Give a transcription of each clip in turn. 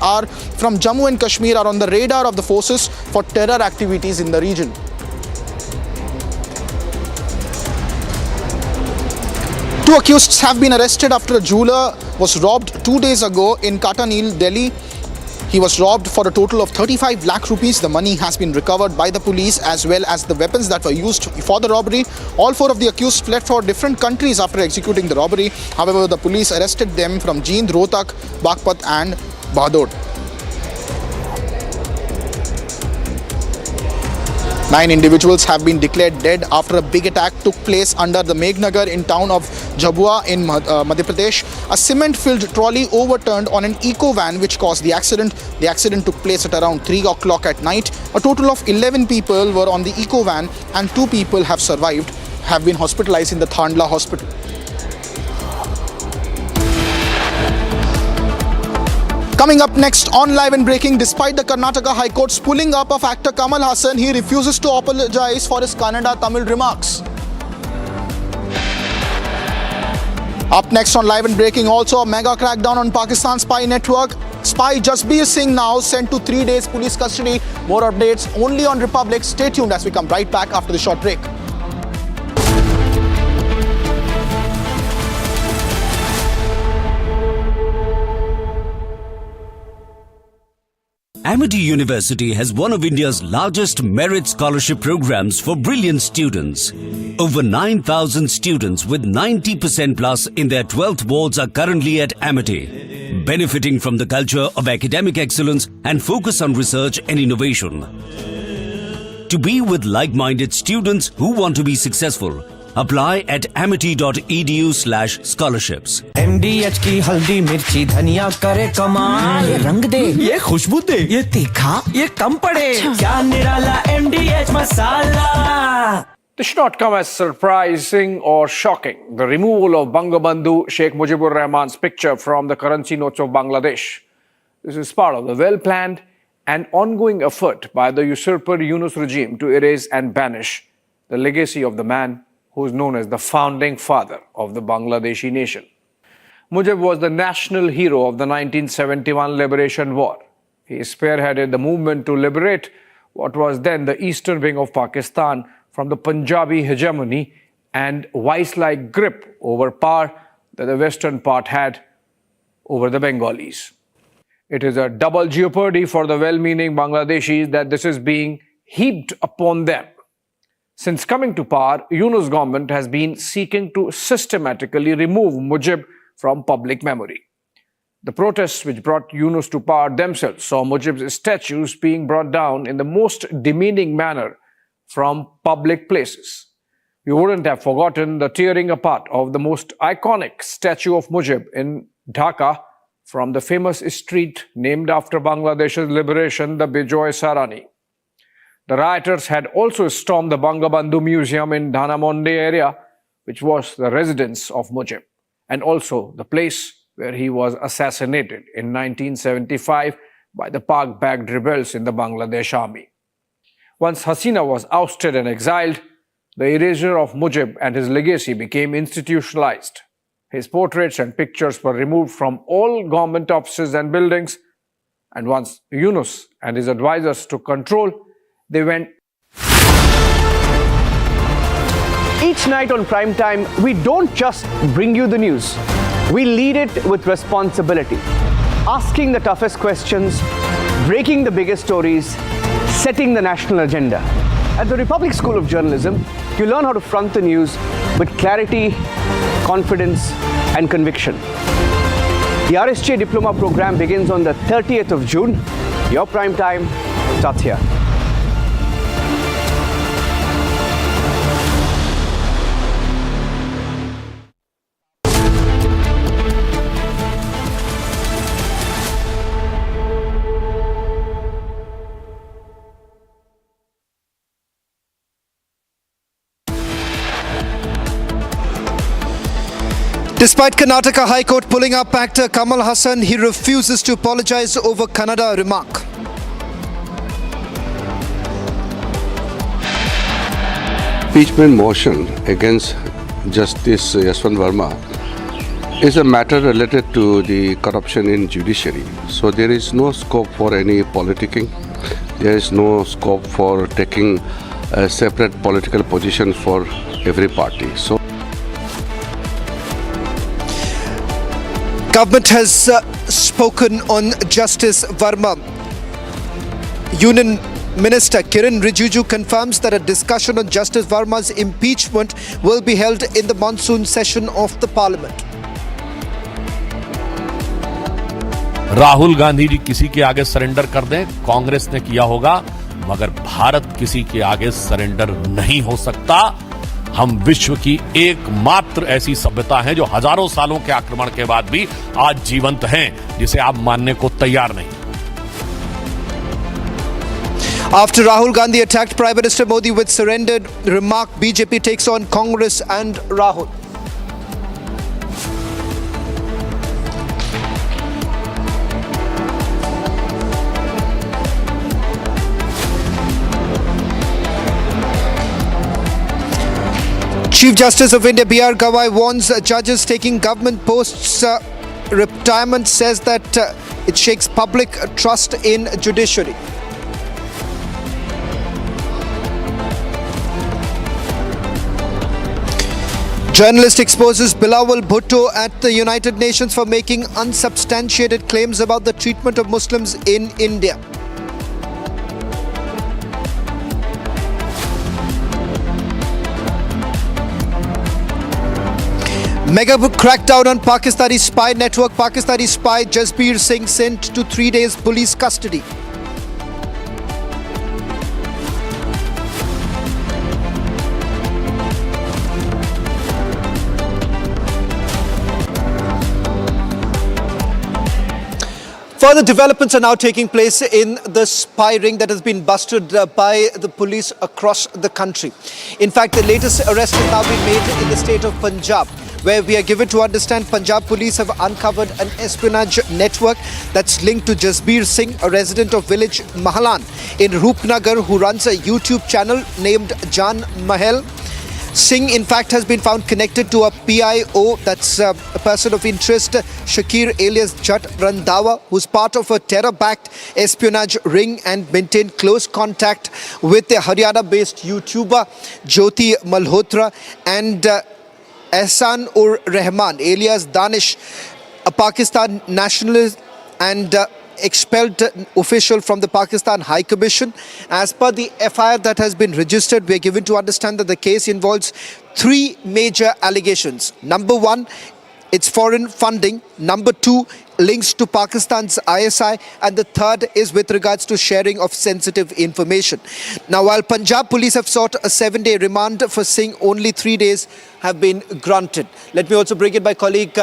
are from Jammu and Kashmir are on the radar of the forces for terror activities in the region. Two accused have been arrested after a jeweler was robbed 2 days ago in Katanil, Delhi. He was robbed for a total of 35 lakh rupees. The money has been recovered by the police as well as the weapons that were used for the robbery. All four of the accused fled for different countries after executing the robbery. However, the police arrested them from Jind, Rohtak, Baghpat and Bhadod. 9 individuals have been declared dead after a big attack took place under the Meghnagar in town of Jhabua in Madhya Pradesh. A cement-filled trolley overturned on an eco-van which caused the accident. The accident took place at around 3 o'clock at night. A total of 11 people were on the eco-van and 2 people have been hospitalized in the Thandla hospital. Coming up next on Live and Breaking, despite the Karnataka High Court's pulling up of actor Kamal Haasan, he refuses to apologize for his Kannada Tamil remarks. Up next on Live and Breaking, also a mega crackdown on Pakistan spy network. Spy Jasbir Singh now sent to 3 days police custody. More updates only on Republic. Stay tuned as we come right back after the short break. Amity University has one of India's largest merit scholarship programs for brilliant students. Over 9,000 students with 90% plus in their 12th boards are currently at Amity, benefiting from the culture of academic excellence and focus on research and innovation. To be with like-minded students who want to be successful, apply at amity.edu/scholarships. MDH की हल्दी मिर्ची धनिया करे कमाल, ये रंग दे, ये खुशबू दे, ये तीखा, ये कम पड़े, क्या निराला MDH masala. This should not come as surprising or shocking. The removal of Bangabandhu Sheikh Mujibur Rahman's picture from the currency notes of Bangladesh. This is part of the well-planned and ongoing effort by the usurper Yunus regime to erase and banish the legacy of the man who is known as the founding father of the Bangladeshi nation. Muijb was the national hero of the 1971 Liberation War. He spearheaded the movement to liberate what was then the eastern wing of Pakistan from the Punjabi hegemony and vice-like grip over power that the western part had over the Bengalis. It is a double jeopardy for the well-meaning Bangladeshis that this is being heaped upon them. Since coming to power, Yunus government has been seeking to systematically remove Muijb from public memory. The protests which brought Yunus to power themselves saw Muijb's statues being brought down in the most demeaning manner from public places. You wouldn't have forgotten the tearing apart of the most iconic statue of Muijb in Dhaka from the famous street named after Bangladesh's liberation, the Bijoy Sarani. The rioters had also stormed the Bangabandhu Museum in Dhanamonde area, which was the residence of Muijb, and also the place where he was assassinated in 1975 by the Pak-backed rebels in the Bangladesh army. Once Hasina was ousted and exiled, the erasure of Muijb and his legacy became institutionalized. His portraits and pictures were removed from all government offices and buildings, and once Yunus and his advisors took control, they went. Each night on Prime Time, we don't just bring you the news. We lead it with responsibility, asking the toughest questions, breaking the biggest stories, setting the national agenda. At the Republic School of Journalism, you learn how to front the news with clarity, confidence, and conviction. The RSJ Diploma program begins on the 30th of June. Your Prime Time starts here. Despite Karnataka High Court pulling up actor Kamal Haasan, he refuses to apologize over Kannada remark. Impeachment motion against Justice Yashwant Verma is a matter related to the corruption in judiciary. So there is no scope for any politicking. There is no scope for taking a separate political position for every party. So Government has spoken on Justice Verma. Union Minister Kiran Rijiju confirms that a discussion on Justice Verma's impeachment will be held in the monsoon session of the Parliament. Rahul Gandhi ji किसी के आगे surrender कर दें, कांग्रेस ने किया होगा, मगर भारत किसी के आगे सरेंडर नहीं हो सकता। हम विश्व की एकमात्र ऐसी सभ्यता है जो हजारों सालों के आक्रमण के बाद भी आज जीवंत हैं, जिसे आप मानने को तैयार नहीं। After Rahul Gandhi attacked Prime Minister Modi with surrendered remark, BJP takes on Congress and Rahul. Chief Justice of India B.R. Gawai warns judges taking government posts retirement, says that it shakes public trust in judiciary. Journalist exposes Bilawal Bhutto at the United Nations for making unsubstantiated claims about the treatment of Muslims in India. Mega crackdown on Pakistani spy network. Pakistani spy Jasbir Singh sent to 3 days police custody. Further developments are now taking place in the spy ring that has been busted by the police across the country. In fact, the latest arrest has now been made in the state of Punjab, where we are given to understand Punjab police have uncovered an espionage network that's linked to Jasbir Singh, a resident of village Mahalan in Roopnagar, who runs a YouTube channel named Jan Mahal. Singh, in fact, has been found connected to a PIO, that's a person of interest, Shakir alias Jat Randhawa, who's part of a terror-backed espionage ring and maintained close contact with the Haryana-based YouTuber Jyoti Malhotra and Ehsan ur Rahman alias Danish, a Pakistan nationalist and expelled official from the Pakistan High Commission. As per the FIR that has been registered, we are given to understand that the case involves 3 major allegations. Number 1, it's foreign funding. Number 2, links to Pakistan's ISI. And the third is with regards to sharing of sensitive information. Now, while Punjab police have sought a 7-day remand for Singh, only 3 days have been granted. Let me also bring in my colleague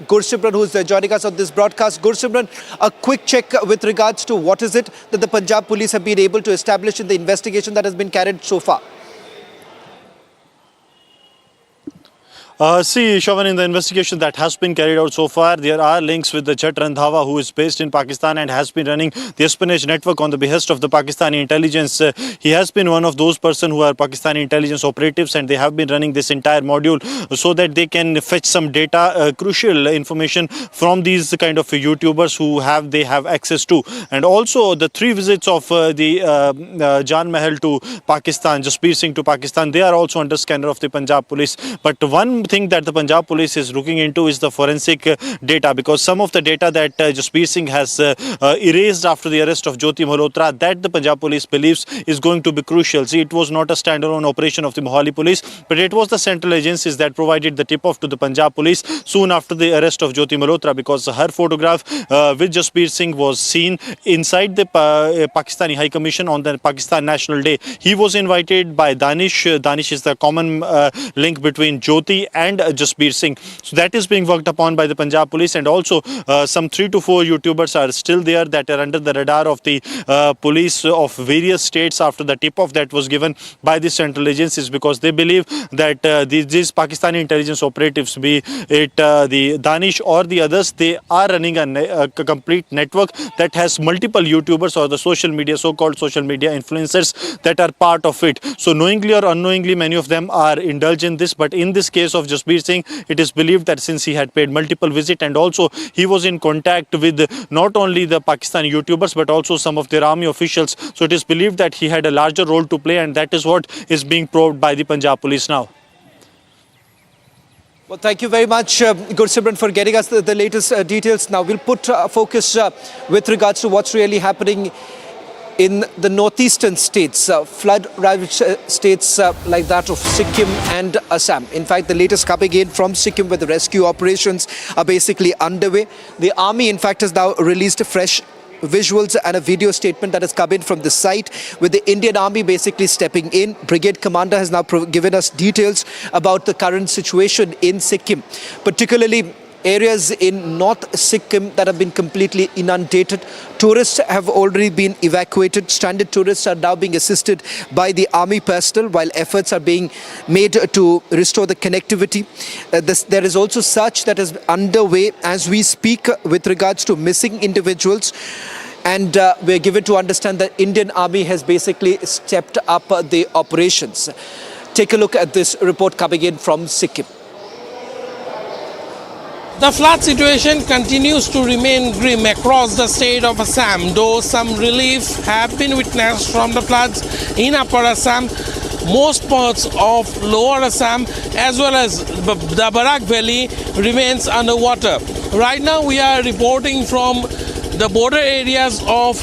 Gursimran, who is joining us on this broadcast. Gursimran, a quick check with regards to what is it that the Punjab police have been able to establish in the investigation that has been carried so far? See, Shravan, in the investigation that has been carried out so far, there are links with the Jat Randhawa, who is based in Pakistan and has been running the espionage network on the behest of the Pakistani intelligence. He has been one of those persons who are Pakistani intelligence operatives, and they have been running this entire module so that they can fetch some data, crucial information from these kind of YouTubers who they have access to. And also the 3 visits of the Jan Mahal to Pakistan, Jasbir Singh to Pakistan, they are also under scanner of the Punjab police. But one thing that the Punjab police is looking into is the forensic data, because some of the data that Jasbir Singh has erased after the arrest of Jyoti Malhotra, that the Punjab police believes is going to be crucial. See, it was not a standalone operation of the Mohali police, but it was the central agencies that provided the tip-off to the Punjab police soon after the arrest of Jyoti Malhotra, because her photograph with Jasbir Singh was seen inside the Pakistani High Commission on the Pakistan National Day. He was invited by Danish. Danish is the common link between Jyoti and Jasbir Singh. So that is being worked upon by the Punjab police, and also some 3 to 4 YouTubers are still there that are under the radar of the police of various states after the tip-off that was given by the central agencies, because they believe that these Pakistani intelligence operatives, be it the Danish or the others, they are running a complete network that has multiple YouTubers or the social media, so-called social media influencers that are part of it. So knowingly or unknowingly, many of them are indulged in this, but in this case of of Jasbir Singh. It is believed that since he had paid multiple visits and also he was in contact with not only the Pakistani YouTubers but also some of their army officials, so it is believed that he had a larger role to play, and that is what is being probed by the Punjab police now. Well, thank you very much, Gursimran, for getting us the latest details. Now, we'll put focus with regards to what's really happening in the northeastern states, flood-ravaged states like that of Sikkim and Assam. In fact, the latest coming in from Sikkim, where the rescue operations are basically underway. The army, in fact, has now released fresh visuals and a video statement that has come in from the site, with the Indian Army basically stepping in. Brigade commander has now given us details about the current situation in Sikkim, particularly areas in North Sikkim that have been completely inundated. Tourists have already been evacuated. Stranded tourists are now being assisted by the army personnel while efforts are being made to restore the connectivity. There is also search that is underway as we speak with regards to missing individuals. And we're given to understand that Indian Army has basically stepped up the operations. Take a look at this report coming in from Sikkim. The flood situation continues to remain grim across the state of Assam, though some relief have been witnessed from the floods in Upper Assam. Most parts of Lower Assam as well as the Barak Valley remains underwater. Right now we are reporting from the border areas of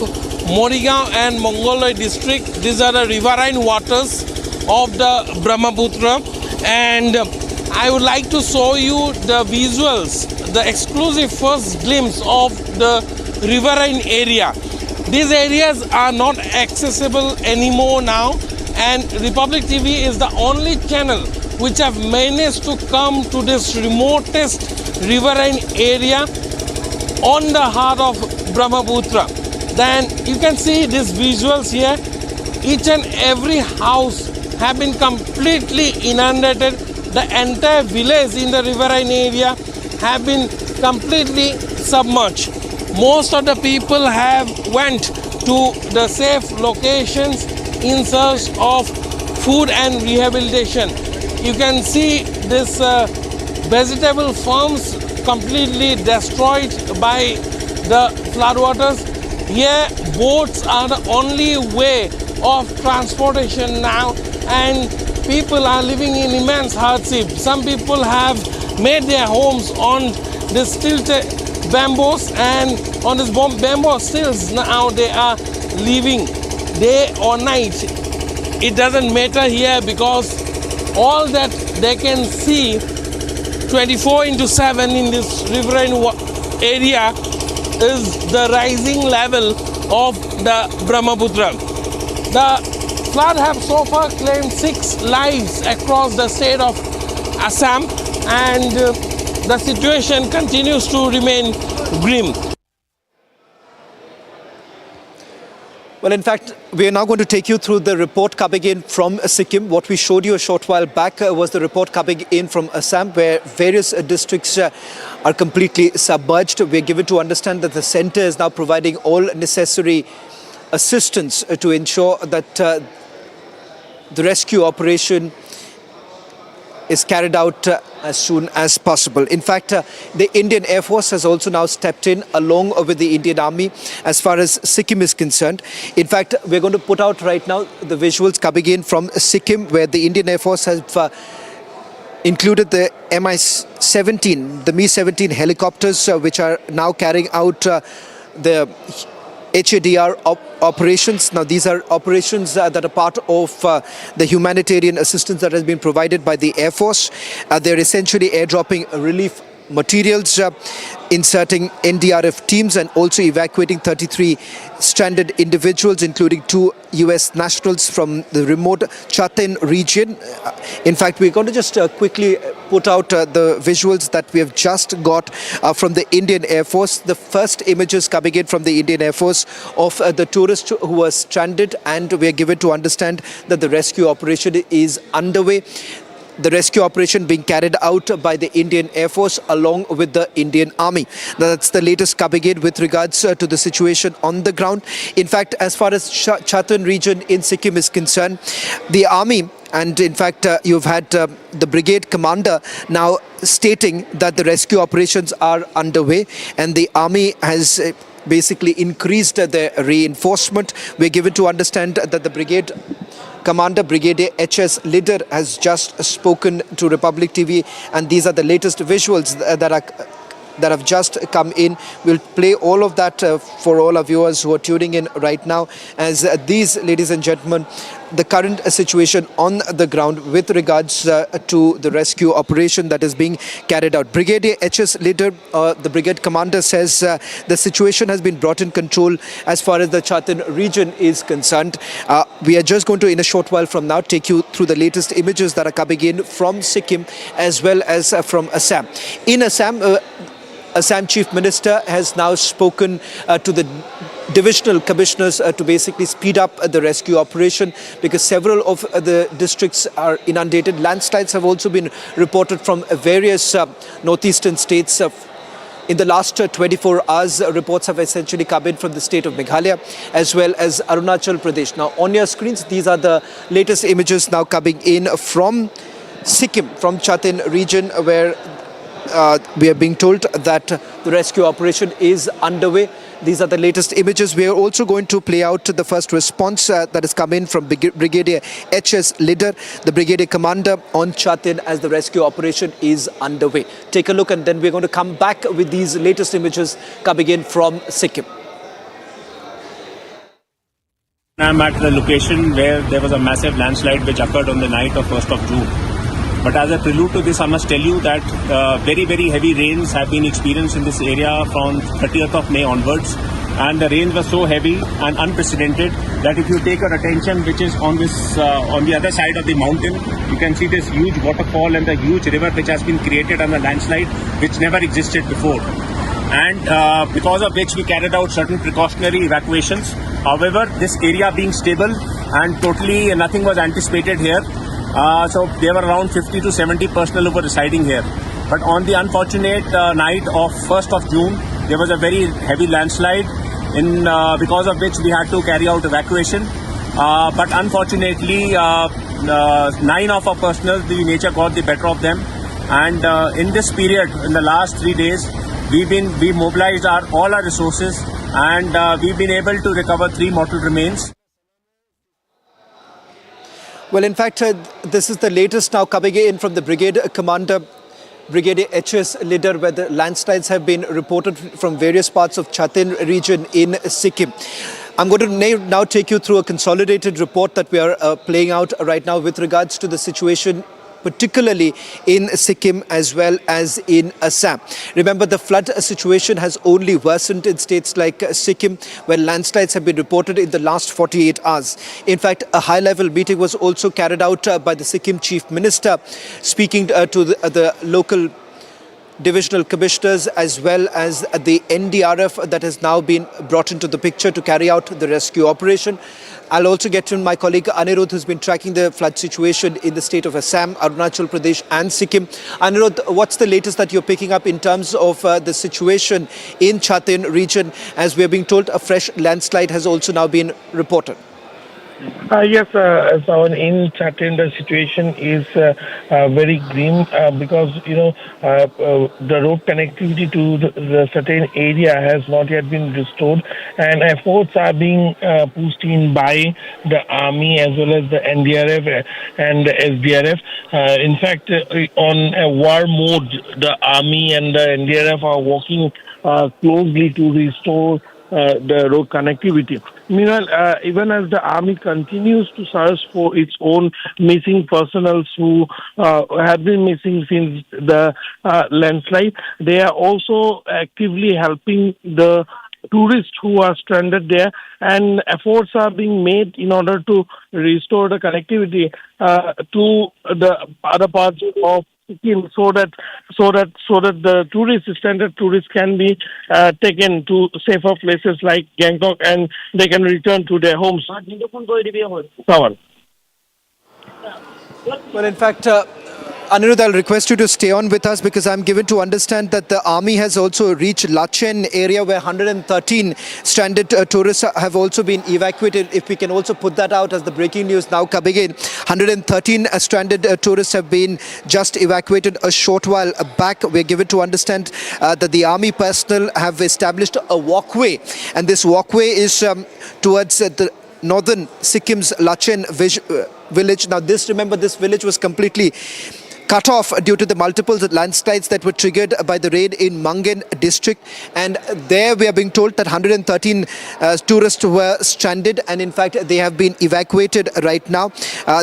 Morigaon and Mongoloi district. These are the riverine waters of the Brahmaputra, and I would like to show you the visuals, the exclusive first glimpse of the riverine area. These areas are not accessible anymore now, and Republic TV is the only channel which have managed to come to this remotest riverine area on the heart of Brahmaputra. Then you can see these visuals here. Each and every house have been completely inundated. The entire village in the riverine area have been completely submerged. Most of the people have went to the safe locations in search of food and rehabilitation. You can see this vegetable farms completely destroyed by the floodwaters. Here, boats are the only way of transportation now, and people are living in immense hardship. Some people have made their homes on the stilted bamboos, and on this bamboo stilts now they are living day or night. It doesn't matter here because all that they can see 24/7 in this riverine area is the rising level of the Brahmaputra. The flood have so far claimed 6 lives across the state of Assam, and the situation continues to remain grim. Well, in fact, we are now going to take you through the report coming in from Sikkim. What we showed you a short while back was the report coming in from Assam, where various districts are completely submerged. We are given to understand that the centre is now providing all necessary assistance to ensure that the rescue operation is carried out as soon as possible. In fact, the Indian Air Force has also now stepped in along with the Indian Army as far as Sikkim is concerned. In fact, we're going to put out right now the visuals coming in from Sikkim, where the Indian Air Force has included the Mi-17, the Mi-17 helicopters, which are now carrying out the HADR operations. Now, these are operations that are part of the humanitarian assistance that has been provided by the Air Force. They're essentially airdropping relief materials, inserting NDRF teams, and also evacuating 33 stranded individuals, including 2 US nationals from the remote Chaten region. In fact, we're going to just quickly put out the visuals that we have just got from the Indian Air Force. The first images coming in from the Indian Air Force of the tourists who were stranded, and we are given to understand that the rescue operation is underway. The rescue operation being carried out by the Indian Air Force along with the Indian Army. Now, that's the latest coming in with regards to the situation on the ground. In fact, as far as Chaten region in Sikkim is concerned, the Army And in fact, you've had the brigade commander now stating that the rescue operations are underway and the army has basically increased their reinforcement. We're given to understand that the brigade commander, Brigadier H.S. Lider, has just spoken to Republic TV, and these are the latest visuals that have just come in. We'll play all of that for all our viewers who are tuning in right now, as these, ladies and gentlemen, the current situation on the ground with regards to the rescue operation that is being carried out. Brigadier H.S. Lider, the brigade commander, says the situation has been brought in control as far as the Chatin region is concerned. We are just going to, in a short while from now, take you through the latest images that are coming in from Sikkim as well as from Assam. In Assam, Assam Chief Minister has now spoken to the divisional commissioners to basically speed up the rescue operation, because several of the districts are inundated. Landslides have also been reported from various northeastern states. In the last 24 hours, reports have essentially come in from the state of Meghalaya as well as Arunachal Pradesh. Now, on your screens, these are the latest images now coming in from Sikkim, from Chatin region, where we are being told that the rescue operation is underway. These are the latest images. We are also going to play out the first response that has come in from Brigadier H.S. Lider, the brigadier commander on Chatin, as the rescue operation is underway. Take a look, and then we're going to come back with these latest images coming in from Sikkim. I'm at the location where there was a massive landslide which occurred on the night of 1st of June. But as a prelude to this, I must tell you that very, very heavy rains have been experienced in this area from 30th of May onwards. And the rains were so heavy and unprecedented that if you take your attention, which is on this on the other side of the mountain, you can see this huge waterfall and the huge river which has been created on the landslide, which never existed before. And because of which we carried out certain precautionary evacuations. However, this area being stable and totally nothing was anticipated here. So there were around 50 to 70 personnel who were residing here. But on the unfortunate night of 1st of June, there was a very heavy landslide, because of which we had to carry out evacuation. But unfortunately, 9 of our personnel, the nature got the better of them. And in this period, in the last 3 days, we mobilized all our resources, and we've been able to recover 3 mortal remains. Well, in fact, this is the latest now coming in from the brigade commander, Brigadier H.S. Lider, where the landslides have been reported from various parts of Chatin region in Sikkim. I'm going to now take you through a consolidated report that we are playing out right now with regards to the situation, particularly in Sikkim as well as in Assam. Remember, the flood situation has only worsened in states like Sikkim, where landslides have been reported in the last 48 hours. In fact, a high-level meeting was also carried out by the Sikkim Chief Minister, speaking to the local divisional commissioners as well as the NDRF that has now been brought into the picture to carry out the rescue operation. I'll also get to my colleague Anirudh, who's been tracking the flood situation in the state of Assam, Arunachal Pradesh and Sikkim. Anirudh, what's the latest that you're picking up in terms of the situation in Chatin region? As we're being told, a fresh landslide has also now been reported. Yes, so in Chatin, the situation is very grim because, the road connectivity to the certain area has not yet been restored, and efforts are being pushed in by the army as well as the NDRF and the SDRF. In fact, on a war mode, the army and the NDRF are working closely to restore the road connectivity. Meanwhile, even as the army continues to search for its own missing personnel who have been missing since the landslide, they are also actively helping the tourists who are stranded there, and efforts are being made in order to restore the connectivity to the other parts of Sikkim, so that the stranded tourists can be taken to safer places like Gangtok, and they can return to their homes. Well, in fact, Anirudh, I'll request you to stay on with us because I'm given to understand that the army has also reached Lachen area where 113 stranded tourists have also been evacuated. If we can also put that out as the breaking news now coming in. 113 stranded tourists have been just evacuated a short while back. We're given to understand that the army personnel have established a walkway, and this walkway is towards the northern Sikkim's Lachen village. Now this village was completely cut off due to the multiple landslides that were triggered by the raid in Mangan district, and there we are being told that 113 tourists were stranded, and in fact they have been evacuated right now.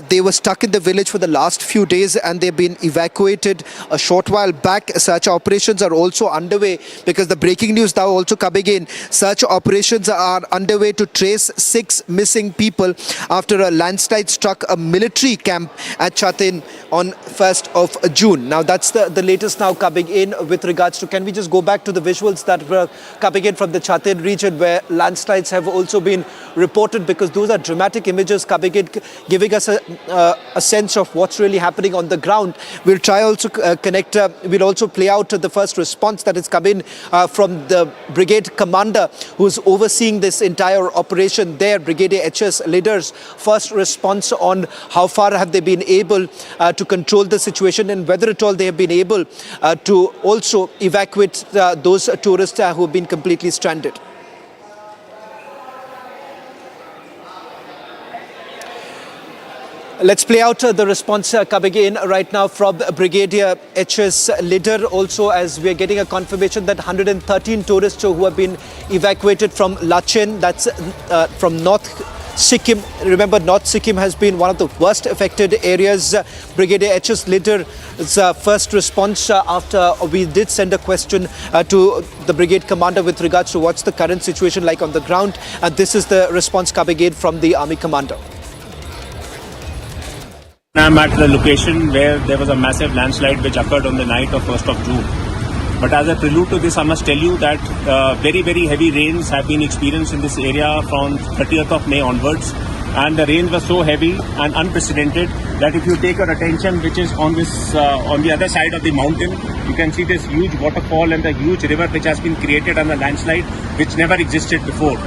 They were stuck in the village for the last few days and they've been evacuated a short while back. Search operations are also underway because the breaking news now also coming in. Search operations are underway to trace 6 missing people after a landslide struck a military camp at Chatin on 1st of June. Now that's the latest now coming in with regards to, can we just go back to the visuals that were coming in from the Chatin region where landslides have also been reported, because those are dramatic images coming in, giving us a sense of what's really happening on the ground. We'll try also we'll also play out the first response that is coming from the brigade commander who's overseeing this entire operation there, Brigadier HS leaders. First response on how far have they been able to control the situation and whether at all they have been able to also evacuate those tourists who have been completely stranded. Let's play out the response coming in right now from Brigadier HS leader. Also, as we are getting a confirmation that 113 tourists who have been evacuated from Lachen, that's from North Sikkim. Remember, North Sikkim has been one of the worst affected areas. Brigadier HS leader's first response after we did send a question to the brigade commander with regards to what's the current situation like on the ground. And this is the response coming in from the army commander. I'm at the location where there was a massive landslide which occurred on the night of 1st of June. But as a prelude to this, I must tell you that very, very heavy rains have been experienced in this area from 30th of May onwards. And the rains were so heavy and unprecedented that if you take your attention, which is on this on the other side of the mountain, you can see this huge waterfall and the huge river which has been created on the landslide, which never existed before.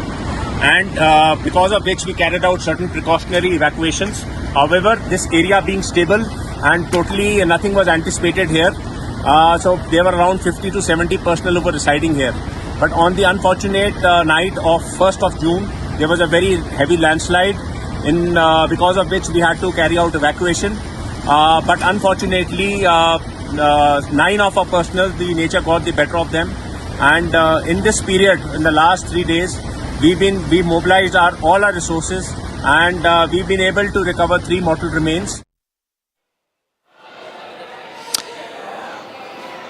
And because of which we carried out certain precautionary evacuations. However, this area being stable and totally nothing was anticipated here. So there were around 50 to 70 personnel who were residing here. But on the unfortunate night of 1st of June, there was a very heavy landslide because of which we had to carry out evacuation. But unfortunately, 9 of our personnel, the nature got the better of them. And in this period, in the last 3 days, we mobilized all our resources, and we've been able to recover 3 mortal remains.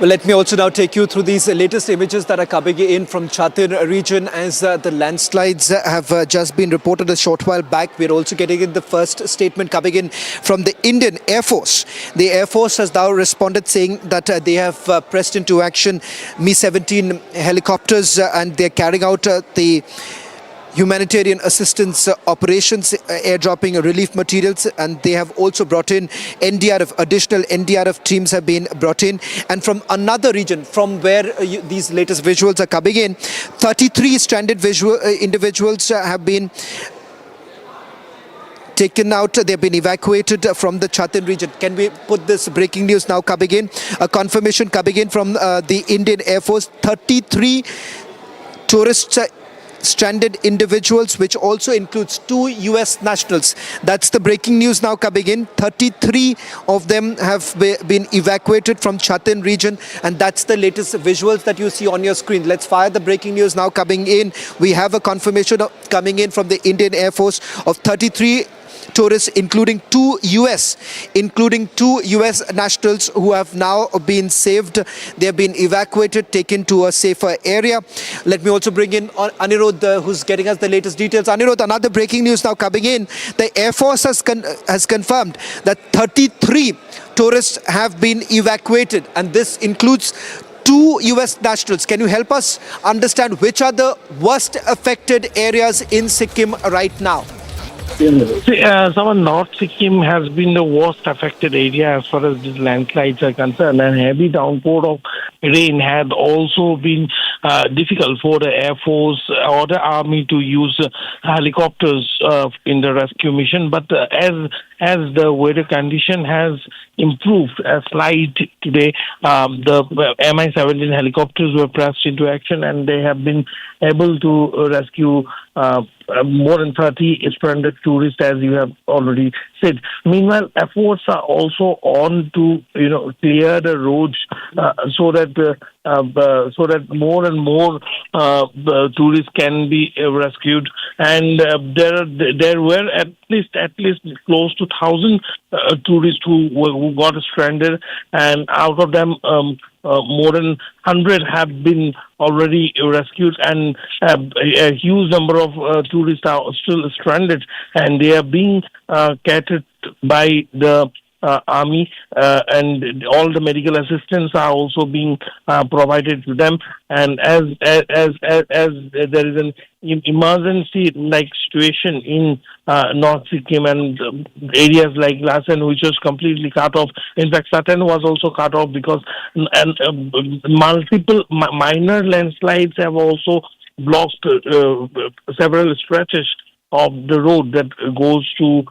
Well, let me also now take you through these latest images that are coming in from Chatin region as the landslides have just been reported a short while back. We're also getting in the first statement coming in from the Indian Air Force. The Air Force has now responded saying that they have pressed into action Mi-17 helicopters and they're carrying out the humanitarian assistance operations, airdropping relief materials, and they have also brought in NDRF, additional NDRF teams have been brought in. And from another region, from where these latest visuals are coming in, 33 stranded individuals have been taken out. They've been evacuated from the Chatin region. Can we put this breaking news now coming in? A confirmation coming in from the Indian Air Force, 33 tourists stranded individuals, which also includes 2 US nationals. That's the breaking news now coming in. 33 of them have been evacuated from Chatin region, and that's the latest visuals that you see on your screen. Let's fire the breaking news now coming in. We have a confirmation coming in from the Indian Air Force of 33 tourists, including 2 US nationals who have now been saved. They have been evacuated, taken to a safer area. Let me also bring in Anirudh, who's getting us the latest details. Anirudh, another breaking news now coming in. The Air Force has confirmed that 33 tourists have been evacuated, and this includes 2 US nationals. Can you help us understand which are the worst affected areas in Sikkim right now? See, North Sikkim has been the worst affected area as far as these landslides are concerned, and heavy downpour of rain had also been difficult for the Air Force or the Army to use helicopters in the rescue mission. But as the weather condition has improved slightly today, the Mi-17 helicopters were pressed into action, and they have been able to rescue more than 30 stranded tourists, as you have already said. Meanwhile, efforts are also on to clear the roads so that more and more tourists can be rescued. And there were at least close to 1,000 tourists who got stranded, and out of them, more than 100 have been already rescued, and a huge number of tourists are still stranded, and they are being catered by the army, and all the medical assistance are also being provided to them. And as there is an emergency-like situation in North Sikkim and areas like Lassen, which was completely cut off. In fact, Satan was also cut off because multiple minor landslides have also blocked several stretches of the road that goes to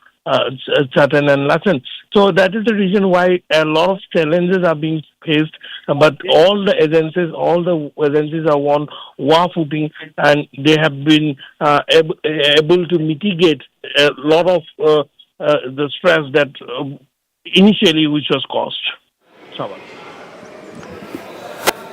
Satan and Lassen. So that is the reason why a lot of challenges are being faced, but all the agencies are on war footing, and they have been able to mitigate a lot of the stress that initially which was caused. Sawan.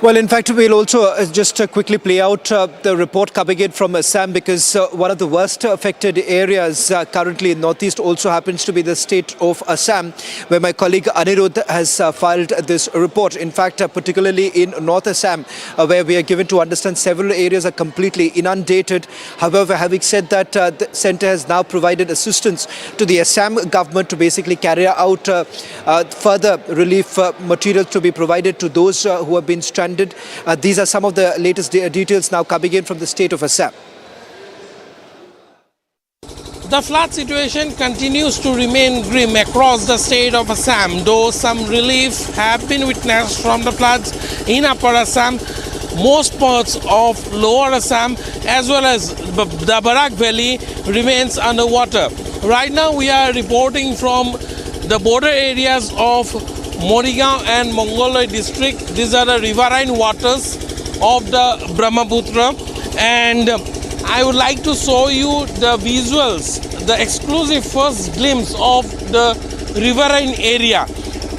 Well, in fact, we'll also just quickly play out the report coming in from Assam, because one of the worst affected areas currently in Northeast also happens to be the state of Assam, where my colleague Anirudh has filed this report. In fact, particularly in North Assam, where we are given to understand several areas are completely inundated. However, having said that, the centre has now provided assistance to the Assam government to basically carry out further relief materials to be provided to those who have been stranded. These are some of the latest details now coming in from the state of Assam. The flood situation continues to remain grim across the state of Assam, though some relief have been witnessed from the floods in Upper Assam. Most parts of Lower Assam as well as the Barak Valley remains underwater. Right now we are reporting from the border areas of Morigaon and Mongoloi district. These are the riverine waters of the Brahmaputra, and I would like to show you the visuals, the exclusive first glimpse of the riverine area.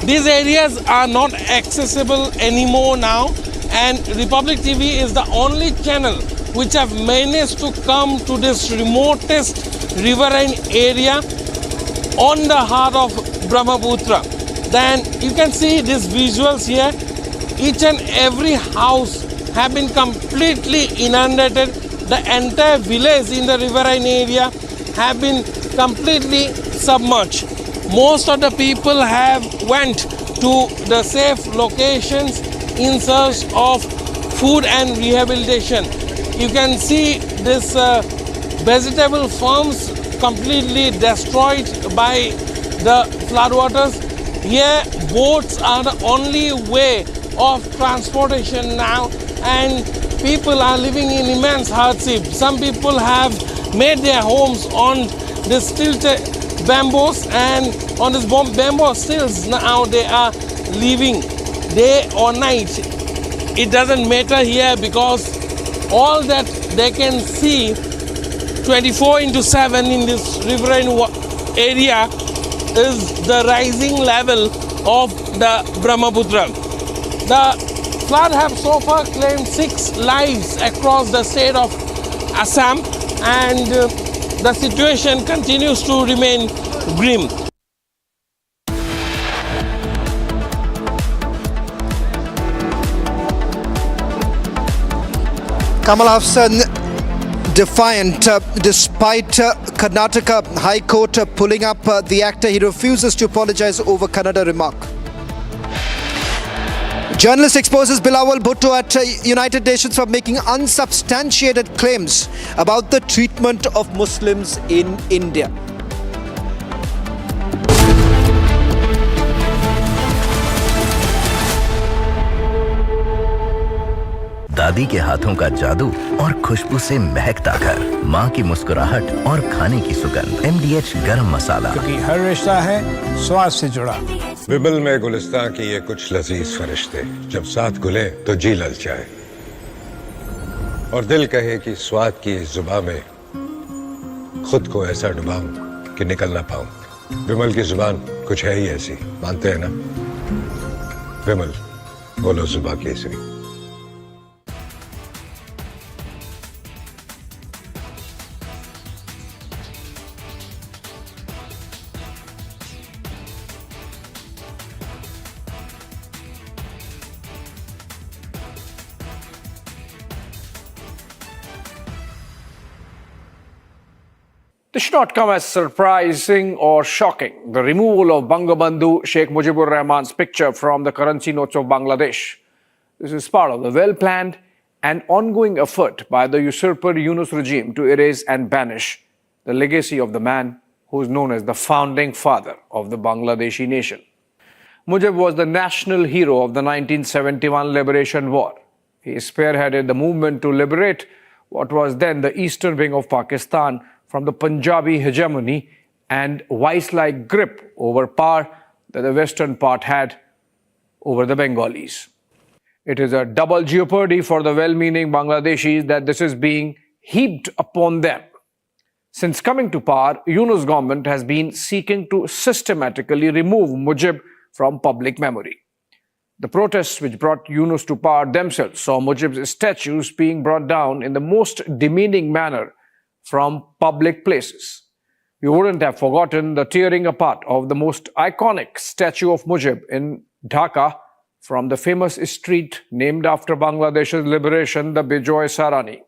These areas are not accessible anymore now, and Republic TV is the only channel which have managed to come to this remotest riverine area on the heart of Brahmaputra. Then you can see these visuals here. Each and every house have been completely inundated. The entire village in the riverine area have been completely submerged. Most of the people have went to the safe locations in search of food and rehabilitation. You can see this vegetable farms completely destroyed by the floodwaters. Here, boats are the only way of transportation now, and people are living in immense hardship. Some people have made their homes on the stilted bamboos, and on this bamboo stilts now they are living day or night. It doesn't matter here because all that they can see 24/7 in this riverine area is the rising level of the Brahmaputra. The flood have so far claimed 6 lives across the state of Assam, and the situation continues to remain grim. Kamal Haasan defiant despite Karnataka High Court pulling up the actor. He refuses to apologize over Kannada remark. Journalist exposes Bilawal Bhutto at United Nations for making unsubstantiated claims about the treatment of Muslims in India. दादी के हाथों का जादू और खुशबू से महकता घर, माँ की मुस्कुराहट और खाने की सुगंध। MDH गरम मसाला, क्योंकि हर रिश्ता है स्वाद से जुड़ा। विमल में गुलिस्तान की ये कुछ लजीज फरिश्ते जब साथ घुले तो जी ललचाए और दिल कहे कि स्वाद की इस जुबान में खुद को ऐसा डुबाऊं कि निकल ना पाऊं। विमल की जुबान कुछ है ही ऐसी, मानते हैं ना? विमल, बोलो जुबान Kesari. This should not come as surprising or shocking. The removal of Bangabandhu Sheikh Mujibur Rahman's picture from the currency notes of Bangladesh. This is part of the well-planned and ongoing effort by the usurper Yunus regime to erase and banish the legacy of the man who is known as the founding father of the Bangladeshi nation. Muijb was the national hero of the 1971 Liberation War. He spearheaded the movement to liberate what was then the eastern wing of Pakistan from the Punjabi hegemony and vice-like grip over power that the western part had over the Bengalis. It is a double jeopardy for the well-meaning Bangladeshis that this is being heaped upon them. Since coming to power, Yunus government has been seeking to systematically remove Muijb from public memory. The protests which brought Yunus to power themselves saw Muijb's statues being brought down in the most demeaning manner from public places. You wouldn't have forgotten the tearing apart of the most iconic statue of Muijb in Dhaka from the famous street named after Bangladesh's liberation, the Bijoy Sarani.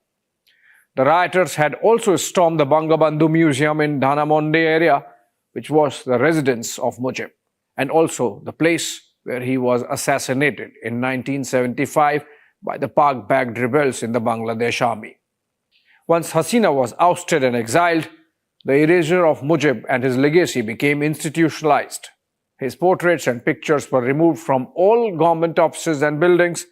The rioters had also stormed the Bangabandhu Museum in Dhanamonde area, which was the residence of Muijb, and also the place where he was assassinated in 1975 by the Pak-backed rebels in the Bangladesh army. Once Hasina was ousted and exiled, the erasure of Muijb and his legacy became institutionalized. His portraits and pictures were removed from all government offices and buildings.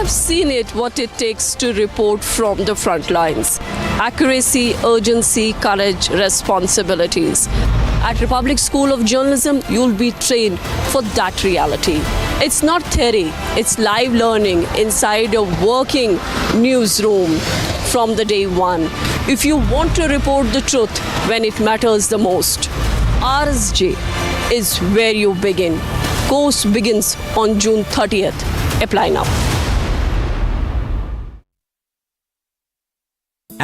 Seen it, what it takes to report from the front lines. Accuracy, urgency, courage, responsibilities. At Republic School of Journalism, you'll be trained for that reality. It's not theory, it's live learning inside a working newsroom from the day one. If you want to report the truth when it matters the most, RSJ is where you begin. Course begins on June 30th. Apply now.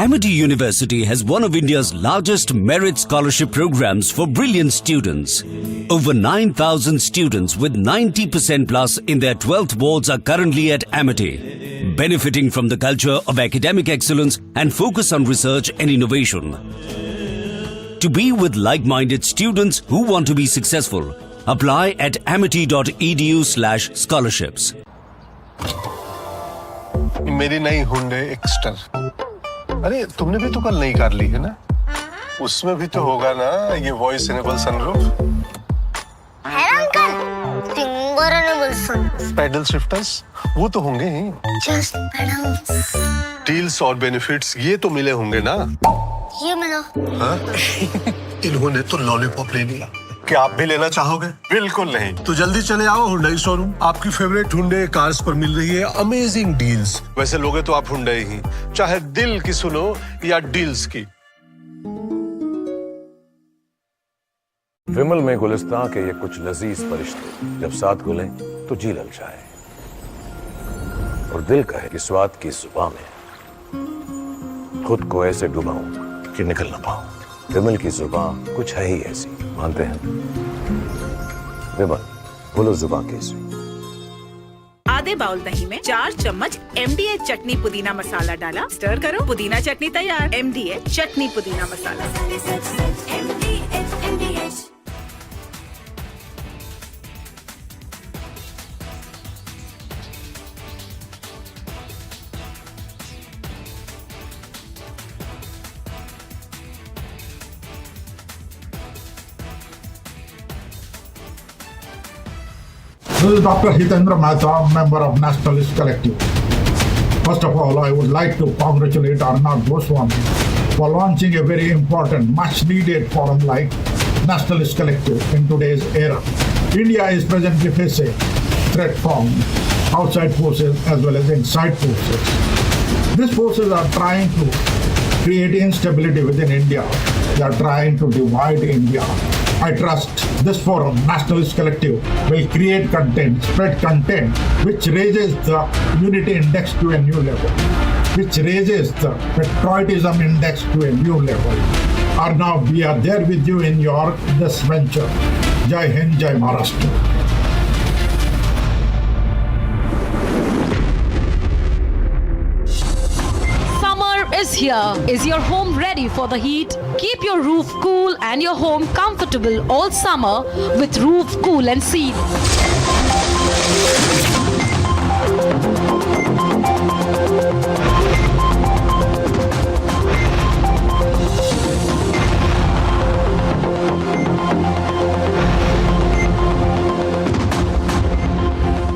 Amity University has one of India's largest merit scholarship programs for brilliant students. Over 9,000 students with 90% plus in their 12th boards are currently at Amity, benefiting from the culture of academic excellence and focus on research and innovation. To be with like-minded students who want to be successful, apply at amity.edu/scholarships. मेरी नई Hyundai Exter. अरे तुमने भी तो कल नई car ली है ना? उसमें भी तो होगा ना ये वॉइस इनेबल सनरूफ? है ना uncle? Finger enable sunroof. Paddle shifters वो तो होंगे ही। Just paddles. डील्स और बेनिफिट्स ये तो मिले होंगे ना? ये मिला। हाँ? इन्होंने तो लॉलीपॉप ले लिया। क्या आप भी लेना चाहोगे? बिल्कुल नहीं। तो जल्दी चले आओ हुंडई शोरूम। आपकी फेवरेट हुंडई कार्स पर मिल रही है अमेजिंग डील्स। वैसे लोगे तो आप हुंडई ही, चाहे दिल की सुनो या डील्स की। विमल में गुलिस्तान के ये कुछ लजीज फरिश्ते जब साथ घुले तो जी ललचाए और दिल कहे कि स्वाद की जुबान में खुद को ऐसे डुबाऊं कि निकल ना पाऊं। विमल की जुबान कुछ है ही ऐसी, मानते हैं? विमल, बोलो जुबान कैसी? आधे बाउल दही में 4 चम्मच MDH चटनी पुदीना मसाला डाला, स्टर करो, पुदीना चटनी तैयार। MDH चटनी पुदीना मसाला। This is Dr. Hitendra Mehta, member of Nationalist Collective. First of all, I would like to congratulate Arnab Goswami for launching a very important, much-needed forum like Nationalist Collective in today's era. India is presently facing threat from outside forces as well as inside forces. These forces are trying to create instability within India. They are trying to divide India. I trust this forum, Nationalist Collective, will create content, spread content, which raises the unity index to a new level, which raises the patriotism index to a new level. Arnab, we are there with you in your this venture. Jai Hind, Jai Maharashtra. Is here. Is your home ready for the heat? Keep your roof cool and your home comfortable all summer with Roof Cool and Seal.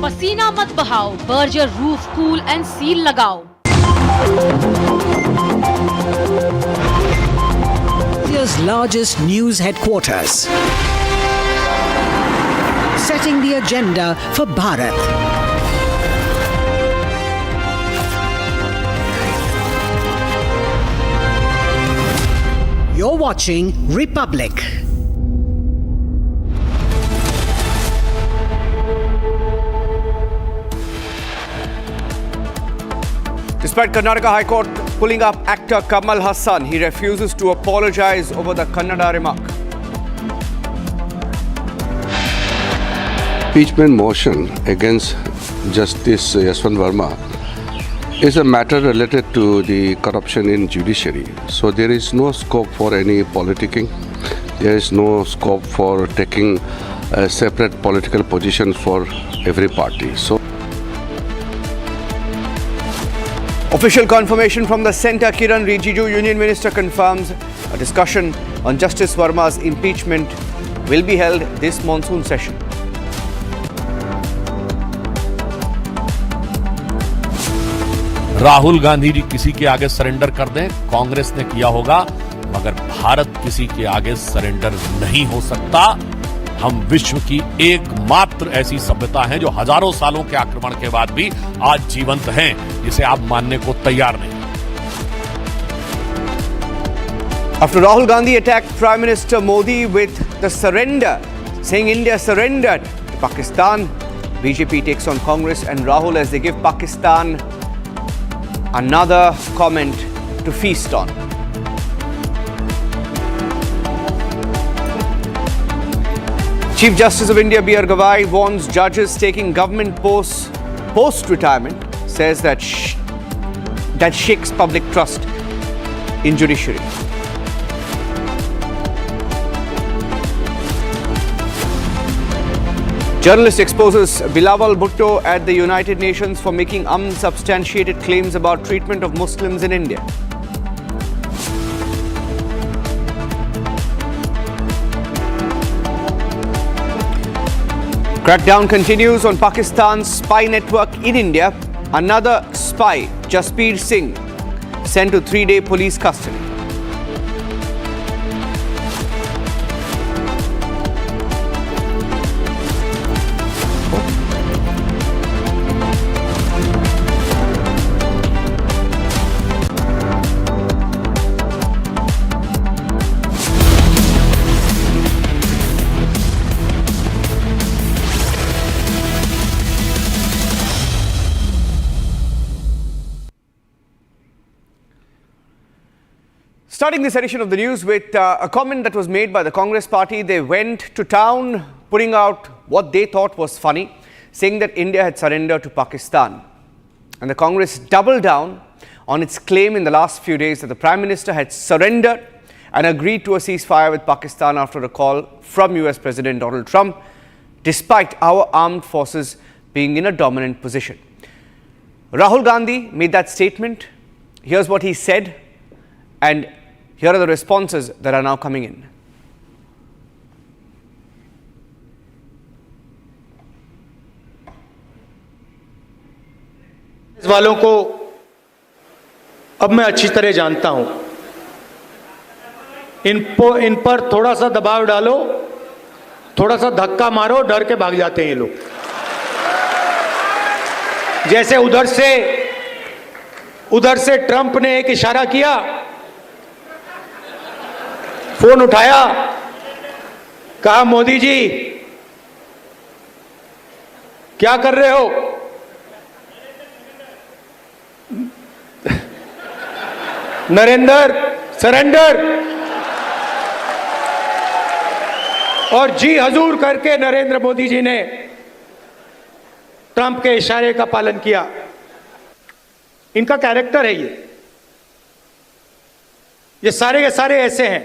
पसीना मत बहाओ, Berger roof cool and seal लगाओ. India's largest news headquarters, setting the agenda for Bharat. You're watching Republic. Despite Karnataka High Court pulling up actor Kamal Haasan, he refuses to apologize over the Kannada remark. Impeachment motion against Justice Yashwant Verma is a matter related to the corruption in judiciary. So there is no scope for any politicking. There is no scope for taking a separate political position for every party. So Official confirmation from the centre. Kiran Rijiju, Union Minister, confirms a discussion on Justice Verma's impeachment will be held this monsoon session. Rahul Gandhi ji किसी के आगे surrender कर दें, कांग्रेस ने किया होगा, मगर भारत किसी के आगे सरेंडर नहीं हो सकता. हम विश्व की एकमात्र ऐसी सभ्यता हैं जो हजारों सालों के आक्रमण के बाद भी आज जीवंत हैं, जिसे आप मानने को तैयार नहीं. After Rahul Gandhi attacked Prime Minister Modi with the surrender, saying India surrendered to Pakistan, BJP takes on Congress and Rahul as they give Pakistan another comment to feast on. Chief Justice of India B.R. Gawai warns judges taking government posts post-retirement, says that shakes public trust in judiciary. Journalist exposes Bilawal Bhutto at the United Nations for making unsubstantiated claims about treatment of Muslims in India. Crackdown continues on Pakistan's spy network in India. Another spy, Jasbir Singh, sent to 3-day police custody. Starting this edition of the news with a comment that was made by the Congress party. They went to town putting out what they thought was funny, saying that India had surrendered to Pakistan. And the Congress doubled down on its claim in the last few days that the Prime Minister had surrendered and agreed to a ceasefire with Pakistan after a call from US President Donald Trump, despite our armed forces being in a dominant position. Rahul Gandhi made that statement. Here's what he said, and here are the responses that are now coming in. इस वालों को अब मैं अच्छी तरह जानता हूं। इन पर थोड़ा सा दबाव डालो, थोड़ा सा धक्का मारो, डर के भाग जाते हैं ये लोग। जैसे उधर से ट्रंप ने एक इशारा किया, फोन उठाया, कहा मोदी जी क्या कर रहे हो? नरेंद्र सरेंडर, और जी हजूर करके नरेंद्र मोदी जी ने ट्रंप के इशारे का पालन किया। इनका कैरेक्टर है ये सारे के सारे ऐसे हैं।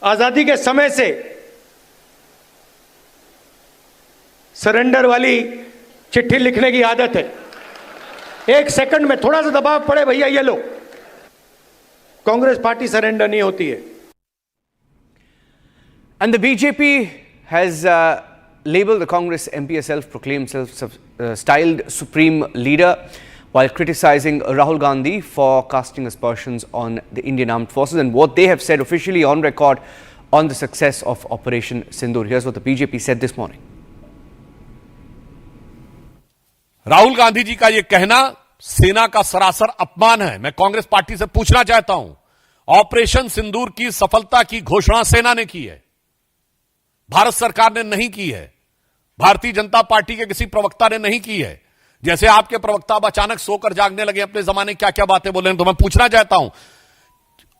आजादी के समय से सरेंडर वाली चिट्ठी लिखने की आदत है। एक सेकंड में थोड़ा सा दबाव पड़े, भैया ये लो, कांग्रेस पार्टी सरेंडर नहीं होती है। And the BJP has labeled the Congress MP, a self-proclaimed, styled supreme leader, while criticizing Rahul Gandhi for casting aspersions on the Indian Armed Forces and what they have said officially on record on the success of Operation Sindhu. Here's what the BJP said this morning. Rahul Gandhi जी का यह कहना सेना का सरासर अपमान है। मैं Congress party से पूछना चाहता हूं, ऑपरेशन सिंदूर की सफलता की घोषणा सेना ने की है, भारत सरकार ने नहीं की है, भारतीय जनता पार्टी के किसी प्रवक्ता ने नहीं की है। जैसे आपके प्रवक्ता अब अचानक सोकर जागने लगे, अपने जमाने क्या क्या बातें बोले, तो मैं पूछना चाहता हूं,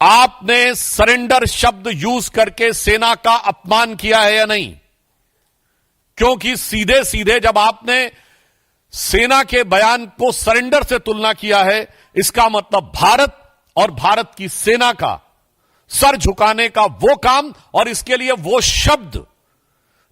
आपने सरेंडर शब्द यूज करके सेना का अपमान किया है या नहीं? क्योंकि सीधे सीधे जब आपने सेना के बयान को सरेंडर से तुलना किया है, इसका मतलब भारत और भारत की सेना का सर झुकाने का वो काम और इसके लिए वो शब्द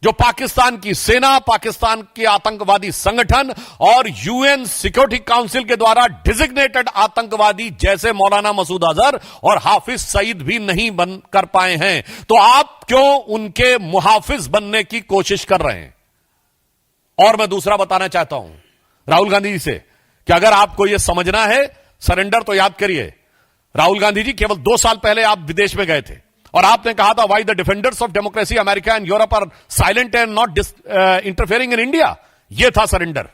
जो पाकिस्तान की सेना, पाकिस्तान के आतंकवादी संगठन और यूएन सिक्योरिटी काउंसिल के द्वारा डिजिग्नेटेड आतंकवादी जैसे मौलाना मसूद अजहर और हाफिज सईद भी नहीं बन कर पाए हैं, तो आप क्यों उनके मुहाफिज बनने की कोशिश कर रहे हैं? और मैं दूसरा बताना चाहता हूं राहुल गांधी जी से कि अगर आपको यह समझना है सरेंडर, तो याद करिए राहुल गांधी जी केवल 2 साल पहले आप विदेश में गए थे और आपने कहा था, why the defenders of democracy America and Europe are silent and not interfering in India. यह था सरेंडर।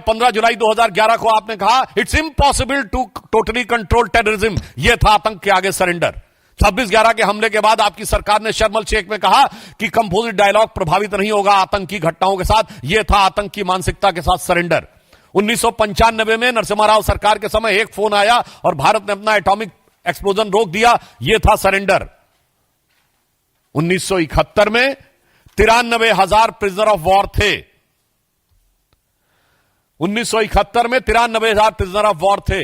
15 जुलाई 2011 को आपने कहा, it's impossible to totally control terrorism. यह था आतंक के आगे सरेंडर। 26/11 के हमले के बाद आपकी सरकार ने शर्म शेख में कहा कि कंपोजिट डायलॉग प्रभावित नहीं होगा आतंकी घटनाओं के साथ। यह था आतंक की मानसिकता के साथ सरेंडर। 1995 में नरसिम्हा राव सरकार के समय एक फोन आया और भारत ने अपना एटॉमिक एक्सप्लोजन रोक दिया, यह था सरेंडर। 1971 में 93,000 प्रिजनर ऑफ वॉर थे। 1971 में 93,000 प्रिजनर ऑफ वॉर थे,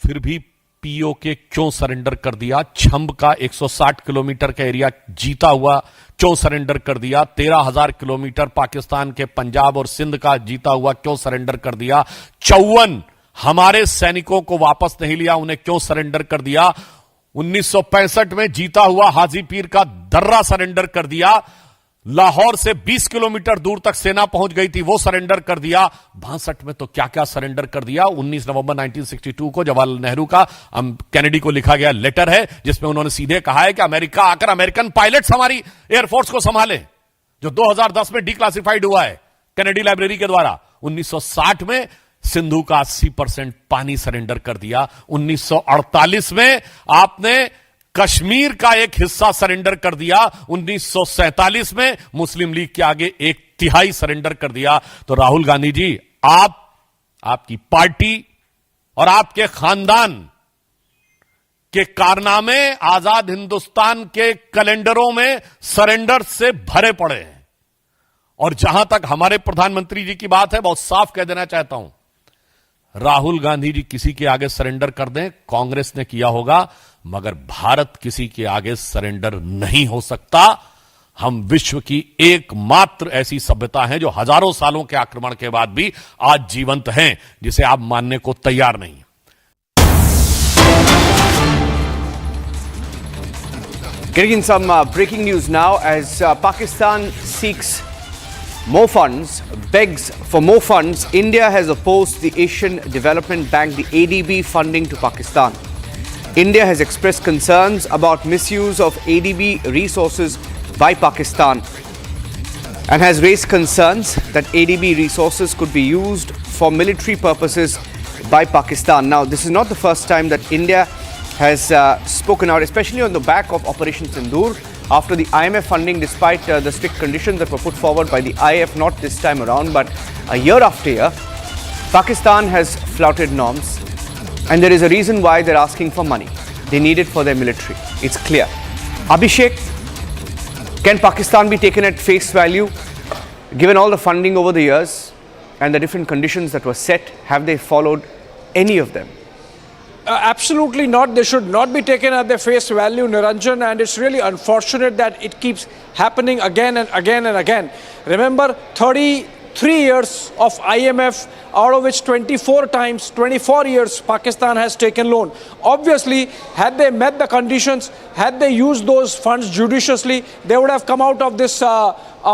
फिर भी पीओके क्यों सरेंडर कर दिया? छंब का 160 किलोमीटर का एरिया जीता हुआ क्यों सरेंडर कर दिया? 13,000 किलोमीटर पाकिस्तान के पंजाब और सिंध का जीता हुआ क्यों सरेंडर कर दिया? 54 हमारे सैनिकों को वापस नहीं लिया, उन्हें क्यों सरेंडर कर दिया? 1965 में जीता हुआ हाजीपीर का दर्रा सरेंडर कर दिया। लाहौर से 20 किलोमीटर दूर तक सेना पहुंच गई थी, वो सरेंडर कर दिया। 62 में तो क्या क्या सरेंडर कर दिया। 19 नवंबर 1962 को जवाहरलाल नेहरू का कैनेडी को लिखा गया लेटर है, जिसमें उन्होंने सीधे कहा है कि अमेरिका आकर अमेरिकन पायलट्स हमारी एयरफोर्स को संभाले, जो 2010 में डिक्लासिफाइड हुआ है कैनेडी लाइब्रेरी के द्वारा। 1960 में सिंधु का 80% पानी सरेंडर कर दिया। 1948 में आपने कश्मीर का एक हिस्सा सरेंडर कर दिया। 1947 में मुस्लिम लीग के आगे 1/3 सरेंडर कर दिया। तो राहुल गांधी जी, आपकी पार्टी और आपके खानदान के कारनामे आजाद हिंदुस्तान के कैलेंडरों में सरेंडर से भरे पड़े हैं। और जहां तक हमारे प्रधानमंत्री जी की बात है, बहुत साफ कह देना चाहता हूं, राहुल गांधी जी किसी के आगे सरेंडर कर दें, कांग्रेस ने किया होगा, मगर भारत किसी के आगे सरेंडर नहीं हो सकता। हम विश्व की एकमात्र ऐसी सभ्यता है जो हजारों सालों के आक्रमण के बाद भी आज जीवंत हैं, जिसे आप मानने को तैयार नहीं। Getting in some breaking news now as Pakistan seeks more funds, begs for more funds. India has opposed the Asian Development Bank, the ADB, funding to Pakistan. India has expressed concerns about misuse of ADB resources by Pakistan and has raised concerns that ADB resources could be used for military purposes by Pakistan. Now, this is not the first time that India has spoken out, especially on the back of Operation Sindhu, after the IMF funding, despite the strict conditions that were put forward by the IF, not this time around, but a year after year, Pakistan has flouted norms, and there is a reason why they're asking for money. They need it for their military. It's clear. Abhishek, can Pakistan be taken at face value, given all the funding over the years and the different conditions that were set? Have they followed any of them? Absolutely not. They should not be taken at their face value, Niranjan, and it's really unfortunate that it keeps happening again and again and again. Remember, 33 years of IMF, out of which 24 years Pakistan has taken loan. Obviously, had they met the conditions, had they used those funds judiciously, they would have come out of this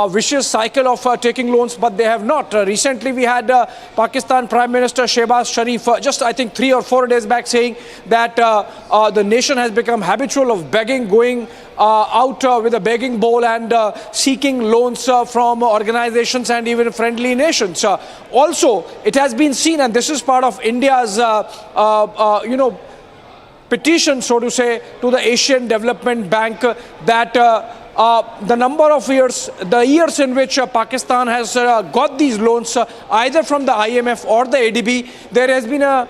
vicious cycle of taking loans, but they have not. Recently, we had Pakistan Prime Minister Shehbaz Sharif, just I think 3 or 4 days back, saying that the nation has become habitual of begging, going out with a begging bowl and seeking loans from organizations and even friendly nations. Also, it has been seen, and this is part of India's, petition, so to say, to the Asian Development Bank, that the number of years, the years in which Pakistan has got these loans, either from the IMF or the ADB, there has been a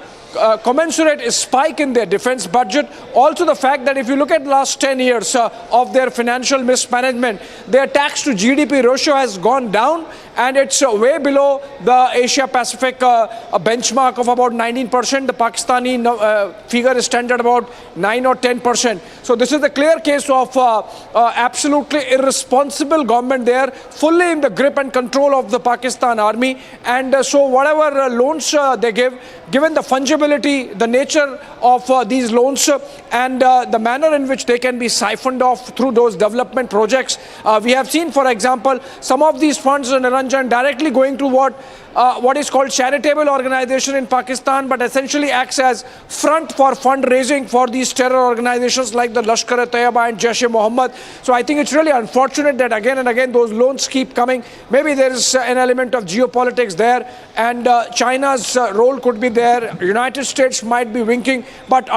commensurate spike in their defense budget. Also the fact that if you look at the last 10 years of their financial mismanagement, their tax to GDP ratio has gone down, and it's way below the Asia Pacific benchmark of about 19%. The Pakistani figure is standard at about 9 or 10%. So this is a clear case of absolutely irresponsible government there, fully in the grip and control of the Pakistan army. And so whatever loans they give, given the fungibility, the nature of these loans and the manner in which they can be siphoned off through those development projects. We have seen, for example, some of these funds in Ranchi directly going to what is called charitable organization in Pakistan, but essentially acts as front for fundraising for these terror organizations like the Lashkar-e-Taiba and Jaish-e-Mohammed. So I think it's really unfortunate that again and again those loans keep coming. Maybe there is an element of geopolitics there, and China's role could be there. United States might be winking, but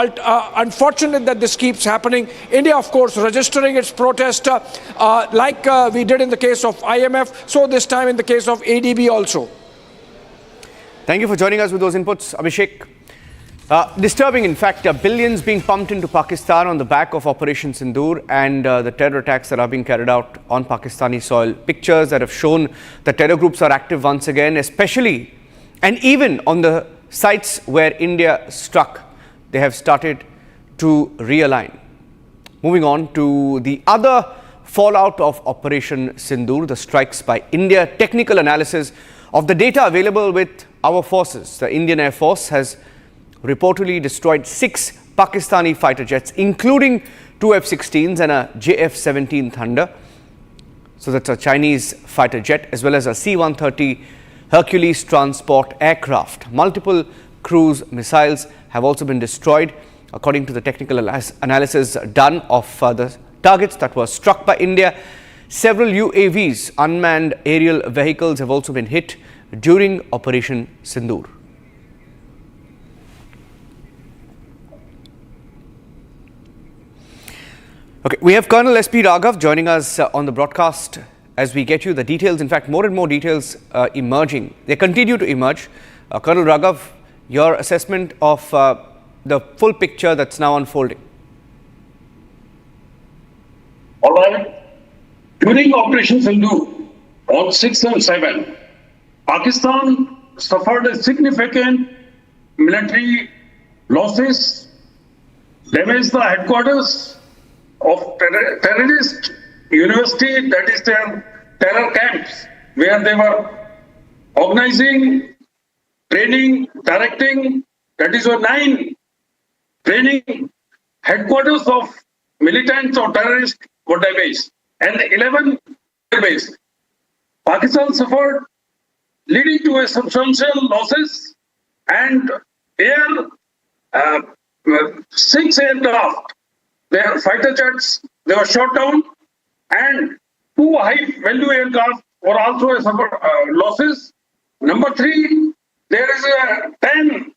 unfortunate that this keeps happening. India, of course, registering its protest like we did in the case of IMF, so this time in the case of ADB also. Thank you for joining us with those inputs, Abhishek. Disturbing, in fact, billions being pumped into Pakistan on the back of Operation Sindhu and the terror attacks that are being carried out on Pakistani soil. Pictures that have shown that terror groups are active once again, especially and even on the sites where India struck. They have started to realign. Moving on to the other fallout of Operation Sindhu, the strikes by India. Technical analysis of the data available with our forces. The Indian Air Force has reportedly destroyed 6 Pakistani fighter jets, including 2 F-16s and a JF-17 Thunder. So that's a Chinese fighter jet, as well as a C-130 Hercules transport aircraft. Multiple cruise missiles have also been destroyed, according to the technical analysis done of the targets that were struck by India. Several UAVs, unmanned aerial vehicles, have also been hit during Operation Sindhu. Okay, we have Colonel S.P. Raghav joining us on the broadcast as we get you the details. In fact, more and more details emerging. They continue to emerge. Colonel Raghav, your assessment of the full picture that's now unfolding. All right. During Operation Sindhu on 6 and 7, Pakistan suffered a significant military losses, damaged the headquarters of terrorist university, that is their terror camps, where they were organizing, training, directing, that is 9 training headquarters of militants or terrorists were damaged, and 11 airbase. Pakistan suffered, leading to a substantial losses, and air 6 aircraft, their fighter jets, they were shot down, and 2 high-value aircraft were also suffered losses. Number 3, there is a 10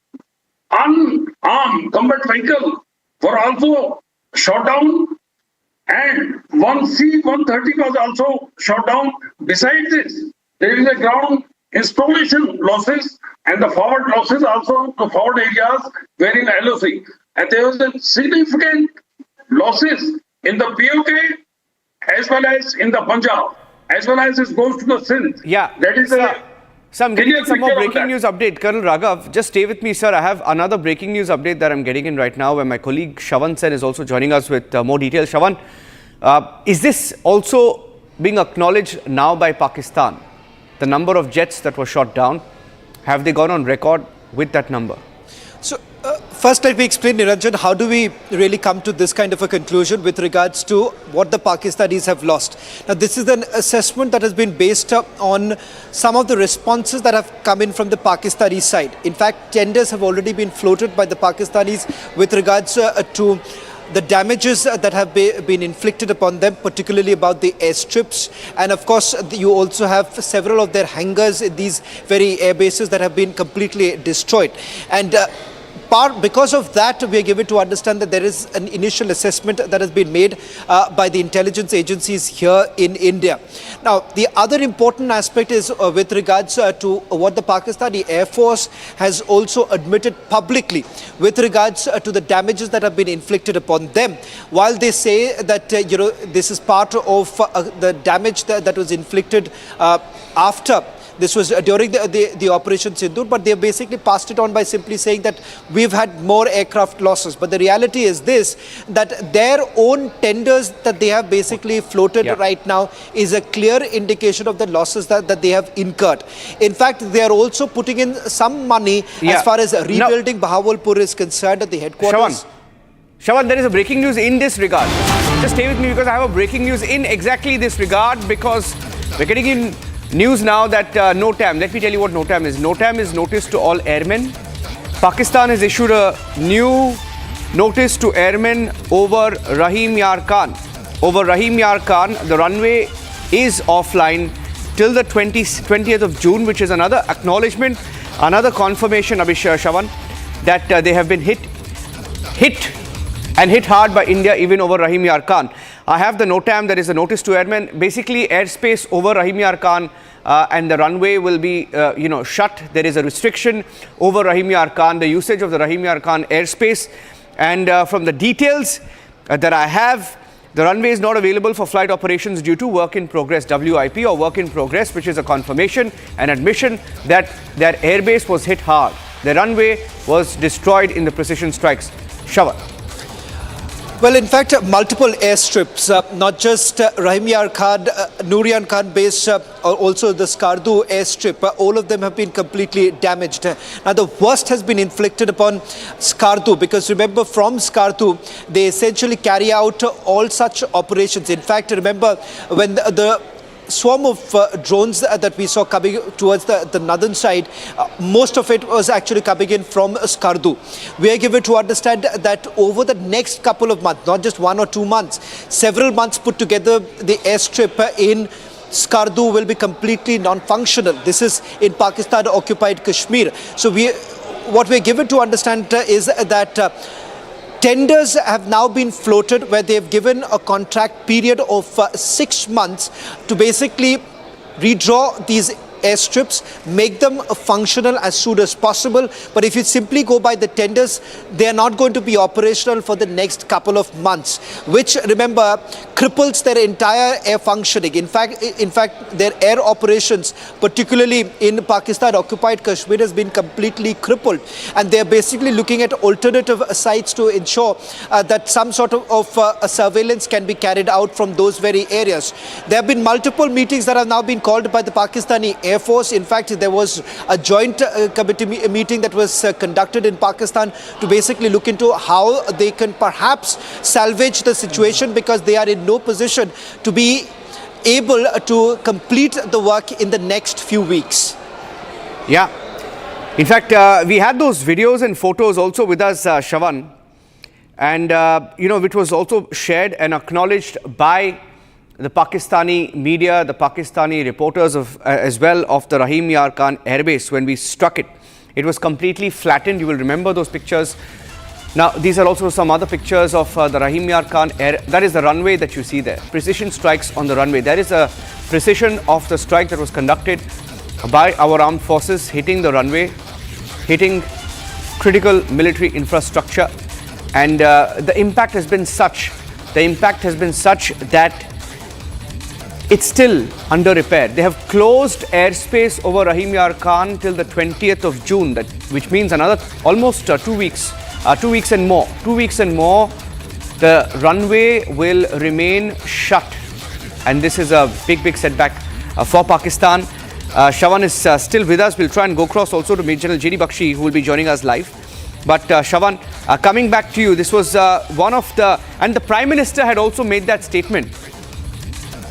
unarmed combat vehicle were also shot down, and 1 C-130 was also shot down. Besides this, there is a ground installation losses and the forward losses also, the forward areas were in LOC. And there was a significant losses in the POK as well as in the Punjab, as well as it goes to the Sindh. Yeah. That is So I'm getting some more breaking news update. Colonel Raghav, just stay with me, sir. I have another breaking news update that I'm getting in right now, where my colleague Shawan Sen is also joining us with more details. Shawan, is this also being acknowledged now by Pakistan? The number of jets that were shot down, have they gone on record with that number? So, first let me explain, Niranjan, how do we really come to this kind of a conclusion with regards to what the Pakistanis have lost? Now, this is an assessment that has been based on some of the responses that have come in from the Pakistani side. In fact, tenders have already been floated by the Pakistanis with regards to the damages that have been inflicted upon them, particularly about the airstrips. And of course, you also have several of their hangars in these very air bases that have been completely destroyed. And because of that, we are given to understand that there is an initial assessment that has been made by the intelligence agencies here in India. Now, the other important aspect is with regards to what the Pakistani Air Force has also admitted publicly with regards to the damages that have been inflicted upon them. While they say that, this is part of the damage that was inflicted after. This was during the Operation Sindhu, but they basically passed it on by simply saying that we've had more aircraft losses. But the reality is this, that their own tenders that they have basically floated right now is a clear indication of the losses that they have incurred. In fact, they are also putting in some money as far as rebuilding Bahawalpur is concerned at the headquarters. Shawan, there is a breaking news in this regard. Just stay with me because I have a breaking news in exactly this regard, because we're getting in news now that NOTAM, let me tell you what NOTAM is. NOTAM is notice to all airmen. Pakistan has issued a new notice to airmen over Rahim Yar Khan. Over Rahim Yar Khan, the runway is offline till the 20th of June, which is another acknowledgement, another confirmation, Shawan, that they have been hit hard by India even over Rahim Yar Khan. I have the NOTAM, that is the notice to airmen. Basically, airspace over Rahim Yar Khan and the runway will be, shut. There is a restriction over Rahim Yar Khan, the usage of the Rahim Yar Khan airspace. And from the details that I have, the runway is not available for flight operations due to work in progress, WIP, or work in progress, which is a confirmation and admission that their airbase was hit hard. The runway was destroyed in the precision strikes. Shawan. Well, in fact, multiple airstrips, not just Rahim Yar Khan, Nurian Khan base, also the Skardu airstrip, all of them have been completely damaged. Now, the worst has been inflicted upon Skardu, because remember, from Skardu, they essentially carry out all such operations. In fact, remember, when the swarm of drones that we saw coming towards the northern side, most of it was actually coming in from Skardu. We are given to understand that over the next couple of months, not just 1 or 2 months, several months put together, the airstrip in Skardu will be completely non-functional. This is in Pakistan-occupied Kashmir. So what we are given to understand is that tenders have now been floated where they have given a contract period of 6 months to basically redraw these airstrips, make them functional as soon as possible. But if you simply go by the tenders, they are not going to be operational for the next couple of months, which, remember, cripples their entire air functioning. In fact, their air operations, particularly in Pakistan-occupied Kashmir, has been completely crippled. And they are basically looking at alternative sites to ensure that some sort of surveillance can be carried out from those very areas. There have been multiple meetings that have now been called by the Pakistani Air Force. In fact, there was a joint committee meeting that was conducted in Pakistan to basically look into how they can perhaps salvage the situation, because they are in no position to be able to complete the work in the next few weeks. Yeah. In fact, we had those videos and photos also with us, Shawan, and which was also shared and acknowledged by the Pakistani media, the Pakistani reporters as well of the Rahim Yar Khan Airbase when we struck it. It was completely flattened. You will remember those pictures. Now, these are also some other pictures of the Rahim Yar Khan Air. That is the runway that you see there. Precision strikes on the runway. There is a precision of the strike that was conducted by our armed forces, hitting the runway, hitting critical military infrastructure. And the impact has been such that it's still under repair. They have closed airspace over Rahim Yar Khan till the 20th of June, which means another almost 2 weeks. 2 weeks and more. 2 weeks and more, the runway will remain shut. And this is a big setback for Pakistan. Shawan is still with us. We'll try and go across also to Major General J.D. Bakshi, who will be joining us live. But Shawan, coming back to you, this was one of the... And the Prime Minister had also made that statement.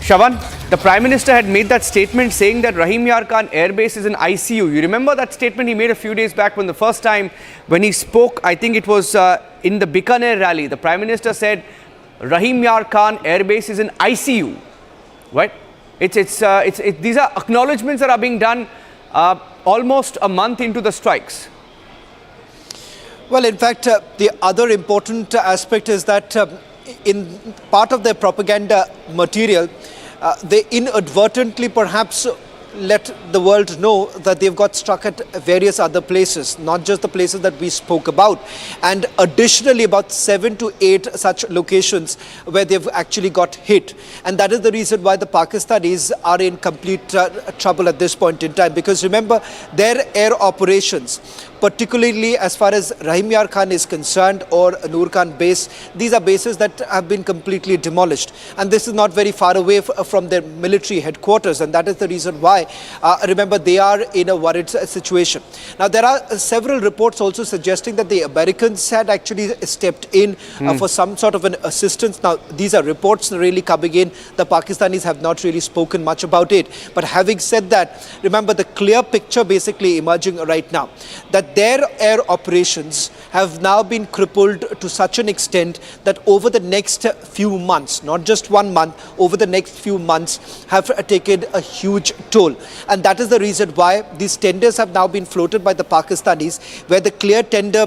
Shawan, the Prime Minister had made that statement saying that Rahim Yar Khan Airbase is an ICU. You remember that statement he made a few days back when the first time when he spoke, I think it was in the Bikaner rally. The Prime Minister said Rahim Yar Khan Airbase is an ICU. Right? These are acknowledgements that are being done almost a month into the strikes. Well, in fact, the other important aspect is that in part of their propaganda material, they inadvertently perhaps let the world know that they've got struck at various other places, not just the places that we spoke about. And additionally, about 7 to 8 such locations where they've actually got hit. And that is the reason why the Pakistanis are in complete trouble at this point in time. Because remember, their air operations, particularly as far as Rahim Yar Khan is concerned or Noor Khan base, these are bases that have been completely demolished. And this is not very far away from their military headquarters. And that is the reason why, remember, they are in a worried situation. Now, there are several reports also suggesting that the Americans had actually stepped in for some sort of an assistance. Now, these are reports really coming in. The Pakistanis have not really spoken much about it. But having said that, remember the clear picture basically emerging right now, that their air operations have now been crippled to such an extent that over the next few months, not just 1 month, over the next few months have taken a huge toll. And that is the reason why these tenders have now been floated by the Pakistanis, where the clear tender,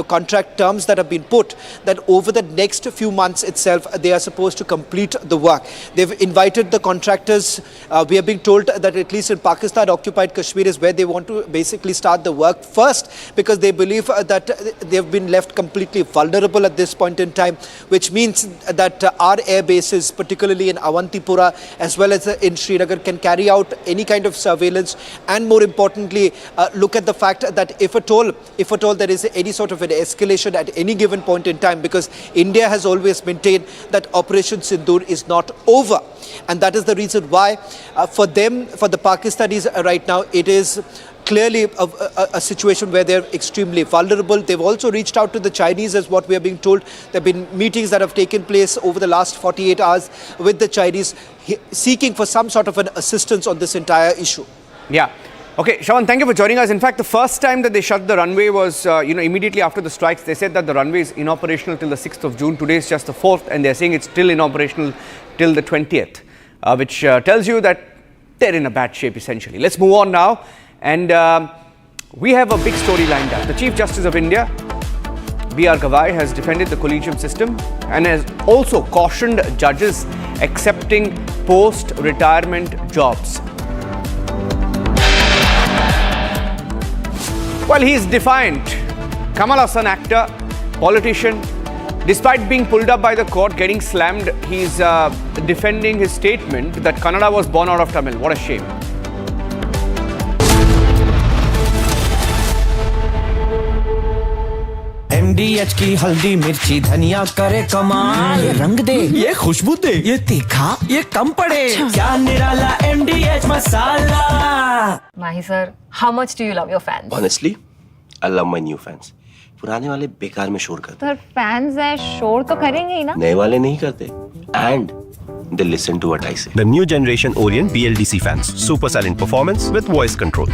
contract terms that have been put, that over the next few months itself, they are supposed to complete the work. They've invited the contractors. We are being told that at least in Pakistan, occupied Kashmir is where they want to basically start the work first, because they believe that they've been left completely vulnerable at this point in time, which means that our air bases, particularly in Awantipura as well as in Srinagar, can carry out any kind of surveillance, and more importantly, look at the fact that if at all there is any sort of an escalation at any given point in time, because India has always maintained that Operation Sindhu is not over. And that is the reason why for them, for the Pakistanis right now, it is clearly a situation where they're extremely vulnerable. They've also reached out to the Chinese, as what we are being told. There have been meetings that have taken place over the last 48 hours with the Chinese, seeking for some sort of an assistance on this entire issue. Yeah. Okay, Shawan, thank you for joining us. In fact, the first time that they shut the runway was, immediately after the strikes. They said that the runway is inoperational till the 6th of June. Today is just the 4th, and they're saying it's still inoperational till the 20th, which tells you that they're in a bad shape, essentially. Let's move on now. And we have a big story lined up. The Chief Justice of India, B.R. Gavai, has defended the collegium system and has also cautioned judges accepting post-retirement jobs. Well, he is defiant. Kamal Haasan, actor, politician, despite being pulled up by the court, getting slammed, he's defending his statement that Kannada was born out of Tamil. What a shame. MDH की हल्दी मिर्ची धनिया करे कमाल, ये रंग दे, ये खुशबू दे, ये तीखा, ये कम पड़े, क्या निराला MDH masala. Mahi sir, how much do you love your fans? Honestly, I love my new fans. पुराने वाले बेकार में शोर करते. Sir, fans है शोर तो करेंगे ही ना. नए वाले नहीं करते. And they listen to what I say. The new generation Orient BLDC fans. Super silent performance with voice control.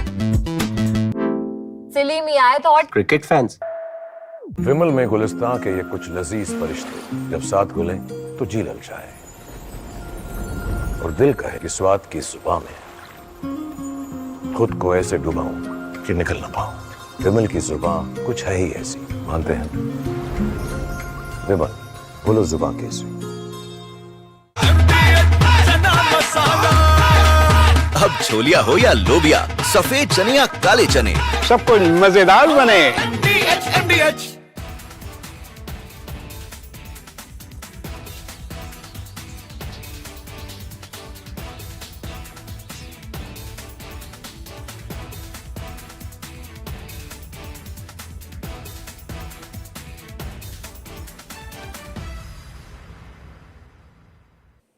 Silly me, I thought Cricket fans. विमल में गुलिस्तां के ये कुछ लजीज फरिश्ते जब साथ घुले तो जी ललचाए और दिल कहे कि स्वाद की जुबान में खुद को ऐसे डुबाऊं कि निकल ना पाऊं। विमल की जुबान कुछ है ही ऐसी, मानते हैं? विमल, बोलो जुबान कैसी? अब छोलिया हो या लोबिया, सफेद चने या काले चने, सब कुछ मजेदार बने।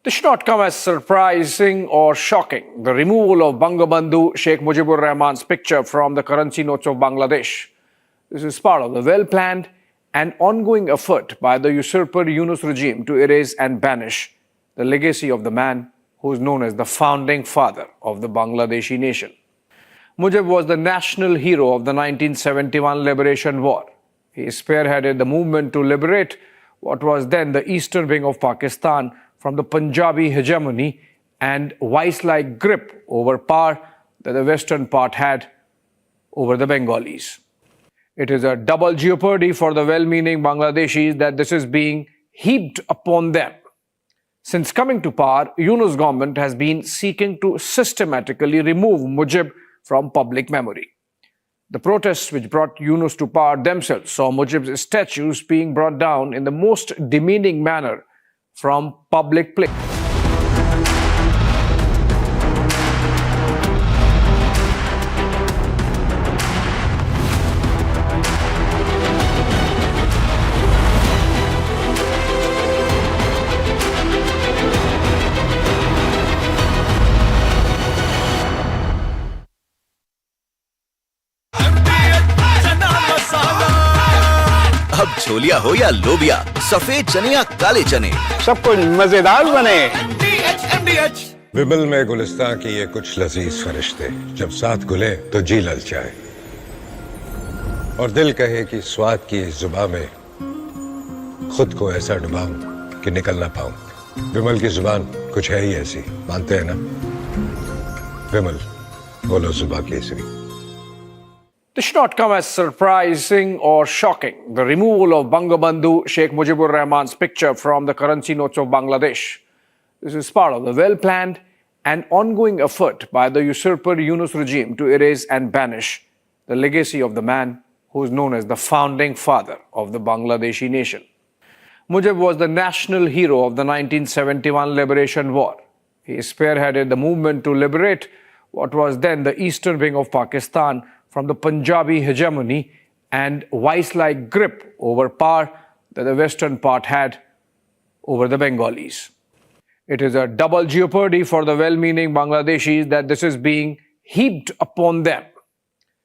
This should not come as surprising or shocking. The removal of Bangabandhu Sheikh Mujibur Rahman's picture from the currency notes of Bangladesh. This is part of the well-planned and ongoing effort by the usurper Yunus regime to erase and banish the legacy of the man who is known as the founding father of the Bangladeshi nation. Muijb was the national hero of the 1971 Liberation War. He spearheaded the movement to liberate what was then the eastern wing of Pakistan from the Punjabi hegemony and vice-like grip over power that the western part had over the Bengalis. It is a double jeopardy for the well-meaning Bangladeshis that this is being heaped upon them. Since coming to power, Yunus government has been seeking to systematically remove Muijb from public memory. The protests which brought Yunus to power themselves saw Muijb's statues being brought down in the most demeaning manner from public place. अब छोलिया हो या लोबिया, सफेद चने या काले चने, सब कुछ मजेदार बने। विमल में गुलिस्तां की ये कुछ लजीज फरिश्ते जब साथ घुले तो जी ललचाए और दिल कहे कि स्वाद की इस जुबान में खुद को ऐसा डुबाऊं कि निकल ना पाऊं। विमल की जुबान कुछ है ही ऐसी, मानते हैं ना? विमल, बोलो जुबान Kesari. This should not come as surprising or shocking. The removal of Bangabandhu Sheikh Mujibur Rahman's picture from the currency notes of Bangladesh. This is part of the well-planned and ongoing effort by the usurper Yunus regime to erase and banish the legacy of the man who is known as the founding father of the Bangladeshi nation. Muijb was the national hero of the 1971 Liberation War. He spearheaded the movement to liberate what was then the eastern wing of Pakistan from the Punjabi hegemony and vice-like grip over power that the western part had over the Bengalis. It is a double jeopardy for the well-meaning Bangladeshis that this is being heaped upon them.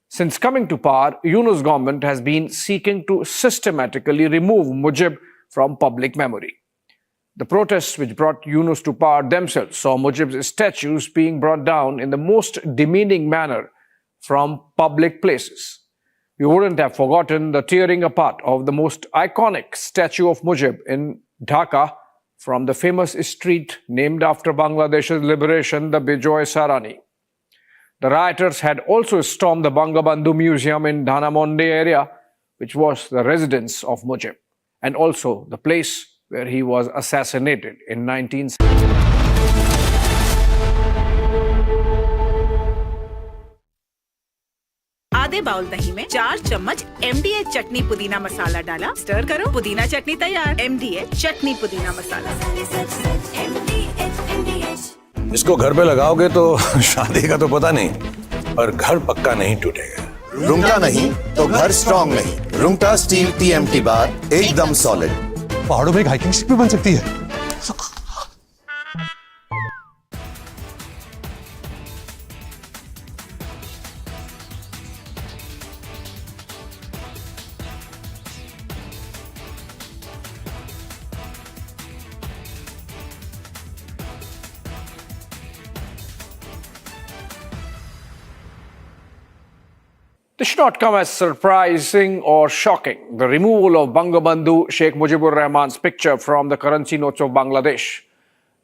Since coming to power, Yunus government has been seeking to systematically remove Muijb from public memory. The protests which brought Yunus to power themselves saw Muijb's statues being brought down in the most demeaning manner from public places. You wouldn't have forgotten the tearing apart of the most iconic statue of Muijb in Dhaka from the famous street named after Bangladesh's liberation, the Bijoy Sarani. The rioters had also stormed the Bangabandhu Museum in Dhanamonde area, which was the residence of Muijb, and also the place where he was assassinated in 1970. आधे bowl दही में 4 चम्मच MDH चटनी पुदीना मसाला डाला, stir करो, पुदीना चटनी तैयार। MDH चटनी पुदीना मसाला। इसको घर पे लगाओगे तो शादी का तो पता नहीं, पर घर पक्का नहीं टूटेगा। रुंगटा नहीं तो घर स्ट्रॉन्ग नहीं। रुंगटा स्टील TMT बार एकदम सॉलिड। पहाड़ों में एक हाइकिंग शिप भी बन सकती है। This should not come as surprising or shocking. The removal of Bangabandhu Sheikh Mujibur Rahman's picture from the currency notes of Bangladesh.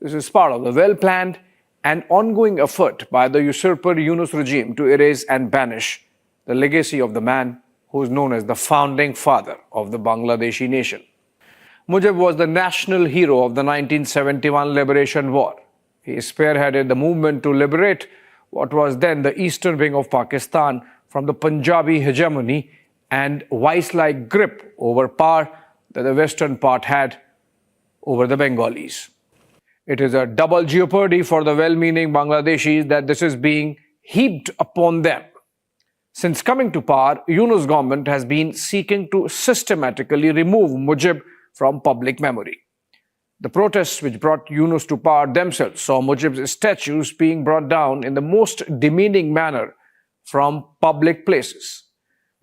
This is part of the well-planned and ongoing effort by the usurper Yunus regime to erase and banish the legacy of the man who is known as the founding father of the Bangladeshi nation. Muijb was the national hero of the 1971 Liberation War. He spearheaded the movement to liberate what was then the eastern wing of Pakistan from the Punjabi hegemony and vice-like grip over power that the western part had over the Bengalis. It is a double jeopardy for the well-meaning Bangladeshis that this is being heaped upon them. Since coming to power, Yunus government has been seeking to systematically remove Muijb from public memory. The protests which brought Yunus to power themselves saw Muijb's statues being brought down in the most demeaning manner from public places.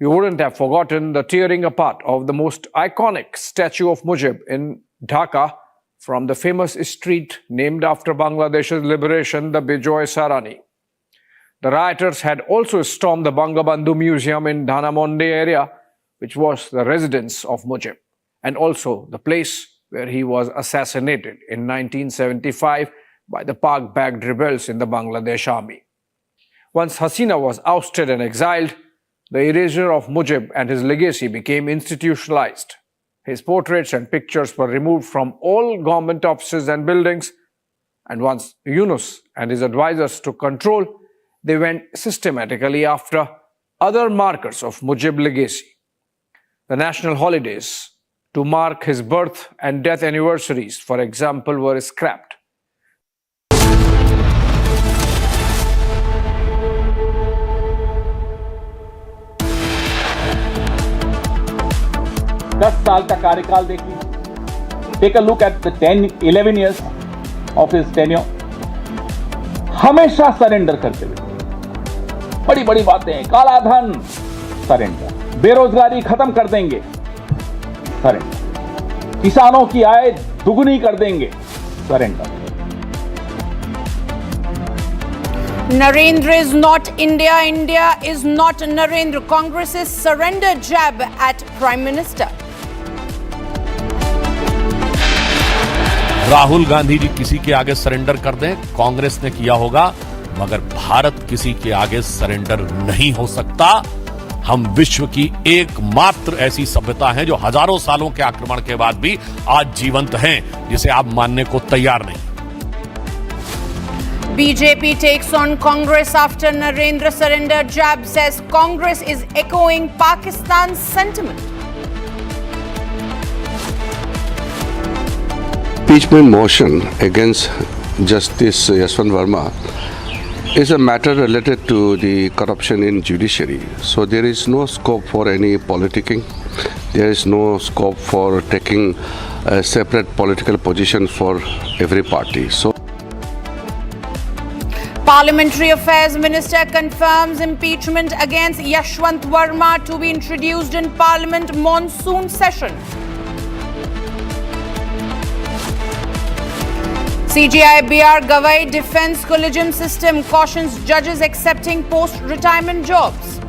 You wouldn't have forgotten the tearing apart of the most iconic statue of Muijb in Dhaka from the famous street named after Bangladesh's liberation, the Bijoy Sarani. The rioters had also stormed the Bangabandhu Museum in Dhanamonde area, which was the residence of Muijb, and also the place where he was assassinated in 1975 by the Pak-backed rebels in the Bangladesh army. Once Hasina was ousted and exiled, the erasure of Muijb and his legacy became institutionalized. His portraits and pictures were removed from all government offices and buildings, and once Yunus and his advisors took control, they went systematically after other markers of Muijb legacy. The national holidays to mark his birth and death anniversaries, for example, were scrapped. साल का कार्यकाल देखिए. Take a look at the 11 years of his tenure. हमेशा surrender करते हुए. बड़ी बड़ी बातें, काला धन, सरेंडर. बेरोजगारी खत्म कर देंगे, सरेंडर. किसानों की आय दुगुनी कर देंगे, surrender. Narendra is not India. India is not Narendra. Congress's surrender jab at Prime Minister. Rahul Gandhi ji किसी के आगे सरेंडर कर दें, कांग्रेस ने किया होगा, मगर भारत किसी के आगे सरेंडर नहीं हो सकता. हम विश्व की एकमात्र ऐसी सभ्यता हैं जो हजारों सालों के आक्रमण के बाद भी आज जीवंत हैं, जिसे आप मानने को तैयार नहीं. BJP takes on Congress after Narendra surrender jab, says Congress is echoing Pakistan's sentiment. Impeachment motion against Justice Yashwant Verma is a matter related to the corruption in judiciary. So there is no scope for any politicking. There is no scope for taking a separate political position for every party. So Parliamentary Affairs Minister confirms impeachment against Yashwant Verma to be introduced in Parliament monsoon session. CGI BR Gawai Defence Collegium System cautions judges accepting post-retirement jobs.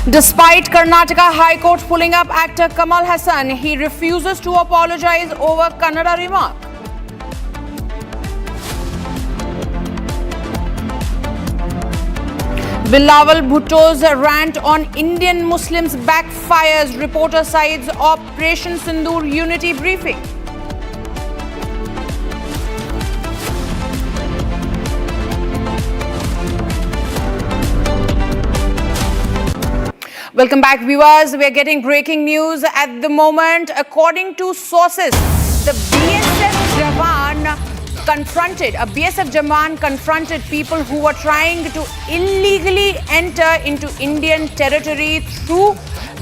Despite Karnataka High Court pulling up actor Kamal Haasan, he refuses to apologize over Kannada remark. Bilawal Bhutto's rant on Indian Muslims backfires, reporter sides Operation Sindhu unity briefing. Welcome back, viewers. We are getting breaking news at the moment. According to sources, the BSF Jawan confronted people who were trying to illegally enter into Indian territory through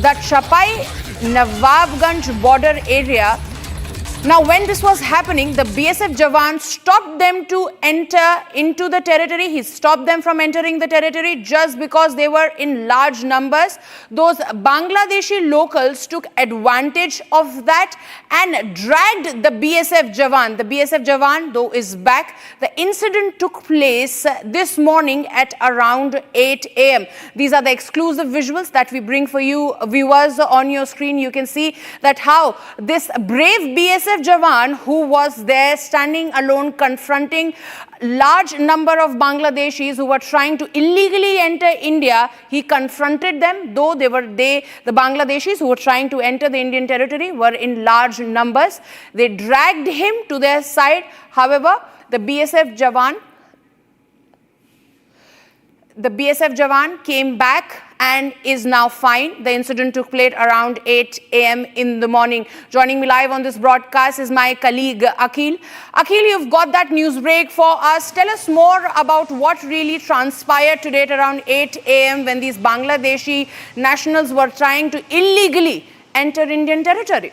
the Chapai Nawabganj border area Now, when this was happening, the BSF Jawan stopped them to enter into the territory. He stopped them from entering the territory just because they were in large numbers. Those Bangladeshi locals took advantage of that and dragged the BSF Jawan. The BSF Jawan, though, is back. The incident took place this morning at around 8 a.m. These are the exclusive visuals that we bring for you, viewers. On your screen, you can see that how this brave BSF Jawan, who was there standing alone confronting large number of Bangladeshis who were trying to illegally enter India, he confronted them, though the Bangladeshis who were trying to enter the Indian territory were in large numbers. They dragged him to their side. However, the BSF Jawan came back and is now fine. The incident took place around 8 a.m. in the morning. Joining me live on this broadcast is my colleague Akhil. Akhil, you've got that news break for us. Tell us more about what really transpired today at around 8 a.m. when these Bangladeshi nationals were trying to illegally enter Indian territory.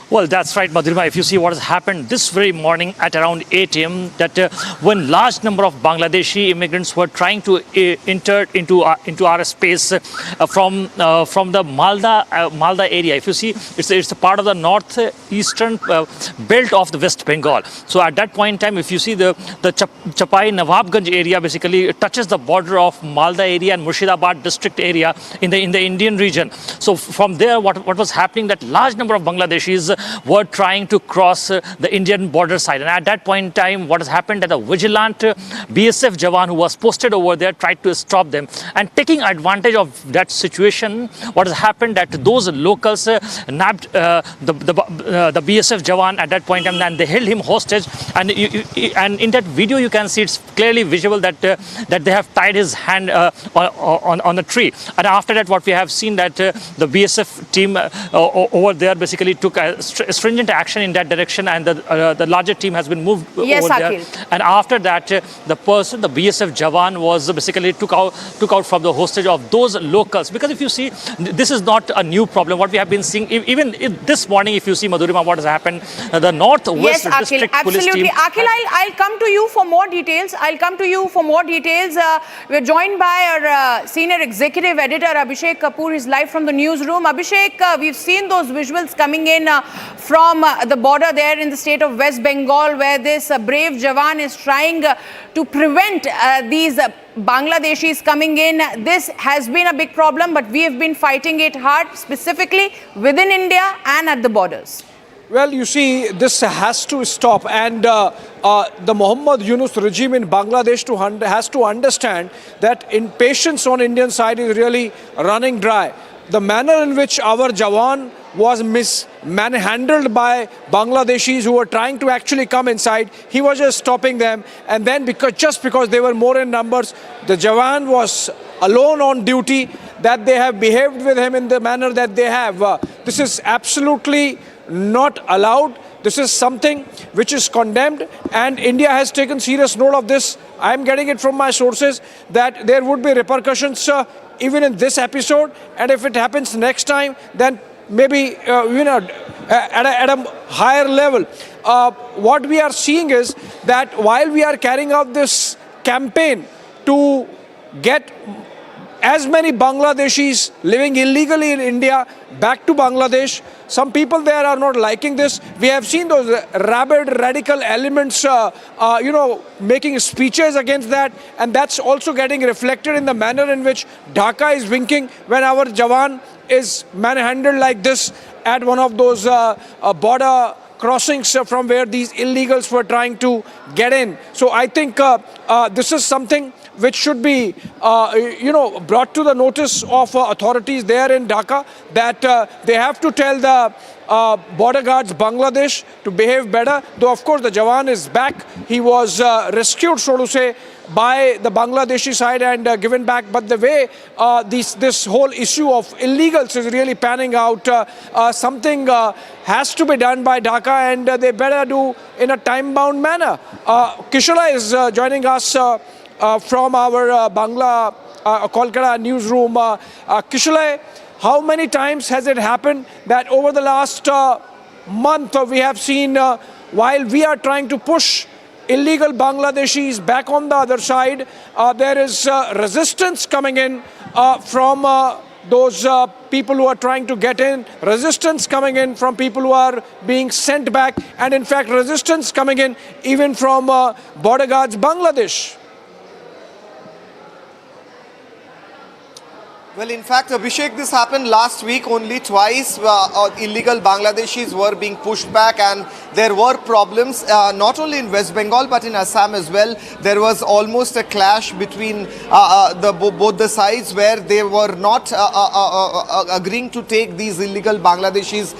Well, that's right, Madhurima. If you see what has happened this very morning at around 8 a.m., that when large number of Bangladeshi immigrants were trying to enter into our space from the Malda area. If you see, it's a part of the northeastern belt of the West Bengal. So at that point in time, if you see the Chapai Nawabganj area basically touches the border of Malda area and Murshidabad district area in the Indian region. So from there, what was happening, that large number of Bangladeshis were trying to cross the Indian border side. And at that point in time, what has happened, that the vigilant BSF Jawan who was posted over there tried to stop them. And taking advantage of that situation, what has happened, that those locals nabbed the BSF Jawan at that point in time, and they held him hostage. And in that video, you can see it's clearly visible that they have tied his hand on a tree. And after that, what we have seen, that the BSF team over there basically took a stringent action in that direction, and the larger team has been moved over there. And after that, the BSF Jawan was basically took out from the hostage of those locals. Because if you see, this is not a new problem. What we have been seeing, even this morning, if you see, Madhurima, what has happened, the Northwest District Police team. Akhil, I'll come to you for more details. We're joined by our senior executive editor, Abhishek Kapoor. He's live from the newsroom. Abhishek, we've seen those visuals coming in from the border there in the state of West Bengal, where this brave Jawan is trying to prevent these Bangladeshis coming in. This has been a big problem, but we have been fighting it hard, specifically within India and at the borders. Well, you see, this has to stop, and the Muhammad Yunus regime in Bangladesh has to understand that impatience on Indian side is really running dry. The manner in which our Jawan was manhandled by Bangladeshis who were trying to actually come inside, he was just stopping them. And then because they were more in numbers, the Jawan was alone on duty, that they have behaved with him in the manner that they have. This is absolutely not allowed. This is something which is condemned, and India has taken serious note of this. I am getting it from my sources that there would be repercussions even in this episode, and if it happens next time, then maybe at a higher level. What we are seeing is that while we are carrying out this campaign to get as many Bangladeshis living illegally in India back to Bangladesh, some people there are not liking this. We have seen those rabid radical elements, making speeches against that, and that's also getting reflected in the manner in which Dhaka is winking when our Jawan is manhandled like this at one of those border crossings from where these illegals were trying to get in. So I think this is something which should be, brought to the notice of authorities there in Dhaka, that they have to tell the border guards Bangladesh to behave better. Though of course the Jawan is back. He was rescued, so to say, by the Bangladeshi side and given back. But the way this whole issue of illegals is really panning out, something has to be done by Dhaka, and they better do in a time-bound manner. Kishala is joining us from our Kolkata newsroom. Kishala, How many times has it happened that over the last month we have seen while we are trying to push illegal Bangladeshis back on the other side, there is resistance coming in from those people who are trying to get in, resistance coming in from people who are being sent back, and in fact resistance coming in even from border guards Bangladesh. Well, in fact, Abhishek, this happened last week only twice. Illegal Bangladeshis were being pushed back, and there were problems not only in West Bengal but in Assam as well. There was almost a clash between both the sides where they were not agreeing to take these illegal Bangladeshis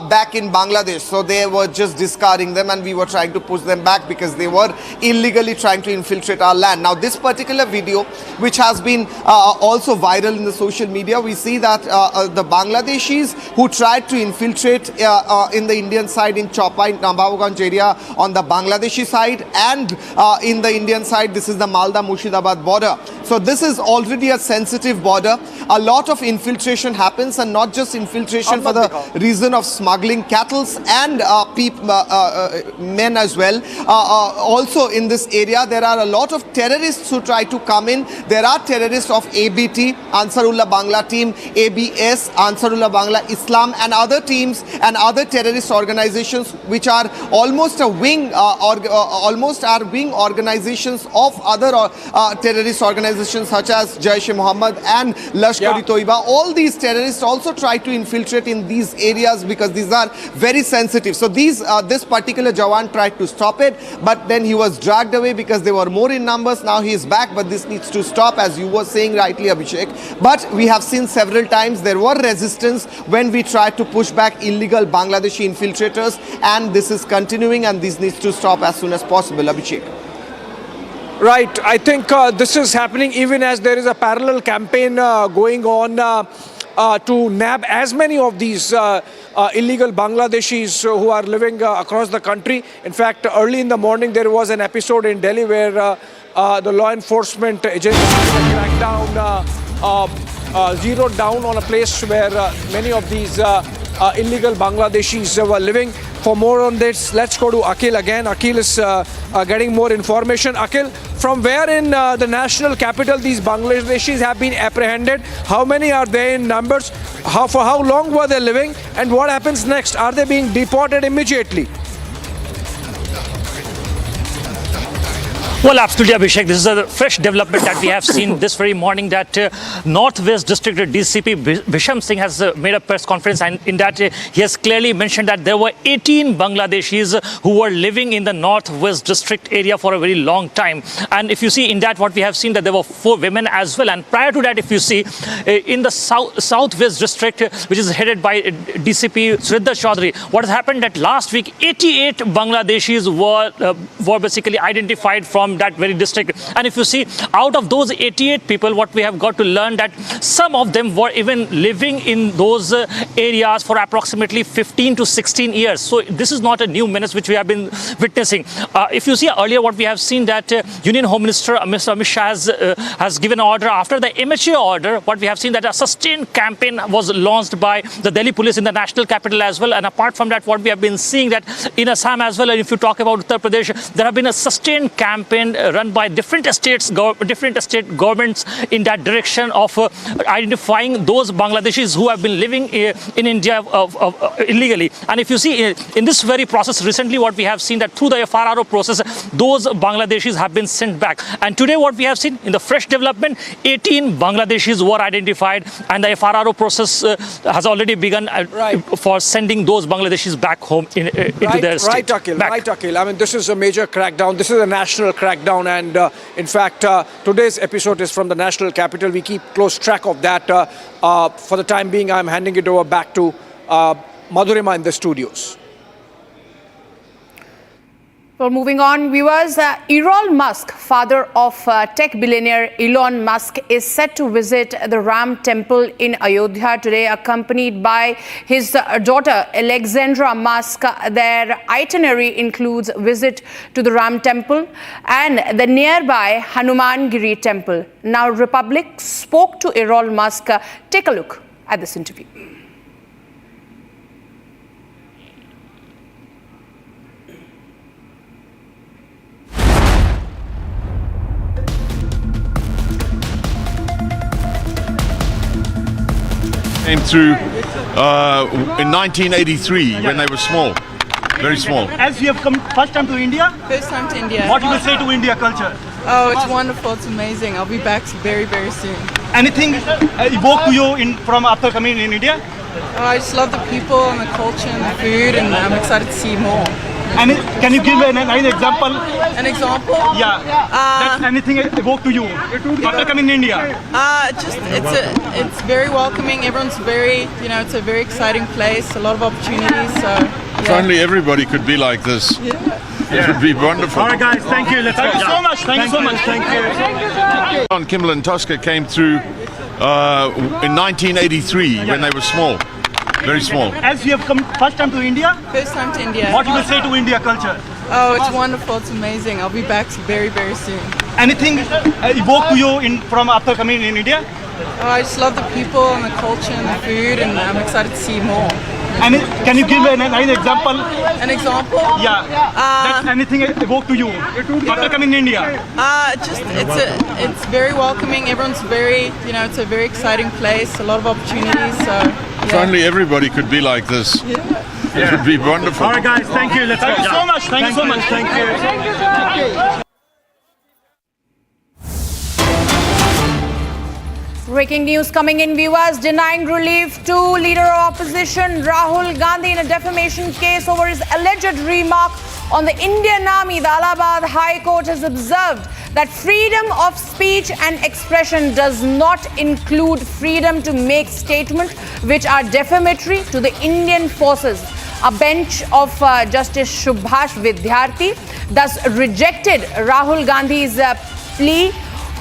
back in Bangladesh. So they were just discarding them, and we were trying to push them back because they were illegally trying to infiltrate our land. Now, this particular video, which has been also viral in the social media, we see that the Bangladeshis who tried to infiltrate in the Indian side in Choppa in Nambauganj area on the Bangladeshi side, and in the Indian side, this is the Malda-Murshidabad border. So this is already a sensitive border. A lot of infiltration happens, and not just infiltration for the reason of smuggling cattle and men as well. Also in this area, there are a lot of terrorists who try to come in. There are terrorists of ABT, Ansarullah Bangla team, ABS, Ansarullah Bangla Islam, and other teams and other terrorist organizations which are almost a wing, almost are wing organizations of other terrorist organizations such as Jaish-e-Mohammed and Lashkar-e-Toiba. All these terrorists also try to infiltrate in these areas because these are very sensitive. So this particular Jawan tried to stop it, but then he was dragged away because they were more in numbers. Now he is back, but this needs to stop, as you were saying rightly, Abhishek. But we have seen several times there were resistance when we tried to push back illegal Bangladeshi infiltrators, and this is continuing, and this needs to stop as soon as possible, Abhishek. Right. I think this is happening even as there is a parallel campaign going on to nab as many of these illegal Bangladeshis who are living across the country. In fact, early in the morning there was an episode in Delhi where the law enforcement agencies crackdown, zeroed down on a place where many of these illegal Bangladeshis were living. For more on this, let's go to Akhil again. Akhil is getting more information. Akhil, from where in the national capital these Bangladeshis have been apprehended? How many are there in numbers? For how long were they living? And what happens next? Are they being deported immediately? Well, absolutely, Abhishek. This is a fresh development that we have seen this very morning, that Northwest District DCP Bhisham Singh has made a press conference, and in that he has clearly mentioned that there were 18 Bangladeshis who were living in the Northwest District area for a very long time. And if you see in that, what we have seen, that there were 4 women as well. And prior to that, if you see in the Southwest District, which is headed by DCP Sridhar Chaudhary, what has happened that last week 88 Bangladeshis were basically identified from that very district. And if you see, out of those 88 people, what we have got to learn, that some of them were even living in those areas for approximately 15 to 16 years. So this is not a new menace which we have been witnessing. If you see earlier, what we have seen, that Union Home Minister Mr. Amit Shah has given an order. After the immature order, what we have seen, that a sustained campaign was launched by the Delhi police in the national capital as well. And apart from that, what we have been seeing, that in Assam as well, and if you talk about Uttar Pradesh, there have been a sustained campaign run by different state governments in that direction of identifying those Bangladeshis who have been living in India illegally. And if you see in this very process recently, what we have seen, that through the FRRO process, those Bangladeshis have been sent back. And today what we have seen in the fresh development, 18 Bangladeshis were identified, and the FRRO process has already begun for sending those Bangladeshis back home into their state. Right, Akhil. I mean, this is a major crackdown. This is a national crackdown, and in fact, today's episode is from the national capital. We keep close track of that. For the time being, I'm handing it over back to Madhurima in the studios. Well, moving on, viewers, Elon Musk, father of tech billionaire Elon Musk, is set to visit the Ram Temple in Ayodhya today, accompanied by his daughter Alexandra Musk. Their itinerary includes visit to the Ram Temple and the nearby Hanuman Giri Temple. Now, Republic spoke to Elon Musk. Take a look at this interview. Came through in 1983 when they were small, very small. As you have come first time to India? First time to India. What you will say to India culture? Oh, it's wonderful. It's amazing. I'll be back very, very soon. Anything evoke to you from after coming in India? Oh, I just love the people and the culture and the food, and I'm excited to see more. And can you give an example? An example? Yeah. That's anything evoke to you after coming in India? It's very welcoming. Everyone's very, it's a very exciting place. A lot of opportunities. So If only everybody could be like this. It would be wonderful. All right, guys. Thank you. Thank you so much. Thank you so much. Thank you. John Kimmel and Tosca came through in 1983 when they were small, very small. As you have come first time to India? First time to India. What you will say to India culture? Oh, it's wonderful. It's amazing. I'll be back very, very soon. Anything evoke to you from after coming in India? Oh, I just love the people and the culture and the food, and I'm excited to see more. And can you give an example? An example? Yeah. That's anything evoke to you after coming in India? It's very welcoming. Everyone's very, it's a very exciting place. A lot of opportunities. So If only everybody could be like this. It would be wonderful. All right, guys. Thank you. Thank you so much. Thank you so much. Thank you. Breaking news coming in, viewers. Denying relief to leader of opposition Rahul Gandhi in a defamation case over his alleged remark on the Indian Army. The Allahabad High Court has observed that freedom of speech and expression does not include freedom to make statements which are defamatory to the Indian forces. A bench of Justice Subhash Vidyarthi thus rejected Rahul Gandhi's plea,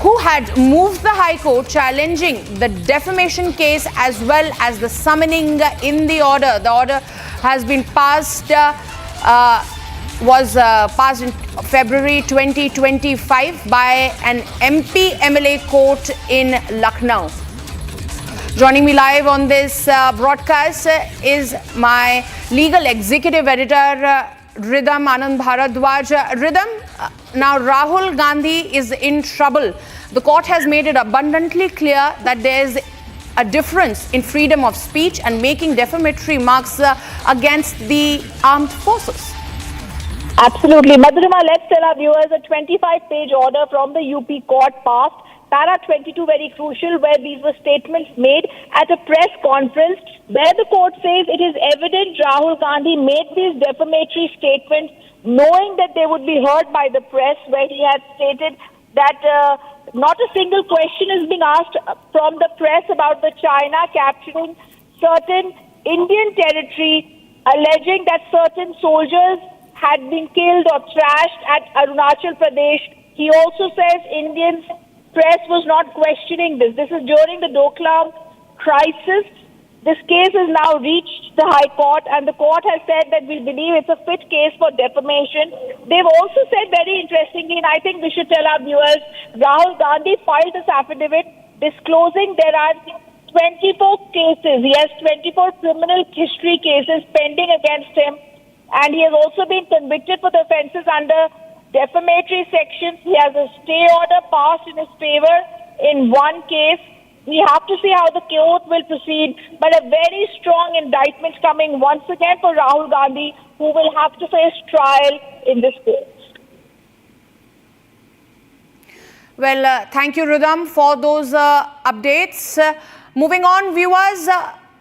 who had moved the High Court challenging the defamation case as well as the summoning in the order. The order has been passed, passed in February 2025 by an MP MLA court in Lucknow. Joining me live on this broadcast is my legal executive editor, Ridham Anand Bharadwaj. Ridham, now Rahul Gandhi is in trouble. The court has made it abundantly clear that there is a difference in freedom of speech and making defamatory remarks against the armed forces. Absolutely. Madhurima, let's tell our viewers a 25-page order from the UP court passed. Para 22 very crucial, where these were statements made at a press conference where the court says it is evident Rahul Gandhi made these defamatory statements knowing that they would be heard by the press, where he had stated that not a single question is being asked from the press about the China capturing certain Indian territory, alleging that certain soldiers had been killed or trashed at Arunachal Pradesh. He also says Indians press was not questioning this. This is during the Doklam crisis. This case has now reached the High Court, and the court has said that we believe it's a fit case for defamation. They've also said very interestingly, and I think we should tell our viewers, Rahul Gandhi filed this affidavit disclosing there are 24 cases. He has 24 criminal history cases pending against him, and he has also been convicted for the offences under defamatory sections. He has a stay order passed in his favor in one case. We have to see how the court will proceed, but a very strong indictment coming once again for Rahul Gandhi, who will have to face trial in this case. Well, thank you, Ridham, for those updates. Moving on, viewers,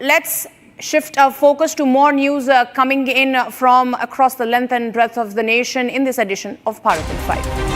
let's shift our focus to more news coming in from across the length and breadth of the nation in this edition of Bharat in 5.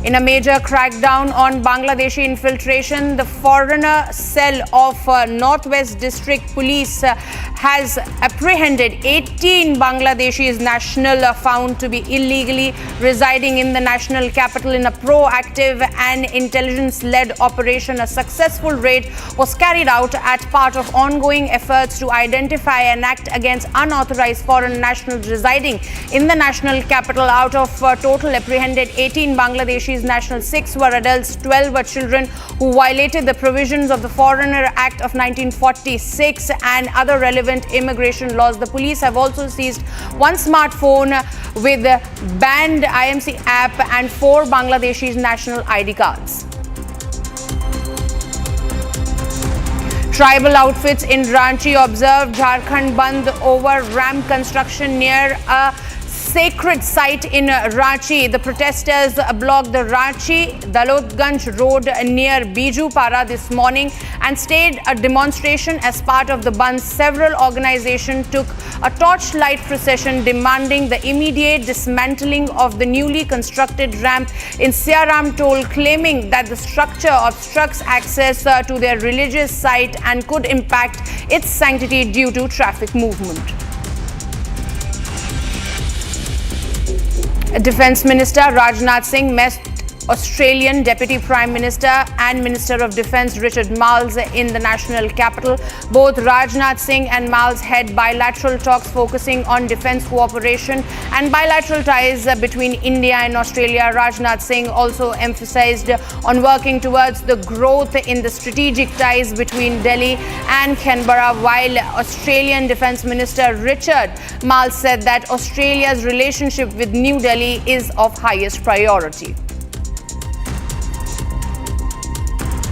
In a major crackdown on Bangladeshi infiltration, the foreigner cell of Northwest District Police has apprehended 18 Bangladeshi nationals found to be illegally residing in the national capital. In a proactive and intelligence-led operation, a successful raid was carried out as part of ongoing efforts to identify and act against unauthorized foreign nationals residing in the national capital. Out of total apprehended 18 Bangladeshi Bangladeshis national. 6 were adults, 12 were children who violated the provisions of the Foreigner Act of 1946 and other relevant immigration laws. The police have also seized one smartphone with banned IMC app and 4 Bangladeshis national ID cards. Tribal outfits in Ranchi observed Jharkhand Bandh over ramp construction near a sacred site in Ranchi. The protesters blocked the Ranchi-Dalotganj road near Bijupara this morning and staged a demonstration as part of the Bandh. Several organizations took a torchlight procession demanding the immediate dismantling of the newly constructed ramp in Siaram Toll, claiming that the structure obstructs access to their religious site and could impact its sanctity due to traffic movement. Defence Minister Rajnath Singh met Australian Deputy Prime Minister and Minister of Defence Richard Marles in the national capital. Both Rajnath Singh and Marles had bilateral talks focusing on defence cooperation and bilateral ties between India and Australia. Rajnath Singh also emphasised on working towards the growth in the strategic ties between Delhi and Canberra, while Australian Defence Minister Richard Marles said that Australia's relationship with New Delhi is of highest priority.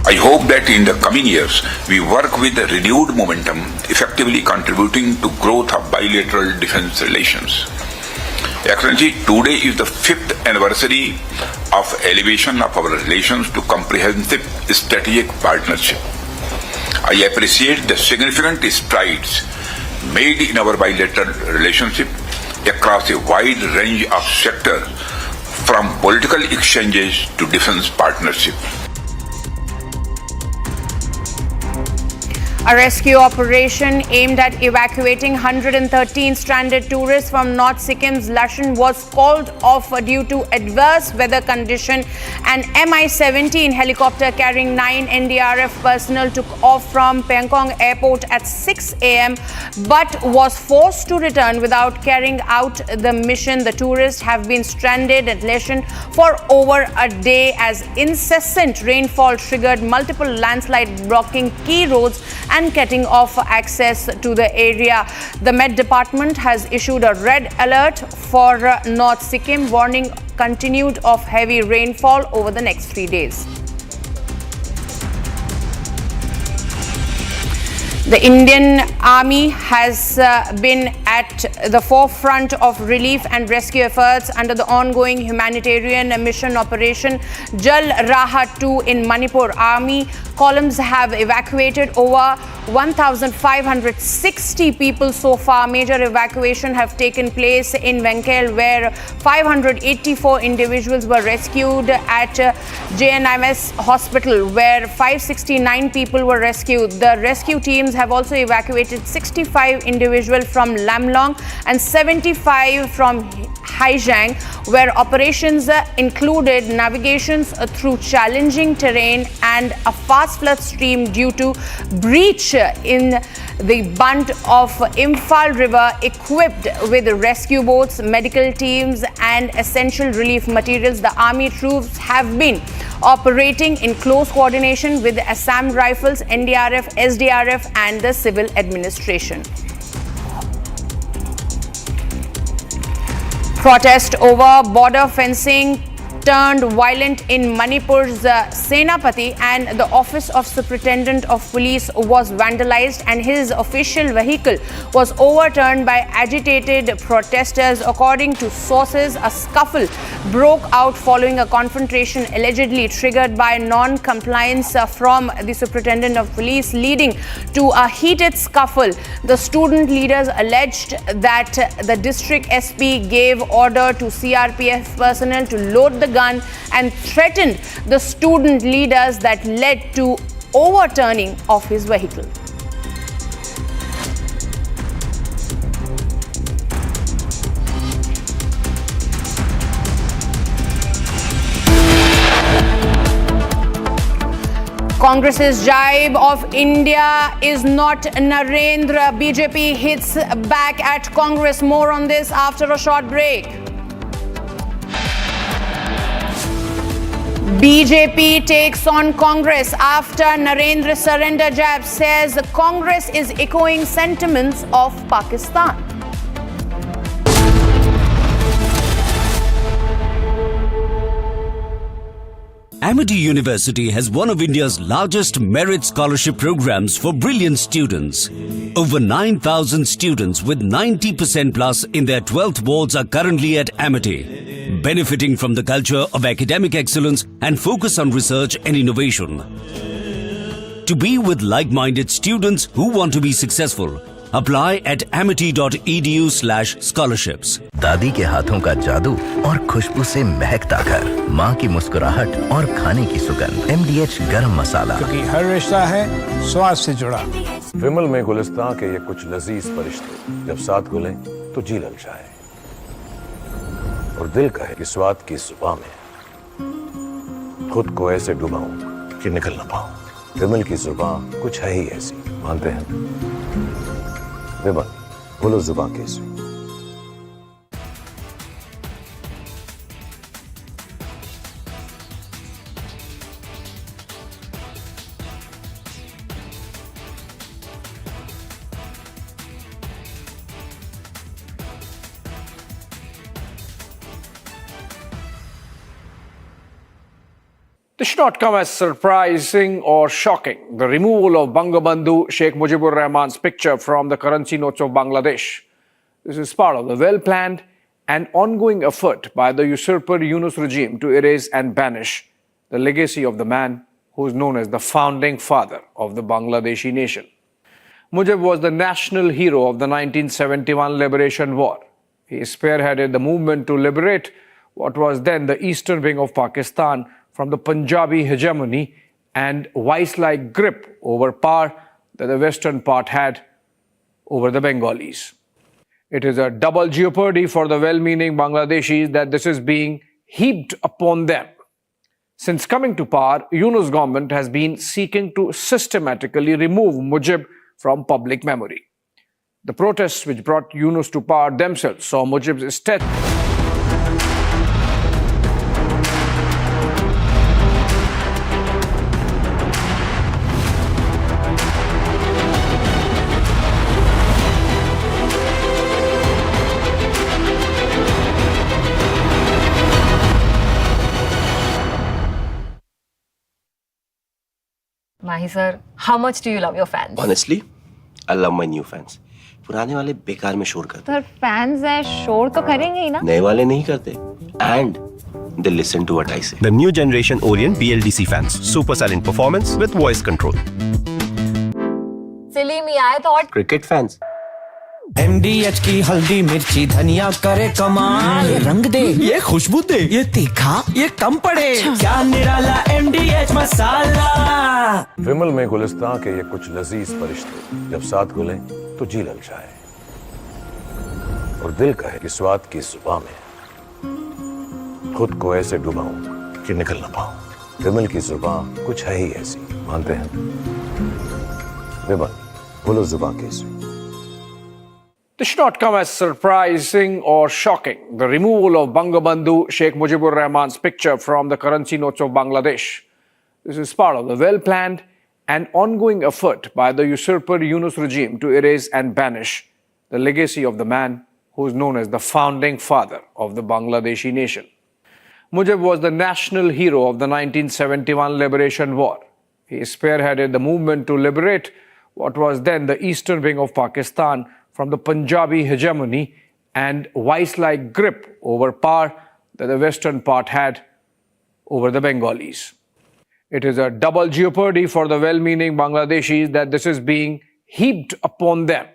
I hope that in the coming years, we work with a renewed momentum, effectively contributing to growth of bilateral defence relations. Excellency, today is the 5th anniversary of elevation of our relations to comprehensive strategic partnership. I appreciate the significant strides made in our bilateral relationship across a wide range of sectors, from political exchanges to defence partnership. A rescue operation aimed at evacuating 113 stranded tourists from North Sikkim's Lashan was called off due to adverse weather condition. An Mi-17 helicopter carrying 9 NDRF personnel took off from Pangong Airport at 6 a.m. but was forced to return without carrying out the mission. The tourists have been stranded at Lashan for over a day as incessant rainfall triggered multiple landslides, blocking key roads and cutting off access to the area. The Met Department has issued a red alert for North Sikkim, warning continued of heavy rainfall over the next 3 days. The Indian Army has been at the forefront of relief and rescue efforts under the ongoing humanitarian mission Operation Jal Rahat 2 in Manipur. Army columns have evacuated over 1,560 people so far. Major evacuation have taken place in Venkel, where 584 individuals were rescued, at JNMS Hospital, where 569 people were rescued. The rescue teams have also evacuated 65 individuals from Lamlong and 75 from Haijang, where operations included navigations through challenging terrain and a fast flood stream due to breach in the bund of Imphal River, equipped with rescue boats, medical teams and essential relief materials. The army troops have been operating in close coordination with the Assam Rifles, NDRF, SDRF and the civil administration. Protest over border fencing turned violent in Manipur's Senapati, and the office of Superintendent of Police was vandalized and his official vehicle was overturned by agitated protesters. According to sources, a scuffle broke out following a confrontation allegedly triggered by non-compliance from the Superintendent of Police, leading to a heated scuffle. The student leaders alleged that the district SP gave order to CRPF personnel to load the gun and threatened the student leaders, that led to overturning of his vehicle. Congress's jibe of India is not Narendra. BJP hits back at Congress. More on this after a short break. BJP takes on Congress after Narendra surrender jab, says Congress is echoing sentiments of Pakistan. Amity University has one of India's largest merit scholarship programs for brilliant students. Over 9,000 students with 90% plus in their 12th boards are currently at Amity, benefiting from the culture of academic excellence and focus on research and innovation. To be with like-minded students who want to be successful, apply at amity.edu/scholarships. दादी के हाथों का जादू और खुशबू से महकता घर, माँ की मुस्कुराहट और खाने की सुगंध, MDH गरम मसाला, क्योंकि हर रिश्ता है स्वाद से जुड़ा। विमल में गुलिस्तां के ये कुछ लजीज फरिश्ते जब साथ घुलें तो जी ललचाए और दिल कहे कि स्वाद की जुबां में खुद को ऐसे डुबाऊं कि निकल ना पाऊं। विमल की जुबां कुछ है ही ऐसी, मानते हैं? विमल, बोलो जुबां कैसी? This should not come as surprising or shocking, the removal of Bangabandhu Sheikh Mujibur Rahman's picture from the currency notes of Bangladesh. This is part of the well-planned and ongoing effort by the usurper Yunus regime to erase and banish the legacy of the man who is known as the founding father of the Bangladeshi nation. Muijb was the national hero of the 1971 Liberation War. He spearheaded the movement to liberate what was then the eastern wing of Pakistan from the Punjabi hegemony and vice-like grip over power that the western part had over the Bengalis. It is a double jeopardy for the well-meaning Bangladeshis that this is being heaped upon them. Since coming to power, Yunus government has been seeking to systematically remove Muijb from public memory. The protests which brought Yunus to power themselves saw Muijb's statue. Mahi sir, how much do you love your fans? Honestly, I love my new fans. पुराने वाले बेकार में शोर करते Sir, fans है शोर तो करेंगे ही ना? नए वाले नहीं करते. And they listen to what I say. The new generation Orient BLDC fans. Super silent performance with voice control. Silly me आए तो और Cricket fans. MDH की हल्दी मिर्ची धनिया करे कमाल, ये रंग दे, ये खुशबू दे, ये तीखा, ये कम पड़े, क्या निराला MDH मसाला। विमल में गुलिस्तां के ये कुछ लजीज फरिश्ते जब साथ घुलें तो जी ललचाए और दिल कहे कि स्वाद की जुबां में खुद को ऐसे डुबाऊं कि निकल ना पाऊं। विमल की जुबां कुछ है ही ऐसी, मानते हैं? विमल, बोलो जुबां कैसी? This should not come as surprising or shocking, the removal of Bangabandhu Sheikh Mujibur Rahman's picture from the currency notes of Bangladesh. This is part of the well-planned and ongoing effort by the usurper Yunus regime to erase and banish the legacy of the man who is known as the founding father of the Bangladeshi nation. Muijb was the national hero of the 1971 Liberation War. He spearheaded the movement to liberate what was then the eastern wing of Pakistan from the Punjabi hegemony and vice-like grip over power that the western part had over the Bengalis. It is a double jeopardy for the well-meaning Bangladeshis that this is being heaped upon them.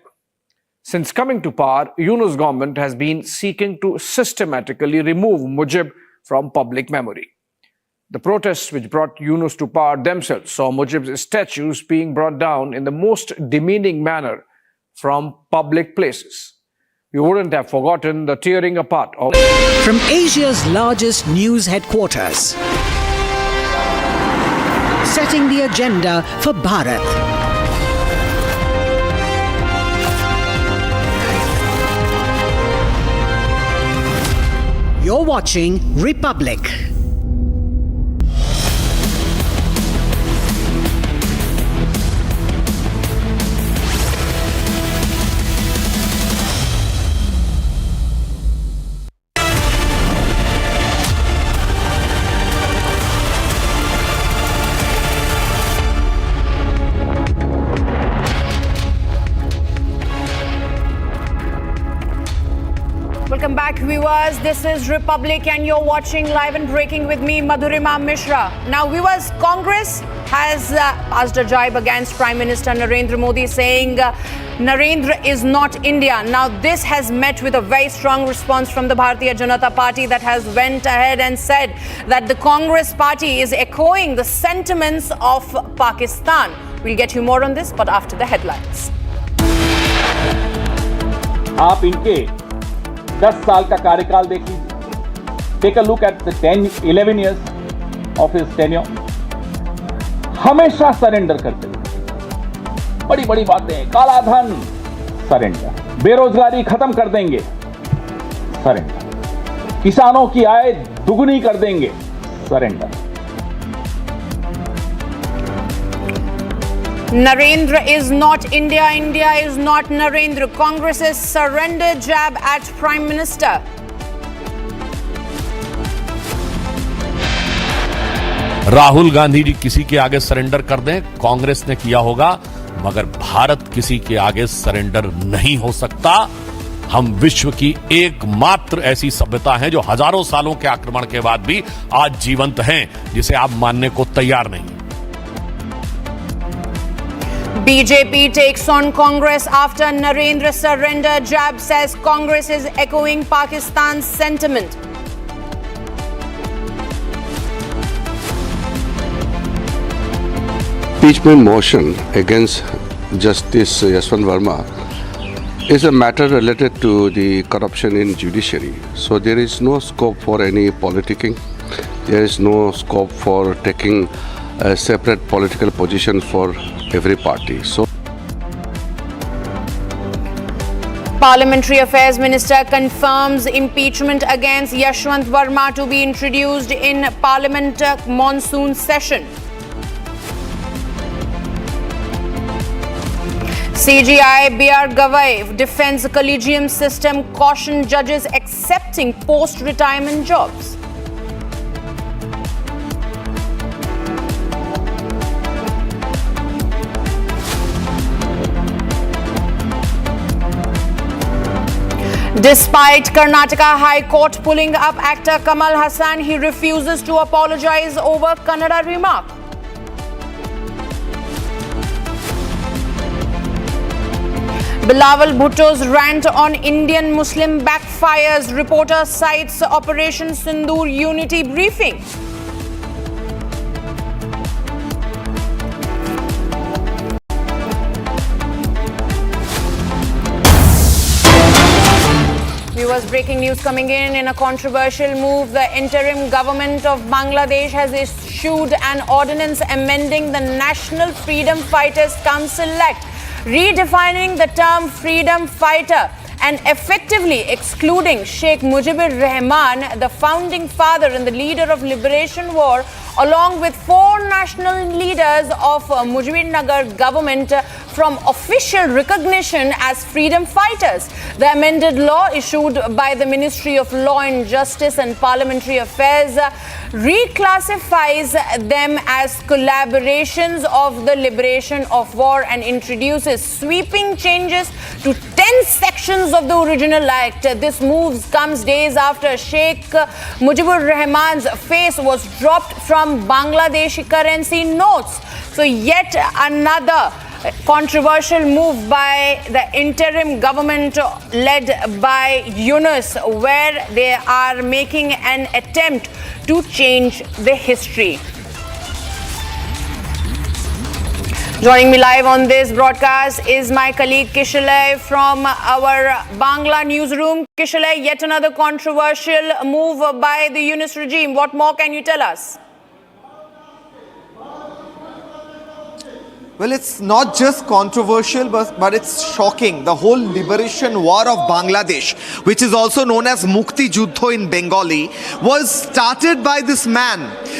Since coming to power, Yunus government has been seeking to systematically remove Muijb from public memory. The protests which brought Yunus to power themselves saw Muijb's statues being brought down in the most demeaning manner from public places. You wouldn't have forgotten the tearing apart of... From Asia's largest news headquarters, setting the agenda for Bharat. You're watching Republic. back, viewers. This is Republic and you're watching Live and Breaking with me, Madhurima Mishra. Now, viewers, Congress has passed a jibe against Prime Minister Narendra Modi, saying Narendra is not India. Now, this has met with a very strong response from the Bharatiya Janata Party, that has went ahead and said that the Congress party is echoing the sentiments of Pakistan. We'll get you more on this, but after the headlines. आप इनके 10 साल का कार्यकाल देख लीजिए. Take a look at the 11 years of his tenure. हमेशा surrender करते हुए बड़ी बड़ी बातें, काला धन सरेंडर, बेरोजगारी खत्म कर देंगे सरेंडर, किसानों की आय दुगुनी कर देंगे surrender. Narendra is not India. India is not Narendra. Congress's surrender jab at Prime Minister. Rahul Gandhi ji किसी के आगे सरेंडर कर दें, कांग्रेस ने किया होगा, मगर भारत किसी के आगे सरेंडर नहीं हो सकता. हम विश्व की एकमात्र ऐसी सभ्यता हैं जो हजारों सालों के आक्रमण के बाद भी आज जीवंत हैं, जिसे आप मानने को तैयार नहीं. BJP takes on Congress after Narendra surrender jab, says Congress is echoing Pakistan's sentiment. Impeachment motion against Justice Yashwant Verma is a matter related to the corruption in judiciary. So there is no scope for any politicking. There is no scope for taking a separate political position for every party. So Parliamentary Affairs Minister confirms impeachment against Yashwant Verma to be introduced in Parliament monsoon session. CGI BR Gavai defends collegium system, caution judges accepting post-retirement jobs. Despite Karnataka High Court pulling up actor Kamal Haasan, he refuses to apologize over Kannada remark. Bilawal Bhutto's rant on Indian Muslim backfires. Reporter cites Operation Sindhu unity briefing. Viewers, breaking news coming in a controversial move. The interim government of Bangladesh has issued an ordinance amending the National Freedom Fighters Council Act, redefining the term freedom fighter and effectively excluding Sheikh Muijb Rahman, the founding father and the leader of liberation war, along with 4 national leaders of Mujibnagar government from official recognition as freedom fighters. The amended law, issued by the Ministry of Law and Justice and Parliamentary Affairs, reclassifies them as collaborations of the liberation of war and introduces sweeping changes to 10 sections of the original act. This move comes days after Sheikh Mujibur Rahman's face was dropped from Bangladeshi currency notes. So yet another controversial move by the interim government led by Yunus, where they are making an attempt to change the history. Joining me live on this broadcast is my colleague Kishalay from our Bangla newsroom. Kishalay, yet another controversial move by the Yunus regime. What more can you tell us? Well, it's not just controversial, but it's shocking. The whole liberation war of Bangladesh, which is also known as Mukti Juddho in Bengali, was started by this man.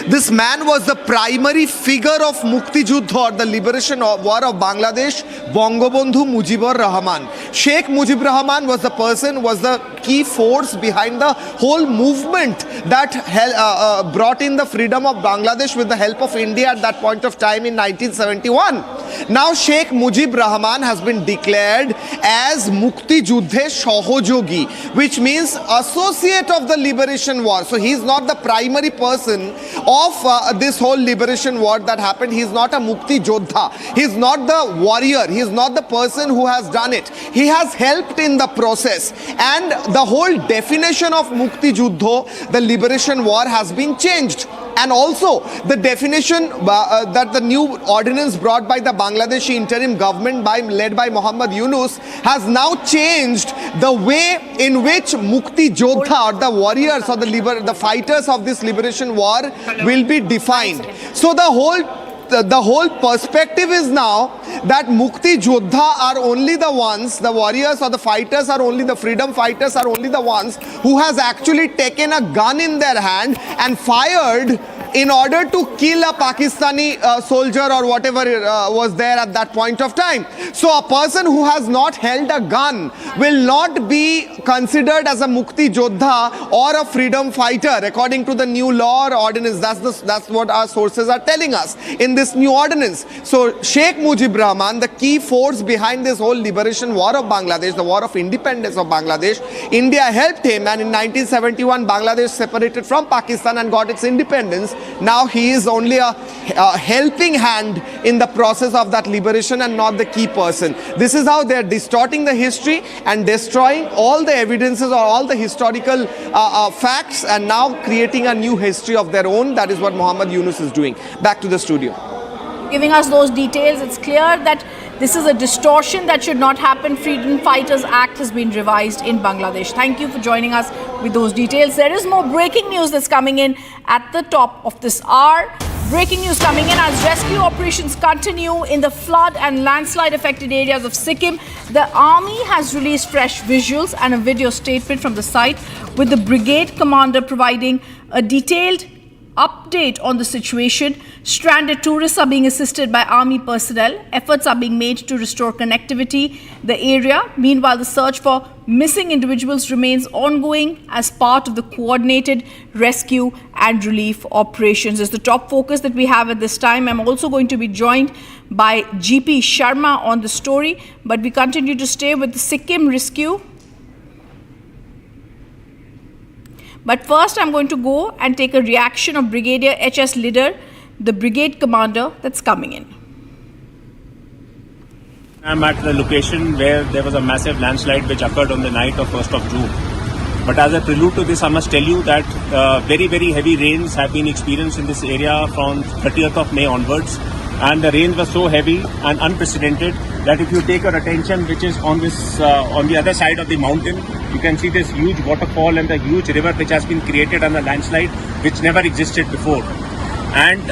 This man was the primary figure of Mukti Juddho, or the liberation war of Bangladesh, Bangabandhu Mujibur Rahman. Sheikh Mujib Rahman was the person, was the key force behind the whole movement that brought in the freedom of Bangladesh with the help of India at that point of time in 1971. Now Sheikh Muijb Rahman has been declared as Mukti Juddhe Shohojogi, which means associate of the liberation war. So he's not the primary person of this whole liberation war that happened. He's not a Mukti Jodha. He's not the warrior. He's not the person who has done it. He has helped in the process. And the whole definition of Mukti Juddho, the liberation war, has been changed. And also the definition that the new ordinance brought by the Bangladeshi interim government led by Muhammad Yunus has now changed the way in which Mukti Jodha, or the warriors or the fighters of this liberation war, will be defined. So the whole perspective is now that Mukti Jodha are only the ones, the warriors or the fighters are only, the freedom fighters are only the ones who has actually taken a gun in their hand and fired in order to kill a Pakistani soldier or whatever was there at that point of time. So a person who has not held a gun will not be considered as a Mukti Jodha or a freedom fighter according to the new law or ordinance. That's what our sources are telling us in this new ordinance. So Sheikh Muijb Rahman, the key force behind this whole liberation war of Bangladesh, the war of independence of Bangladesh, India helped him, and in 1971 Bangladesh separated from Pakistan and got its independence. Now he is only a helping hand in the process of that liberation and not the key person. This is how they are distorting the history and destroying all the evidences or all the historical facts, and now creating a new history of their own. That is what Muhammad Yunus is doing. Back to the studio. Giving us those details, it's clear that this is a distortion that should not happen. Freedom Fighters Act has been revised in Bangladesh. Thank you for joining us with those details. There is more breaking news that's coming in at the top of this hour. Breaking news coming in as rescue operations continue in the flood and landslide affected areas of Sikkim. The army has released fresh visuals and a video statement from the site, with the brigade commander providing a detailed update on the situation. Stranded tourists are being assisted by army personnel. Efforts are being made to restore connectivity the area. Meanwhile, the search for missing individuals remains ongoing as part of the coordinated rescue and relief operations. Is the top focus that we have at this time. I'm also going to be joined by GP Sharma on the story, but we continue to stay with the Sikkim rescue. But first, I'm going to go and take a reaction of Brigadier H.S. Lider, the brigade commander that's coming in. I'm at the location where there was a massive landslide which occurred on the night of 1st of June. But as a prelude to this, I must tell you that very, very heavy rains have been experienced in this area from 30th of May onwards. And the rains were so heavy and unprecedented that if you take your attention, which is on this on the other side of the mountain, you can see this huge waterfall and the huge river which has been created on the landslide, which never existed before. And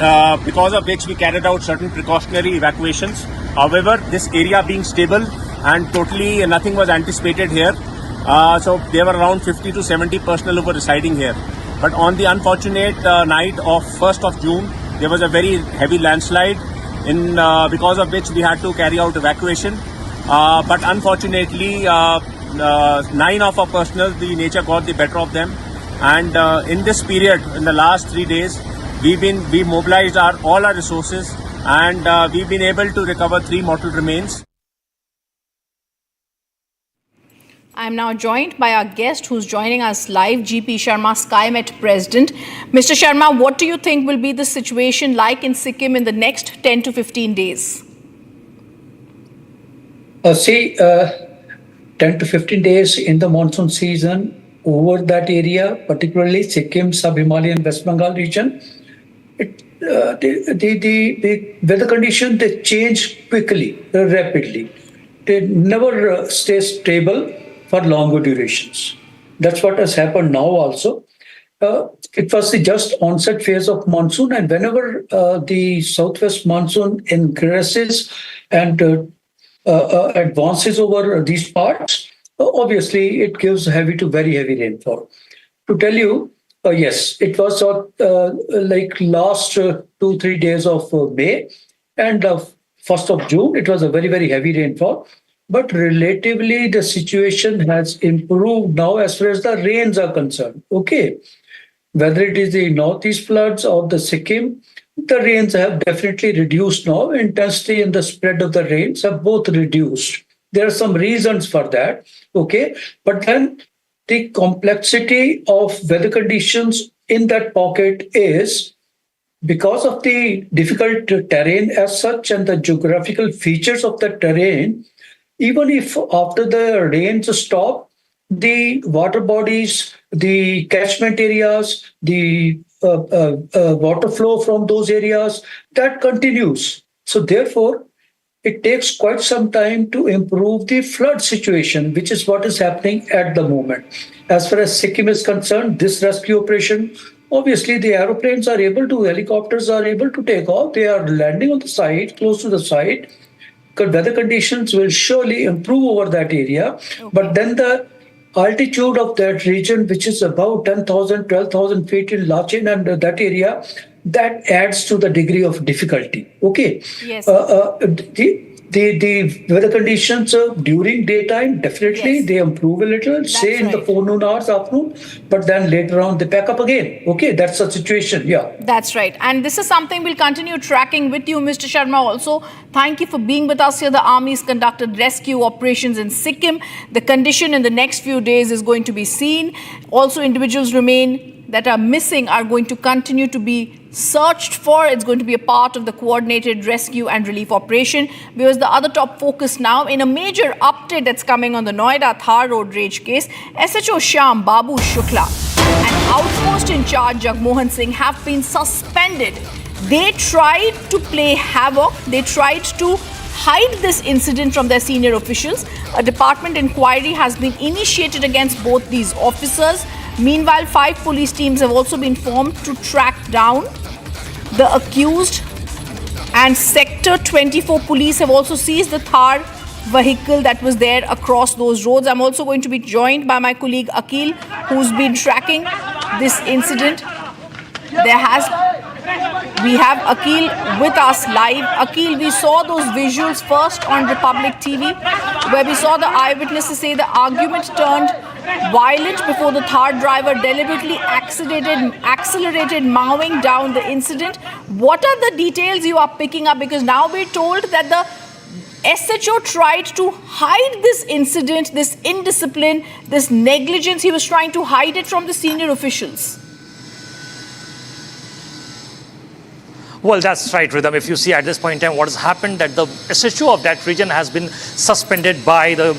because of which we carried out certain precautionary evacuations. However, this area being stable and totally nothing was anticipated here. So there were around 50 to 70 personnel who were residing here. But on the unfortunate night of 1st of June, there was a very heavy landslide, because of which we had to carry out evacuation. But unfortunately, 9 of our personnel, the nature got the better of them. And in this period, in the last 3 days, we mobilized all our resources, and we've been able to recover 3 mortal remains. I'm now joined by our guest who's joining us live, GP Sharma, SkyMet President. Mr. Sharma, what do you think will be the situation like in Sikkim in the next 10 to 15 days? 10 to 15 days in the monsoon season over that area, particularly Sikkim, Sub-Himalayan, West Bengal region, the weather conditions, they change quickly, rapidly. They never stay stable for longer durations. That's what has happened now also. It was the just onset phase of monsoon, and whenever the southwest monsoon ingresses and advances over these parts, obviously it gives heavy to very heavy rainfall. To tell you, yes, it was like last 2-3 days of May and 1st of June, it was a very, very heavy rainfall. But relatively, the situation has improved now as far as the rains are concerned. Okay, whether it is the northeast floods or the Sikkim The rains have definitely reduced now. Intensity and the spread of the rains have both reduced. There are some reasons for that, okay? But then the complexity of weather conditions in that pocket is because of the difficult terrain as such and the geographical features of the terrain. Even if after the rains stop, the water bodies, the catchment areas, the water flow from those areas, that continues. So therefore, it takes quite some time to improve the flood situation, which is what is happening at the moment. As far as Sikkim is concerned, this rescue operation, obviously the aeroplanes are able to, helicopters are able to take off. They are landing on the site, close to the site. Weather conditions will surely improve over that area. Okay. But then the altitude of that region, which is about 10,000, 12,000 feet in Lachin and that area, that adds to the degree of difficulty. Okay. Yes. The weather conditions during daytime, definitely they improve a little, say in the forenoon hours, afternoon, but then later on they pack up again. Okay, that's the situation, yeah. That's right. And this is something we'll continue tracking with you, Mr. Sharma. Also, thank you for being with us here. The Army's conducted rescue operations in Sikkim. The condition in the next few days is going to be seen. Also, individuals that are missing are going to continue to be searched for. It's going to be a part of the coordinated rescue and relief operation. Because the other top focus now, in a major update that's coming on the Noida Thar Road rage case, SHO Shyam Babu Shukla and outpost in charge Jagmohan Singh have been suspended. They tried to play havoc. They tried to hide this incident from their senior officials. A department inquiry has been initiated against both these officers. Meanwhile, 5 police teams have also been formed to track down the accused, and Sector 24 police have also seized the Thar vehicle that was there across those roads. I'm also going to be joined by my colleague Akil, who's been tracking this incident. We have Akil with us live. Akil, we saw those visuals first on Republic TV, where we saw the eyewitnesses say the argument turned violent before the Thar driver deliberately accelerated, mowing down the incident. What are the details you are picking up? Because now we're told that the SHO tried to hide this incident, this indiscipline, this negligence. He was trying to hide it from the senior officials. Well, that's right, Rhythm. If you see at this point in time what has happened, that the SHO of that region has been suspended by the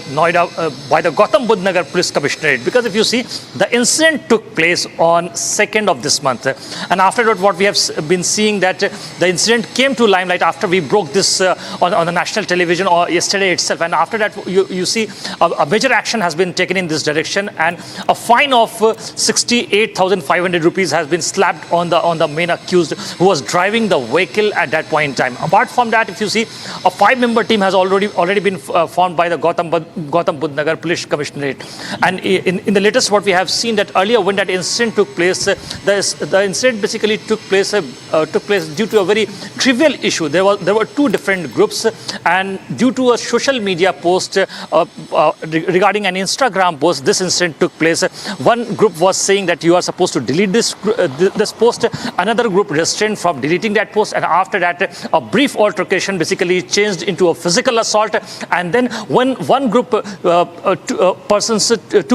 by the Gautam Budh Nagar Police Commissionerate. Because if you see, the incident took place on 2nd of this month. And after that, what we have been seeing that the incident came to limelight after we broke this on the national television or yesterday itself. And after that, you see a major action has been taken in this direction, and a fine of 68,500 rupees has been slapped on the main accused who was driving the vehicle at that point in time. Apart from that, if you see, a 5-member team has already been formed by the Gautam Budh Nagar Police Commissionerate. And in the latest, what we have seen that earlier when that incident took place, the incident basically took place due to a very trivial issue. There were 2 different groups, and due to a social media post regarding an Instagram post, this incident took place. One group was saying that you are supposed to delete this post. Another group restrained from deleting that post, and after that a brief altercation basically changed into a physical assault. And then when one group 2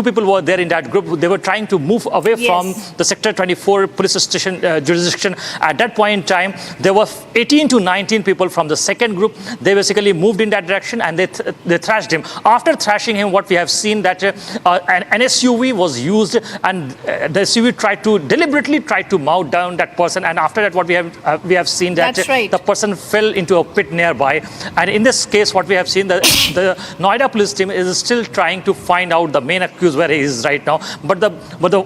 people were there in that group, they were trying to move away from the Sector 24 police station jurisdiction. At that point in time, there were 18 to 19 people from the second group. They basically moved in that direction and they thrashed him. After thrashing him, what we have seen that an SUV was used, and the SUV deliberately tried to mow down that person. And after that, what we have seen that the person fell into a pit nearby. And in this case, what we have seen, the Noida police team is still trying to find out the main accused where he is right now. But the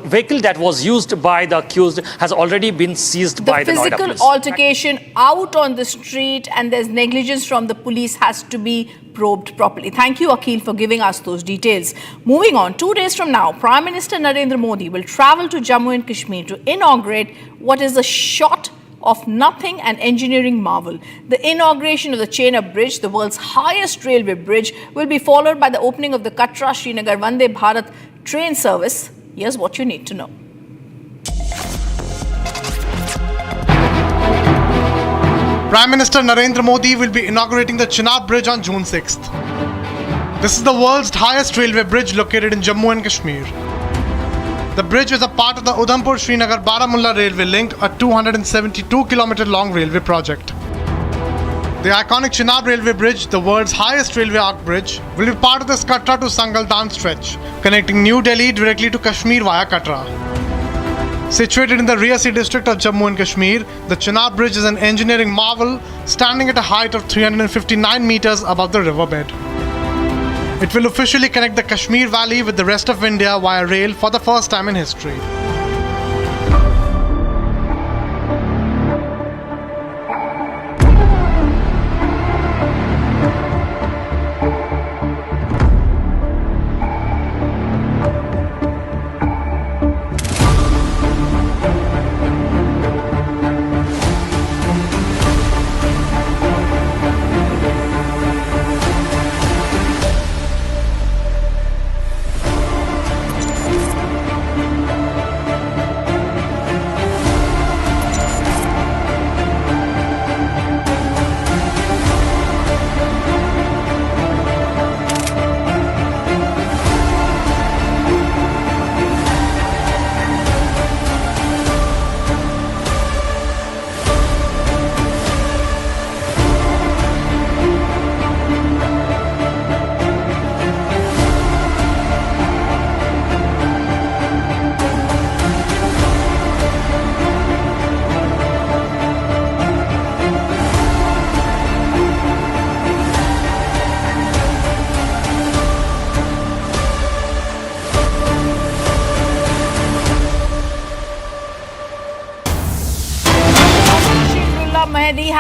vehicle that was used by the accused has already been seized by the Noida police. The physical altercation out on the street, and there's negligence from the police, has to be probed properly. Thank you, Akil, for giving us those details. Moving on, 2 days from now, Prime Minister Narendra Modi will travel to Jammu and Kashmir to inaugurate what is a shot of nothing and engineering marvel. The inauguration of the Chena Bridge, the world's highest railway bridge, will be followed by the opening of the Katra-Srinagar Vande Bharat train service. Here's what you need to know. Prime Minister Narendra Modi will be inaugurating the Chenab Bridge on June 6th. This is the world's highest railway bridge located in Jammu and Kashmir. The bridge is a part of the Udhampur-Srinagar-Baramulla railway link, a 272-kilometer long railway project. The iconic Chenab railway bridge, the world's highest railway arc bridge, will be part of the Katra to Sangaldan stretch, connecting New Delhi directly to Kashmir via Katra. Situated in the Riyasi district of Jammu and Kashmir, the Chenab Bridge is an engineering marvel, standing at a height of 359 meters above the riverbed. It will officially connect the Kashmir Valley with the rest of India via rail for the first time in history.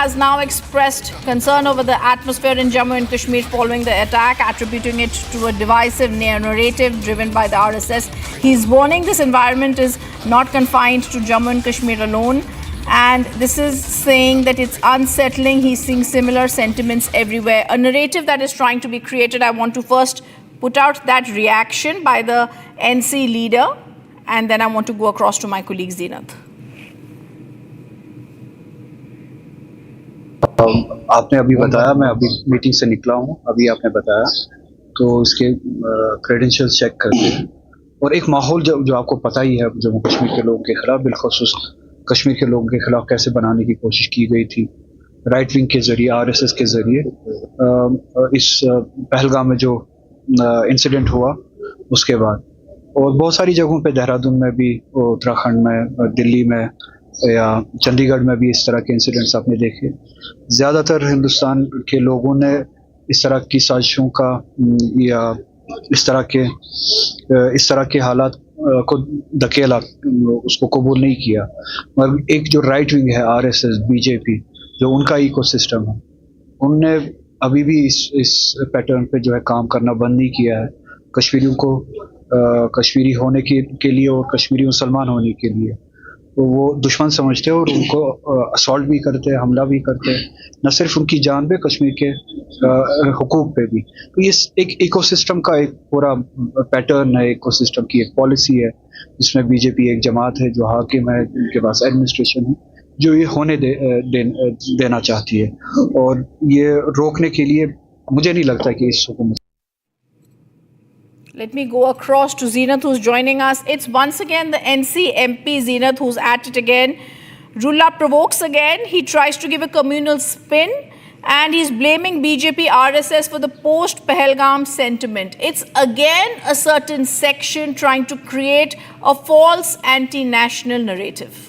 Has now expressed concern over the atmosphere in Jammu and Kashmir following the attack, attributing it to a divisive narrative driven by the RSS. He's warning this environment is not confined to Jammu and Kashmir alone, and this is saying that it's unsettling. He's seeing similar sentiments everywhere. A narrative that is trying to be created. I want to first put out that reaction by the NC leader, and then I want to go across to my colleague Zeenat. आपने अभी बताया, मैं अभी meeting से निकला हूँ, अभी आपने बताया तो इसके क्रेडेंशियल्स चेक करते हैं और एक माहौल जो आपको पता ही है जम्मू कश्मीर के लोगों के खिलाफ, बिलखुसूस कश्मीर के लोगों के खिलाफ कैसे बनाने की कोशिश की गई थी राइट विंग के जरिए, आरएसएस के जरिए। इस पहलगाम में जो इंसिडेंट हुआ उसके बाद और बहुत सारी जगहों पे, देहरादून में भी, उत्तराखंड में, दिल्ली में या चंडीगढ़ में भी इस तरह के इंसिडेंट्स आपने देखे। ज़्यादातर हिंदुस्तान के लोगों ने इस तरह की साजिशों का या इस तरह के हालात को धकेला, उसको कबूल नहीं किया। मगर एक जो राइट विंग है आरएसएस, बीजेपी, जो उनका इकोसिस्टम है, उनने अभी भी इस पैटर्न पे जो है काम करना बंद नहीं किया है कश्मीरियों को कश्मीरी होने के लिए और कश्मीरी मुसलमान होने के लिए। तो वो दुश्मन समझते हैं और उनको असॉल्ट भी करते हैं, हमला भी करते हैं, न सिर्फ उनकी जान पे, कश्मीर के हुकूक पे भी। तो ये एक इकोसिस्टम का एक पूरा पैटर्न है, इकोसिस्टम की एक पॉलिसी है जिसमें बीजेपी एक जमात है जो हाकिम है, उनके पास एडमिनिस्ट्रेशन है जो ये होने देना चाहती है और ये रोकने के लिए मुझे नहीं लगता कि इस हुकूमत। Let me go across to Zeenat, who's joining us. It's once again the NC MP Zeenat who's at it again. Rulla provokes again. He tries to give a communal spin and he's blaming BJP RSS for the post-Pahalgam sentiment. It's again a certain section trying to create a false anti-national narrative.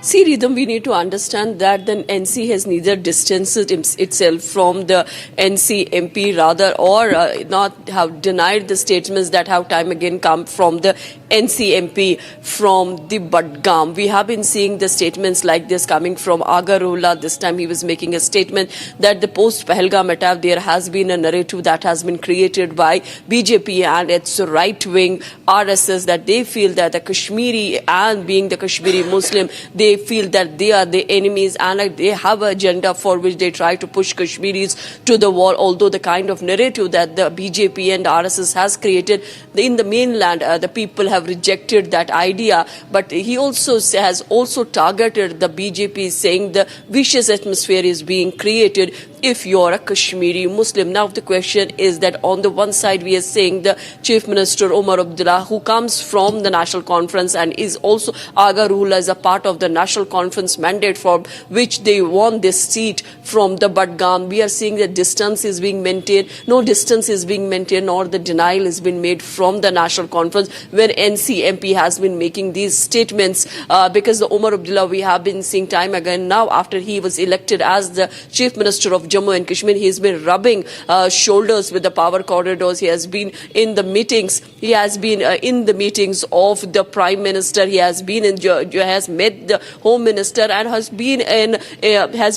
See, Rhythm, we need to understand that the NC has neither distanced itself from the NC MP rather or not have denied the statements that have time again come from the NC MP from the Budgam. We have been seeing the statements like this coming from Agarola. This time he was making a statement that the post-Pahalgam attack, there has been a narrative that has been created by BJP and its right-wing RSS that they feel that the Kashmiri and being the Kashmiri Muslim, they feel that they are the enemies and they have an agenda for which they try to push Kashmiris to the wall. Although the kind of narrative that the BJP and RSS has created in the mainland, the people have have rejected that idea. But he also has also targeted the BJP, saying the vicious atmosphere is being created if you're a Kashmiri Muslim. Now the question is that on the one side we are saying the Chief Minister Omar Abdullah, who comes from the National Conference and is also Aga Ruler as a part of the National Conference mandate for which they won this seat from the Budgam. We are seeing that distance is being maintained. No distance is being maintained, nor the denial has been made from the National Conference when NC MP has been making these statements, because the Omar Abdullah we have been seeing time again now after he was elected as the Chief Minister of Jammu and Kashmir. He has been rubbing shoulders with the power corridors. He has been in the meetings. He has been in the meetings of the Prime Minister. He has been has met the Home Minister and has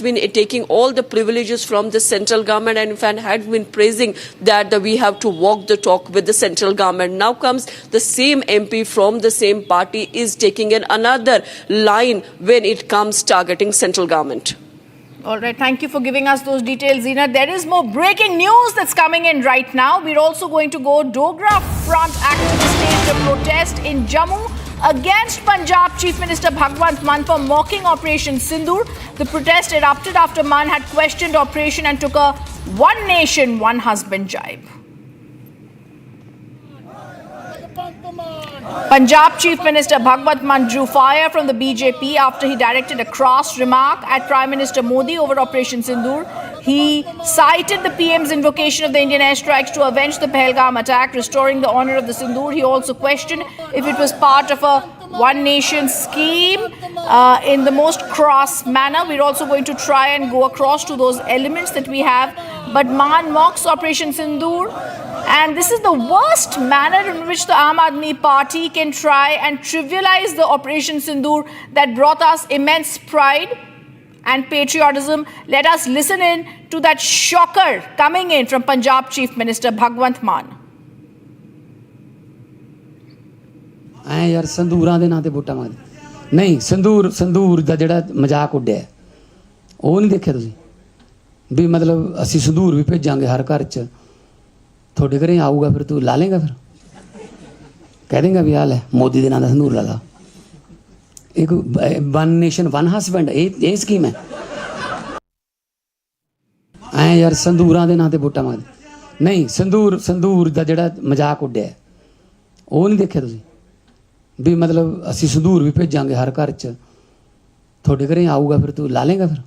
been taking all the privileges from the central government, and in fact had been praising that we have to walk the talk with the central government. Now comes the same MP from the same party is taking in another line when it comes targeting central government. All right, thank you for giving us those details, Zina. There is more breaking news that's coming in right now. We're also going to go Dogra Front activists staged a protest in Jammu against Punjab Chief Minister Bhagwant Mann for mocking Operation Sindhu. The protest erupted after Mann had questioned operation and took a one nation, one husband jibe. Punjab Chief Minister Bhagwant Mann drew fire from the BJP after he directed a cross remark at Prime Minister Modi over Operation Sindhu. He cited the PM's invocation of the Indian airstrikes to avenge the Pahalgam attack, restoring the honor of the Sindhu. He also questioned if it was part of a one nation scheme in the most cross manner. We're also going to try and go across to those elements that we have. But Mann mocks Operation Sindhu. And this is the worst manner in which the Aam Aadmi Party can try and trivialize the Operation Sindhu that brought us immense pride and patriotism. Let us listen in to that shocker coming in from Punjab Chief Minister Bhagwant Mann. ਐ ਯਾਰ ਸੰਦੂਰਾਂ ਦੇ ਨਾਂ ਤੇ ਵੋਟਾਂ ਮੰਗਦੇ ਨਹੀਂ ਸੰਦੂਰ ਦਾ ਜਿਹੜਾ ਮਜ਼ਾਕ ਉੱਡਿਆ ਉਹ ਨਹੀਂ ਦੇਖਿਆ ਤੁਸੀਂ ਵੀ ਮਤਲਬ ਅਸੀਂ ਸੰਦੂਰ ਵੀ ਭੇਜਾਂਗੇ ਹਰ ਘਰ 'ਚ ਤੁਹਾਡੇ ਘਰੇ ਆਊਗਾ ਫਿਰ ਤੂੰ ਲਾ ਲੇਗਾ ਫਿਰ ਕਹਿ ਦੇਂਗਾ ਵੀ ਆ ਲੈ ਮੋਦੀ ਦੇ ਨਾਂ ਦਾ ਸੰਦੂਰ ਲਾ ਲਾ ਇੱਕ ਵਨ ਨੇਸ਼ਨ ਵਨ ਹਸਬੈਂਡ ਇਹ ਸਕੀਮ ਹੈ ਐ ਯਾਰ ਸੰਦੂਰਾਂ ਦੇ ਨਾਂ ਤੇ ਵੋਟਾਂ ਮੰਗਦੇ ਨਹੀਂ ਸੰਦੂਰ ਦਾ ਜਿਹੜਾ ਮਜ਼ਾਕ ਉੱਡਿਆ ਉਹ ਨਹੀਂ ਦੇਖਿਆ ਤੁਸੀਂ ਵੀ ਮਤਲਬ ਅਸੀਂ ਸੰਦੂਰ ਵੀ ਭੇਜਾਂਗੇ ਹਰ ਘਰ 'ਚ ਤੁਹਾਡੇ ਘਰੇ ਆਊਗਾ ਫਿਰ ਤੂੰ ਲਾ ਲੇਗਾ ਫਿਰ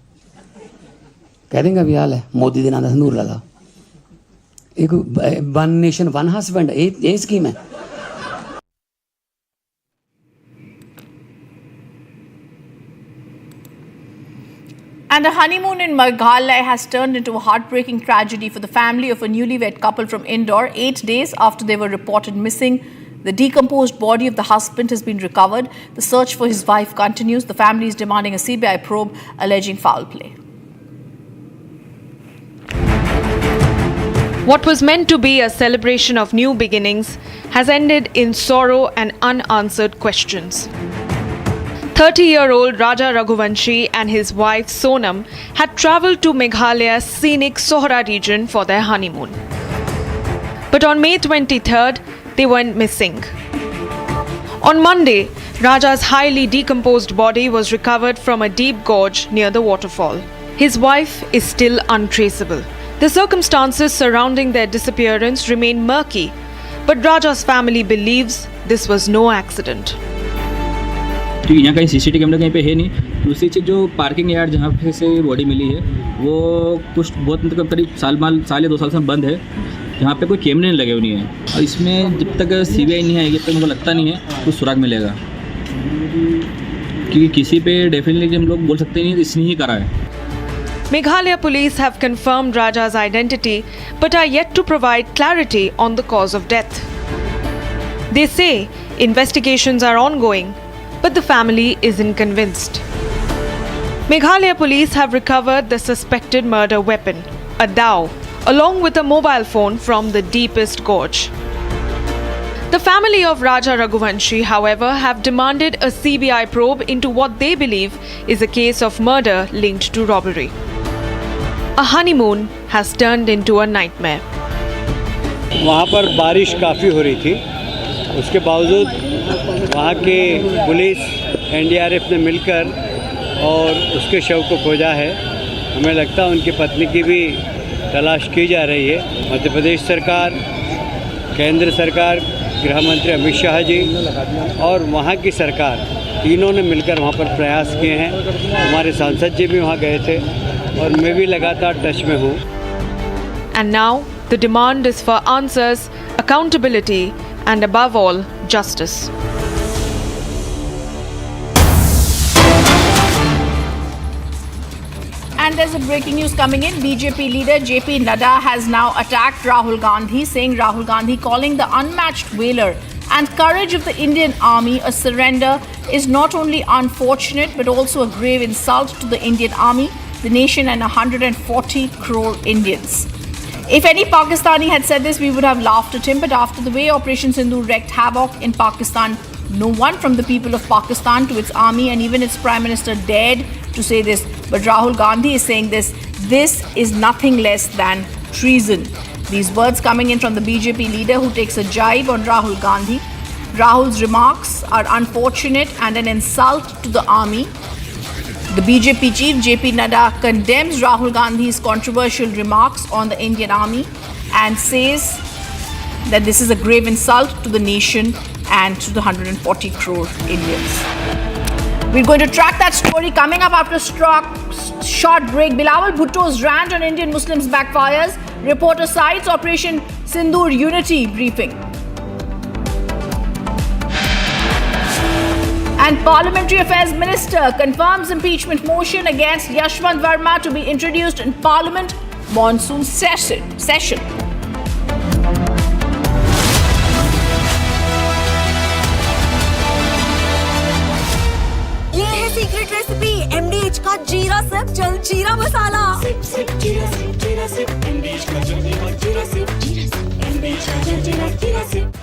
ਕਹਿ ਦੇਂਗਾ ਵੀ ਆ ਲੈ ਮੋਦੀ ਦੇ ਨਾਂ ਦਾ ਸੰਦੂਰ ਲਾ ਲਾ ਇੱਕ ਵਨ ਨੇਸ਼ਨ ਵਨ ਹਸਬੈਂਡ ਇਹ ਸਕੀਮ ਹੈ And a honeymoon in Meghalaya has turned into a heartbreaking tragedy for the family of a newlywed couple from Indore. 8 days after they were reported missing, the decomposed body of the husband has been recovered. The search for his wife continues. The family is demanding a CBI probe alleging foul play. What was meant to be a celebration of new beginnings has ended in sorrow and unanswered questions. 30-year-old Raja Raghuvanshi and his wife Sonam had travelled to Meghalaya's scenic Sohra region for their honeymoon. But on May 23rd, they went missing. On Monday, Raja's highly decomposed body was recovered from a deep gorge near the waterfall. His wife is still untraceable. The circumstances surrounding their disappearance remain murky, but Raja's family believes this was no accident. क्योंकि यहाँ कहीं CCTV camera कहीं पे है नहीं। दूसरी चीज़ जो parking yard जहाँ पे से बॉडी मिली है वो कुछ बहुत मतलब करीब साल या 2 साल से बंद है, यहाँ पे कोई कैमरे नहीं लगे हुए नहीं है। और इसमें जब तक सीबीआई नहीं आएगी तब तक मुझे लगता नहीं है कुछ सुराग मिलेगा, क्योंकि किसी पे डेफिनेटली हम लोग बोल सकते नहीं इसने ही करा है। Meghalaya police have confirmed Raja's identity but are yet to provide clarity on the cause of death. They say investigations are ongoing, but the family isn't convinced. Meghalaya police have recovered the suspected murder weapon, a dao, along with a mobile phone from the deepest gorge. The family of Raja Raghuvanshi, however, have demanded a CBI probe into what they believe is a case of murder linked to robbery. A honeymoon has turned into a nightmare. वहाँ पर बारिश काफ़ी हो रही थी, उसके बावजूद वहाँ के पुलिस एनडीआरएफ ने मिलकर और उसके शव को खोजा है। हमें लगता है उनकी पत्नी की भी तलाश की जा रही है। मध्य प्रदेश सरकार, केंद्र सरकार, गृह मंत्री अमित शाह जी और वहाँ की सरकार तीनों ने मिलकर वहाँ पर प्रयास किए हैं। हमारे सांसद जी भी वहाँ गए थे और मैं भी लगातार टच में हूँ। And now the demand is for answers, accountability, and above all, justice. And there's a breaking news coming in. BJP leader JP Nadda has now attacked Rahul Gandhi, saying Rahul Gandhi calling the unmatched valor and courage of the Indian army a surrender is not only unfortunate but also a grave insult to the Indian army, the nation, and 140 crore Indians. If any Pakistani had said this, we would have laughed at him. But after the way Operation Sindhu wreaked havoc in Pakistan, no one from the people of Pakistan to its army and even its Prime Minister dared to say this. But Rahul Gandhi is saying this. This is nothing less than treason. These words coming in from the BJP leader who takes a jibe on Rahul Gandhi. Rahul's remarks are unfortunate and an insult to the army. The BJP chief JP Nadda condemns Rahul Gandhi's controversial remarks on the Indian army and says that this is a grave insult to the nation and to the 140 crore Indians. We're going to track that story coming up after a short break. Bilawal Bhutto's rant on Indian Muslims backfires. Reporter cites Operation Sindhu Unity briefing. And Parliamentary Affairs Minister confirms impeachment motion against Yashwant Verma to be introduced in Parliament monsoon session. ये है secret recipe MDH का जीरा SIP जल जीरा मसाला। SIP जीरा SIP MDH का जल जीरा सिप MDH का जल जीरा SIP.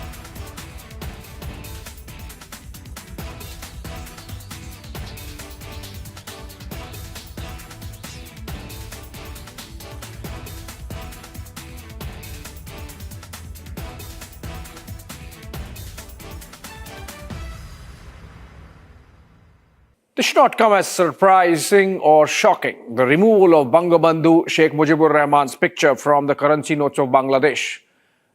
This should not come as surprising or shocking. The removal of Bangabandhu Sheikh Mujibur Rahman's picture from the currency notes of Bangladesh.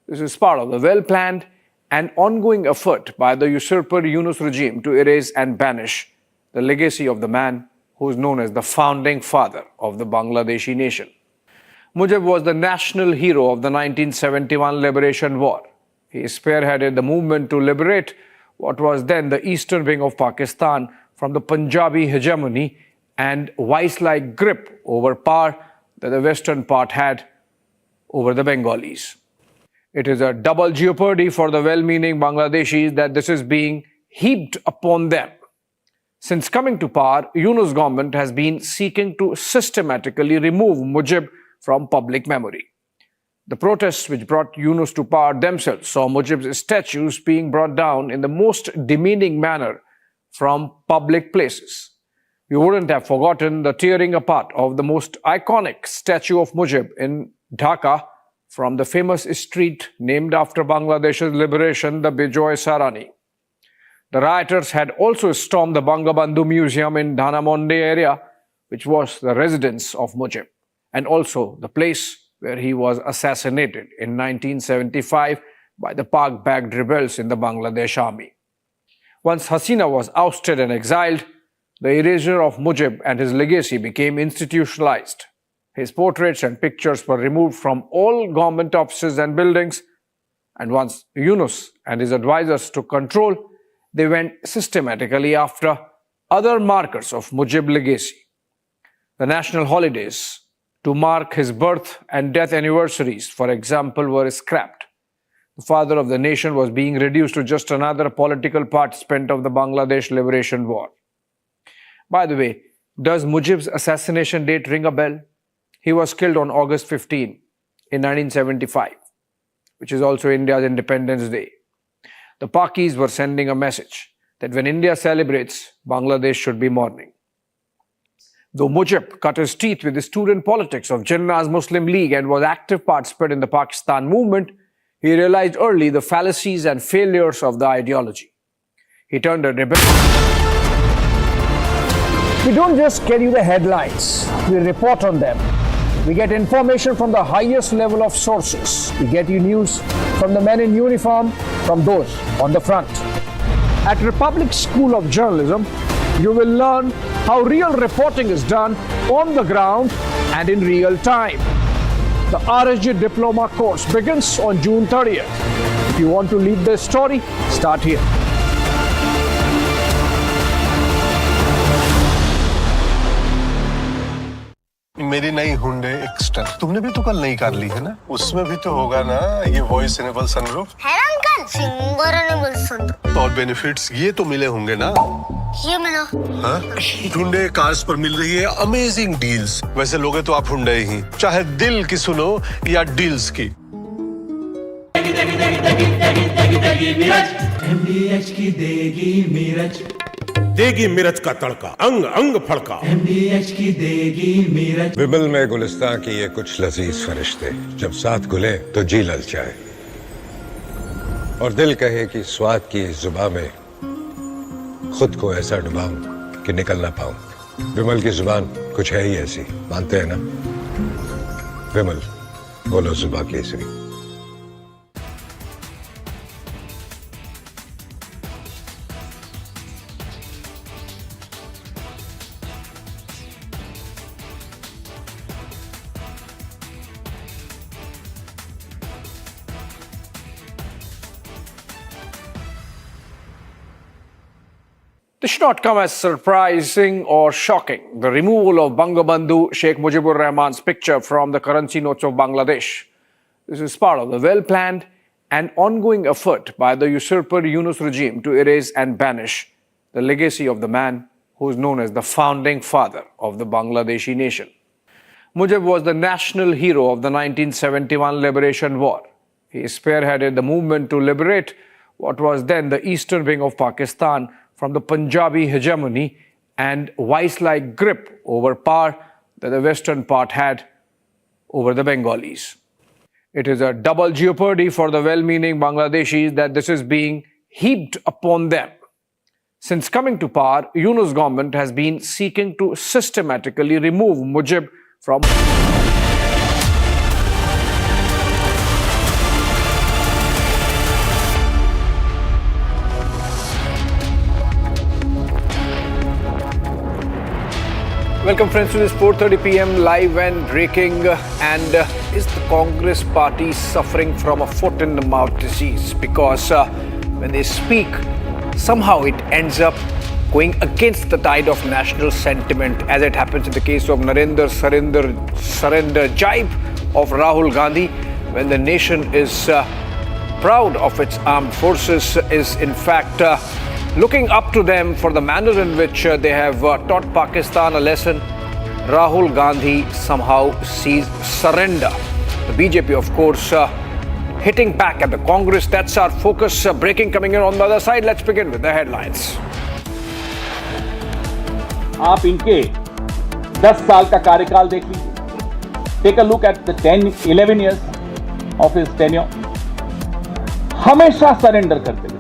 This is part of the well-planned and ongoing effort by the usurper Yunus regime to erase and banish the legacy of the man who is known as the founding father of the Bangladeshi nation. Muijb was the national hero of the 1971 Liberation War. He spearheaded the movement to liberate what was then the eastern wing of Pakistan from the Punjabi hegemony and vice-like grip over power that the western part had over the Bengalis. It is a double jeopardy for the well-meaning Bangladeshis that this is being heaped upon them. Since coming to power, Yunus government has been seeking to systematically remove Muijb from public memory. The protests which brought Yunus to power themselves saw Muijb's statues being brought down in the most demeaning manner from public places. You wouldn't have forgotten the tearing apart of the most iconic statue of Muijb in Dhaka from the famous street named after Bangladesh's liberation, the Bijoy Sarani. The rioters had also stormed the Bangabandhu Museum in Dhanamonde area, which was the residence of Muijb, and also the place where he was assassinated in 1975 by the Pak-backed rebels in the Bangladesh army. Once Hasina was ousted and exiled, the erasure of Muijb and his legacy became institutionalized. His portraits and pictures were removed from all government offices and buildings, and once Yunus and his advisors took control, they went systematically after other markers of Muijb legacy. The national holidays to mark his birth and death anniversaries, for example, were scrapped. The father of the nation was being reduced to just another political participant of the Bangladesh Liberation War. By the way, does Muijb's assassination date ring a bell? He was killed on August 15 in 1975, which is also India's Independence Day. The Pakis were sending a message that when India celebrates, Bangladesh should be mourning. Though Muijb cut his teeth with the student politics of Jinnah's Muslim League and was active participant in the Pakistan movement, He realized early the fallacies and failures of the ideology. He turned a rebel. We don't just get you the headlines, we report on them. We get information from the highest level of sources. We get you news from the men in uniform, from those on the front. At Republic School of Journalism, you will learn how real reporting is done on the ground and in real time. The RSG Diploma course begins on June 30th. If you want to lead the story, start here. मेरी नई Hyundai Exter तुमने भी तो कल नई car ली है ना, उसमें भी तो होगा ना ये वॉइस इनेबल सनरूफ है ना अंकल, सिंगर इनेबल सनरूफ। और बेनिफिट्स ये तो मिले होंगे ना? ये मिला। हाँ? हुंडई कार्स पर मिल रही है अमेजिंग डील्स। वैसे लोगे तो आप हुंडई ही, चाहे दिल की सुनो या डील्स की। MDH की देगी मिर्च, देगी मिर्च का तड़का, अंग अंग फड़का। MDH की देगी मिर्च। विमल में गुलिस्तां की ये कुछ लजीज फरिश्ते जब साथ घुले तो जी ललचाए और दिल कहे कि स्वाद की इस जुबान में खुद को ऐसा डुबाऊं कि निकल ना पाऊं। विमल की जुबान कुछ है ही ऐसी, मानते हैं ना? विमल, बोलो जुबान Kesari. This should not come as surprising or shocking. The removal of Bangabandhu Sheikh Mujibur Rahman's picture from the currency notes of Bangladesh. This is part of the well-planned and ongoing effort by the usurper Yunus regime to erase and banish the legacy of the man who is known as the founding father of the Bangladeshi nation. Muijb was the national hero of the 1971 Liberation War. He spearheaded the movement to liberate what was then the eastern wing of Pakistan from the Punjabi hegemony and vice-like grip over power that the western part had over the Bengalis. It is a double jeopardy for the well-meaning Bangladeshis that this is being heaped upon them. Since coming to power, Yunus government has been seeking to systematically remove Muijb from Welcome friends to this 4:30 p.m. live and breaking. And is the Congress party suffering from a foot in the mouth disease? Because when they speak, somehow it ends up going against the tide of national sentiment, as it happens in the case of surrender jibe of Rahul Gandhi, when the nation is proud of its armed forces, is in fact looking up to them for the manner in which they have taught Pakistan a lesson. Rahul Gandhi somehow sees surrender. The BJP, of course, hitting back at the Congress. That's our focus. Breaking coming in on the other side. Let's begin with the headlines. आप इनके 10 साल का कार्यकाल देख लीजिए. Take a look at the 11 years of his tenure. हमेशा surrender करते हुए.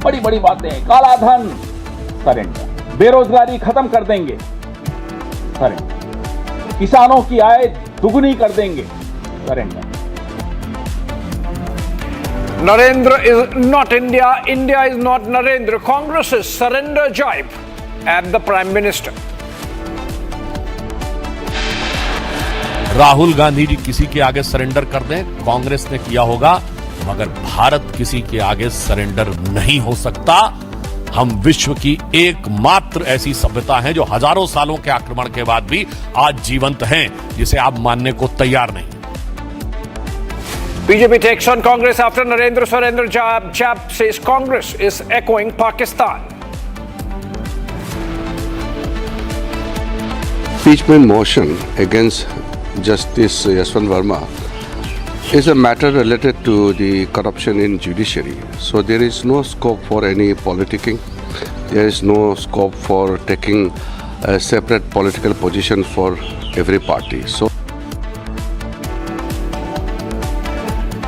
बड़ी बड़ी बातें, काला धन सरेंडर, बेरोजगारी खत्म कर देंगे सरेंडर, किसानों की आय दुगुनी कर देंगे surrender. Narendra is not India, India is not Narendra. Congress's surrender jibe at the Prime Minister. Rahul Gandhi ji किसी के आगे सरेंडर कर दें, कांग्रेस ने किया होगा, मगर भारत किसी के आगे सरेंडर नहीं हो सकता. हम विश्व की एकमात्र ऐसी सभ्यता हैं जो हजारों सालों के आक्रमण के बाद भी आज जीवंत हैं, जिसे आप मानने को तैयार नहीं. BJP takes on Congress after Narendra surrender jab says Congress is echoing Pakistan. Impeachment motion against Justice Yashwant Verma is a matter related to the corruption in judiciary. So there is no scope for any politicking. There is no scope for taking a separate political position for every party. So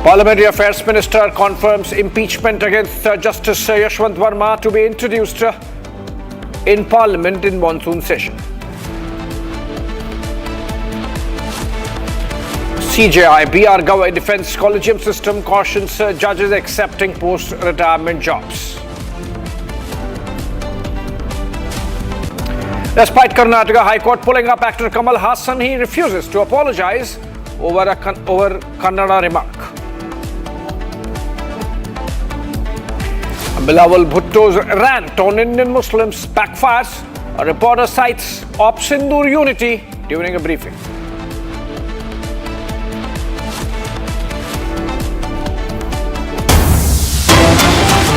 Parliamentary Affairs Minister confirms impeachment against Justice Yashwant Verma to be introduced in Parliament in monsoon session. CJI BR Gawai Defence Collegium System cautions judges accepting post-retirement jobs. Despite Karnataka High Court pulling up actor Kamal Haasan, he refuses to apologize over Kannada remark. Bilawal Bhutto's rant on Indian Muslims backfires. A reporter cites Sindhu unity during a briefing.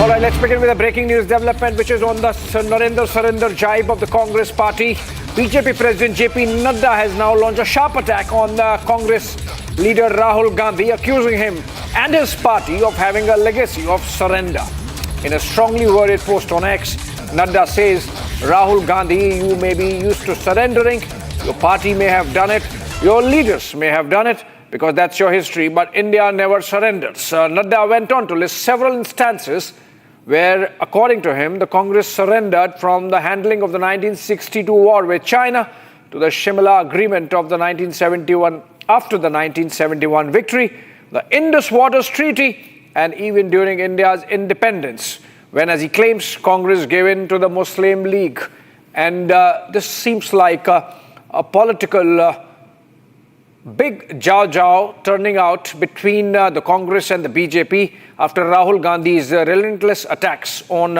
All right, let's begin with a breaking news development, which is on the Narendra surrender jibe of the Congress party. BJP President JP Nadda has now launched a sharp attack on the Congress leader Rahul Gandhi, accusing him and his party of having a legacy of surrender. In a strongly worded post on X, Nadda says, Rahul Gandhi, you may be used to surrendering, your party may have done it, your leaders may have done it, because that's your history, but India never surrenders. Nadda went on to list several instances where, according to him, the Congress surrendered, from the handling of the 1962 war with China to the Shimla Agreement of the 1971, after the 1971 victory, the Indus Waters Treaty, and even during India's independence, when, as he claims, Congress gave in to the Muslim League. And this seems like a political big jiao turning out between the Congress and the BJP after Rahul Gandhi's relentless attacks on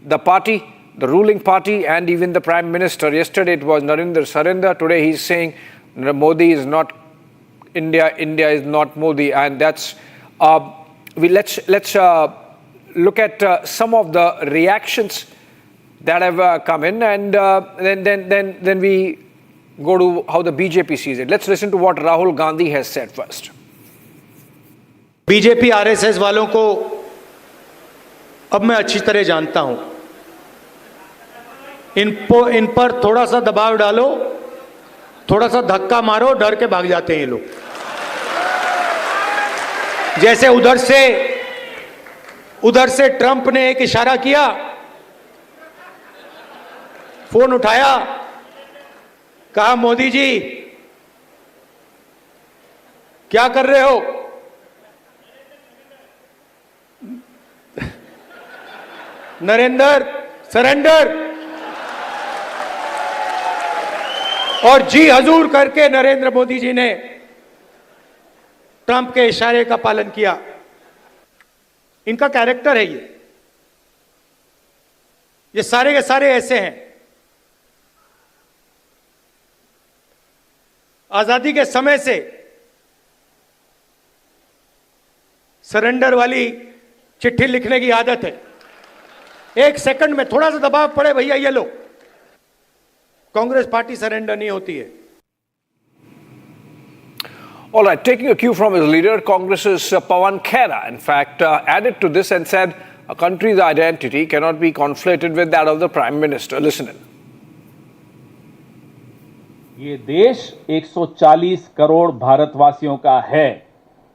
the party, the ruling party, and even the Prime Minister. Yesterday it was Narendra surrender. Today he's saying Modi is not India, India is not Modi, and that's let's look at some of the reactions that have come in, and then we go to how the BJP sees it. Let's listen to what Rahul Gandhi has said first. BJP RSS वालों को अब मैं अच्छी तरह जानता हूं. इन पर थोड़ा सा दबाव डालो, थोड़ा सा धक्का मारो, डर के भाग जाते हैं ये लोग. जैसे उधर से ट्रंप ने एक इशारा किया, फोन उठाया, कहा मोदी जी क्या कर रहे हो? नरेंद्र सरेंडर, और जी हजूर करके नरेंद्र मोदी जी ने ट्रंप के इशारे का पालन किया. इनका कैरेक्टर है ये सारे के सारे ऐसे हैं. आजादी के समय से सरेंडर वाली चिट्ठी लिखने की आदत है. एक सेकंड में थोड़ा सा दबाव पड़े, भैया ये लो, कांग्रेस पार्टी सरेंडर नहीं होती है. All right, taking a cue from his leader, Congress's Pawan Khera, in fact, added to this and said a country's identity cannot be conflated with that of the Prime Minister. Listen in. ये देश 140 करोड़ भारतवासियों का है,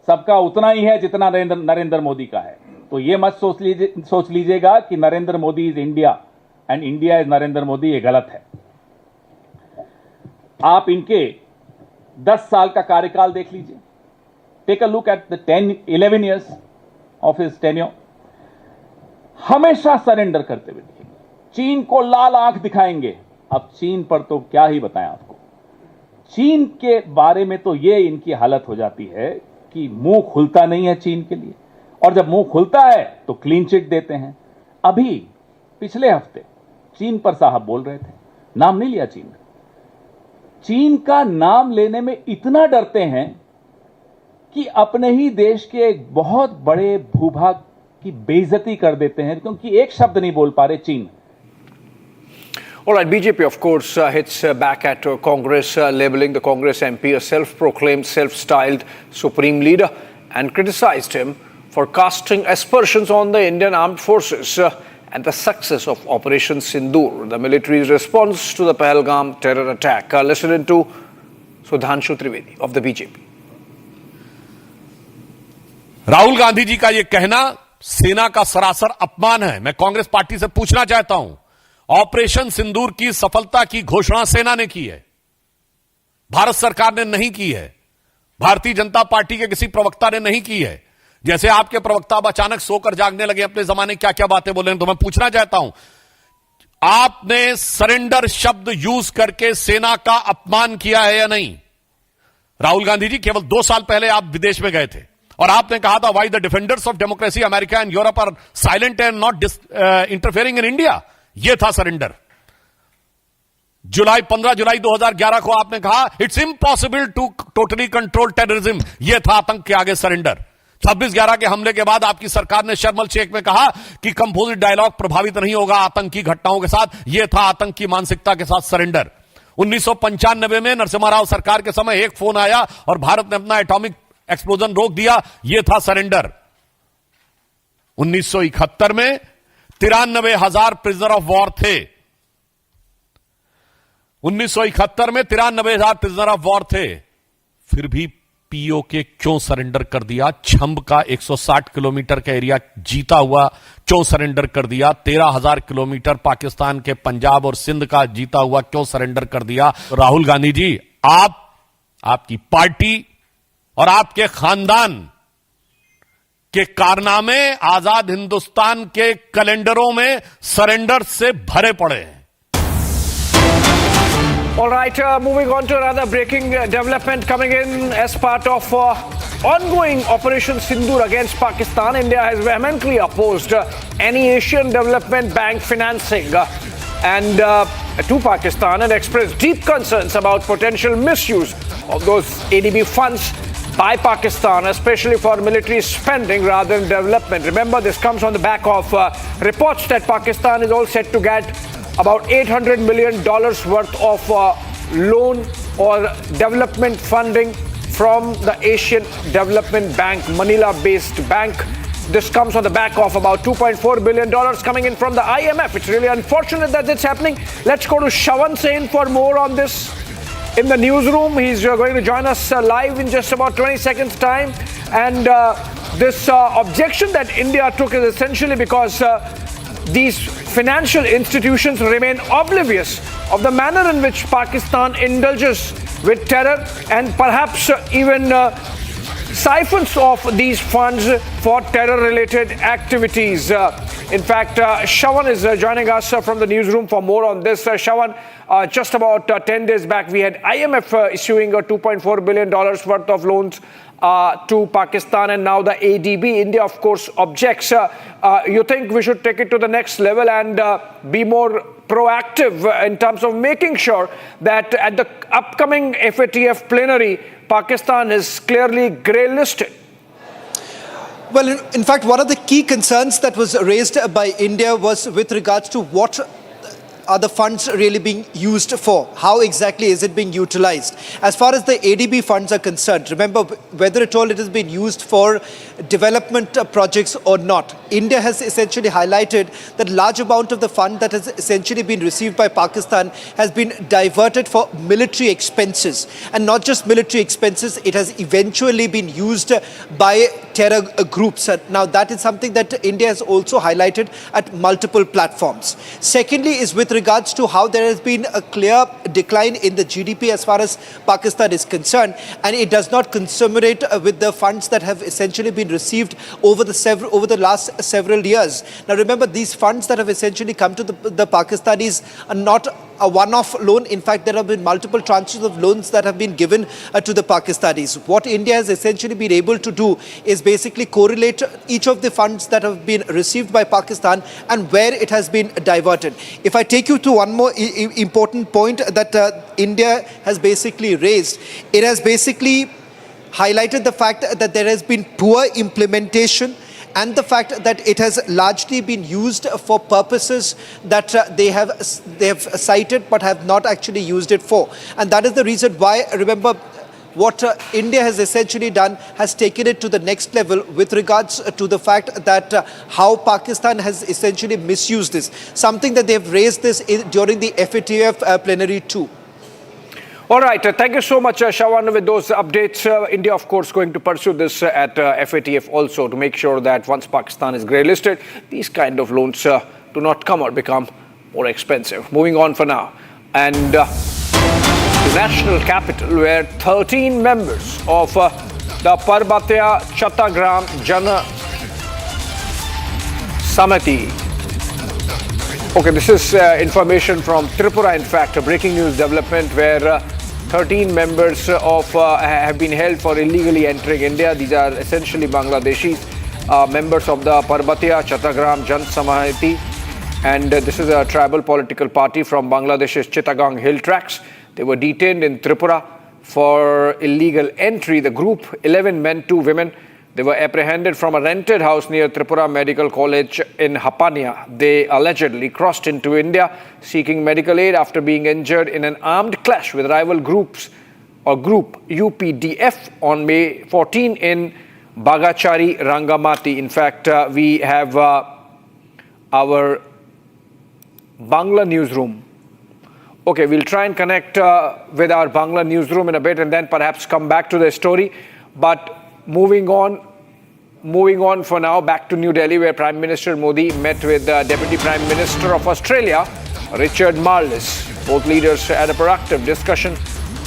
सबका उतना ही है जितना नरेंद्र मोदी का है. तो ये मत सोच लीजिएगा कि Narendra Modi is India and India is Narendra Modi, ये गलत है. आप इनके 10 साल का कार्यकाल देख लीजिए. Take a look at the 11 years of his tenure. हमेशा सरेंडर करते हुए दिखेंगे, चीन को लाल आंख दिखाएंगे. अब चीन पर तो क्या ही बताएं आपको. चीन के बारे में तो ये इनकी हालत हो जाती है कि मुंह खुलता नहीं है चीन के लिए, और जब मुंह खुलता है तो क्लीन चिट देते हैं. अभी पिछले हफ्ते चीन पर साहब बोल रहे थे, नाम नहीं लिया चीन का. चीन का नाम लेने में इतना डरते हैं कि अपने ही देश के एक बहुत बड़े भूभाग की बेइज्जती कर देते हैं, क्योंकि एक शब्द नहीं बोल पा रहे चीन. All right, BJP, of course, hits back at Congress, labeling the Congress MP a self-proclaimed, self-styled supreme leader, and criticized him for casting aspersions on the Indian armed forces and the success of Operation Sindhu, the military's response to the Pahalgam terror attack. Listen to Sudhanshu Trivedi of the BJP. Rahul Gandhi जी का यह कहना सेना का सरासर अपमान है। मैं Congress party से पूछना चाहता हूं, ऑपरेशन सिंदूर की सफलता की घोषणा सेना ने की है, भारत सरकार ने नहीं की है, भारतीय जनता पार्टी के किसी प्रवक्ता ने नहीं की है। जैसे आपके प्रवक्ता अब अचानक सोकर जागने लगे, अपने जमाने क्या क्या बातें बोले, तो मैं पूछना चाहता हूं, आपने सरेंडर शब्द यूज करके सेना का अपमान किया है या नहीं? राहुल गांधी जी, केवल 2 साल पहले आप विदेश में गए थे और आपने कहा था, why the defenders of democracy America and Europe are silent and not interfering in India. यह था सरेंडर। 15 जुलाई 2011 को आपने कहा, it's impossible to totally control terrorism. यह था आतंक के आगे सरेंडर। 26/11 के हमले के बाद आपकी सरकार ने शर्म शेख में कहा कि कंपोजिट डायलॉग प्रभावित नहीं होगा आतंकी घटनाओं के साथ। यह था आतंक की मानसिकता के साथ सरेंडर। 1995 में नरसिम्हा राव सरकार के समय एक फोन आया और भारत ने अपना एटॉमिक एक्सप्लोजन रोक दिया। यह था सरेंडर। 1971 में 93,000 प्रिजनर ऑफ वॉर थे। 1971 में 93,000 प्रिजनर ऑफ वॉर थे। फिर भी पीओके क्यों सरेंडर कर दिया? छंब का 160 किलोमीटर का एरिया जीता हुआ क्यों सरेंडर कर दिया? 13,000 किलोमीटर पाकिस्तान के पंजाब और सिंध का जीता हुआ क्यों सरेंडर कर दिया? राहुल गांधी जी, आपकी पार्टी और आपके खानदान के कारनामे आजाद हिंदुस्तान के कैलेंडरों में सरेंडर से भरे पड़े हैं। All right, moving on to another breaking development coming in as part of ongoing Operation Sindhu against Pakistan. India has vehemently opposed any Asian Development Bank financing and to Pakistan and expressed deep concerns about potential misuse of those ADB funds by Pakistan, especially for military spending rather than development. Remember, this comes on the back of reports that Pakistan is all set to get about $800 million worth of loan or development funding from the Asian Development Bank, Manila-based bank. This comes on the back of about $2.4 billion coming in from the IMF. It's really unfortunate that it's happening. Let's go to Shawan Sen for more on this in the newsroom. He's going to join us live in just about 20 seconds time. And this objection that India took is essentially because these financial institutions remain oblivious of the manner in which Pakistan indulges with terror and perhaps even siphons off these funds for terror-related activities. In fact, Shawan is joining us from the newsroom for more on this. Shawan, just about 10 days back, we had IMF issuing a $2.4 billion worth of loans to Pakistan, and now the ADB. India, of course, objects. You think we should take it to the next level and be more proactive in terms of making sure that at the upcoming FATF plenary, Pakistan is clearly grey listed? Well, in fact, one of the key concerns that was raised by India was with regards to what are the funds really being used for? How exactly is it being utilized? As far as the ADB funds are concerned, remember, whether at all it has been used for development projects or not, India has essentially highlighted that large amount of the fund that has essentially been received by Pakistan has been diverted for military expenses. And not just military expenses, it has eventually been used by terror groups. Now, that is something that India has also highlighted at multiple platforms. Secondly is with regards to how there has been a clear decline in the GDP as far as Pakistan is concerned, and it does not consummate with the funds that have essentially been received over the last several years. Now remember, these funds that have essentially come to the Pakistanis are not a one-off loan. In fact, there have been multiple tranches of loans that have been given to the Pakistanis. What India has essentially been able to do is basically correlate each of the funds that have been received by Pakistan and where it has been diverted. If I take you to one more important point that India has basically raised, it has basically highlighted the fact that there has been poor implementation and the fact that it has largely been used for purposes that they have cited but have not actually used it for. And that is the reason why, remember, what India has essentially done has taken it to the next level with regards to the fact that how Pakistan has essentially misused this. Something that they have raised this during the FATF plenary too. All right, thank you so much, Jawan, with those updates. India, of course, going to pursue this at FATF also to make sure that once Pakistan is grey-listed, these kind of loans do not come or become more expensive. Moving on for now. And the national capital, where 13 members of the Parbatya Chattagram Jana Samiti. Okay, this is information from Tripura, in fact, a breaking news development where 13 members of have been held for illegally entering India. These are essentially Bangladeshis, members of the Parbatya Chattagram Jan Samiti, and this is a tribal political party from Bangladesh's Chittagong hill tracts. They were detained in Tripura for illegal entry. The group, 11 men, 2 women, they were apprehended from a rented house near Tripura Medical College in Hapania. They allegedly crossed into India seeking medical aid after being injured in an armed clash with rival groups or group UPDF on May 14 in Bagachari, Rangamati. In fact, we have our Bangla newsroom. Okay, we'll try and connect with our Bangla newsroom in a bit and then perhaps come back to the story. But moving on for now, back to New Delhi, where Prime Minister Modi met with the Deputy Prime Minister of Australia, Richard Marles. Both leaders had a productive discussion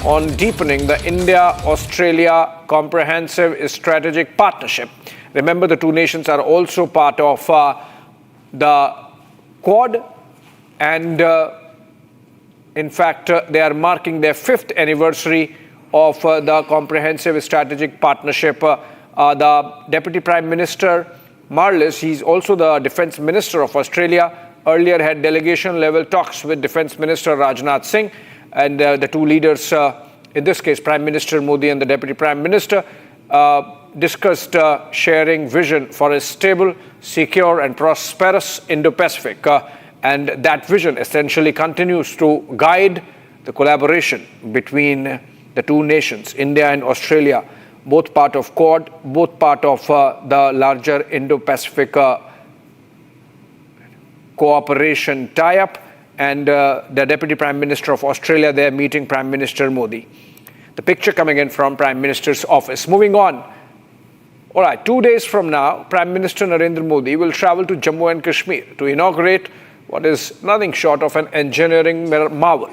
on deepening the India-Australia comprehensive strategic partnership. Remember, the two nations are also part of the Quad, and in fact, they are marking their 5th anniversary of the comprehensive strategic partnership. The Deputy Prime Minister Marles, he's also the Defence Minister of Australia, earlier had delegation-level talks with Defence Minister Rajnath Singh, and the two leaders, in this case Prime Minister Modi and the Deputy Prime Minister, discussed sharing vision for a stable, secure and prosperous Indo-Pacific. And that vision essentially continues to guide the collaboration between the two nations, India and Australia, both part of Quad, both part of the larger Indo-Pacific cooperation tie-up, and the Deputy Prime Minister of Australia there meeting Prime Minister Modi. The picture coming in from Prime Minister's office. Moving on. All right, 2 days from now, Prime Minister Narendra Modi will travel to Jammu and Kashmir to inaugurate what is nothing short of an engineering marvel.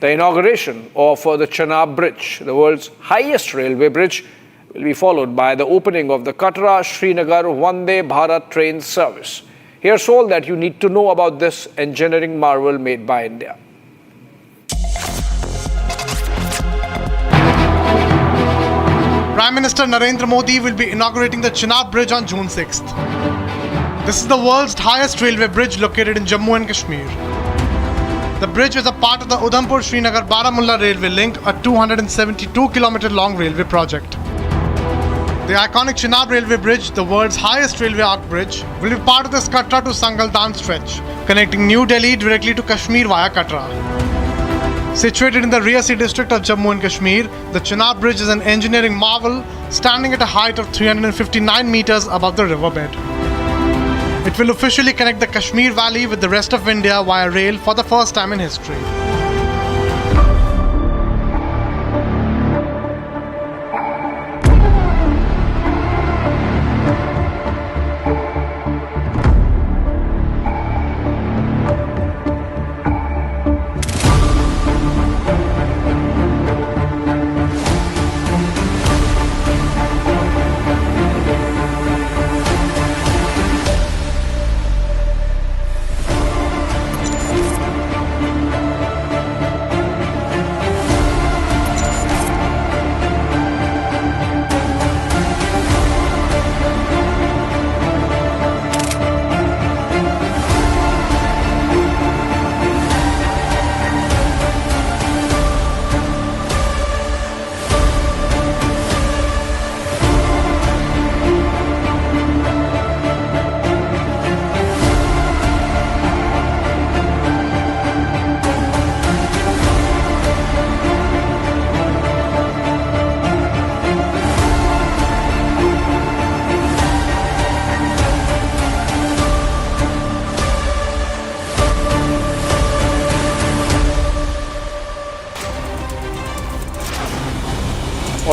The inauguration of the Chenab Bridge, the world's highest railway bridge, will be followed by the opening of the Katra-Srinagar Vande Bharat train service. Here's all that you need to know about this engineering marvel made by India. Prime Minister Narendra Modi will be inaugurating the Chenab Bridge on June 6th. This is the world's highest railway bridge located in Jammu and Kashmir. The bridge is a part of the Udhampur-Srinagar-Baramulla railway link, a 272-kilometer long railway project. The iconic Chenab railway bridge, the world's highest railway arc bridge, will be part of the Katra to Sangaldan stretch, connecting New Delhi directly to Kashmir via Katra. Situated in the Riasi district of Jammu and Kashmir, the Chenab bridge is an engineering marvel, standing at a height of 359 meters above the riverbed. It will officially connect the Kashmir Valley with the rest of India via rail for the first time in history.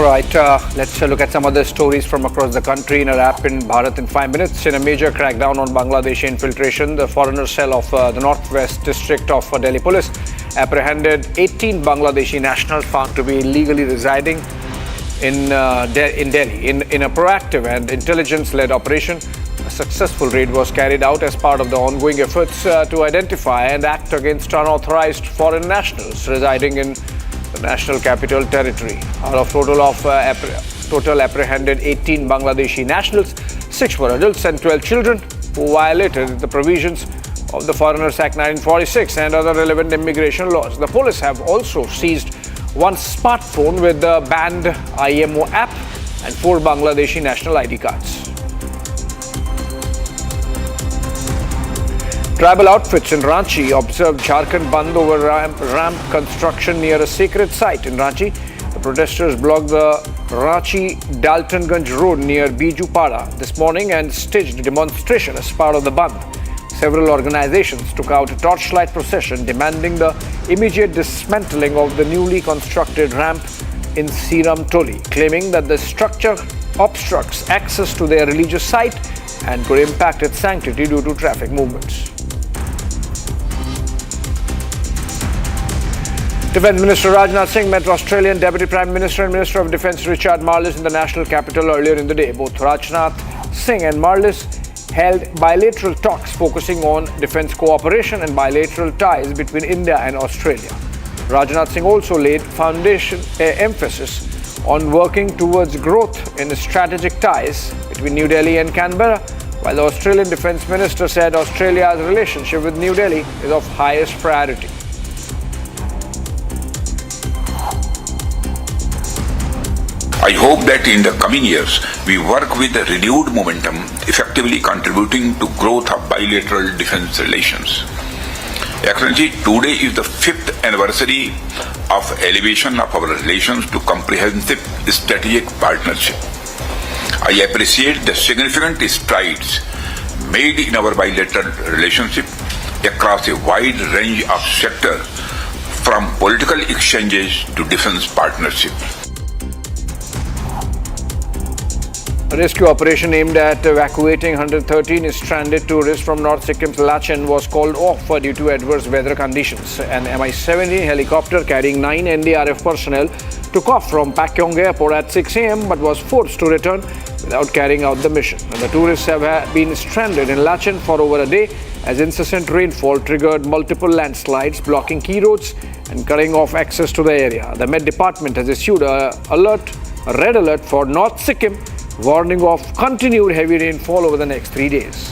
All right, let's look at some other stories from across the country in a wrap in Bharat in 5 minutes. In a major crackdown on Bangladeshi infiltration, the foreigner cell of the Northwest District of Delhi Police apprehended 18 Bangladeshi nationals found to be illegally residing in Delhi. In a proactive and intelligence-led operation, a successful raid was carried out as part of the ongoing efforts to identify and act against unauthorized foreign nationals residing in the National Capital Territory. Out of total apprehended 18 Bangladeshi nationals, 6 were adults and 12 children who violated the provisions of the Foreigners Act 1946 and other relevant immigration laws. The police have also seized 1 smartphone with the banned IMO app and 4 Bangladeshi national ID cards. Tribal outfits in Ranchi observed Jharkhand Bandh over ramp construction near a sacred site in Ranchi. The protesters blocked the Ranchi-Daltonganj road near Bijupara this morning and staged a demonstration as part of the Bandh. Several organizations took out a torchlight procession demanding the immediate dismantling of the newly constructed ramp in Siram Toli, claiming that the structure obstructs access to their religious site and could impact its sanctity due to traffic movements. Defence Minister Rajnath Singh met Australian Deputy Prime Minister and Minister of Defence Richard Marles in the national capital earlier in the day. Both Rajnath Singh and Marles held bilateral talks focusing on defence cooperation and bilateral ties between India and Australia. Rajnath Singh also laid emphasis on working towards growth in strategic ties between New Delhi and Canberra, while the Australian Defence Minister said Australia's relationship with New Delhi is of highest priority. I hope that in the coming years, we work with a renewed momentum, effectively contributing to growth of bilateral defence relations. Excellency, today is the 5th anniversary of elevation of our relations to comprehensive strategic partnership. I appreciate the significant strides made in our bilateral relationship across a wide range of sectors, from political exchanges to defence partnership. A rescue operation aimed at evacuating 113 stranded tourists from North Sikkim's Lachen was called off due to adverse weather conditions. An Mi-17 helicopter carrying 9 NDRF personnel took off from Pakyong Airport at 6 a.m. but was forced to return without carrying out the mission. And the tourists have been stranded in Lachen for over a day as incessant rainfall triggered multiple landslides, blocking key roads and cutting off access to the area. The Met Department has issued a red alert for North Sikkim, warning of continued heavy rainfall over the next 3 days.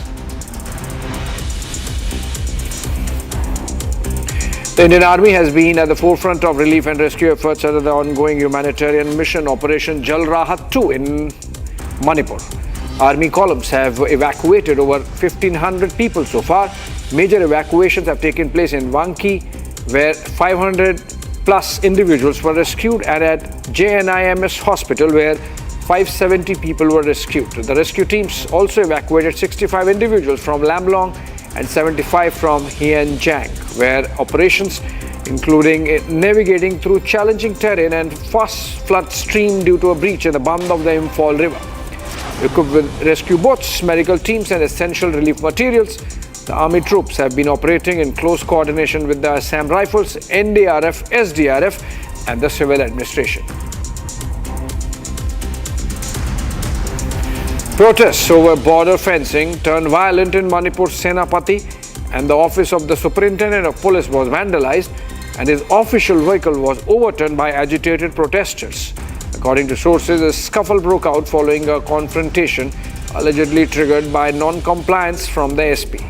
The Indian Army has been at the forefront of relief and rescue efforts under the ongoing humanitarian mission Operation Jal Rahat 2 in Manipur. Army columns have evacuated over 1,500 people so far. Major evacuations have taken place in Wanki, where 500 plus individuals were rescued, and at JNIMS Hospital, where 570 people were rescued. The rescue teams also evacuated 65 individuals from Lamlong and 75 from Hianjiang, where operations including navigating through challenging terrain and fast flood stream due to a breach in the Bandh of the Imphal River. Equipped with rescue boats, medical teams and essential relief materials, the army troops have been operating in close coordination with the Assam Rifles, NDRF, SDRF and the civil administration. Protests over border fencing turned violent in Manipur's Senapati, and the office of the Superintendent of Police was vandalized and his official vehicle was overturned by agitated protesters. According to sources, a scuffle broke out following a confrontation allegedly triggered by non-compliance from the SP,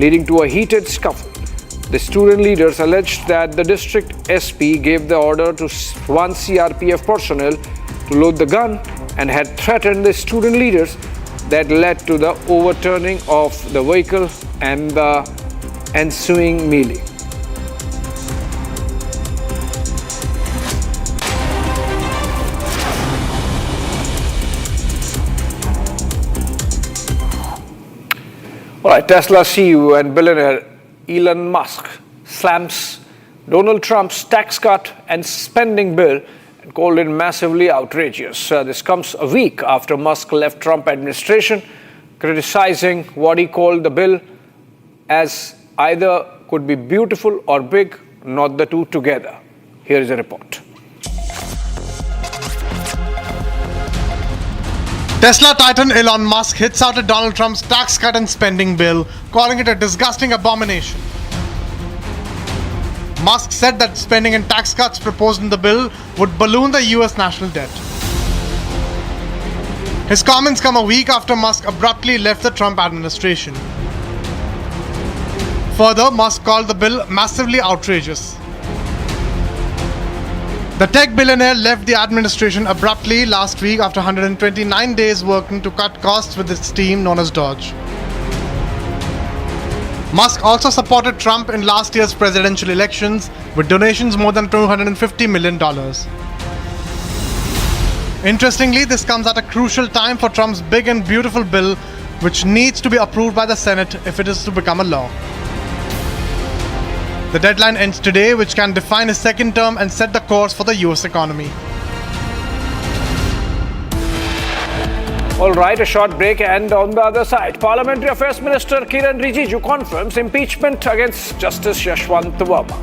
leading to a heated scuffle. The student leaders alleged that the district SP gave the order to 1 CRPF personnel to load the gun and had threatened the student leaders. That led to the overturning of the vehicle and the ensuing melee. All right, Tesla CEO and billionaire Elon Musk slams Donald Trump's tax cut and spending bill and called it massively outrageous. This comes a week after Musk left Trump administration, criticizing what he called the bill as either could be beautiful or big, not the two together. Here is a report. Tesla titan Elon Musk hits out at Donald Trump's tax cut and spending bill, calling it a disgusting abomination. Musk said that spending and tax cuts proposed in the bill would balloon the US national debt. His comments come a week after Musk abruptly left the Trump administration. Further, Musk called the bill massively outrageous. The tech billionaire left the administration abruptly last week after 129 days working to cut costs with its team known as Dodge. Musk also supported Trump in last year's presidential elections with donations more than $250 million. Interestingly, this comes at a crucial time for Trump's big and beautiful bill, which needs to be approved by the Senate if it is to become a law. The deadline ends today, which can define his second term and set the course for the US economy. All right, a short break, and on the other side, Parliamentary Affairs Minister Kiran Rijiju confirms impeachment against Justice Yashwant Verma.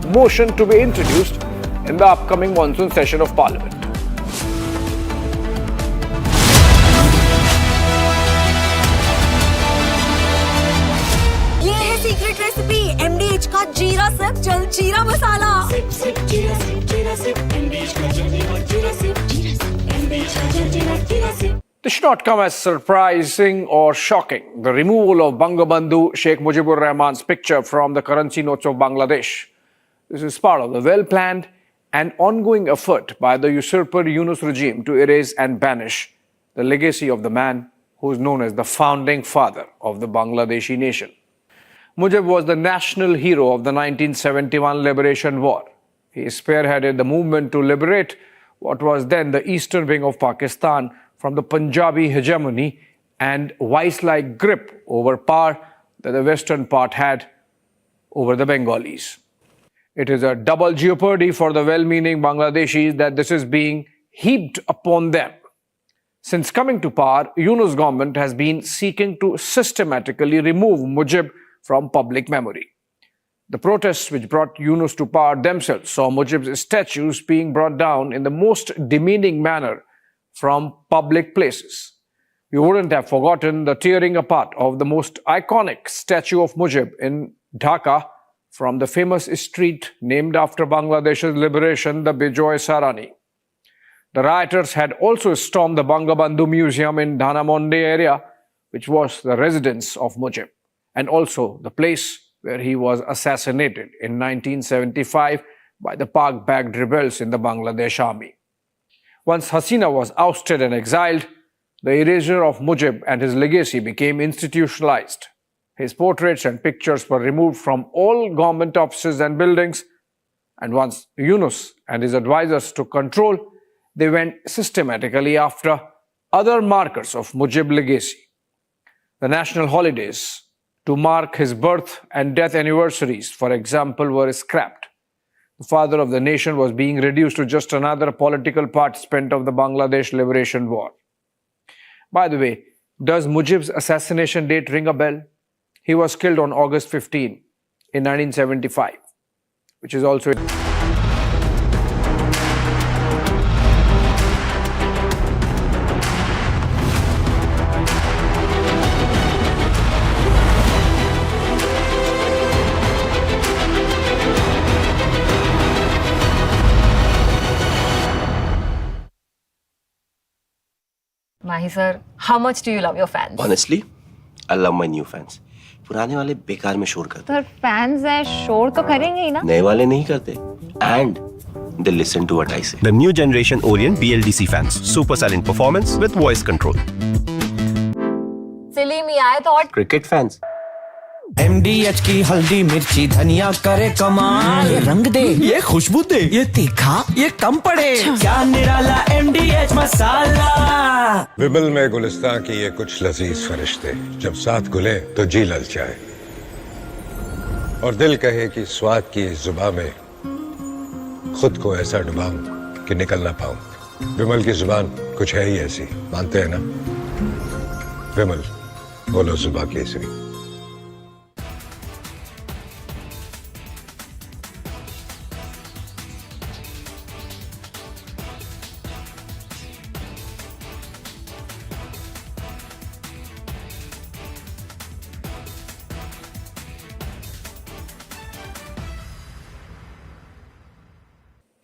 The motion to be introduced in the upcoming monsoon session of Parliament. Secret recipe MDH का जीरा SIP जल जीरा मसाला SIP SIP जीरा SIP MDH का जल जीरा SIP MDH का जल जीरा SIP. This should not come as surprising or shocking. The removal of Bangabandhu Sheikh Mujibur Rahman's picture from the currency notes of Bangladesh. This is part of the well-planned and ongoing effort by the usurper Yunus regime to erase and banish the legacy of the man who is known as the founding father of the Bangladeshi nation. Muijb was the national hero of the 1971 Liberation War. He spearheaded the movement to liberate what was then the eastern wing of Pakistan from the Punjabi hegemony and vice-like grip over power that the western part had over the Bengalis. It is a double jeopardy for the well-meaning Bangladeshis that this is being heaped upon them. Since coming to power, Yunus government has been seeking to systematically remove Muijb from public memory. The protests which brought Yunus to power themselves saw Muijib's statues being brought down in the most demeaning manner from public places. You wouldn't have forgotten the tearing apart of the most iconic statue of Muijb in Dhaka from the famous street named after Bangladesh's liberation, the Bijoy Sarani. The rioters had also stormed the Bangabandhu Museum in Dhanamonde area, which was the residence of Muijb, and also the place where he was assassinated in 1975 by the Pak-backed rebels in the Bangladesh army. Once Hasina was ousted and exiled, the erasure of Muijb and his legacy became institutionalized. His portraits and pictures were removed from all government offices and buildings, and once Yunus and his advisors took control, they went systematically after other markers of Muijb legacy. The national holidays to mark his birth and death anniversaries, for example, were scrapped. The father of the nation was being reduced to just another political participant of the Bangladesh Liberation War. By the way, does Muijib's assassination date ring a bell? He was killed on August 15 in 1975, which is also... Mahi sir, how much do you love your fans? Honestly, I love my new fans. पुराने वाले बेकार में शोर करते Sir, fans हैं शोर तो करेंगे ही ना? नए वाले नहीं करते. And they listen to what I say. The new generation Orient BLDC fans. Super silent performance with voice control. Silly me, I thought. Cricket fans. MDH की हल्दी मिर्ची धनिया करे कमाल ये रंग दे ये खुशबू दे ये तीखा ये कम पड़े क्या निराला MDH मसाला विमल में गुलिस्तां की ये कुछ लजीज फरिश्ते जब साथ घुले तो जी ललचाए और दिल कहे कि स्वाद की इस जुबां में खुद को ऐसा डुबाऊं कि निकल ना पाऊं। विमल की जुबान कुछ है ही ऐसी, मानते हैं ना? विमल, बोलो जुबान Kesari.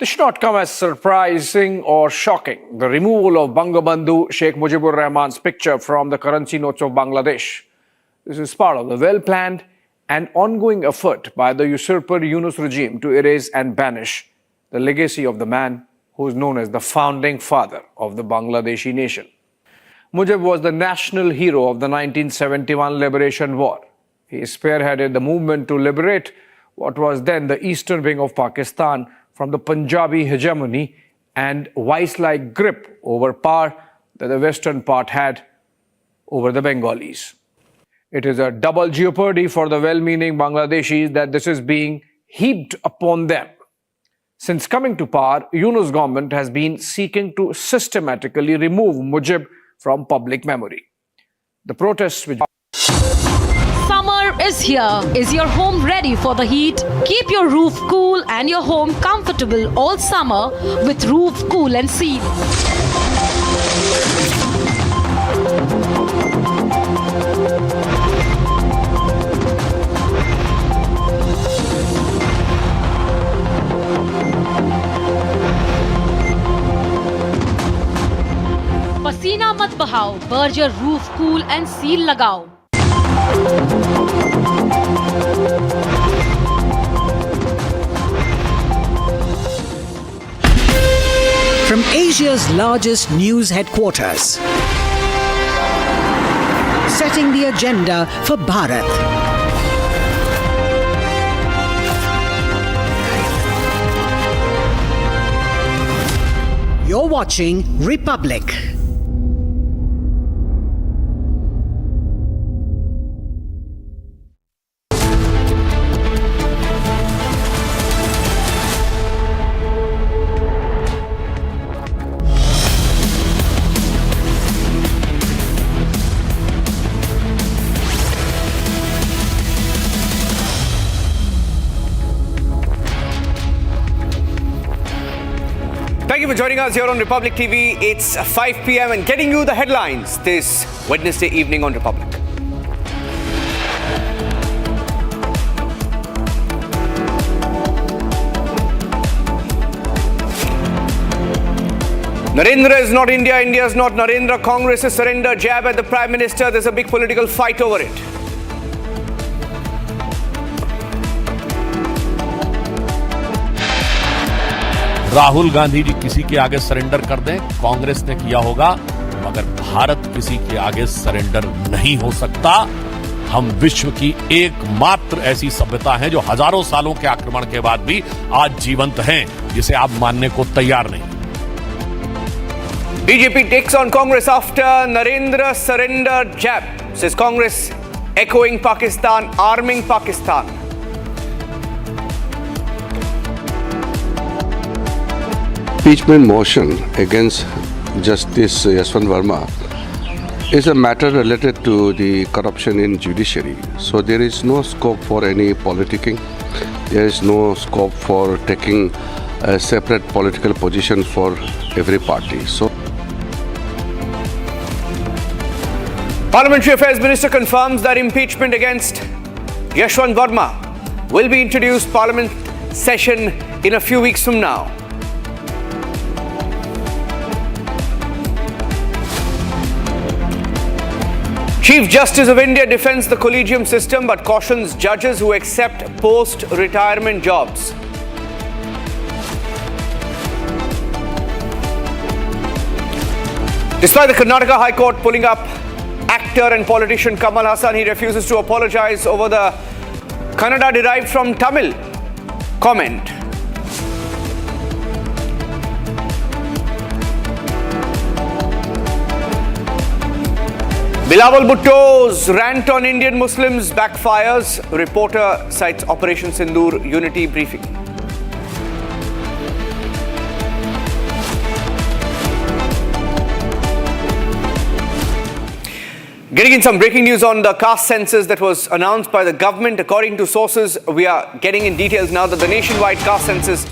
This should not come as surprising or shocking. The removal of Bangabandhu Sheikh Mujibur Rahman's picture from the currency notes of Bangladesh. This is part of the well-planned and ongoing effort by the usurper Yunus regime to erase and banish the legacy of the man who is known as the founding father of the Bangladeshi nation. Muijb was the national hero of the 1971 Liberation War. He spearheaded the movement to liberate what was then the eastern wing of Pakistan from the Punjabi hegemony and vice-like grip over power that the western part had over the Bengalis. It is a double jeopardy for the well-meaning Bangladeshis that this is being heaped upon them. Since coming to power, Yunus government has been seeking to systematically remove Muijb from public memory. The protests which Summer is here. Is your home ready for the heat? Keep your roof cool and your home comfortable all summer with Roof Cool and Seal. पसीना मत बहाओ, Berger roof cool and seal लगाओ। From Asia's largest news headquarters, setting the agenda for Bharat. You're watching Republic. Thank you for joining us here on Republic TV. It's 5 p.m. and getting you the headlines this Wednesday evening on Republic. Narendra is not India, India is not Narendra. Congress has surrendered jab at the Prime Minister. There's a big political fight over it. Rahul Gandhi ji किसी के आगे surrender कर दें, कांग्रेस ने किया होगा, मगर भारत किसी के आगे सरेंडर नहीं हो सकता। हम विश्व की एकमात्र ऐसी सभ्यता हैं जो हजारों सालों के आक्रमण के बाद भी आज जीवंत हैं, जिसे आप मानने को तैयार नहीं। BJP takes on Congress after Narendra surrender jab, says Congress, echoing Pakistan, arming Pakistan. Impeachment motion against Justice Yashwant Verma is a matter related to the corruption in judiciary. So there is no scope for any politicking. There is no scope for taking a separate political position for every party. So Parliamentary Affairs Minister confirms that impeachment against Yashwant Verma will be introduced Parliament session in a few weeks from now. Chief Justice of India defends the collegium system but cautions judges who accept post-retirement jobs. Despite the Karnataka High Court pulling up actor and politician Kamal Haasan, he refuses to apologize over the Kannada derived from Tamil comment. Bilawal Bhutto's rant on Indian Muslims backfires. Reporter cites Operation Sindhu unity briefing. Getting in some breaking news on the caste census that was announced by the government. According to sources, we are getting in details now that the nationwide caste census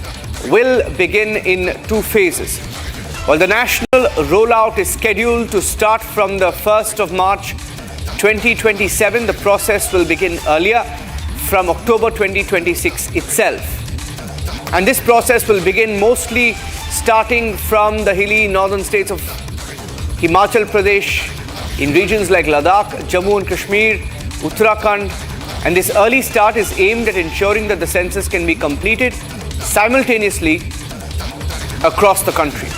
will begin in 2 phases. While the national rollout is scheduled to start from the 1st of March 2027, the process will begin earlier from October 2026 itself. And this process will begin mostly starting from the hilly northern states of Himachal Pradesh, in regions like Ladakh, Jammu and Kashmir, Uttarakhand, and this early start is aimed at ensuring that the census can be completed simultaneously across the country.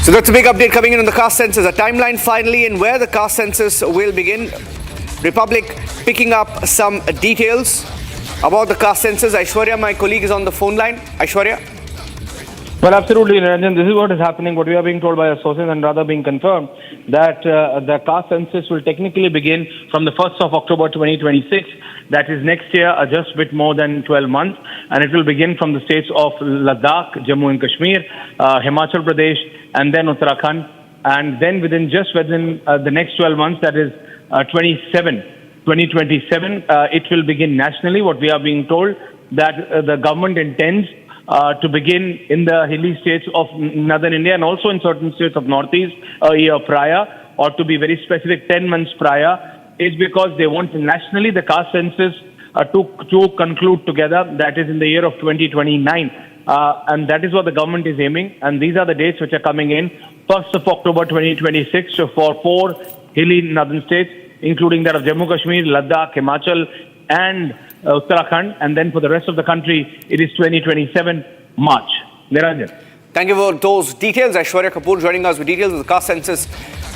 So that's a big update coming in on the caste census. A timeline finally and where the caste census will begin. Republic picking up some details about the caste census. Aishwarya, my colleague, is on the phone line. Aishwarya? Well, absolutely, Ranjan. This is what is happening, what we are being told by our sources and rather being confirmed, that the caste census will technically begin from the 1st of October 2026. That is next year, just a bit more than 12 months. And it will begin from the states of Ladakh, Jammu and Kashmir, Himachal Pradesh, and then Uttarakhand. And then within the next 12 months, that is 2027, it will begin nationally. What we are being told that the government intends to begin in the hilly states of northern India and also in certain states of northeast a year prior, or to be very specific, 10 months prior, is because they want nationally the caste census to conclude together. That is in the year of 2029. And that is what the government is aiming. And these are the dates which are coming in. 1st of October 2026 for 4 hilly northern states, including that of Jammu Kashmir, Ladakh, Himachal, and Uttarakhand. And then for the rest of the country, it is 2027 March. Niranjan. Thank you for those details. Aishwarya Kapoor joining us with details of the caste census.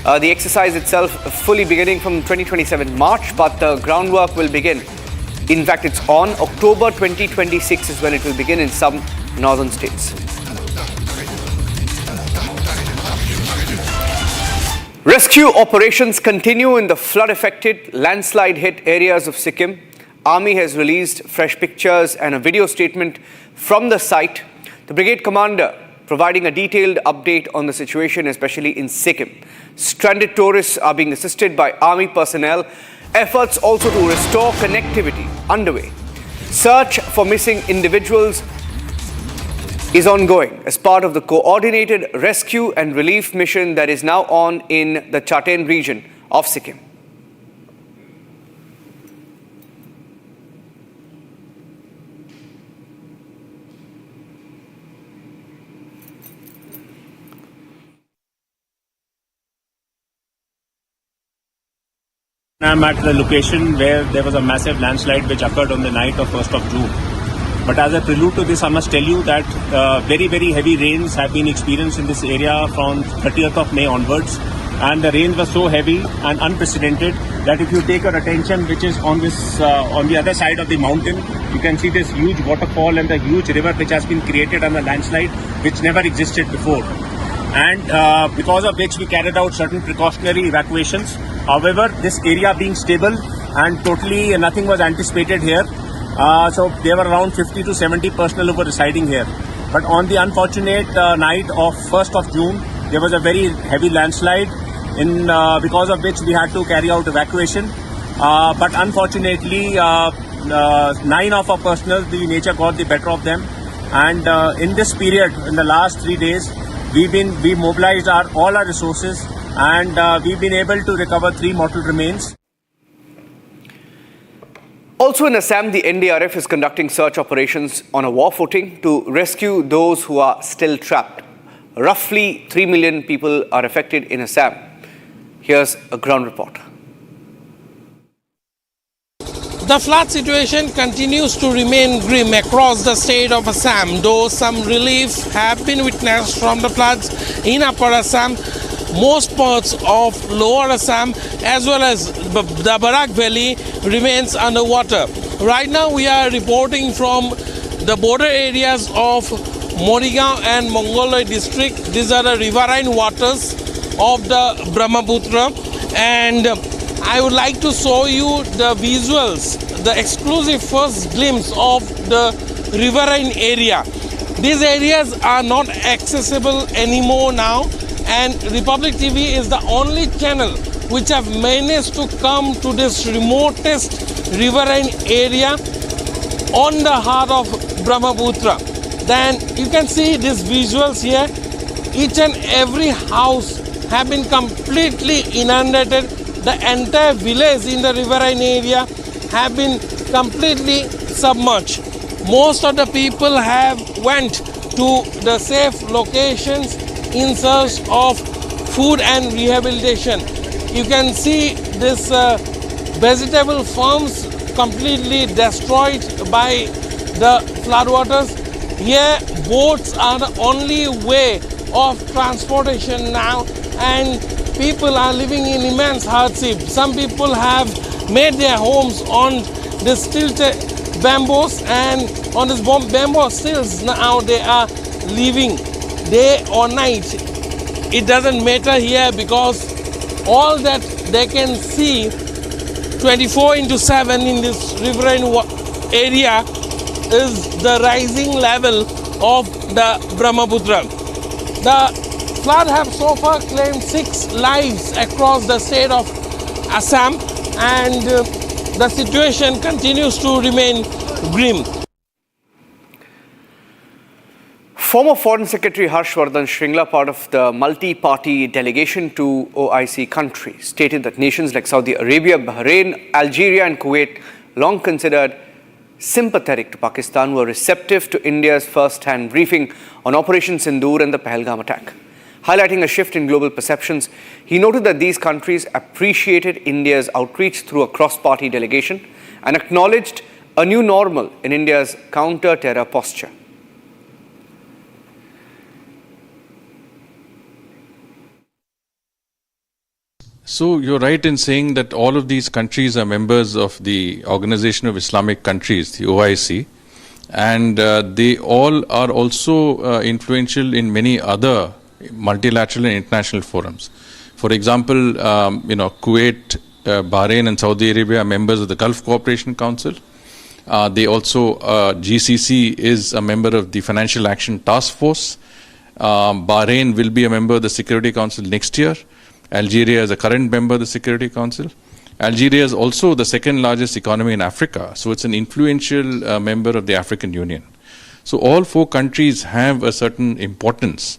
The exercise itself fully beginning from 2027 March, but the groundwork will begin. In fact, it's on October 2026 is when it will begin in some northern states. Rescue operations continue in the flood-affected, landslide-hit areas of Sikkim. Army has released fresh pictures and a video statement from the site. The brigade commander providing a detailed update on the situation, especially in Sikkim. Stranded tourists are being assisted by army personnel. Efforts also to restore connectivity underway. Search for missing individuals is ongoing as part of the coordinated rescue and relief mission that is now on in the Chaten region of Sikkim. I'm at the location where there was a massive landslide which occurred on the night of 1st of June. But as a prelude to this, I must tell you that very, very heavy rains have been experienced in this area from 30th of May onwards. And the rains were so heavy and unprecedented that if you take your attention, which is on this on the other side of the mountain, you can see this huge waterfall and the huge river which has been created on the landslide, which never existed before. And because of which we carried out certain precautionary evacuations. However, this area being stable and totally nothing was anticipated here. So there were around 50 to 70 personnel who were residing here. But on the unfortunate night of 1st of June, there was a very heavy landslide because of which we had to carry out evacuation. But unfortunately, 9 of our personnel, the nature got the better of them. And in this period, in the last 3 days, we mobilized all our resources and we've been able to recover 3 mortal remains. Also in Assam, the NDRF is conducting search operations on a war footing to rescue those who are still trapped. Roughly 3 million people are affected in Assam. Here's a ground report. The flood situation continues to remain grim across the state of Assam, though some relief have been witnessed from the floods in Upper Assam. Most parts of Lower Assam as well as the Barak Valley remains underwater. Right now we are reporting from the border areas of Morigaon and Mongoloi district. These are the riverine waters of the Brahmaputra, and I would like to show you the visuals, the exclusive first glimpse of the riverine area. These areas are not accessible anymore now, and Republic TV is the only channel which have managed to come to this remotest riverine area on the heart of Brahmaputra. Then you can see these visuals here. Each and every house have been completely inundated. The entire village in the riverine area have been completely submerged. Most of the people have went to the safe locations in search of food and rehabilitation. You can see this vegetable farms completely destroyed by the floodwaters. Here boats are the only way of transportation now, and people are living in immense hardship. Some people have made their homes on the stilted bamboos, and on this bamboo stilts now they are living day or night. It doesn't matter here because all that they can see 24/7 in this riverine area is the rising level of the Brahmaputra. The flood have so far claimed 6 lives across the state of Assam, and the situation continues to remain grim. Former Foreign Secretary Harshvardhan Shringla, part of the multi-party delegation to OIC countries, stated that nations like Saudi Arabia, Bahrain, Algeria and Kuwait, long considered sympathetic to Pakistan, were receptive to India's first-hand briefing on Operation Sindhu and the Pahalgam attack. Highlighting a shift in global perceptions, he noted that these countries appreciated India's outreach through a cross-party delegation and acknowledged a new normal in India's counter-terror posture. So you're right in saying that all of these countries are members of the Organization of Islamic Countries, the OIC, and they all are also influential in many other multilateral and international forums. For example, Kuwait, Bahrain and Saudi Arabia are members of the Gulf Cooperation Council. They also, GCC is a member of the Financial Action Task Force. Bahrain will be a member of the Security Council next year. Algeria is a current member of the Security Council. Algeria is also the second largest economy in Africa, so it's an influential member of the African Union. So all 4 countries have a certain importance,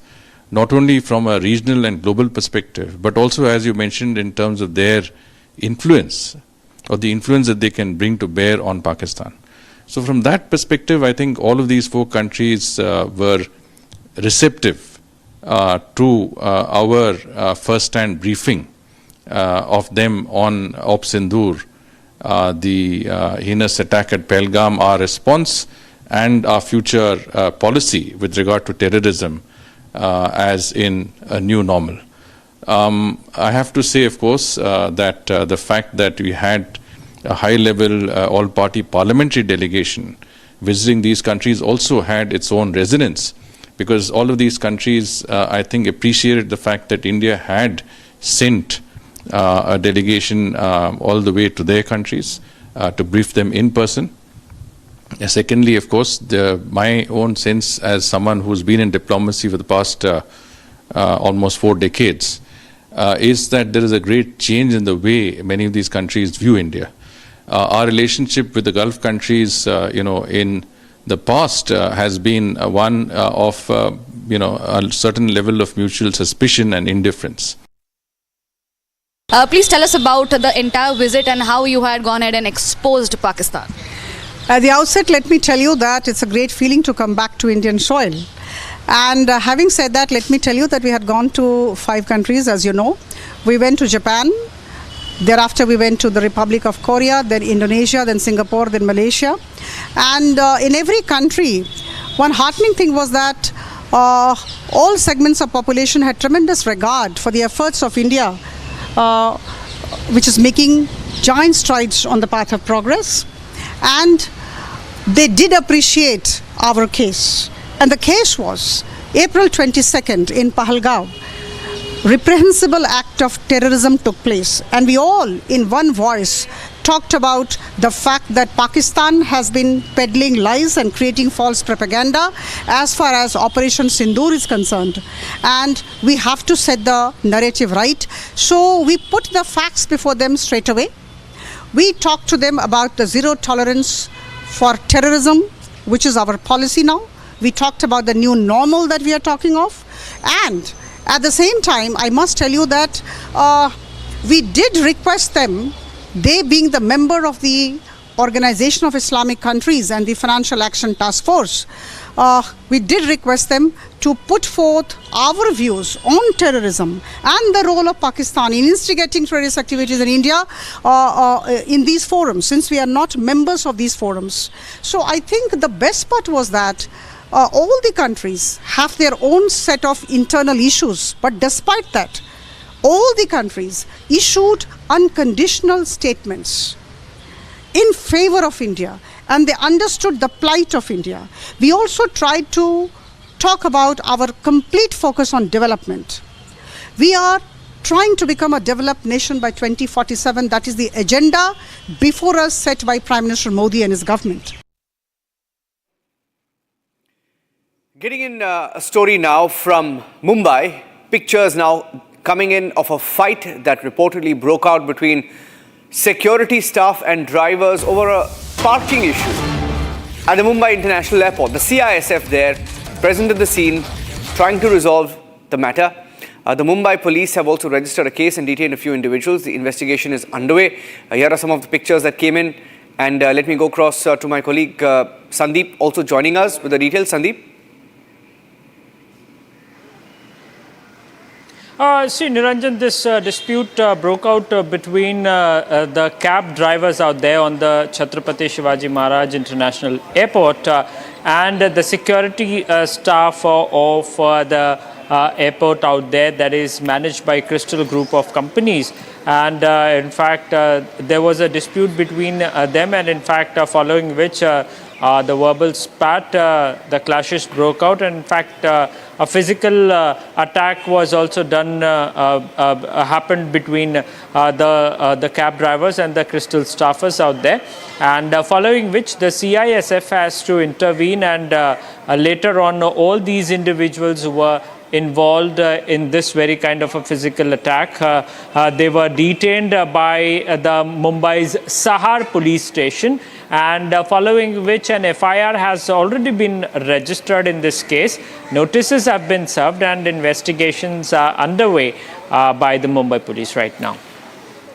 not only from a regional and global perspective, but also, as you mentioned, in terms of their influence or the influence that they can bring to bear on Pakistan. So from that perspective, I think all of these 4 countries were receptive to our first-hand briefing of them on Op Sindoor, the heinous attack at Pahalgam, our response and our future policy with regard to terrorism as in a new normal. I have to say, of course, that the fact that we had a high-level all-party parliamentary delegation visiting these countries also had its own resonance, because all of these countries, I think, appreciated the fact that India had sent a delegation all the way to their countries to brief them in person. Secondly, of course, my own sense as someone who's been in diplomacy for the past almost 4 decades is that there is a great change in the way many of these countries view India. Our relationship with the Gulf countries, in the past has been one of, a certain level of mutual suspicion and indifference. Please tell us about the entire visit and how you had gone ahead and exposed Pakistan. At the outset, let me tell you that it's a great feeling to come back to Indian soil. And having said that, let me tell you that we had gone to 5 countries, as you know. We went to Japan. Thereafter, we went to the Republic of Korea, then Indonesia, then Singapore, then Malaysia. And in every country, one heartening thing was that all segments of population had tremendous regard for the efforts of India, which is making giant strides on the path of progress. And they did appreciate our case. And the case was April 22nd in Pahalgam. Reprehensible act of terrorism took place, and we all in one voice talked about the fact that Pakistan has been peddling lies and creating false propaganda as far as Operation Sindhu is concerned. And we have to set the narrative right. So we put the facts before them straight away. We talked to them about the zero tolerance for terrorism, which is our policy now. We talked about the new normal that we are talking of. And at the same time, I must tell you that we did request them, they being the member of the Organization of Islamic Countries and the Financial Action Task Force, we did request them to put forth our views on terrorism and the role of Pakistan in instigating terrorist activities in India in these forums, since we are not members of these forums. So I think the best part was that all the countries have their own set of internal issues, but despite that, all the countries issued unconditional statements in favor of India, and they understood the plight of India. We also tried to talk about our complete focus on development. We are trying to become a developed nation by 2047. That is the agenda before us set by Prime Minister Modi and his government. Getting in a story now from Mumbai, pictures now coming in of a fight that reportedly broke out between security staff and drivers over a parking issue at the Mumbai International Airport. The CISF there present at the scene trying to resolve the matter. The Mumbai police have also registered a case and detained a few individuals. The investigation is underway. Here are some of the pictures that came in, and let me go across to my colleague Sandeep, also joining us with the details. Sandeep. See, Niranjan, this dispute broke out between the cab drivers out there on the Chhatrapati Shivaji Maharaj International Airport and the security staff of the airport out there that is managed by Crystal Group of companies. And in fact, there was a dispute between them, and in fact, following which the verbal spat, the clashes broke out, and in fact, a physical attack was also done, happened between the cab drivers and the Crystal staffers out there. And following which the CISF has to intervene, and later on all these individuals who were involved in this very kind of a physical attack, they were detained by the Mumbai's Sahar police station, and following which an FIR has already been registered in this case. Notices have been served and investigations are underway by the Mumbai police right now.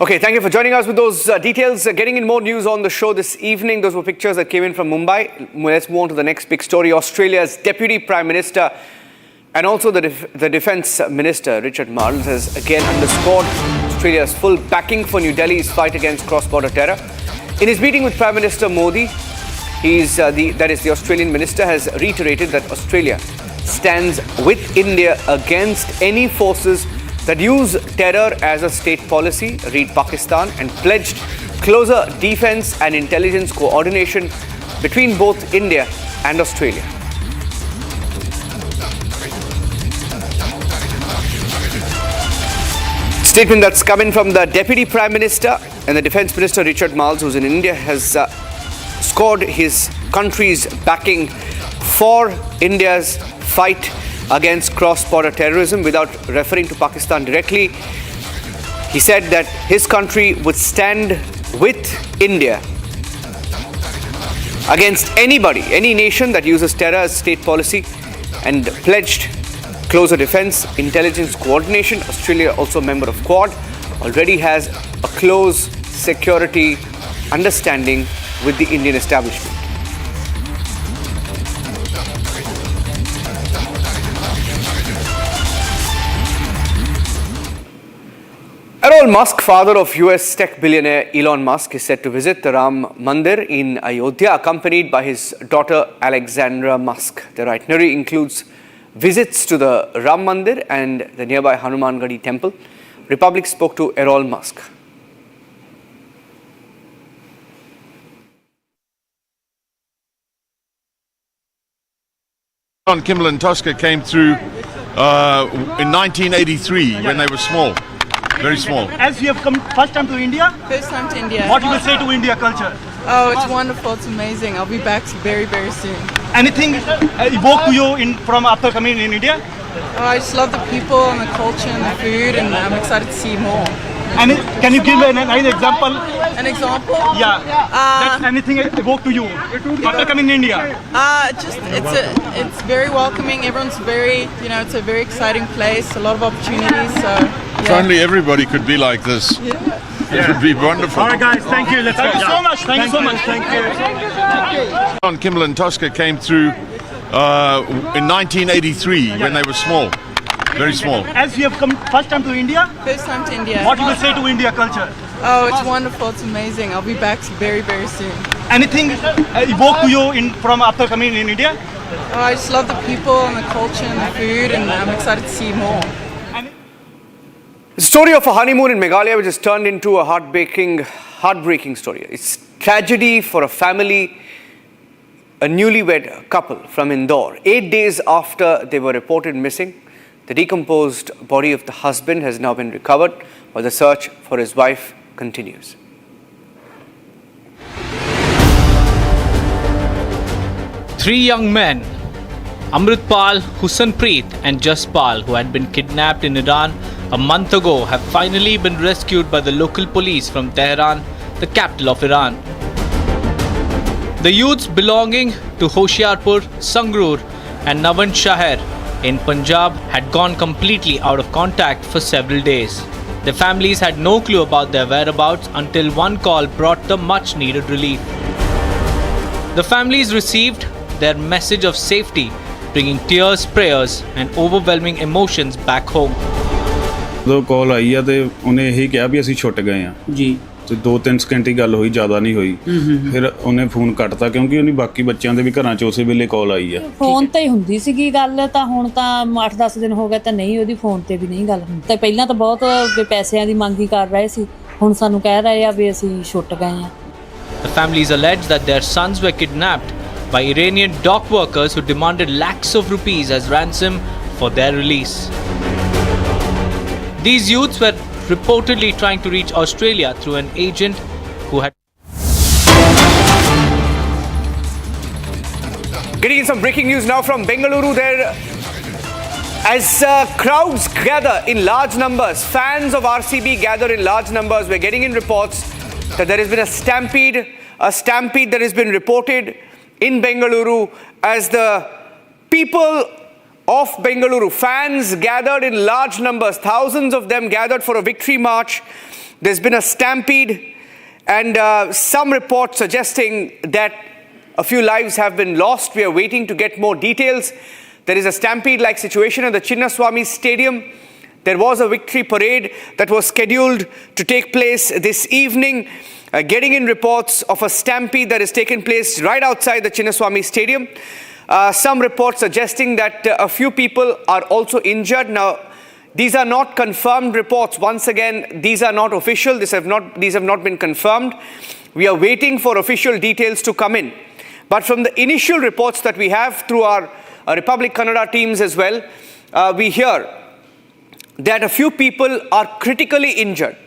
Okay, thank you for joining us with those details. Getting in more news on the show this evening. Those were pictures that came in from Mumbai. Let's move on to the next big story. Australia's Deputy Prime Minister and also the Defence Minister, Richard Marles, has again underscored Australia's full backing for New Delhi's fight against cross-border terror. In his meeting with Prime Minister Modi, the Australian minister has reiterated that Australia stands with India against any forces that use terror as a state policy, read Pakistan, and pledged closer defence and intelligence coordination between both India and Australia. Statement that's coming from the Deputy Prime Minister and the Defence Minister Richard Marles, who's in India, has scored his country's backing for India's fight against cross-border terrorism without referring to Pakistan directly. He said that his country would stand with India against anybody, any nation that uses terror as state policy, and pledged closer defence, intelligence coordination. Australia, also a member of Quad, already has a close security understanding with the Indian establishment. Elon Musk, father of US tech billionaire Elon Musk, is set to visit the Ram Mandir in Ayodhya, accompanied by his daughter Alexandra Musk. The itinerary includes visits to the Ram Mandir and the nearby Hanuman Gadi temple. Republic spoke to Elon Musk. John Kimmel and Tosca came through in 1983 when they were small. Very small. As you have come first time to India? First time to India. What you will say to India culture? Oh, it's wonderful. It's amazing. I'll be back very, very soon. Anything evoke to you from after coming in India? Oh, I just love the people and the culture and the food, and I'm excited to see more. And can you give an example? An example? Yeah. That anything evoke to you after coming in India? It's very welcoming. Everyone's very, it's a very exciting place. A lot of opportunities. So If only everybody could be like this. It would be wonderful. All right, guys. Thank you. Thank you so much. Thank you so much. Thank you. John Kimmel and Tosca came through in 1983 when they were small. Very small. As you have come first time to India? First time to India. What you will say to India culture? Oh, it's wonderful. It's amazing. I'll be back very, very soon. Anything evoke to you from after coming in India? Oh, I just love the people and the culture and the food, and I'm excited to see more. The story of a honeymoon in Meghalaya which has turned into a heartbreaking story. It's tragedy for a family, a newlywed couple from Indore. 8 days after they were reported missing, the decomposed body of the husband has now been recovered, while the search for his wife continues. Three young men, Amritpal, Husanpreet and Jaspal, who had been kidnapped in Iran a month ago, have finally been rescued by the local police from Tehran, the capital of Iran. The youths belonging to Hoshiarpur, Sangrur and Navan Shahar in Punjab had gone completely out of contact for several days. The families had no clue about their whereabouts until one call brought the much needed relief. The families received their message of safety, bringing tears, prayers and overwhelming emotions back home. ਜਦੋਂ ਕਾਲ ਆਈ ਆ ਤੇ ਉਹਨੇ ਇਹੀ ਕਿਹਾ ਵੀ ਅਸੀਂ ਛੁੱਟ ਗਏ ਆ ਜੀ ਤੇ 2-3 ਸਕਿੰਟ ਹੀ ਗੱਲ ਹੋਈ, ਜ਼ਿਆਦਾ ਨਹੀਂ ਹੋਈ। ਫਿਰ ਉਹਨੇ ਫੋਨ ਕੱਟਤਾ ਕਿਉਂਕਿ ਉਹਨੇ ਬਾਕੀ ਬੱਚਿਆਂ ਦੇ ਵੀ ਘਰਾਂ 'ਚ ਉਸੇ ਵੇਲੇ ਕਾਲ ਆਈ ਆ। ਫੋਨ ਤੇ ਹੀ ਹੁੰਦੀ ਸੀਗੀ ਗੱਲ, ਤਾਂ ਹੁਣ ਤਾਂ 8-10 ਦਿਨ ਹੋ ਗਏ ਤਾਂ ਨਹੀਂ, ਉਹਦੀ ਫੋਨ ਤੇ ਵੀ ਨਹੀਂ ਗੱਲ ਹੁੰਦੀ। ਤੇ ਪਹਿਲਾਂ ਤਾਂ ਬਹੁਤ ਪੈਸਿਆਂ ਦੀ ਮੰਗ ਹੀ ਕਰ ਰਹੇ ਸੀ, ਹੁਣ ਸਾਨੂੰ ਕਹਿ ਰਹੇ ਆ ਵੀ ਅਸੀਂ ਛੁੱਟ ਗਏ ਆ। The families alleged that their sons were kidnapped by Iranian dock workers who demanded lakhs of rupees as ransom for their release. These youths were reportedly trying to reach Australia through an agent who had... Getting in some breaking news now from Bengaluru there. As crowds gather in large numbers, fans of RCB gather in large numbers, we're getting in reports that there has been a stampede that has been reported in Bengaluru as the people of Bengaluru, fans gathered in large numbers, thousands of them gathered for a victory march. There's been a stampede and some reports suggesting that a few lives have been lost. We are waiting to get more details. There is a stampede-like situation at the Chinnaswamy Stadium. There was a victory parade that was scheduled to take place this evening. Getting in reports of a stampede that has taken place right outside the Chinnaswamy Stadium. Some reports suggesting that a few people are also injured. Now, these are not confirmed reports. Once again, these are not official. These have not been confirmed. We are waiting for official details to come in. But from the initial reports that we have through our Republic Kannada teams as well, we hear that a few people are critically injured.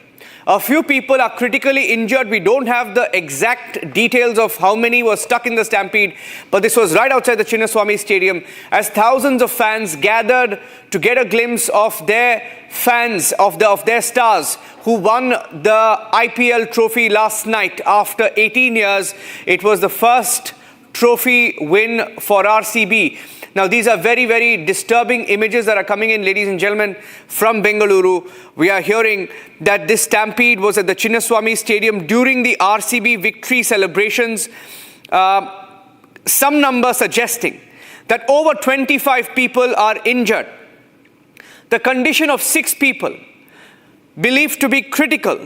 A few people are critically injured. We don't have the exact details of how many were stuck in the stampede, but this was right outside the Chinnaswamy Stadium as thousands of fans gathered to get a glimpse of their fans, of their stars who won the IPL trophy last night after 18 years. It was the first trophy win for RCB. Now, these are very, very disturbing images that are coming in, ladies and gentlemen, from Bengaluru. We are hearing that this stampede was at the Chinnaswamy Stadium during the RCB victory celebrations. Some numbers suggesting that over 25 people are injured. The condition of 6 people believed to be critical.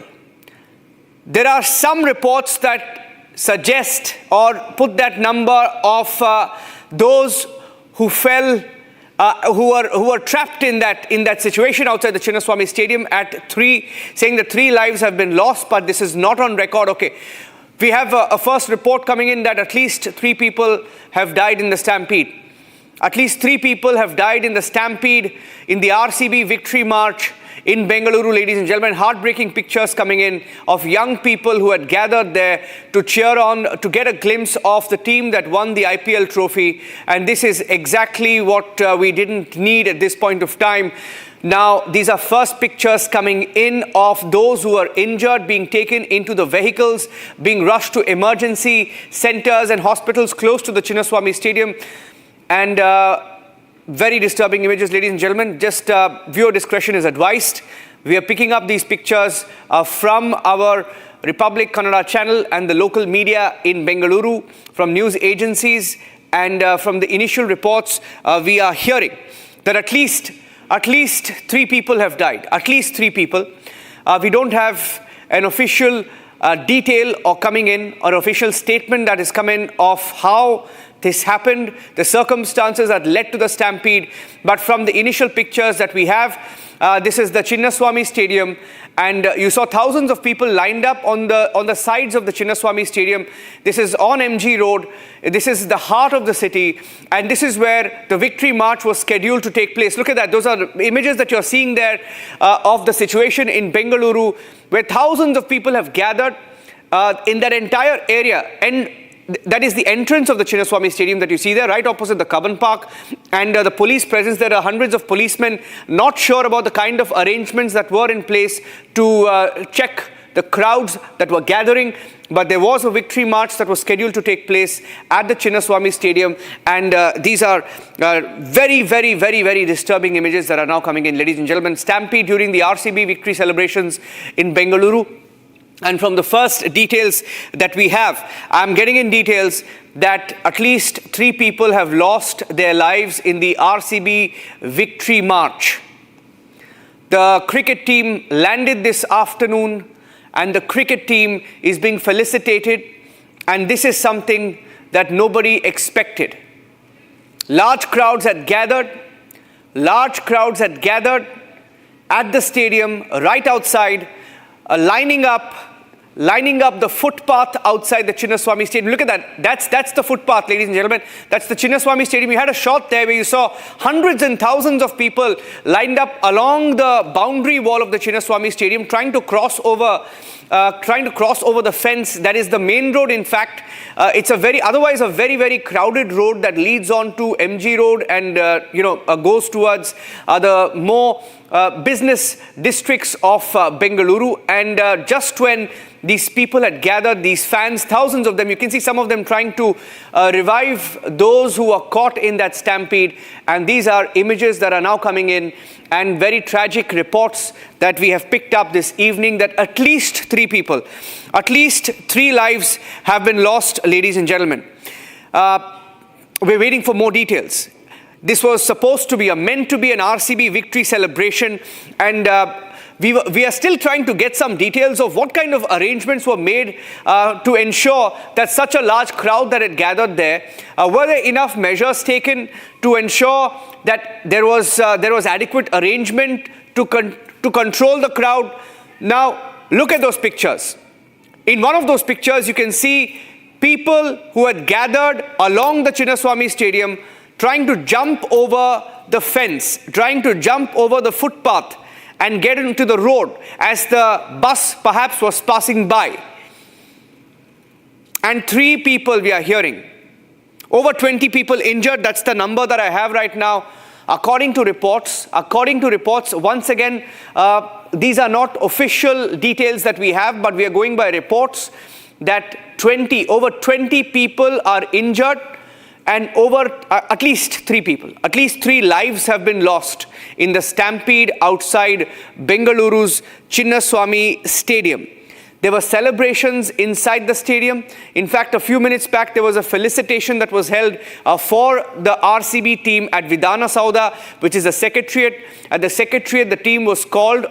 There are some reports that suggest or put that number of those who fell, who were trapped in that situation outside the Chinnaswamy Stadium at 3, saying that 3 lives have been lost, but this is not on record. Okay, we have a first report coming in that at least 3 people have died in the stampede. At least 3 people have died in the stampede in the RCB victory march in Bengaluru, ladies and gentlemen. Heartbreaking pictures coming in of young people who had gathered there to cheer on, to get a glimpse of the team that won the IPL trophy. And this is exactly what we didn't need at this point of time. Now, these are first pictures coming in of those who are injured being taken into the vehicles, being rushed to emergency centers and hospitals close to the Chinnaswamy Stadium. And very disturbing images, ladies and gentlemen. Just viewer discretion is advised. We are picking up these pictures from our Republic Kannada channel and the local media in Bengaluru, from news agencies, and from the initial reports we are hearing that at least 3 people have died. At least 3 people. We don't have an official detail or coming in, or official statement that is coming of how this happened, the circumstances that led to the stampede. But from the initial pictures that we have, this is the Chinnaswamy Stadium, and you saw thousands of people lined up on the sides of the Chinnaswamy Stadium. This is on MG Road. This is the heart of the city, and this is where the Victory March was scheduled to take place. Look at that. Those are images that you're seeing there of the situation in Bengaluru, where thousands of people have gathered in that entire area. And that is the entrance of the Chinnaswamy Stadium that you see there, right opposite the Cubbon Park. And the police presence, there are hundreds of policemen, not sure about the kind of arrangements that were in place to check the crowds that were gathering. But there was a victory march that was scheduled to take place at the Chinnaswamy Stadium. And these are very, very, very, very disturbing images that are now coming in, ladies and gentlemen. Stampede during the RCB victory celebrations in Bengaluru. And from the first details that we have, I'm getting in details that at least 3 people have lost their lives in the RCB victory march. The cricket team landed this afternoon, and the cricket team is being felicitated, and this is something that nobody expected. Large crowds had gathered at the stadium right outside, lining up the footpath outside the Chinnaswamy Stadium. Look at that. That's the footpath, ladies and gentlemen. That's the Chinnaswamy Stadium. You had a shot there where you saw hundreds and thousands of people lined up along the boundary wall of the Chinnaswamy Stadium, trying to cross over the fence. That is the main road. In fact, it's otherwise a very, very crowded road that leads on to MG Road and goes towards the more business districts of Bengaluru. And just when these people had gathered, these fans, thousands of them, you can see some of them trying to revive those who were caught in that stampede. And these are images that are now coming in, and very tragic reports that we have picked up this evening, that at least 3 people, at least 3 lives have been lost, ladies and gentlemen. We're waiting for more details. This was meant to be an RCB victory celebration, and we are still trying to get some details of what kind of arrangements were made to ensure that such a large crowd that had gathered there, were there enough measures taken to ensure that there was adequate arrangement to control the crowd. Now, look at those pictures. In one of those pictures, you can see people who had gathered along the Chinnaswamy Stadium trying to jump over the fence, trying to jump over the footpath and get into the road as the bus perhaps was passing by. And 3 people we are hearing. Over 20 people injured, that's the number that I have right now. According to reports, once again, these are not official details that we have, but we are going by reports that over 20 people are injured, and at least 3 lives have been lost in the stampede outside Bengaluru's Chinnaswamy Stadium. There were celebrations inside the stadium. In fact, a few minutes back, there was a felicitation that was held for the RCB team at Vidhana Sauda, which is the secretariat. At the secretariat, the team was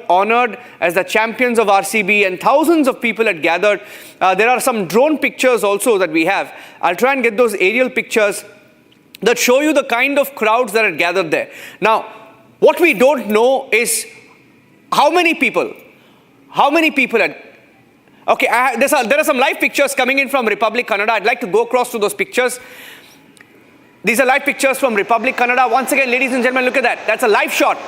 honored as the champions of RCB, and thousands of people had gathered. There are some drone pictures also that we have. I'll try and get those aerial pictures that show you the kind of crowds that had gathered there. Now, what we don't know is how many people had. Okay, there are some live pictures coming in from Republic Kannada. I'd like to go across to those pictures. These are live pictures from Republic Kannada. Once again, ladies and gentlemen, look at that. That's a live shot.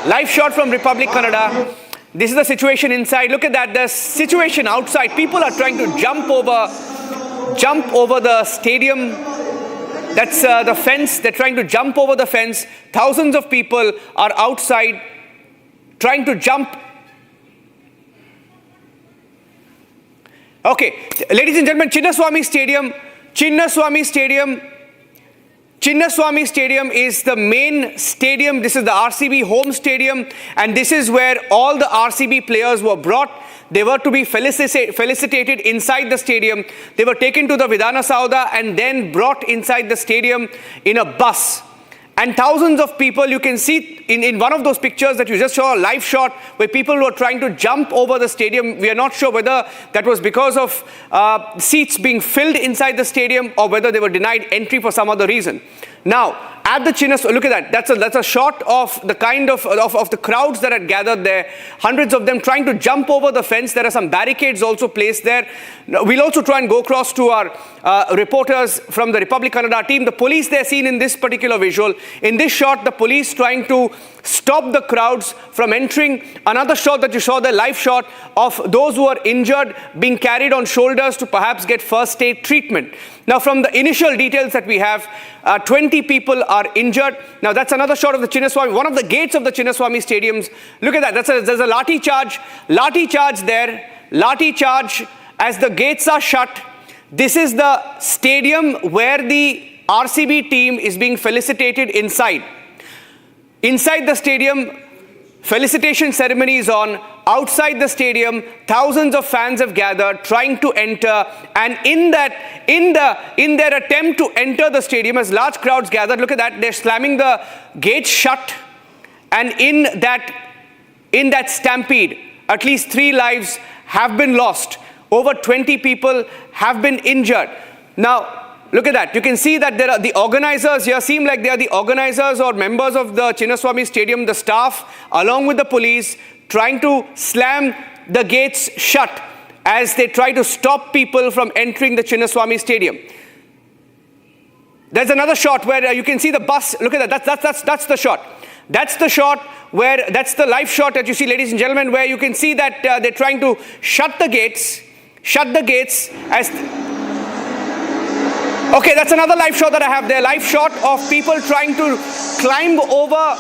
Live shot from Republic Kannada. This is the situation inside. Look at that. The situation outside. People are trying to jump over the stadium. That's the fence. They're trying to jump over the fence. Thousands of people are outside trying to jump. Okay, ladies and gentlemen, Chinnaswamy Stadium is the main stadium. This is the RCB home stadium, and this is where all the RCB players were brought. They were to be felicitated inside the stadium. They were taken to the Vidhana Saudha and then brought inside the stadium in a bus. And thousands of people, you can see in one of those pictures that you just saw, a live shot where people were trying to jump over the stadium. We are not sure whether that was because of seats being filled inside the stadium or whether they were denied entry for some other reason. Now, at the Chinnaswamy, look at that. That's a shot of the kind of the crowds that had gathered there. Hundreds of them trying to jump over the fence. There are some barricades also placed there. We'll also try and go across to our reporters from the Republic Kannada team. The police there seen in this particular visual. In this shot, the police trying to stop the crowds from entering. Another shot that you saw, the live shot of those who are injured being carried on shoulders to perhaps get first aid treatment. Now, from the initial details that we have, 20 people are injured. Now, that's another shot of the Chinnaswamy, one of the gates of the Chinnaswamy stadiums. Look at that. There's a lathi charge there. Lathi charge as the gates are shut. This is the stadium where the RCB team is being felicitated inside. Inside the stadium, felicitation ceremony is on. Outside the stadium, thousands of fans have gathered trying to enter, and in their attempt to enter the stadium, as large crowds gathered, look at that, they're slamming the gates shut, and in that stampede, at least 3 lives have been lost. Over 20 people have been injured. Now, look at that. You can see that there are the organizers here, seem like they are the organizers or members of the Chinnaswamy Stadium, the staff, along with the police, trying to slam the gates shut as they try to stop people from entering the Chinnaswamy Stadium. There's another shot where you can see the bus. Look at that. That's the shot. That's the shot where, that's the live shot that you see, ladies and gentlemen, where you can see that they're trying to shut the gates as... Okay, that's another live shot that I have there. Live shot of people trying to climb over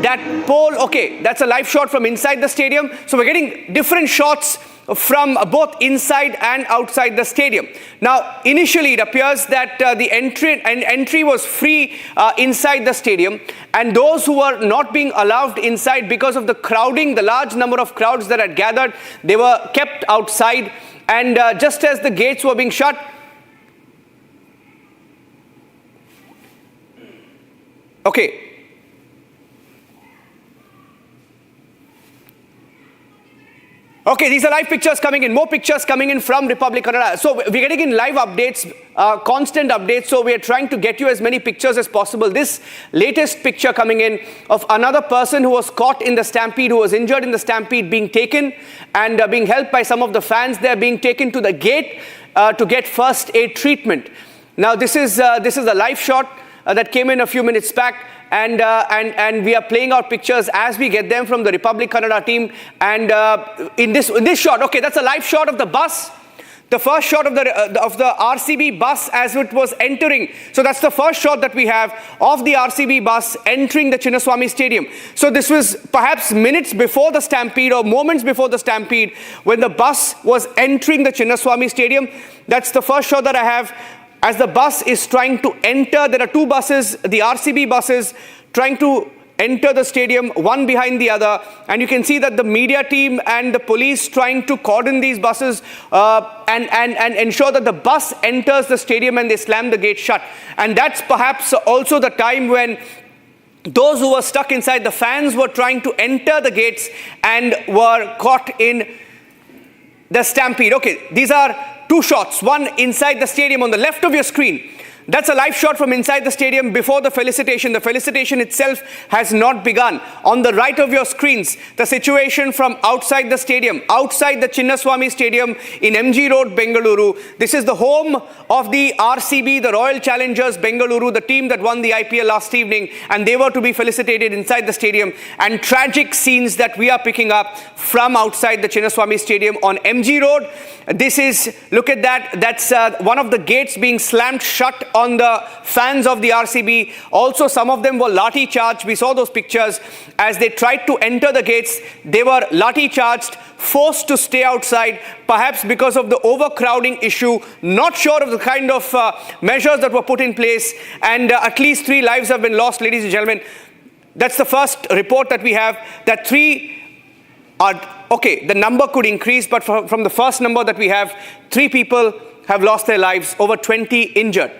that pole. Okay, that's a live shot from inside the stadium. So we're getting different shots from both inside and outside the stadium. Now, initially it appears that the entry was free inside the stadium, and those who were not being allowed inside because of the crowding, the large number of crowds that had gathered, they were kept outside. And just as the gates were being shut, okay. Okay, these are live pictures coming in, more pictures coming in from Republic Kannada. So we're getting in live updates, constant updates. So we're trying to get you as many pictures as possible. This latest picture coming in of another person who was caught in the stampede, who was injured in the stampede, being taken and being helped by some of the fans there, being taken to the gate to get first aid treatment. Now this is a live shot that came in a few minutes back. And we are playing out pictures as we get them from the Republic Kannada team. And in this shot, okay, that's a live shot of the bus. The first shot of the RCB bus as it was entering. So that's the first shot that we have of the RCB bus entering the Chinnaswamy Stadium. So this was perhaps minutes before the stampede or moments before the stampede when the bus was entering the Chinnaswamy Stadium. That's the first shot that I have. As the bus is trying to enter, there are 2 buses, the RCB buses, trying to enter the stadium, one behind the other. And you can see that the media team and the police trying to cordon these buses and ensure that the bus enters the stadium and they slam the gate shut. And that's perhaps also the time when those who were stuck inside, the fans, were trying to enter the gates and were caught in the stampede. Okay, these are 2 shots, one inside the stadium on the left of your screen. That's a live shot from inside the stadium before the felicitation. The felicitation itself has not begun. On the right of your screens, the situation from outside the stadium, outside the Chinnaswamy Stadium in MG Road, Bengaluru. This is the home of the RCB, the Royal Challengers Bengaluru, the team that won the IPL last evening, and they were to be felicitated inside the stadium. And tragic scenes that we are picking up from outside the Chinnaswamy Stadium on MG Road. This is, look at that, that's one of the gates being slammed shut on the fans of the RCB. Also, some of them were lathi charged. We saw those pictures as they tried to enter the gates. They were lathi charged, forced to stay outside, perhaps because of the overcrowding issue. Not sure of the kind of measures that were put in place, and at least 3 lives have been lost, ladies and gentlemen. That's the first report that we have, that 3 are, okay, the number could increase, but from the first number that we have, 3 people have lost their lives, over 20 injured.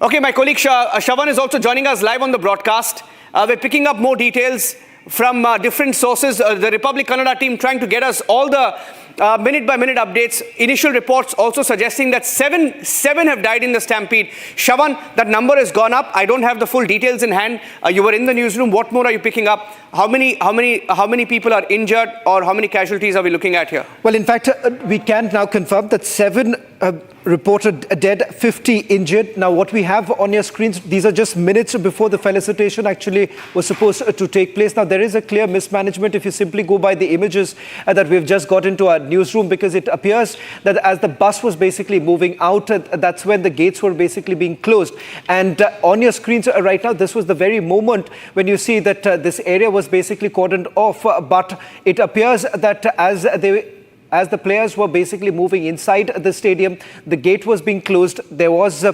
Okay, my colleague Shawan is also joining us live on the broadcast. We're picking up more details from different sources. The Republic Kannada team trying to get us all the minute-by-minute updates. Initial reports also suggesting that seven have died in the stampede. Shawan, that number has gone up. I don't have the full details in hand. You were in the newsroom. What more are you picking up? How many people are injured, or how many casualties are we looking at here? Well, in fact, we can now confirm that 7 reported dead, 50 injured. Now, what we have on your screens, these are just minutes before the felicitation actually was supposed to take place. Now, there is a clear mismanagement if you simply go by the images that we've just got into our newsroom, because it appears that as the bus was basically moving out, that's when the gates were basically being closed. And on your screens right now, this was the very moment when you see that this area was basically cordoned off. But it appears that as the players were basically moving inside the stadium, the gate was being closed. There was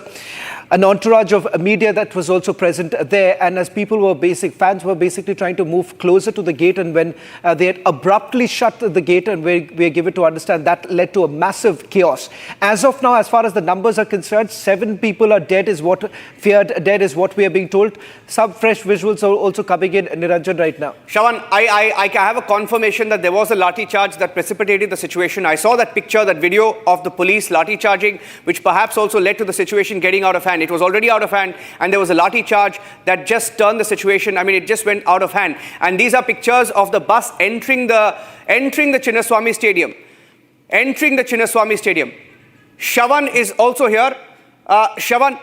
an entourage of media that was also present there. And as fans were basically trying to move closer to the gate, and when they had abruptly shut the gate, and we are given to understand that led to a massive chaos. As of now, as far as the numbers are concerned, 7 people are dead is what we are being told. Some fresh visuals are also coming in, Niranjan, right now. Shawan, I have a confirmation that there was a lathi charge that precipitated the situation. I saw that picture, that video of the police lathi charging, which perhaps also led to the situation getting out of hand. It was already out of hand, and there was a lathi charge that just turned the situation. I mean, it just went out of hand. And these are pictures of the bus entering the Chinnaswamy Stadium. Entering the Chinnaswamy Stadium. Shawan is also here. Shawan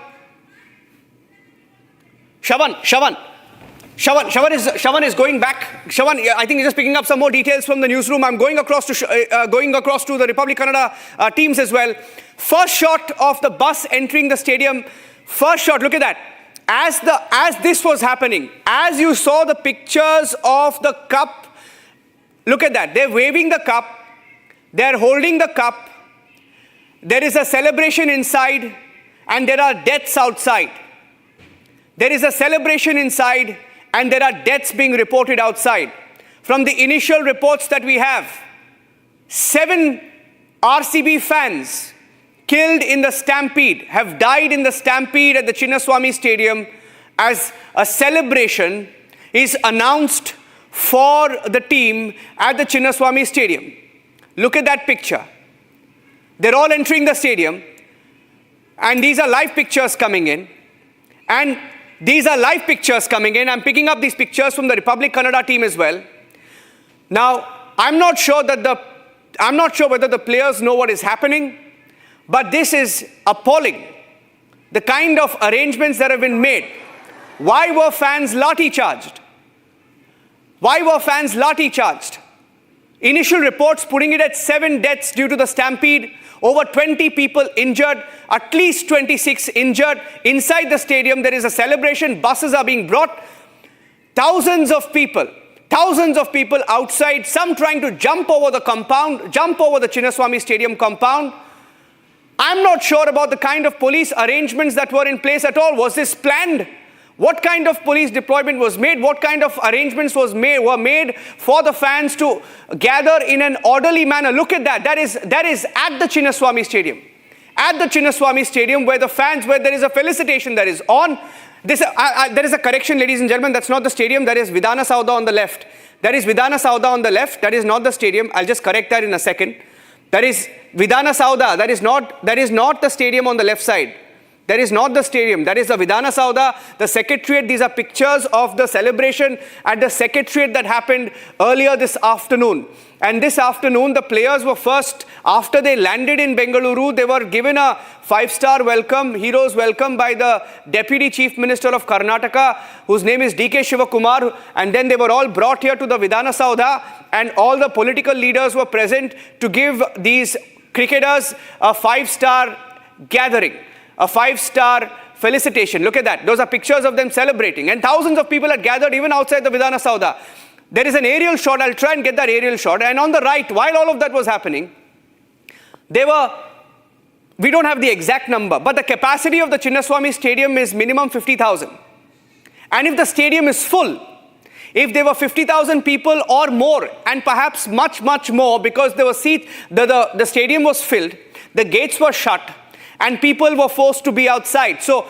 is going back. Shawan, I think he's just picking up some more details from the newsroom. I'm going across to the Republic Kannada teams as well. First shot of the bus entering the stadium. First shot, look at that. As this was happening, as you saw the pictures of the cup, look at that. They're waving the cup. They're holding the cup. There is a celebration inside, and there are deaths outside. There is a celebration inside, and there are deaths being reported outside. From the initial reports that we have, 7 RCB fans killed in the stampede, have died in the stampede at the Chinnaswamy Stadium, as a celebration is announced for the team at the Chinnaswamy Stadium. Look at that picture. They're all entering the stadium, and these are live pictures coming in. I'm picking up these pictures from the Republic Kannada team as well. Now, I'm not sure whether the players know what is happening, but this is appalling. The kind of arrangements that have been made. Why were fans lathi charged? Initial reports putting it at 7 deaths due to the stampede. Over 20 people injured, at least 26 injured. Inside the stadium, there is a celebration. Buses are being brought. Thousands of people outside, some trying to jump over the Chinnaswamy Stadium compound. I'm not sure about the kind of police arrangements that were in place at all. Was this planned? What kind of police deployment was made? What kind of arrangements were made for the fans to gather in an orderly manner? Look at that. That is at the Chinnaswamy Stadium. At the Chinnaswamy Stadium, where there is a felicitation that is on. There is a correction, ladies and gentlemen. That's not the stadium. That is Vidhana Saudha on the left. That is Vidhana Saudha on the left. That is not the stadium. I'll just correct that in a second. That is Vidhana Sauda. That is not the stadium on the left side. That is not the stadium. That is the Vidhana Sauda, the Secretariat. These are pictures of the celebration at the Secretariat that happened earlier this afternoon. And this afternoon, the players were first, after they landed in Bengaluru, they were given a 5-star welcome, hero's welcome by the Deputy Chief Minister of Karnataka, whose name is D.K. Shivakumar. And then they were all brought here to the Vidhana Sauda, and all the political leaders were present to give these cricketers a 5-star gathering, a 5-star felicitation. Look at that. Those are pictures of them celebrating. And thousands of people had gathered even outside the Vidhana Sauda. There is an aerial shot. I'll try and get that aerial shot. And on the right, while all of that was happening, we don't have the exact number, but the capacity of the Chinnaswamy Stadium is minimum 50,000. And if the stadium is full, if there were 50,000 people or more, and perhaps much, much more, because there were seats, the stadium was filled, the gates were shut, and people were forced to be outside. So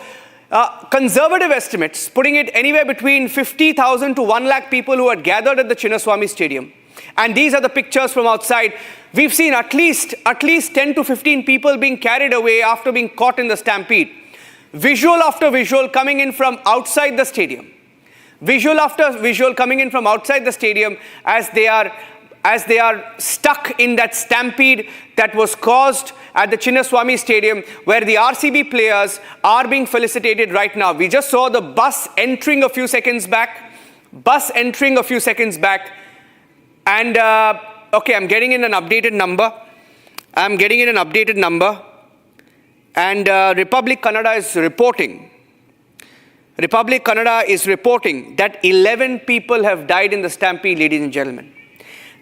conservative estimates, putting it anywhere between 50,000 to 1 lakh people who had gathered at the Chinnaswamy Stadium. And these are the pictures from outside. We've seen at least 10 to 15 people being carried away after being caught in the stampede. Visual after visual coming in from outside the stadium. Visual after visual coming in from outside the stadium as they are stuck in that stampede that was caused at the Chinnaswamy Stadium, where the RCB players are being felicitated right now. We just saw the bus entering a few seconds back. And, okay, I'm getting in an updated number. And Republic Kannada is reporting that 11 people have died in the stampede, ladies and gentlemen.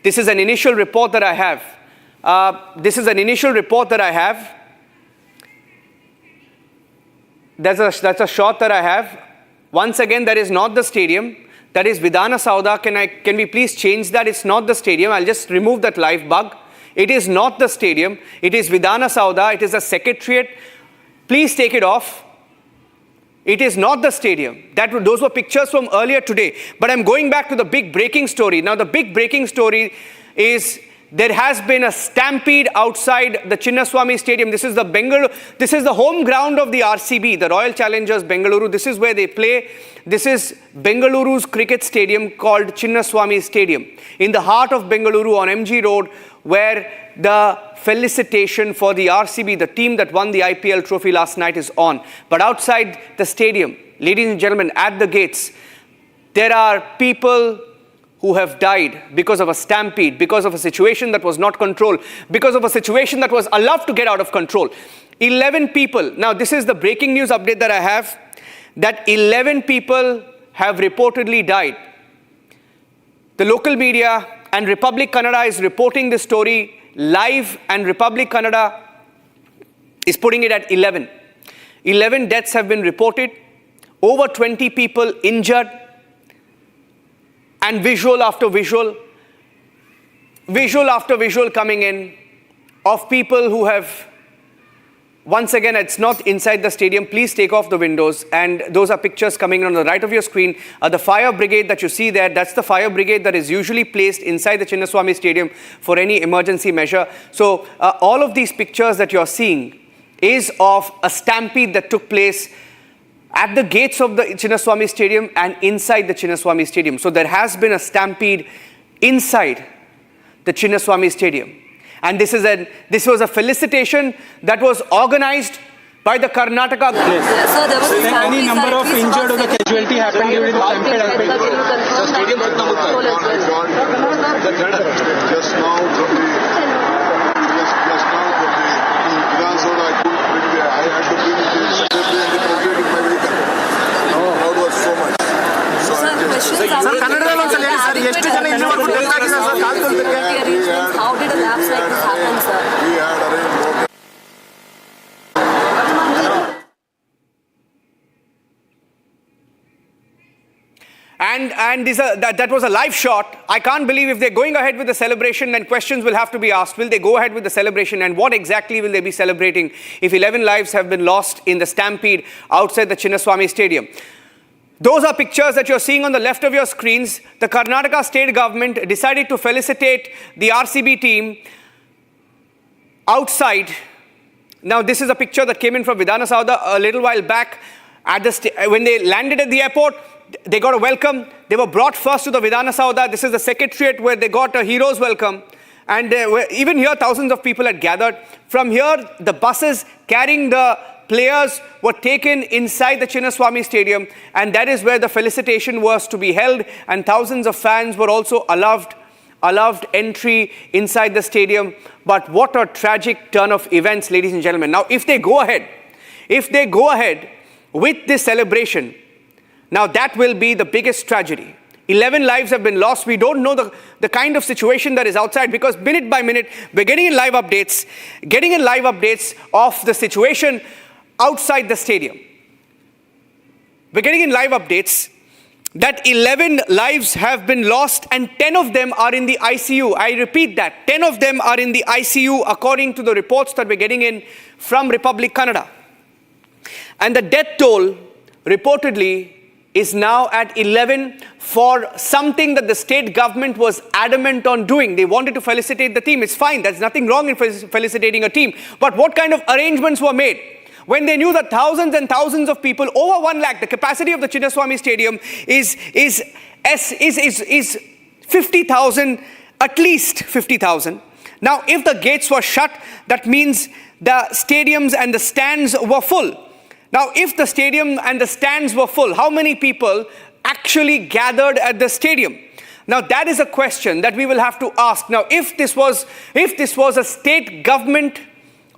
This is an initial report that I have. That's a shot that I have. Once again, that is not the stadium. That is Vidhana Sauda. Can we please change that? It's not the stadium. I'll just remove that live bug. It is not the stadium. It is Vidhana Sauda. It is a secretariat. Please take it off. It is not the stadium. Those were pictures from earlier today. But I'm going back to the big breaking story. Now, the big breaking story is there has been a stampede outside the Chinnaswamy Stadium. This is the home ground of the RCB, the Royal Challengers Bengaluru. This is where they play. This is Bengaluru's cricket stadium called Chinnaswamy Stadium, in the heart of Bengaluru on MG Road, where the felicitation for the RCB, the team that won the IPL trophy last night, is on. But outside the stadium, ladies and gentlemen, at the gates, there are people who have died because of a stampede, because of a situation that was not controlled, because of a situation that was allowed to get out of control. 11 people. Now, this is the breaking news update that I have, that 11 people have reportedly died. The local media and Republic Kannada is reporting this story live, and Republic Kannada is putting it at 11. 11 deaths have been reported, over 20 people injured, and visual after visual coming in of people who have, once again, it's not inside the stadium. Please take off the windows. And those are pictures coming on the right of your screen. The fire brigade that you see there, that's the fire brigade that is usually placed inside the Chinnaswamy Stadium for any emergency measure. So all of these pictures that you're seeing is of a stampede that took place at the gates of the Chinnaswamy Stadium and inside the Chinnaswamy Stadium. So there has been a stampede inside the Chinnaswamy Stadium. And this was a felicitation that was organized by the Karnataka government. Yes. Sir, there was any number of injured or the casualty happened during the stampede? The stadium just now from the I had to bring this and the procurator in my vehicle. The crowd was so much. How did a lapse like this happen, sir? We had arranged more. And that was a live shot. I can't believe if they're going ahead with the celebration, then questions will have to be asked. Will they go ahead with the celebration? And what exactly will they be celebrating if 11 lives have been lost in the stampede outside the Chinnaswamy Stadium? Those are pictures that you're seeing on the left of your screens. The Karnataka state government decided to felicitate the RCB team outside. Now, this is a picture that came in from Vidhana Sauda a little while back. When they landed at the airport, they got a welcome. They were brought first to the Vidhana Sauda. This is the secretariat where they got a hero's welcome. And even here, thousands of people had gathered. From here, the buses carrying the players were taken inside the Chinnaswamy Stadium. And that is where the felicitation was to be held. And thousands of fans were also allowed entry inside the stadium. But what a tragic turn of events, ladies and gentlemen. Now, if they go ahead with this celebration, now that will be the biggest tragedy. 11 lives have been lost. We don't know the kind of situation that is outside, because minute by minute, we're getting in live updates of the situation outside the stadium. We're getting in live updates that 11 lives have been lost and 10 of them are in the ICU. I repeat that, 10 of them are in the ICU according to the reports that we're getting in from Republic Canada. And the death toll reportedly is now at 11 for something that the state government was adamant on doing. They wanted to felicitate the team. It's fine. There's nothing wrong in felicitating a team. But what kind of arrangements were made when they knew that thousands and thousands of people, over 1 lakh, the capacity of the Chinnaswamy Stadium is 50,000, at least 50,000. Now, if the gates were shut, that means the stadiums and the stands were full. Now, if the stadium and the stands were full, how many people actually gathered at the stadium? Now, that is a question that we will have to ask. Now, if this was a state government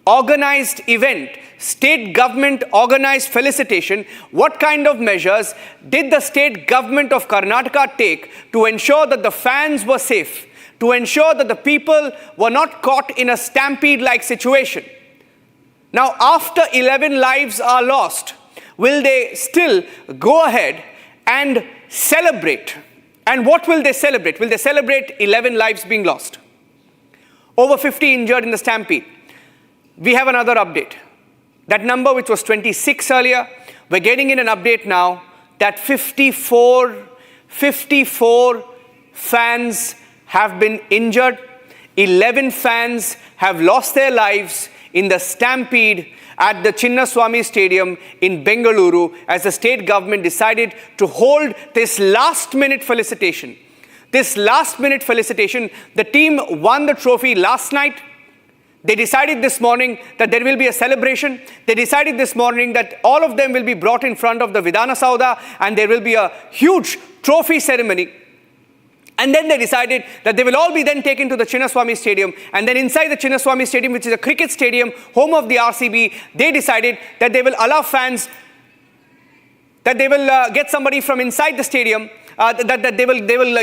organized event, state government organized felicitation, what kind of measures did the state government of Karnataka take to ensure that the fans were safe, to ensure that the people were not caught in a stampede-like situation? Now, after 11 lives are lost, will they still go ahead and celebrate? And what will they celebrate? Will they celebrate 11 lives being lost? Over 50 injured in the stampede. We have another update. That number, which was 26 earlier, we're getting in an update now that 54 fans have been injured. 11 fans have lost their lives in the stampede at the Chinnaswamy Stadium in Bengaluru, as the state government decided to hold this last-minute felicitation. This last-minute felicitation, the team won the trophy last night. They decided this morning that there will be a celebration. They decided this morning that all of them will be brought in front of the Vidhana Sauda and there will be a huge trophy ceremony. And then they decided that they will all be then taken to the Chinnaswamy Stadium. And then inside the Chinnaswamy Stadium, which is a cricket stadium, home of the RCB, they decided that they will allow fans, that they will get somebody from inside the stadium, that they will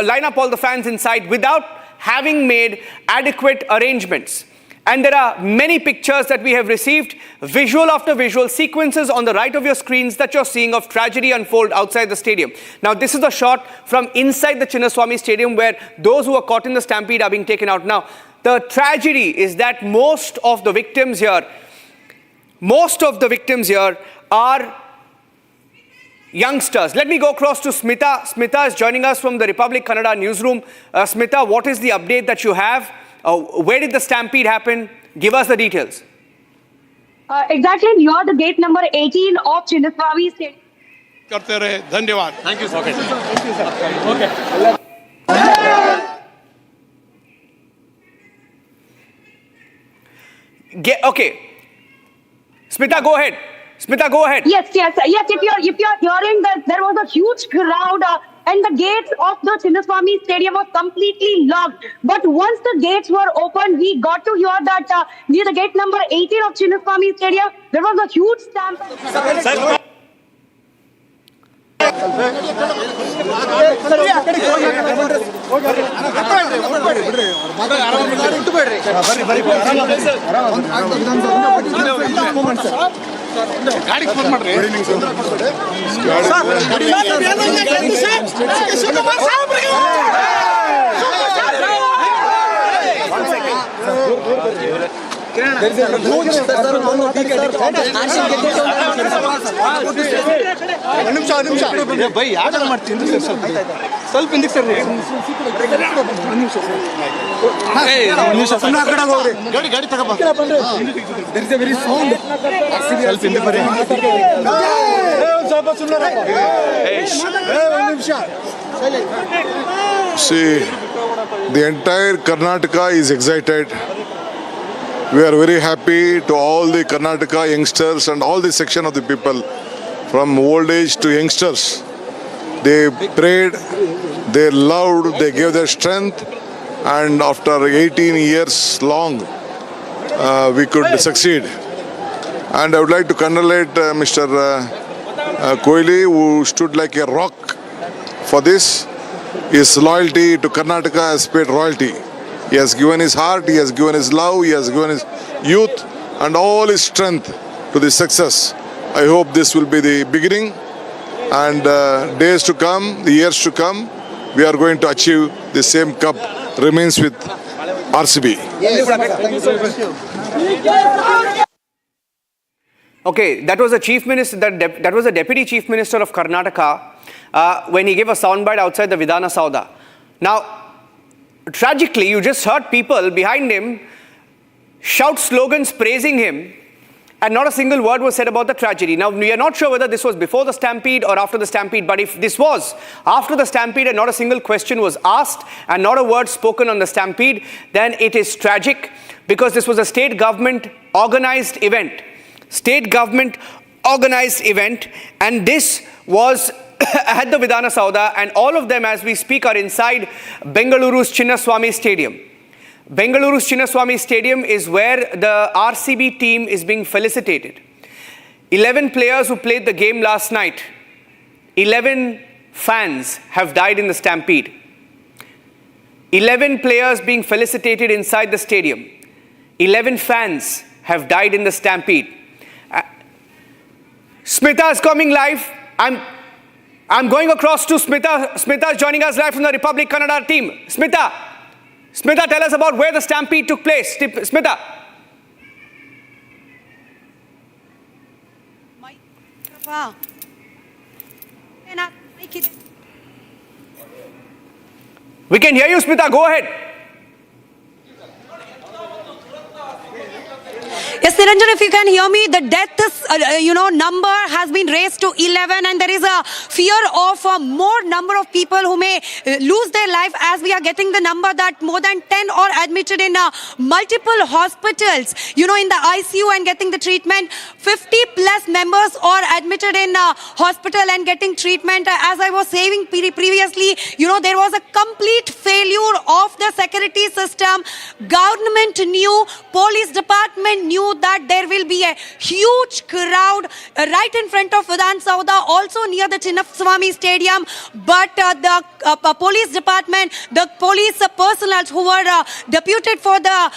line up all the fans inside without having made adequate arrangements. And there are many pictures that we have received, visual after visual, sequences on the right of your screens that you're seeing of tragedy unfold outside the stadium. Now, this is a shot from inside the Chinnaswamy Stadium where those who are caught in the stampede are being taken out. Now, the tragedy is that most of the victims here are youngsters. Let me go across to Smita. Smita is joining us from the Republic Kannada newsroom. Smita, what is the update that you have? Where did the stampede happen? Give us the details. Exactly, you are the gate number 18 of Chinnaswamy Stadium. करते रहे धन्यवाद thank you sir Okay. Smita, go ahead. Smita, go ahead. Yes. If you're hearing that there was a huge crowd and the gates of the Chinnaswamy Stadium was completely locked. But once the gates were opened, we got to hear that near the gate number 18 of Chinnaswamy Stadium, there was a huge stampede. ಗಾಡಿ phone ಮಾಡ್ರಿ See, the entire Karnataka is excited. We are very happy to all the Karnataka youngsters and all the section of the people, from old age to youngsters. They prayed, they loved, they gave their strength, and after 18 years long, we could succeed. And I would like to congratulate Mr. Kohli, who stood like a rock for this. His loyalty to Karnataka has paid royalty. He has given his heart, he has given his love, he has given his youth and all his strength to this success. I hope this will be the beginning, and days to come, the years to come, we are going to achieve the same cup remains with RCB. Okay, that was the chief minister. That was the deputy chief minister of Karnataka when he gave a soundbite outside the Vidhana Sauda. Now, tragically, you just heard people behind him shout slogans praising him, and not a single word was said about the tragedy. Now, we are not sure whether this was before the stampede or after the stampede, but if this was after the stampede and not a single question was asked and not a word spoken on the stampede, then it is tragic, because this was a state government organized event. State government organized event, and this was at the Vidhana Sauda, and all of them as we speak are inside Bengaluru's Chinnaswamy Stadium. Bengaluru's Chinnaswamy Stadium is where the RCB team is being felicitated. 11 players who played the game last night, 11 fans have died in the stampede. 11 players being felicitated inside the stadium. 11 fans have died in the stampede. Smita is coming live. I'm going across to Smita. Smita is joining us live from the Republic Kannada team. Smita, tell us about where the stampede took place. Smita. We can hear you, Smita. Go ahead. Yes, Niranjan, if you can hear me, the death number has been raised to 11, and there is a fear of more number of people who may lose their life, as we are getting the number that more than 10 are admitted in multiple hospitals, in the ICU and getting the treatment. 50 plus members are admitted in hospital and getting treatment. As I was saying previously, there was a complete failure of the security system. Government knew, police department knew that there will be a huge crowd right in front of Vidhan Sauda, also near the Chinnaswamy Stadium. But the police department, the police personnel who were deputed for the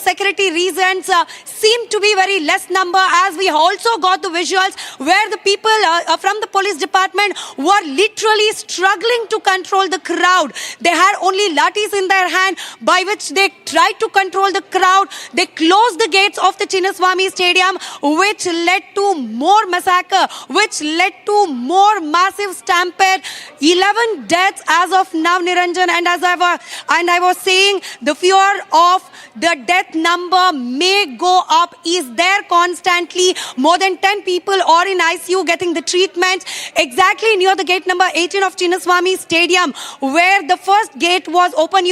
security reasons seemed to be very less number, as we also got the visuals where the people from the police department were literally struggling to control the crowd. They had only lathis in their hand, by which they tried to control the crowd. They closed the gates of the Chinnaswamy Stadium, which led to more massacre, which led to more massive stampede. 11 deaths as of now, Niranjan, and I was saying, the fear of the death number may go up is there constantly. More than 10 people are in ICU getting the treatment exactly near the gate number 18 of Chinnaswamy Stadium, where the first gate was open.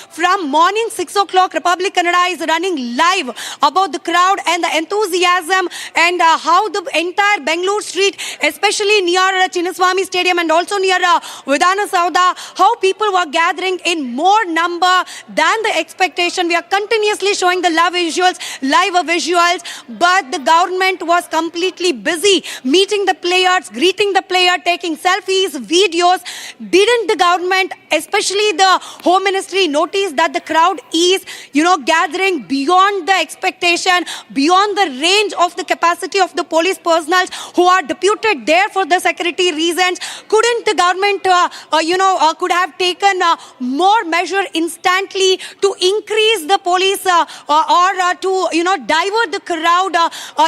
From morning 6 o'clock, Republic Kannada is running live about the crowd and the enthusiasm, and how the entire Bengaluru street, especially near Chinnaswamy Stadium and also near Vidhana Sauda, how people were gathering in more number than the expectation. We are continuously showing the live visuals, but the government was completely busy meeting the players, greeting the player, taking selfies, videos. Didn't the government, especially the Home Ministry, notice that the crowd is, gathering beyond the expectation? beyond the range of the capacity of the police personnel who are deputed there for the security reasons? Couldn't the government, could have taken more measure instantly to increase the police or to, divert the crowd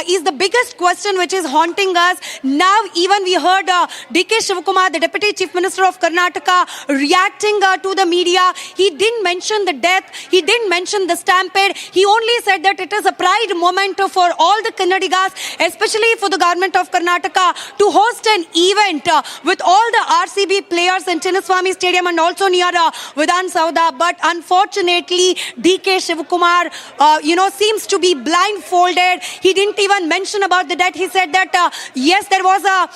is the biggest question which is haunting us. Now, even we heard D.K. Shivakumar, the Deputy Chief Minister of Karnataka, reacting to the media. He didn't mention the death. He didn't mention the stampede. He only said that it is a pride moment for all the Kannadigas, especially for the government of Karnataka, to host an event with all the RCB players in Chinnaswamy Stadium and also near Vidhan Sauda. But unfortunately, D.K. Shivakumar, seems to be blindfolded. He didn't even mention about the death. He said that, yes, there was a,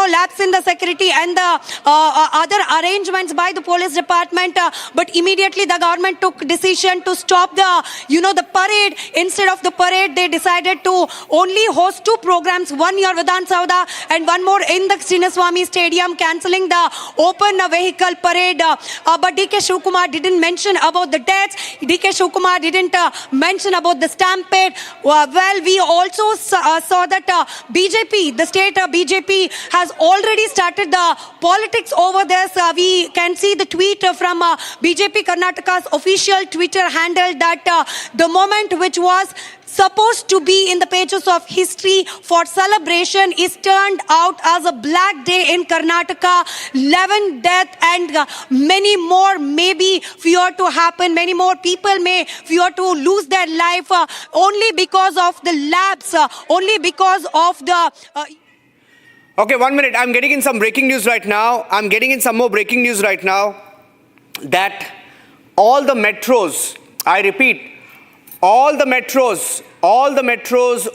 lapse in the security and the other arrangements by the police department. But immediately the government took decision to stop the parade. Instead of the parade, they decided to only host two programs, one near Vidhan Sauda and one more in the Chinnaswamy Stadium, cancelling the open vehicle parade. But D.K. Shivakumar didn't mention about the deaths. D.K. Shivakumar didn't mention about the stampede. Well, we also saw that BJP, the state BJP, has already started the politics over this. We can see the tweet from BJP Karnataka's official Twitter handle that the moment which was supposed to be in the pages of history for celebration is turned out as a black day in Karnataka. 11 deaths and many more may be fear to happen. Many more people may fear to lose their life only because of the lapse, only because of the... Okay, 1 minute. I'm getting in some breaking news right now. I'm getting in some more breaking news right now that all the metros, I repeat, all the metros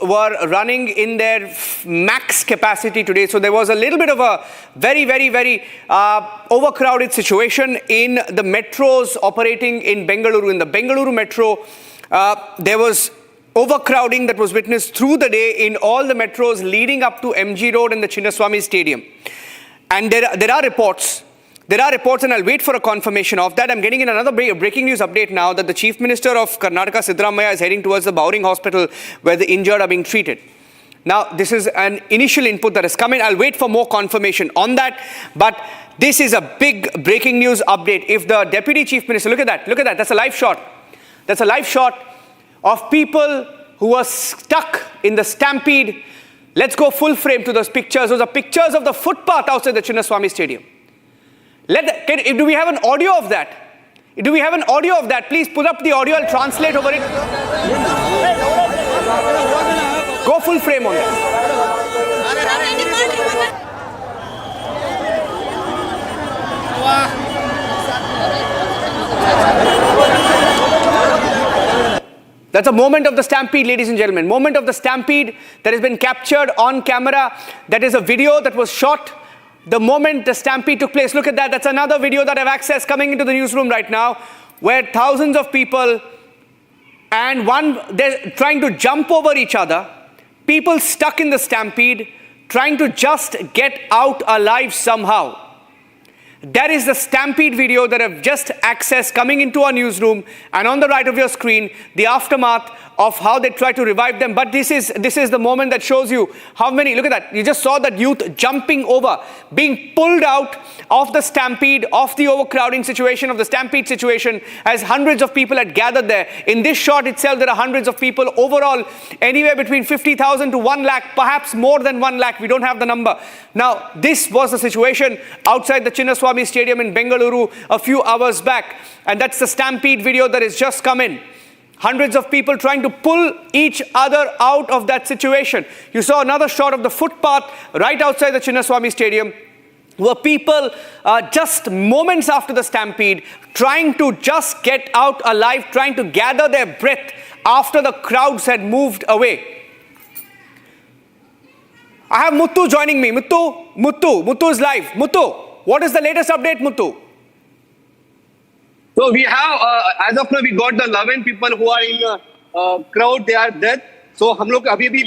were running in their max capacity today. So there was a little bit of a very, very, very overcrowded situation in the metros operating in Bengaluru. In the Bengaluru metro, there was overcrowding that was witnessed through the day in all the metros leading up to MG Road and the Chinnaswamy Stadium. And there are reports, and I'll wait for a confirmation of that. I'm getting in another breaking news update now that the Chief Minister of Karnataka, Siddaramaiah, is heading towards the Bowring Hospital where the injured are being treated. Now, this is an initial input that has come in. I'll wait for more confirmation on that. But this is a big breaking news update. If the Deputy Chief Minister, look at that, that's a live shot. That's a live shot of people who were stuck in the stampede. Let's go full frame to those pictures. Those are pictures of the footpath outside the Chinnaswamy Stadium. Do we have an audio of that? Do we have an audio of that? Please put up the audio. I'll translate over it. Go full frame on that. That's a moment of the stampede, ladies and gentlemen. Moment of the stampede that has been captured on camera. That is a video that was shot the moment the stampede took place. Look at that. That's another video that I have access coming into the newsroom right now, where thousands of people and they're trying to jump over each other. People stuck in the stampede, trying to just get out alive somehow. That is the stampede video that I've just accessed coming into our newsroom, and on the right of your screen, the aftermath of how they try to revive them. But this is the moment that shows you how many, look at that, you just saw that youth jumping over, being pulled out of the stampede, of the overcrowding situation, of the stampede situation, as hundreds of people had gathered there. In this shot itself, there are hundreds of people. Overall, anywhere between 50,000 to 1 lakh, perhaps more than 1 lakh. We don't have the number. Now, this was the situation outside the Chinnaswamy Stadium in Bengaluru a few hours back. And that's the stampede video that has just come in. Hundreds of people trying to pull each other out of that situation. You saw another shot of the footpath right outside the Chinnaswamy Stadium, where people just moments after the stampede trying to just get out alive, trying to gather their breath after the crowds had moved away. I have Muthu joining me. Muthu is live. Muthu, what is the latest update, Muthu? So we have, as of now, we got the 11 people who are in crowd, they are dead. So हम लोग अभी भी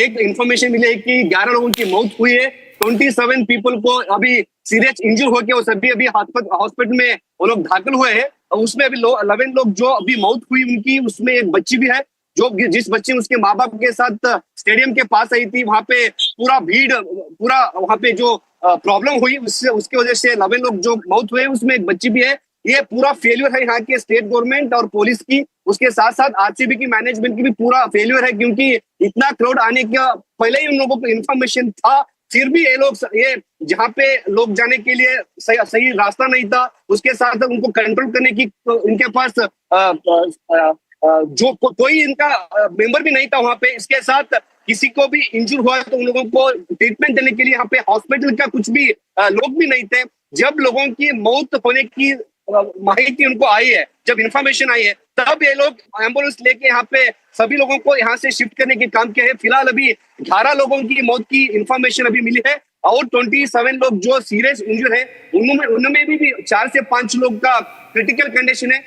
एक information मिले कि 11 लोगों की मौत हुई है, 27 people को अभी serious injured हो गया, वो सभी अभी हॉस्पिटल में वो लोग दाखिल हुए हैं. और उसमें अभी 11 लोग जो अभी मौत हुई उनकी, उसमें एक बच्ची भी है जो जिस बच्ची उसके माँ बाप के साथ स्टेडियम के पास आई थी, वहां पे पूरा भीड़, पूरा वहां पे जो प्रॉब्लम हुई उसके वजह से 11 लोग जो मौत हुए, उसमें एक बच्ची भी है। ये पूरा फेल्यूर है यहाँ के स्टेट गवर्नमेंट और पुलिस की, उसके साथ साथ आरसीबी की मैनेजमेंट की भी पूरा फेल्यूर है, क्योंकि इतना क्राउड आने का पहले ही उन लोगों को इन्फॉर्मेशन था, फिर भी ये जहाँ पे लोग जाने के लिए सही रास्ता नहीं था, उसके साथ उनको कंट्रोल करने की इनके पास जो कोई इनका मेंबर भी नहीं था वहां पे। इसके साथ किसी को भी इंजर हुआ तो उन लोगों को ट्रीटमेंट देने के लिए यहाँ पे हॉस्पिटल का कुछ भी लोग भी नहीं थे। जब लोगों की मौत होने की माहिती उनको आई है, जब इंफॉर्मेशन आई है, तब ये लोग एम्बुलेंस लेके यहाँ पे सभी लोगों को यहाँ से शिफ्ट करने के काम किए हैं। फिलहाल अभी 18 लोगों की मौत की इंफॉर्मेशन अभी मिली है और 27 लोग जो सीरियस इंजर है, उनमें भी 4 से 5 लोग का क्रिटिकल कंडीशन है।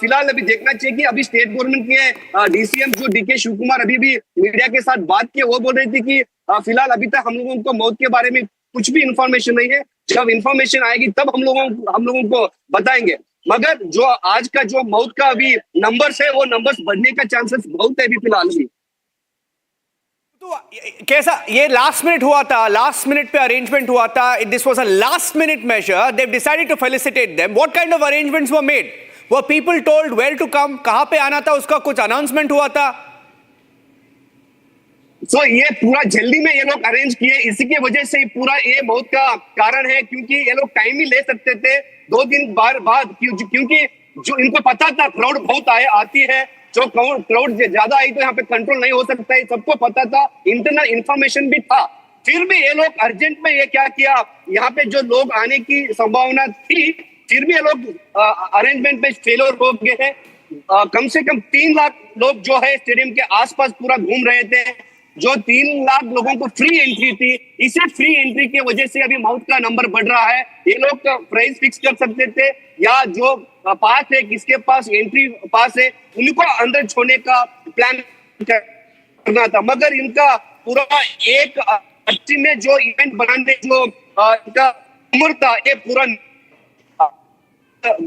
फिलहाल अभी देखना चाहिए कि अभी स्टेट गवर्नमेंट के डीसीएम जो डीके शिव कुमार अभी भी मीडिया के साथ बात किए, वो बोल रही थी कि फिलहाल अभी तक हम लोगों को मौत के बारे में कुछ भी इंफॉर्मेशन नहीं है, जब इंफॉर्मेशन आएगी तब हम लोगों को बताएंगे। मगर जो आज का जो मौत का अभी नंबर्स है, वो नंबर्स बढ़ने का चांसेस बहुत है अभी फिलहाल भी। तो कैसा ये लास्ट मिनट हुआ था, लास्ट मिनट पे अरेंजमेंट हुआ था, this was a last minute major, they decided to felicitate them, what kind of arrangements were made, were people told where to come, कहां पे आना था, उसका कुछ अनाउंसमेंट हुआ था? सो ये पूरा जल्दी में ये लोग अरेंज किए, इसी की वजह से पूरा ये मौत का कारण है, क्योंकि ये लोग टाइम ही ले सकते थे 2 दिन बाद, क्योंकि जो इनको पता था क्राउड बहुत आती है, जो क्राउड ज्यादा आई तो यहाँ पे कंट्रोल नहीं हो सकता है, सबको पता था, इंटरनल इंफॉर्मेशन भी था। फिर भी ये लोग अर्जेंट में ये क्या किया, यहाँ पे जो लोग आने की संभावना थी, फिर भी ये लोग अरेंजमेंट में फेलियर हो गए हैं। कम से कम 3 लाख लोग जो है स्टेडियम के आसपास पूरा घूम रहे थे, जो 3 लाख लोगों को फ्री एंट्री थी, इसे फ्री एंट्री की वजह से अभी मौत का नंबर बढ़ रहा है। ये लोग प्राइस फिक्स कर सकते थे, या जो पास है, किसके पास एंट्री पास है, उनको अंदर छोड़ने का प्लान करना था, मगर इनका पूरा एक अच्छी में जो इवेंट बनाने जो इनका उम्र था, ये पूरा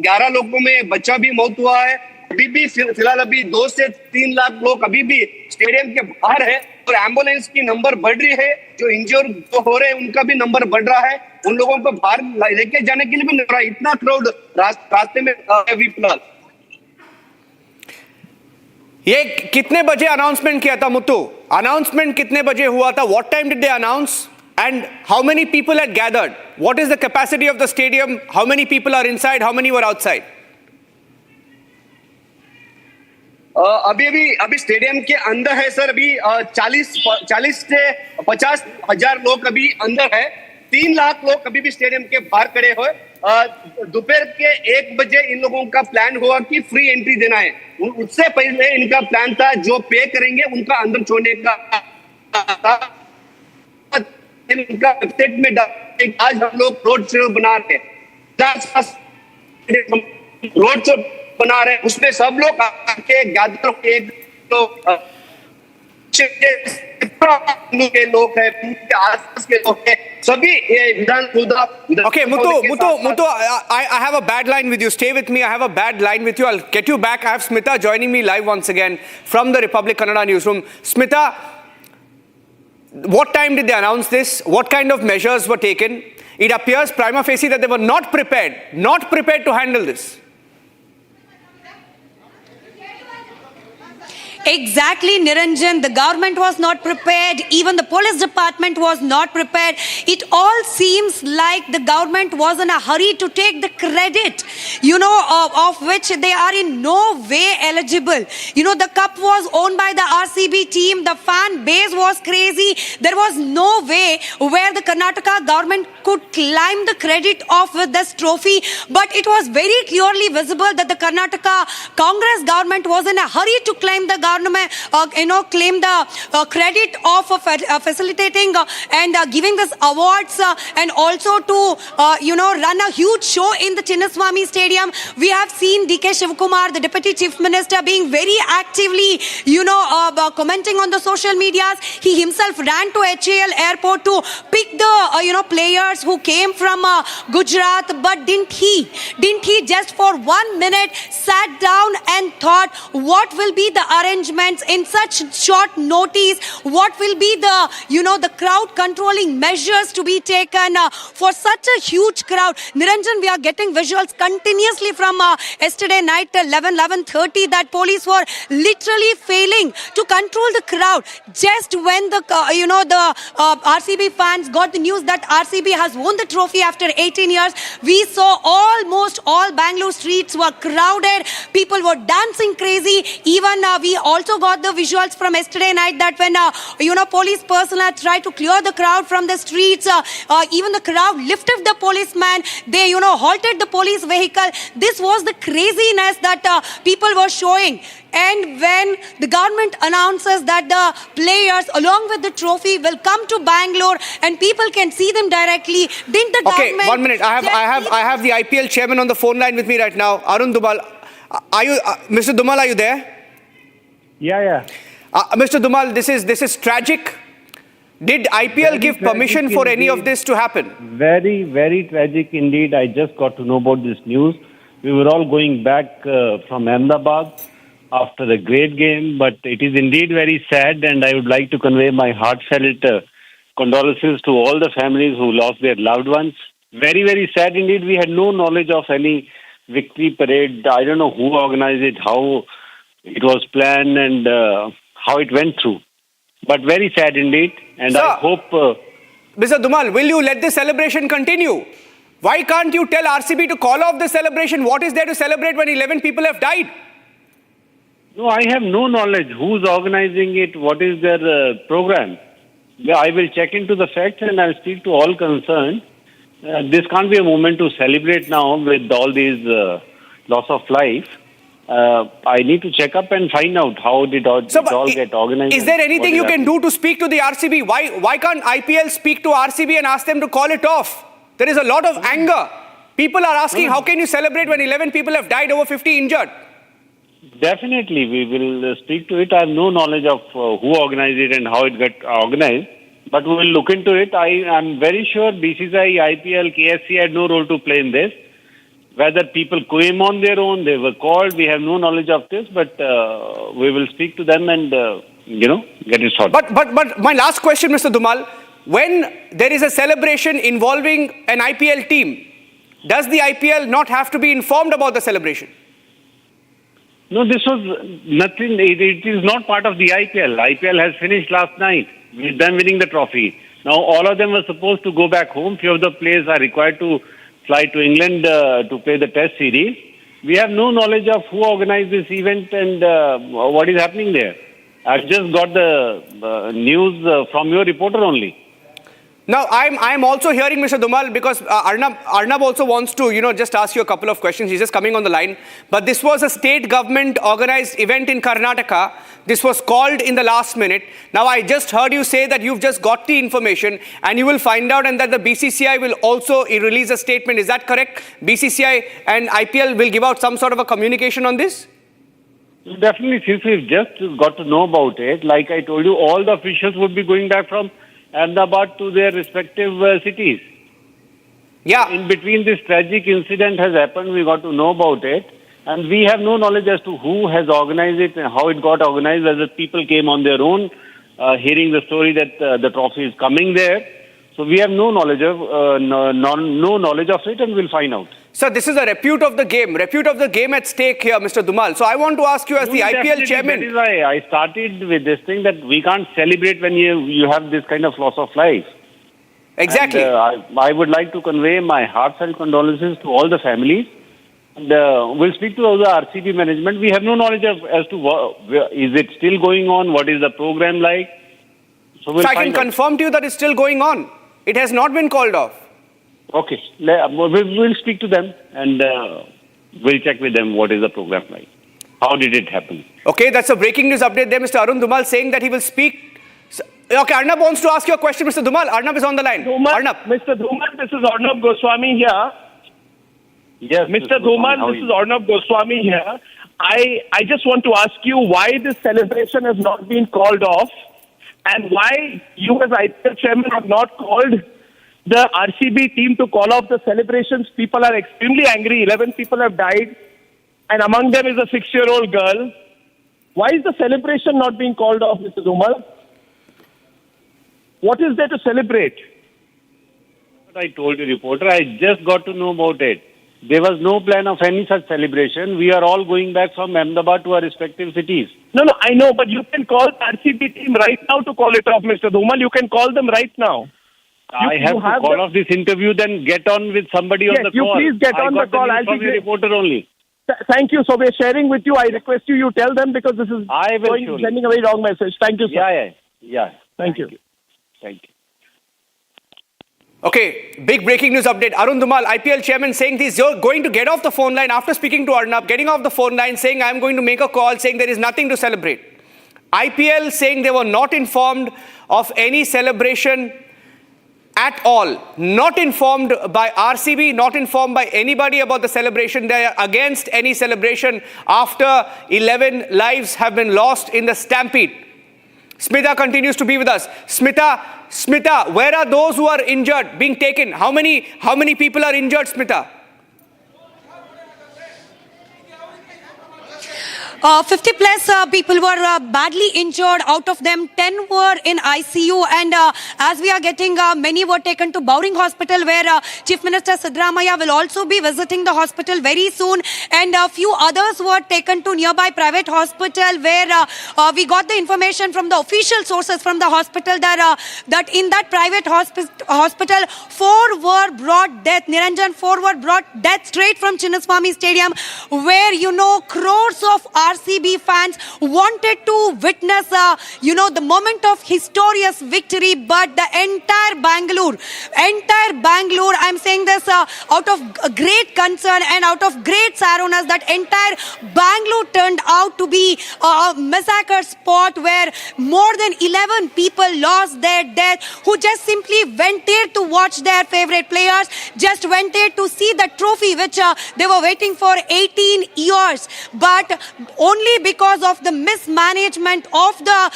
11 लोगों में बच्चा भी मौत हुआ है। अभी भी फिलहाल अभी 2 से 3 लाख लोग अभी भी स्टेडियम के बाहर है, और एम्बुलेंस की नंबर बढ़ रही है, जो इंजर जो हो रहे हैं उनका भी नंबर बढ़ रहा है, उन लोगों को बाहर लेके जाने के लिए भी नहीं रहा, इतना क्राउड रास्ते में अभी फिलहाल। ये कितने बजे अनाउंसमेंट किया था मुत्तू? अनाउंसमेंट कितने बजे हुआ था? What time did they announce and how many people had gathered? What is the capacity of the stadium? How many people are inside? How many were outside? अभी स्टेडियम के अंदर है सर, अभी 40 से 50 हजार लोग अभी अंदर है, 3 लाख लोग अभी भी स्टेडियम के बाहर खड़े हुए। दोपहर के 1 बजे इन लोगों का प्लान हुआ कि फ्री एंट्री देना है, उससे पहले इनका प्लान था जो पे करेंगे उनका अंदर छोड़ने का था। इनका वेबसाइट में आज हम लोग रोड शो बना रहे हैं, रोड शो बना रहे हैं, उसमें सब लोग आके गैदर एक के लोग हैं, आसपास के लोग हैं, सभी विधानसभा। Okay, Muthu, I have a bad line with you. Stay with me. I have a bad line with you. I'll get you back. I have Smita joining me live once again from the Republic Kannada newsroom. Smita, what time did they announce this? What kind of measures were taken? It appears prima facie that they were not prepared to handle this. Exactly, Niranjan. The government was not prepared. Even the police department was not prepared. It all seems like the government was in a hurry to take the credit, of which they are in no way eligible. The cup was owned by the RCB team. The fan base was crazy. There was no way where the Karnataka government could climb the credit of this trophy. But it was very clearly visible that the Karnataka Congress government was in a hurry to claim the claim the credit of facilitating and giving this awards and also to run a huge show in the Chinnaswamy Stadium. We have seen DK Shivkumar, the Deputy Chief Minister, being very actively commenting on the social medias. He himself ran to HAL airport to pick the players who came from Gujarat, but didn't he just for 1 minute sat down and thought what will be the arrangement arrangements in such short notice? What will be the, the crowd controlling measures to be taken for such a huge crowd? Niranjan, we are getting visuals continuously from yesterday night till 11:30 that police were literally failing to control the crowd. Just when the RCB fans got the news that RCB has won the trophy after 18 years, we saw almost all Bangalore streets were crowded. People were dancing crazy. Even we also got the visuals from yesterday night that when police personnel tried to clear the crowd from the streets, even the crowd lifted the policeman. They halted the police vehicle. This was the craziness that people were showing. And when the government announces that the players along with the trophy will come to Bangalore and people can see them directly, didn't the government... Okay, 1 minute. I have the IPL chairman on the phone line with me right now. Arun Dumal. Are you, Mr. Dumal, are you there? Yeah. Mr. Dumal, this is tragic. Did IPL give permission for any of this to happen? Very, very tragic indeed. I just got to know about this news. We were all going back from Ahmedabad after a great game, but it is indeed very sad, and I would like to convey my heartfelt condolences to all the families who lost their loved ones. Very, very sad indeed. We had no knowledge of any victory parade. I don't know who organized it, how it was planned, and how it went through. But very sad indeed, and Sir, I hope... Mr. Dumal, will you let the celebration continue? Why can't you tell RCB to call off the celebration? What is there to celebrate when 11 people have died? No, I have no knowledge who's organizing it, what is their program. I will check into the facts and I'll speak to all concerned. This can't be a moment to celebrate now with all these loss of life. I need to check up and find out how did it all get organized. Is there anything you can do to speak to the RCB? Why can't IPL speak to RCB and ask them to call it off? There is a lot of anger. People are asking, how can you celebrate when 11 people have died, over 50 injured? Definitely, we will speak to it. I have no knowledge of who organized it and how it got organized, but we will look into it. I am very sure BCCI, IPL, KSC had no role to play in this. Whether people came on their own, they were called, we have no knowledge of this, but we will speak to them and, get it sorted. But my last question, Mr. Dumal, when there is a celebration involving an IPL team, does the IPL not have to be informed about the celebration? No, this was nothing. It is not part of the IPL. IPL has finished last night with them winning the trophy. Now, all of them were supposed to go back home. Few of the players are required to fly to England to play the test series. We have no knowledge of who organized this event and what is happening there. I've just got the news from your reporter only. Now, I'm also hearing, Mr. Dumal, because Arnab also wants to, just ask you a couple of questions. He's just coming on the line. But this was a state government organized event in Karnataka. This was called in the last minute. Now, I just heard you say that you've just got the information and you will find out and that the BCCI will also release a statement. Is that correct? BCCI and IPL will give out some sort of a communication on this? Definitely, since we've just got to know about it, like I told you, all the officials would be going back from Ahmedabad to their respective cities. Yeah. In between this tragic incident has happened, we got to know about it. And we have no knowledge as to who has organized it and how it got organized, whether people came on their own, hearing the story that the trophy is coming there. So we have no knowledge of it, and we'll find out. Sir, this is a repute of the game at stake here, Mr. Dumal. So I want to ask you as the IPL chairman. That is why I started with this thing that we can't celebrate when you have this kind of loss of life. Exactly. And, I would like to convey my heartfelt condolences to all the families. And, we'll speak to all the RCB management. We have no knowledge as to is it still going on, what is the program like. So I can confirm to you that it's still going on. It has not been called off. Okay. We'll speak to them and we'll check with them what is the program like. How did it happen? Okay, that's a breaking news update there. Mr. Arun Dumal saying that he will speak. Okay, Arnab wants to ask you a question, Mr. Dumal. Arnab is on the line. Arnab. Mr. Dumal, this is Arnab Goswami here. Yes, Mr. Dumal, this is Arnab Goswami here. I just want to ask you why this celebration has not been called off and why you as IPL chairman have not called the RCB team to call off the celebrations. People are extremely angry. 11 people have died and among them is a 6-year-old girl. Why is the celebration not being called off, Mr. Dhumal? What is there to celebrate? I told you, reporter, I just got to know about it. There was no plan of any such celebration. We are all going back from Ahmedabad to our respective cities. No, I know, but you can call the RCB team right now to call it off, Mr. Dhumal. You can call them right now. I have to call off this interview, then get on with somebody on the call. Yes, you please get on the call. I'll be the reporter only. Thank you. So we're sharing with you. I request you tell them because this is sending a very wrong message. Thank you, sir. Yeah. Thank you. Thank you. Okay, big breaking news update. Arun Dhumal, IPL chairman, saying he's going to get off the phone line after speaking to Arnab, getting off the phone line, saying I'm going to make a call, saying there is nothing to celebrate. IPL saying they were not informed of any celebration at all. Not informed by RCB, not informed by anybody about the celebration. They are against any celebration after 11 lives have been lost in the stampede. Smita continues to be with us. Smita, where are those who are injured being taken? How many people are injured, Smita? 50 plus people were badly injured. Out of them, 10 were in ICU. And as we are getting, many were taken to Bowring Hospital, where Chief Minister Siddaramaiah will also be visiting the hospital very soon. And a few others were taken to nearby private hospital, where we got the information from the official sources from the hospital that in that private hospital, 4 were brought death. Niranjan, 4 were brought death straight from Chinnaswamy Stadium, where, crores of RCB fans wanted to witness, the moment of historious victory, but the entire Bangalore, I'm saying this out of great concern and out of great sadness, that entire Bangalore turned out to be a massacre spot where more than 11 people lost their death, who just simply went there to watch their favorite players, just went there to see the trophy which they were waiting for 18 years. But only because of the mismanagement of the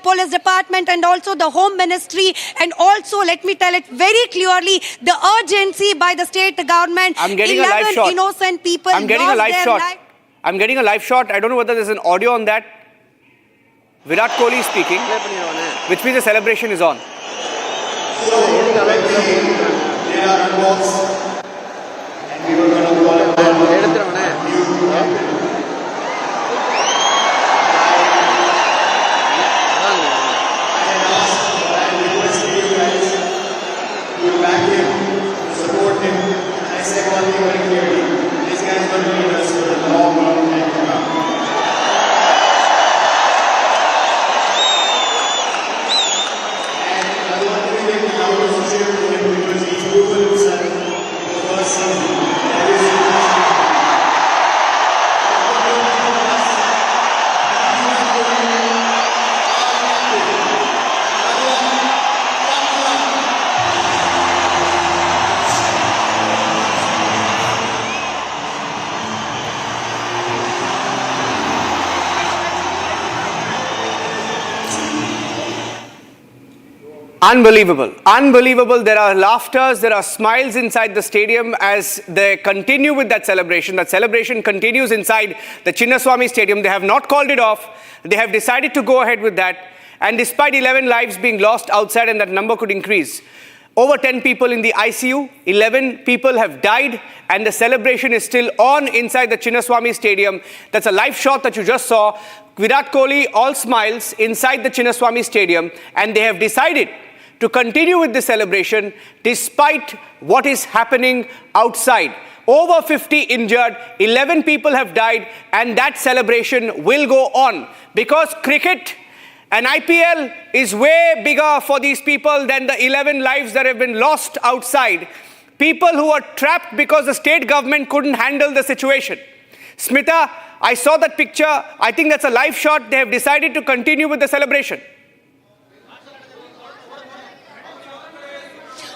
police department and also the home ministry, and also, let me tell it very clearly, the urgency by the state government. I'm getting a live shot. Innocent people. I'm getting a live shot. I'm getting a live shot. I don't know whether there's an audio on that. Virat Kohli is speaking, which means the celebration is on. Unbelievable. There are laughters, there are smiles inside the stadium as they continue with that celebration. That celebration continues inside the Chinnaswamy Stadium. They have not called it off. They have decided to go ahead with that. And despite 11 lives being lost outside, and that number could increase, over 10 people in the ICU, 11 people have died, and the celebration is still on inside the Chinnaswamy Stadium. That's a live shot that you just saw. Virat Kohli, all smiles, inside the Chinnaswamy Stadium, and they have decided to continue with the celebration despite what is happening outside. Over 50 injured, 11 people have died, and that celebration will go on because cricket and IPL is way bigger for these people than the 11 lives that have been lost outside. People who are trapped because the state government couldn't handle the situation. Smita, I saw that picture. I think that's a live shot. They have decided to continue with the celebration.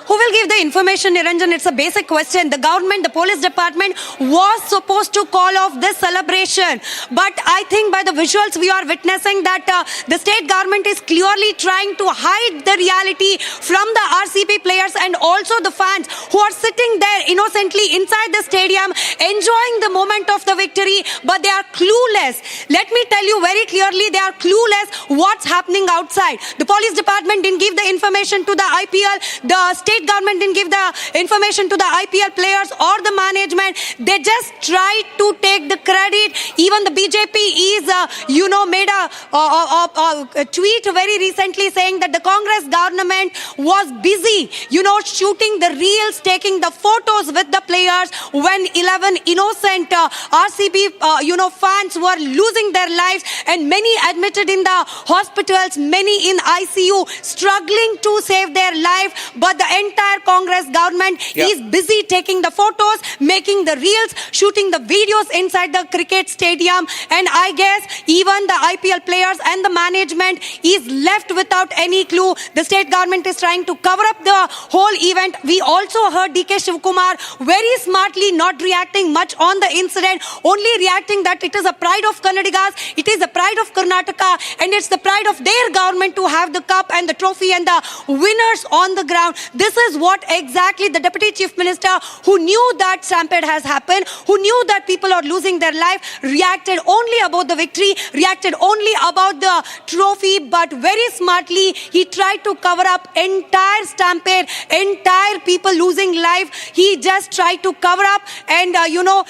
Who will will give the information, Niranjan. It's a basic question. The government, the police department was supposed to call off this celebration. But I think by the visuals we are witnessing that the state government is clearly trying to hide the reality from the RCB players and also the fans who are sitting there innocently inside the stadium enjoying the moment of the victory, but they are clueless. Let me tell you very clearly, they are clueless what's happening outside. The police department didn't give the information to the IPL. The state government didn't give the information to the IPL players or the management. They just tried to take the credit. Even the BJP is, made a tweet very recently saying that the Congress government was busy, shooting the reels, taking the photos with the players when 11 innocent RCB, fans were losing their lives, and many admitted in the hospitals, many in ICU, struggling to save their life. But the entire Congress government is busy taking the photos, making the reels, shooting the videos inside the cricket stadium. And I guess even the IPL players and the management is left without any clue. The state government is trying to cover up the whole event. We also heard DK Shivkumar very smartly not reacting much on the incident, only reacting that it is a pride of Kannadigas, it is the pride of Karnataka, and it's the pride of their government to have the cup and the trophy and the winners on the ground. This is what exactly the Deputy Chief Minister, who knew that stampede has happened, who knew that people are losing their life, reacted only about the victory, reacted only about the trophy, but very smartly he tried to cover up entire stampede, entire people losing life. He just tried to cover up, and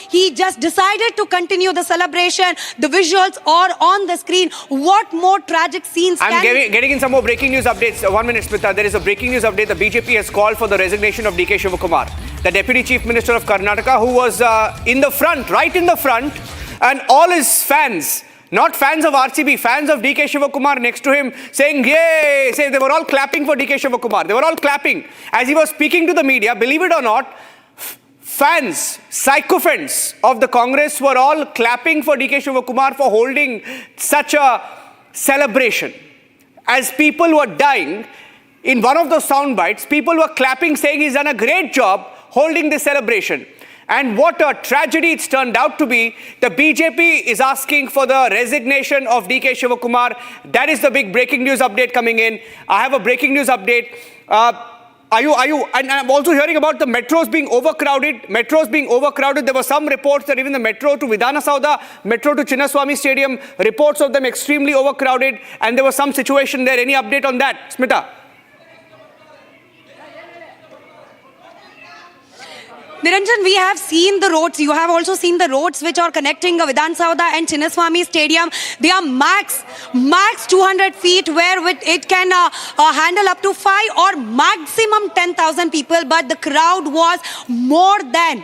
he just decided to continue the celebration. The visuals are on the screen. What more tragic scenes I'm getting in some more breaking news updates. 1 minute, Smita. There is a breaking news update. The BJP has called for the resignation of DK Shivakumar, the Deputy Chief Minister of Karnataka, who was in the front, right in the front, and all his fans, not fans of RCB, fans of DK Shivakumar next to him saying, yay, they were all clapping for DK Shivakumar. They were all clapping. As he was speaking to the media, believe it or not, fans, sycophants of the Congress were all clapping for DK Shivakumar for holding such a celebration. As people were dying, in one of those sound bites, people were clapping, saying he's done a great job holding this celebration. And what a tragedy it's turned out to be. The BJP is asking for the resignation of DK Shivakumar. That is the big breaking news update coming in. I have a breaking news update. And I'm also hearing about the metros being overcrowded. Metros being overcrowded. There were some reports that even the metro to Vidhana Sauda, metro to Chinnaswamy Stadium, reports of them extremely overcrowded. And there was some situation there. Any update on that, Smita? Niranjan, we have seen the roads. You have also seen the roads which are connecting Vidhan Sauda and Chinnaswamy Stadium. They are max 200 feet, where it can handle up to 5 or maximum 10,000 people. But the crowd was more than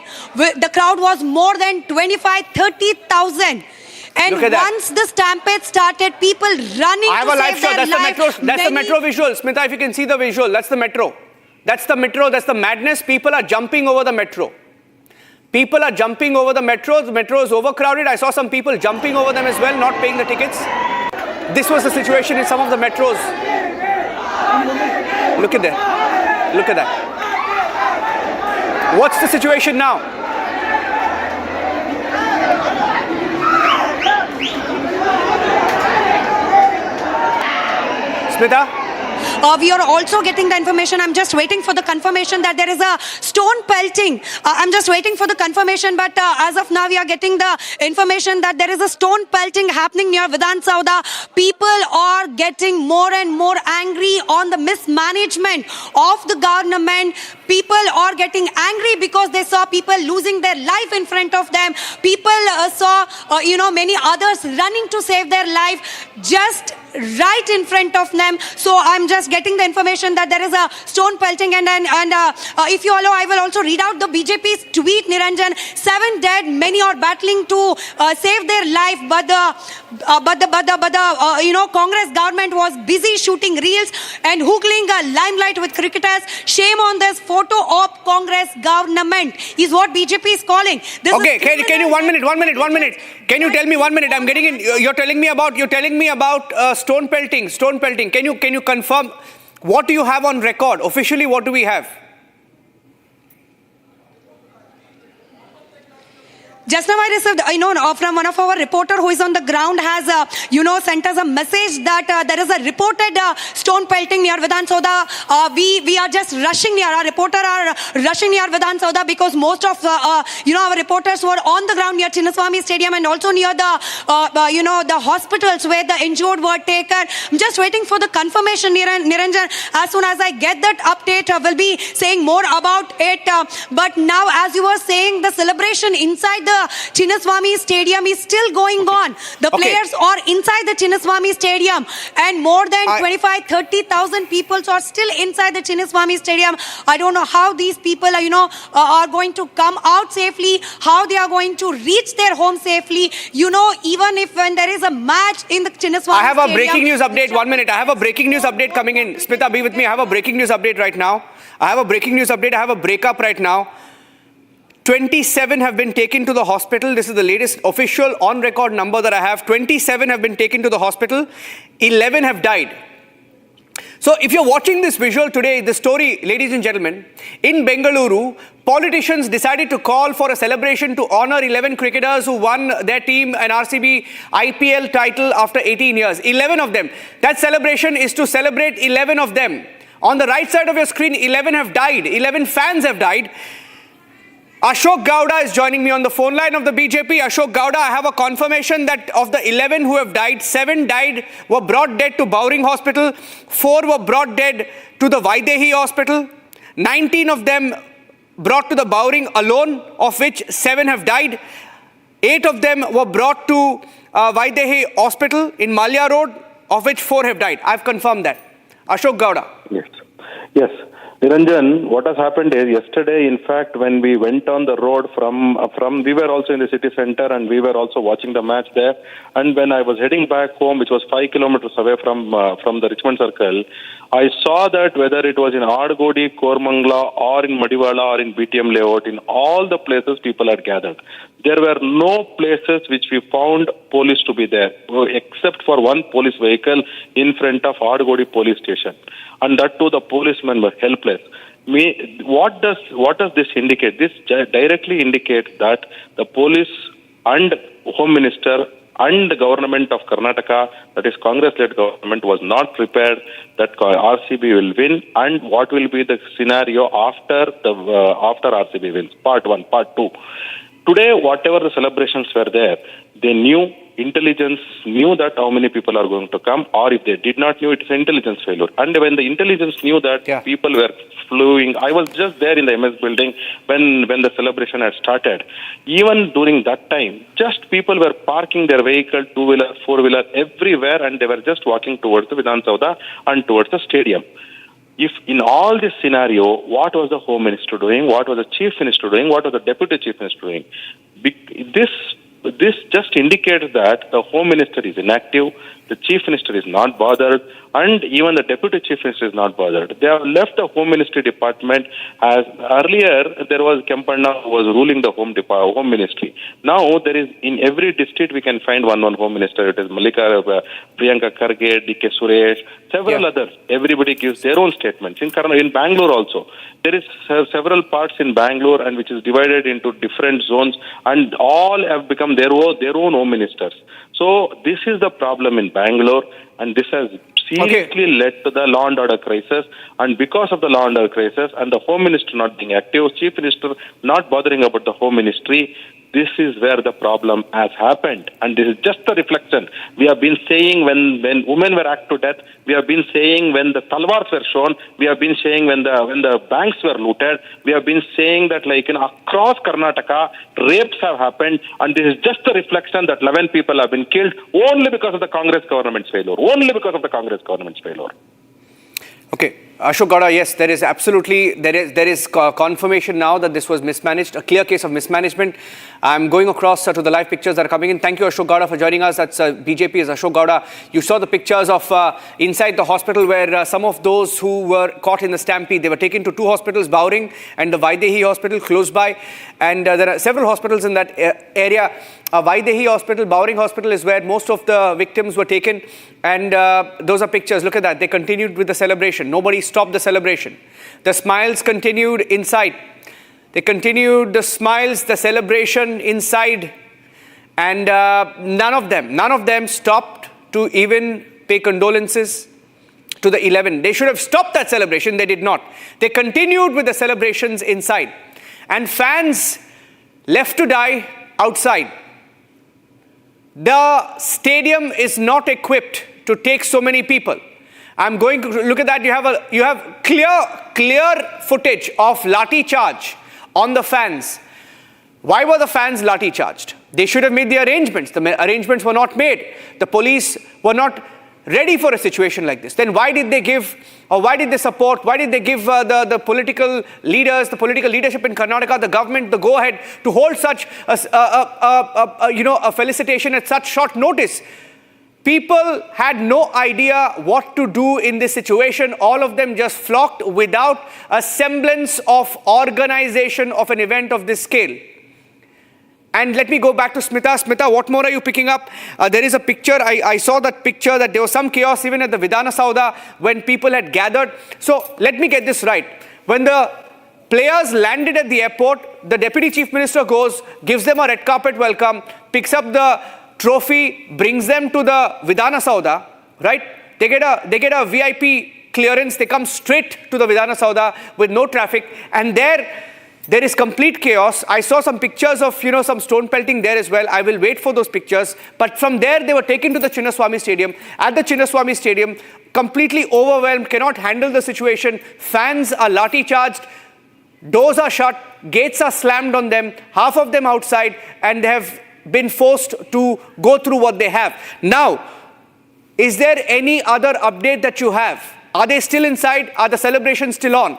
25-30,000. And once the stampede started, people running I have a live shot. That's the metro visual. Smita, if you can see the visual, that's the metro. That's the metro. That's the madness. People are jumping over the metro. People are jumping over the metro. The metro is overcrowded. I saw some people jumping over them as well, not paying the tickets. This was the situation in some of the metros. Look at that. Look at that. What's the situation now? Smita? We are also getting the information. I'm just waiting for the confirmation that there is a stone pelting. I'm just waiting for the confirmation, but as of now, we are getting the information that there is a stone pelting happening near Vidhan Sauda. People are getting more and more angry on the mismanagement of the government. People are getting angry because they saw people losing their life in front of them. People saw, many others running to save their life just right in front of them. So I'm just getting the information that there is a stone pelting, and if you allow, I will also read out the BJP's tweet, Niranjan. 7 dead, many are battling to save their life, but the Congress government was busy shooting reels and hoogling a limelight with cricketers. Shame on this photo of Congress government is what BJP is calling. Okay, can you 1 minute? Can you tell me 1 minute? I'm getting in. You're telling me about stone pelting. Can you confirm? What do you have on record? Officially, what do we have? Just now I received, from one of our reporter who is on the ground has, sent us a message that there is a reported stone pelting near Vidhan Soda. We are just rushing near, our reporter are rushing near Vidhan Soda because most of, our reporters were on the ground near Chinnaswamy Stadium and also near the, the hospitals where the injured were taken. I'm just waiting for the confirmation, Niranjan. As soon as I get that update, we'll be saying more about it. But now, as you were saying, the celebration inside the Chinnaswamy Stadium is still going on. The players are inside the Chinnaswamy Stadium and more than 25-30,000 people are still inside the Chinnaswamy Stadium. I don't know how these people, are going to come out safely, how they are going to reach their home safely. Even if when there is a match in the Chinnaswamy Stadium. I have a breaking news update. 1 minute. I have a breaking news update coming in. Smita, be with me. I have a breaking news update right now. I have a breaking news update. I have a breakup right now. 27 have been taken to the hospital. This is the latest official on-record number that I have. 27 have been taken to the hospital. 11 have died. So if you're watching this visual today, the story, ladies and gentlemen, in Bengaluru, politicians decided to call for a celebration to honor 11 cricketers who won their team an RCB IPL title after 18 years. 11 of them. That celebration is to celebrate 11 of them. On the right side of your screen, 11 have died. 11 fans have died. Ashok Gowda is joining me on the phone line of the BJP. Ashok Gowda, I have a confirmation that of the 11 who have died, 7 were brought dead to Bowring Hospital, 4 were brought dead to the Vaidehi Hospital, 19 of them brought to the Bowring alone, of which 7 have died. 8 of them were brought to Vaidehi Hospital in Malya Road, of which 4 have died. I've confirmed that. Ashok Gowda. Yes. Niranjan, what has happened is yesterday, in fact, when we went on the road from we were also in the city center and we were also watching the match there. And when I was heading back home, which was 5 kilometers away from the Richmond Circle, I saw that whether it was in Adgodi, Kormangla or in Madiwala or in BTM layout, in all the places people had gathered. There were no places which we found police to be there, except for one police vehicle in front of Adgodi police station. And that too, the policemen were helpless. What does this indicate? This directly indicates that the police and Home Minister and the government of Karnataka, that is Congress-led government, was not prepared that RCB will win, and what will be the scenario after RCB wins. Part 1. Part 2. Today, whatever the celebrations were there, they knew, intelligence knew that how many people are going to come, or if they did not know, it's an intelligence failure. And when the intelligence knew that people were fleeing, I was just there in the MS building when the celebration had started. Even during that time, just people were parking their vehicle, two-wheeler, four-wheeler, everywhere, and they were just walking towards the Vidhan Sauda and towards the stadium. If in all this scenario, what was the Home Minister doing? What was the Chief Minister doing? What was the Deputy Chief Minister doing? This just indicates that the Home Minister is inactive, the Chief Minister is not bothered, and even the Deputy Chief Minister is not bothered. They have left the Home Ministry Department, as earlier there was Kempanna who was ruling the Home Ministry. Now there is, in every district we can find one Home Minister. It is Priyanka Kharge, DK Suresh, several others. Everybody gives their own statements. In Bangalore also, there is several parts in Bangalore and which is divided into different zones, and all have become their own Home Ministers. So this is the problem in Bangalore, and this has seriously led to the law and order crisis. And because of the law and order crisis and the Home Minister not being active, Chief Minister not bothering about the Home Ministry, this is where the problem has happened. And this is just a reflection. We have been saying when women were hacked to death, we have been saying when the talwars were shown, we have been saying when the banks were looted, we have been saying that across Karnataka, rapes have happened, and this is just a reflection that 11 people have been killed only because of the Congress government's failure. Only because of the Congress government's failure. Okay. Ashok Gowda, yes, there is absolutely, there is confirmation now that this was mismanaged, a clear case of mismanagement. I'm going across to the live pictures that are coming in. Thank you, Ashok Gowda, for joining us. That's BJP's Ashok Gowda. You saw the pictures of inside the hospital where some of those who were caught in the stampede, they were taken to 2 hospitals, Bowring and the Vaidehi Hospital close by. And there are several hospitals in that area. Vaidehi Hospital, Bowring Hospital is where most of the victims were taken. And those are pictures. Look at that. They continued with the celebration. Nobody stopped the celebration. The smiles continued inside. They continued the smiles, the celebration inside, and none of them stopped to even pay condolences to the 11. They should have stopped that celebration. They did not. They continued with the celebrations inside. And fans left to die outside. The stadium is not equipped to take so many people. I'm going to look at that. You have clear footage of lathi charge on the fans. Why were the fans lathi charged? They should have made the arrangements. The arrangements were not made. The police were not ready for a situation like this. Then why did they give, or why did they support, why did they give the political leaders, the political leadership in Karnataka, the government, the go-ahead to hold such a felicitation at such short notice? People had no idea what to do in this situation. All of them just flocked without a semblance of organization of an event of this scale. And let me go back to Smita. Smita, what more are you picking up? There is a picture. I saw that picture that there was some chaos even at the Vidhana Sauda when people had gathered. So let me get this right. When the players landed at the airport, the Deputy Chief Minister goes, gives them a red carpet welcome, picks up the trophy, brings them to the Vidhana Sauda, right? They get a VIP clearance. They come straight to the Vidhana Sauda with no traffic. And there is complete chaos. I saw some pictures of, some stone pelting there as well. I will wait for those pictures. But from there, they were taken to the Chinnaswamy Stadium. At the Chinnaswamy Stadium, completely overwhelmed, cannot handle the situation. Fans are lathi charged. Doors are shut. Gates are slammed on them. Half of them outside. And they have been forced to go through what they have. Now, is there any other update that you have? Are they still inside? Are the celebrations still on?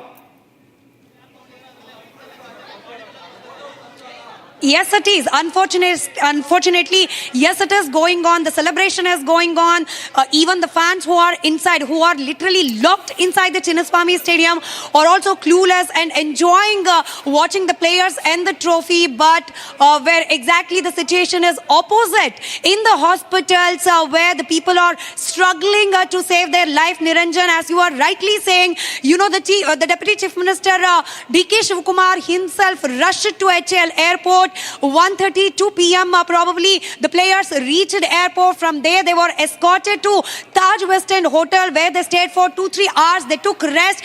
Yes, it is. Unfortunately, yes, it is going on. The celebration is going on. Even the fans who are inside, who are literally locked inside the Chinnaswamy Stadium, are also clueless and enjoying watching the players and the trophy. But where exactly the situation is opposite in the hospitals, where the people are struggling to save their life. Niranjan, as you are rightly saying, the Deputy Chief Minister D.K. Shivakumar himself rushed to HL airport. 1:32 p.m. Probably the players reached airport. From there they were escorted to Taj West End Hotel, where they stayed for 2-3 hours. They took rest.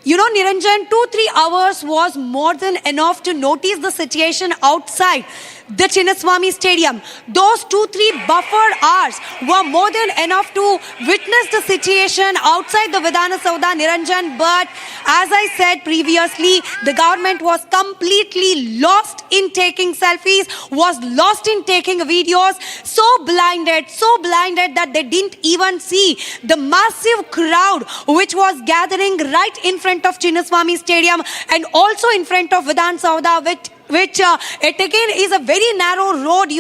Niranjan, 2-3 hours was more than enough to notice the situation outside the Chinnaswamy Stadium. Those 2-3 buffer hours were more than enough to witness the situation outside the Vidhana Sauda, Niranjan. But as I said previously, the government was completely lost in taking selfies, was lost in taking videos, so blinded that they didn't even see the massive crowd which was gathering right in front of Chinnaswamy Stadium and also in front of Vidhana Sauda, which it again is a very narrow road,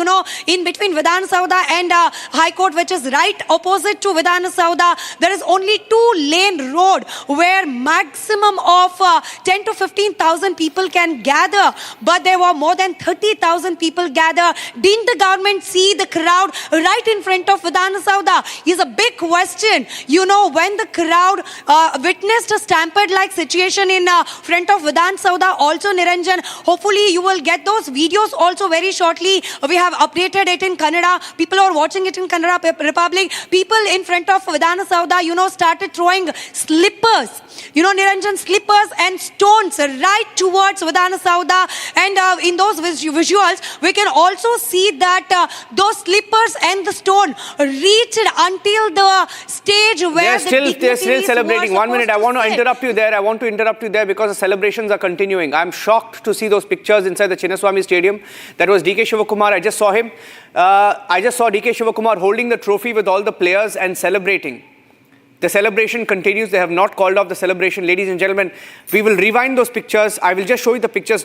in between Vidhana Sauda and High Court, which is right opposite to Vidhana Sauda. There is only 2-lane road where maximum of 10 to 15,000 people can gather. But there were more than 30,000 people gather. Didn't the government see the crowd right in front of Vidhana Sauda? Is a big question. When the crowd witnessed a stampede-like situation in front of Vidhana Sauda, also Niranjan, hopefully you will get those videos also very shortly. We have updated it in Kannada. People are watching it in Kannada Republic. People in front of Vidhana Sauda, started throwing slippers. Niranjan, slippers and stones right towards Vidhana Sauda. And in those visuals, we can also see that those slippers and the stone reached until the stage where they're still celebrating. 1 minute, I want to interrupt you there. Because the celebrations are continuing. I'm shocked to see those pictures inside the Chinnaswamy Stadium. That was D.K. Shivakumar. I just saw him. I just saw D.K. Shivakumar holding the trophy with all the players and celebrating. The celebration continues. They have not called off the celebration. Ladies and gentlemen, we will rewind those pictures. I will just show you the pictures.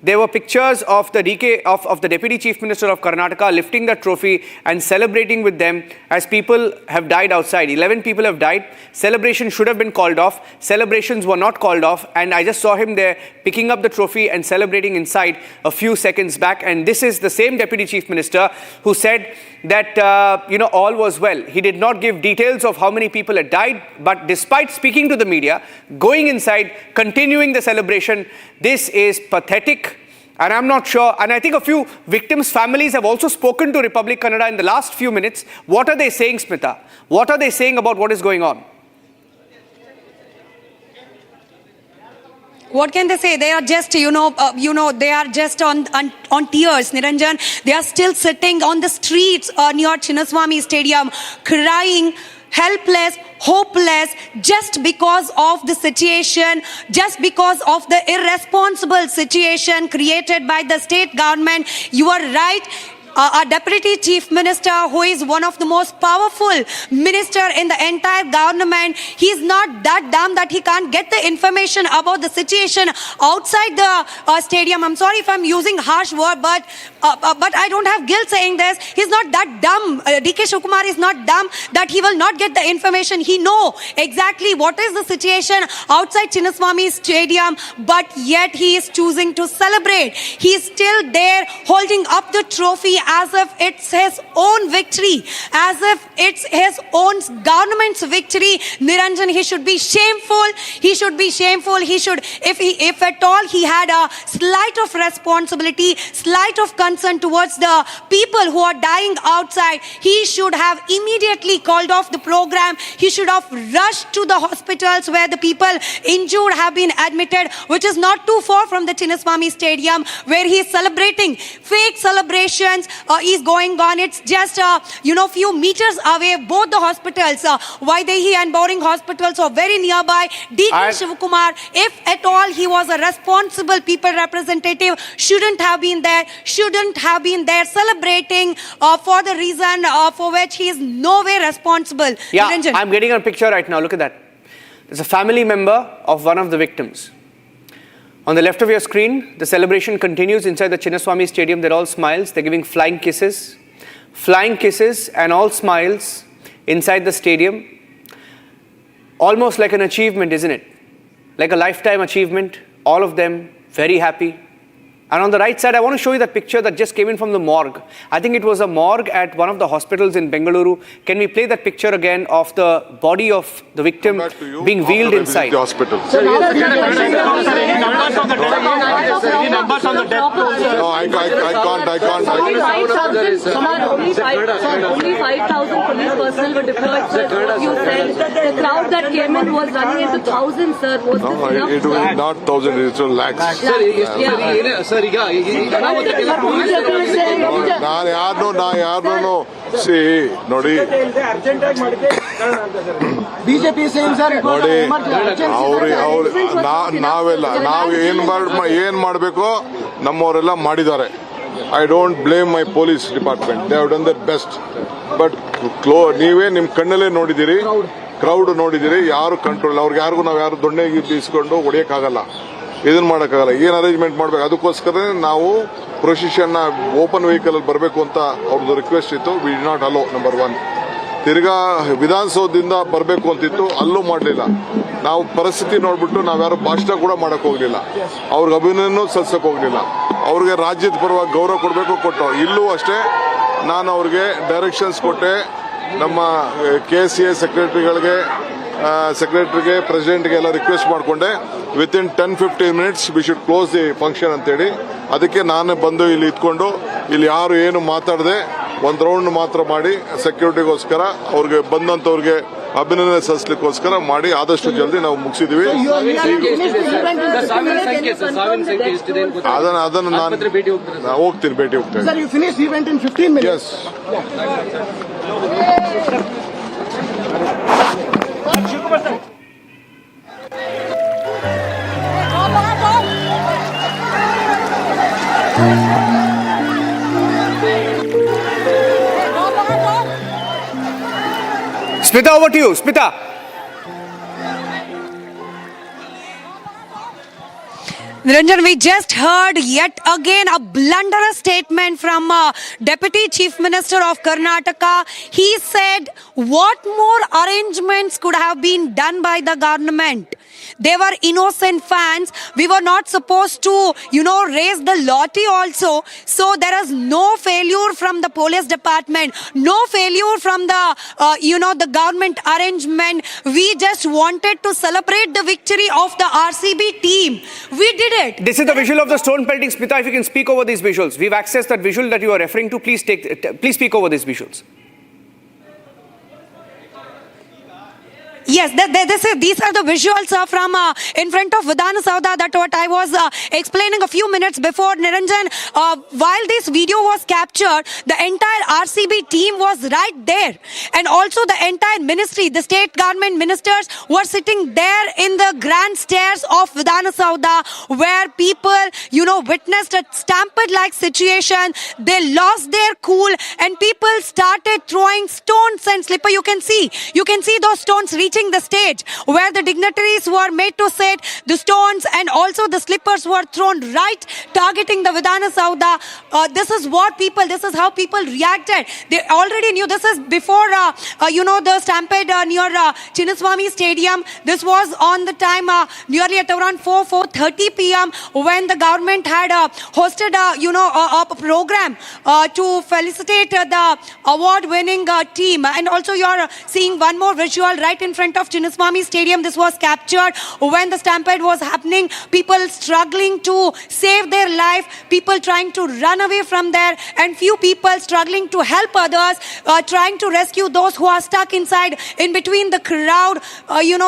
There were pictures of the Deputy Chief Minister of Karnataka lifting the trophy and celebrating with them as people have died outside. 11 people have died. Celebration should have been called off. Celebrations were not called off. And I just saw him there picking up the trophy and celebrating inside a few seconds back. And this is the same Deputy Chief Minister who said that, all was well. He did not give details of how many people had died. But despite speaking to the media, going inside, continuing the celebration, this is pathetic. And I'm not sure, and I think a few victims' families have also spoken to Republic Kannada in the last few minutes. What are they saying, Smita? What are they saying about what is going on? What can they say? They are just, they are just on tears, Niranjan. They are still sitting on the streets near Chinnaswamy Stadium, crying, helpless, hopeless, just because of the situation, just because of the irresponsible situation created by the state government. You are right. Our Deputy Chief Minister, who is one of the most powerful minister in the entire government, he is not that dumb that he can't get the information about the situation outside the stadium. I'm sorry if I'm using harsh word, but I don't have guilt saying this. He's not that dumb. DK Shivakumar is not dumb that he will not get the information. He know exactly what is the situation outside Chinnaswamy Stadium, but yet he is choosing to celebrate. He is still there holding up the trophy as if it's his own victory, as if it's his own government's victory. Niranjan, he should be shameful. He should be shameful. He should, if at all he had a slight of responsibility, slight of concern towards the people who are dying outside, he should have immediately called off the program. He should have rushed to the hospitals where the people injured have been admitted, which is not too far from the Chinnaswamy Stadium, where he is celebrating. Fake celebrations is going on. It's just few meters away. Both the hospitals, Vaidehi and Boring hospitals, are very nearby. DK Shivakumar, if at all he was a responsible people representative, shouldn't have been there celebrating for the reason for which he is no way responsible. Yeah, Niranjan. I'm getting a picture right now. Look at that. There's a family member of one of the victims. On the left of your screen, the celebration continues inside the Chinnaswamy Stadium. They're all smiles. They're giving flying kisses and all smiles inside the stadium. Almost like an achievement, isn't it? Like a lifetime achievement. All of them very happy. And on the right side, I want to show you that picture that just came in from the morgue. I think it was a morgue at one of the hospitals in Bengaluru. Can we play that picture again of the body of the victim being wheeled inside? The hospital. Any numbers on the death? No, I can't. Only 5,000 police personnel were deployed, sir. You said the crowd that came in was running into thousands, sir. Was No, this enough? it was not thousands, it was lakhs. ನಾನು ಯಾರನ್ನೂ C ನೋಡಿ ನೋಡಿ ನಾವು ಏನ್ ಮಾಡಬೇಕೋ ನಮ್ಮವರೆಲ್ಲ ಮಾಡಿದ್ದಾರೆ. I don't blame my police department. They have done their best. But ನೀವೇ ನಿಮ್ಮ ಕಣ್ಣಲ್ಲೇ ನೋಡಿದಿರಿ, ಕ್ರೌಡ್ ನೋಡಿದಿರಿ, ಯಾರು ಕಂಟ್ರೋಲ್, ಅವ್ರಿಗೆ ಯಾರಿಗೂ ನಾವು ಯಾರು ದೊಣ್ಣೆಗೆ ಇಸ್ಕೊಂಡು ಹೊಡೆಯಕ್ಕಾಗಲ್ಲ, ಇದನ್ನ ಮಾಡೋಕ್ಕಾಗಲ್ಲ. ಏನು ಅರೇಂಜ್ಮೆಂಟ್ ಮಾಡಬೇಕು, ಅದಕ್ಕೋಸ್ಕರ ನಾವು ಪ್ರೊಸೆಷನ್ನ ಓಪನ್ ವೆಹಿಕಲ್ ಅಲ್ಲಿ ಬರಬೇಕು ಅಂತ ಅವ್ರದ್ದು ರಿಕ್ವೆಸ್ಟ್ ಇತ್ತು. We did not allow, number 1. ತಿರ್ಗಾ ವಿಧಾನಸೌಧದಿಂದ ಬರಬೇಕು ಅಂತಿತ್ತು, ಅಲ್ಲೂ ಮಾಡಲಿಲ್ಲ. ನಾವು ಪರಿಸ್ಥಿತಿ ನೋಡ್ಬಿಟ್ಟು ನಾವ್ಯಾರು ಭಾಷಣ ಕೂಡ ಮಾಡಕ್ ಹೋಗ್ಲಿಲ್ಲ, ಅವ್ರಿಗೆ ಅಭಿನಂದನೆ ಸಲ್ಲಿಸಕ್ ಹೋಗ್ಲಿಲ್ಲ. ಅವ್ರಿಗೆ ರಾಜ್ಯದ ಪರವಾಗಿ ಗೌರವ ಕೊಡಬೇಕು, ಕೊಟ್ಟು ಇಲ್ಲೂ ಅಷ್ಟೇ ನಾನು ಅವ್ರಿಗೆ ಡೈರೆಕ್ಷನ್ಸ್ ಕೊಟ್ಟೆ. ನಮ್ಮ KCA ಸೆಕ್ರೆಟರಿಗೆ ಪ್ರೆಸಿಡೆಂಟ್ಗೆ ಎಲ್ಲ ರಿಕ್ವೆಸ್ಟ್ ಮಾಡಿಕೊಂಡೆ, within 10-15 minutes we should close the function ಅಂತೇಳಿ. ಅದಕ್ಕೆ ನಾನು ಬಂದು ಇಲ್ಲಿ ಇದ್ಕೊಂಡು ಇಲ್ಲಿ ಯಾರು ಏನು ಮಾತಾಡದೆ ಒಂದು ರೌಂಡ್ ಮಾತ್ರ ಮಾಡಿ ಸೆಕ್ಯೂರಿಟಿಗೋಸ್ಕರ ಅವ್ರಿಗೆ ಬಂದಂತವ್ರಿಗೆ ಅಭಿನಂದನೆ ಸಲ್ಲಿಸಲಿಕ್ಕೋಸ್ಕರ ಮಾಡಿ ಆದಷ್ಟು ಜಲ್ದಿ ನಾವು ಮುಗಿಸಿದ್ವಿ. ಅದನ್ನು ನಾನು ಹೋಗ್ತೀನಿ, ಭೇಟಿ ಹೋಗ್ತೇನೆ. S. Smita, over to you. Smita. Niranjan, we just heard yet again a blunderous statement from Deputy Chief Minister of Karnataka. He said, what more arrangements could have been done by the government? They were innocent fans. We were not supposed to, raise the lottery also. So there is no failure from the police department, no failure from the, the government arrangement. We just wanted to celebrate the victory of the RCB team. We did it. This is the visual of the stone pelting. Smita, if you can speak over these visuals. We've accessed that visual that you are referring to. Please speak over these visuals. Yes, these are the visuals from in front of Vidhana Saudha. That's what I was explaining a few minutes before, Niranjan. While this video was captured, the entire RCB team was right there. And also the entire ministry, the state government ministers were sitting there in the grand stairs of Vidhana Saudha, where people, witnessed a stampede-like situation. They lost their cool and people started throwing stones and slipper. You can see those stones reaching the stage where the dignitaries were made to sit. The stones and also the slippers were thrown right, targeting the Vidhana Saudha. This is how people reacted. They already knew. This is before, the stampede near Chinnaswamy Stadium. This was on the time nearly at around 4:30 p.m. when the government had hosted a program to felicitate the award-winning team. And also you're seeing one more visual right in front of Chinnaswamy Stadium. This was captured when the stampede was happening. People struggling to save their life, people trying to run away from there, and few people struggling to help others, trying to rescue those who are stuck inside, in between the crowd.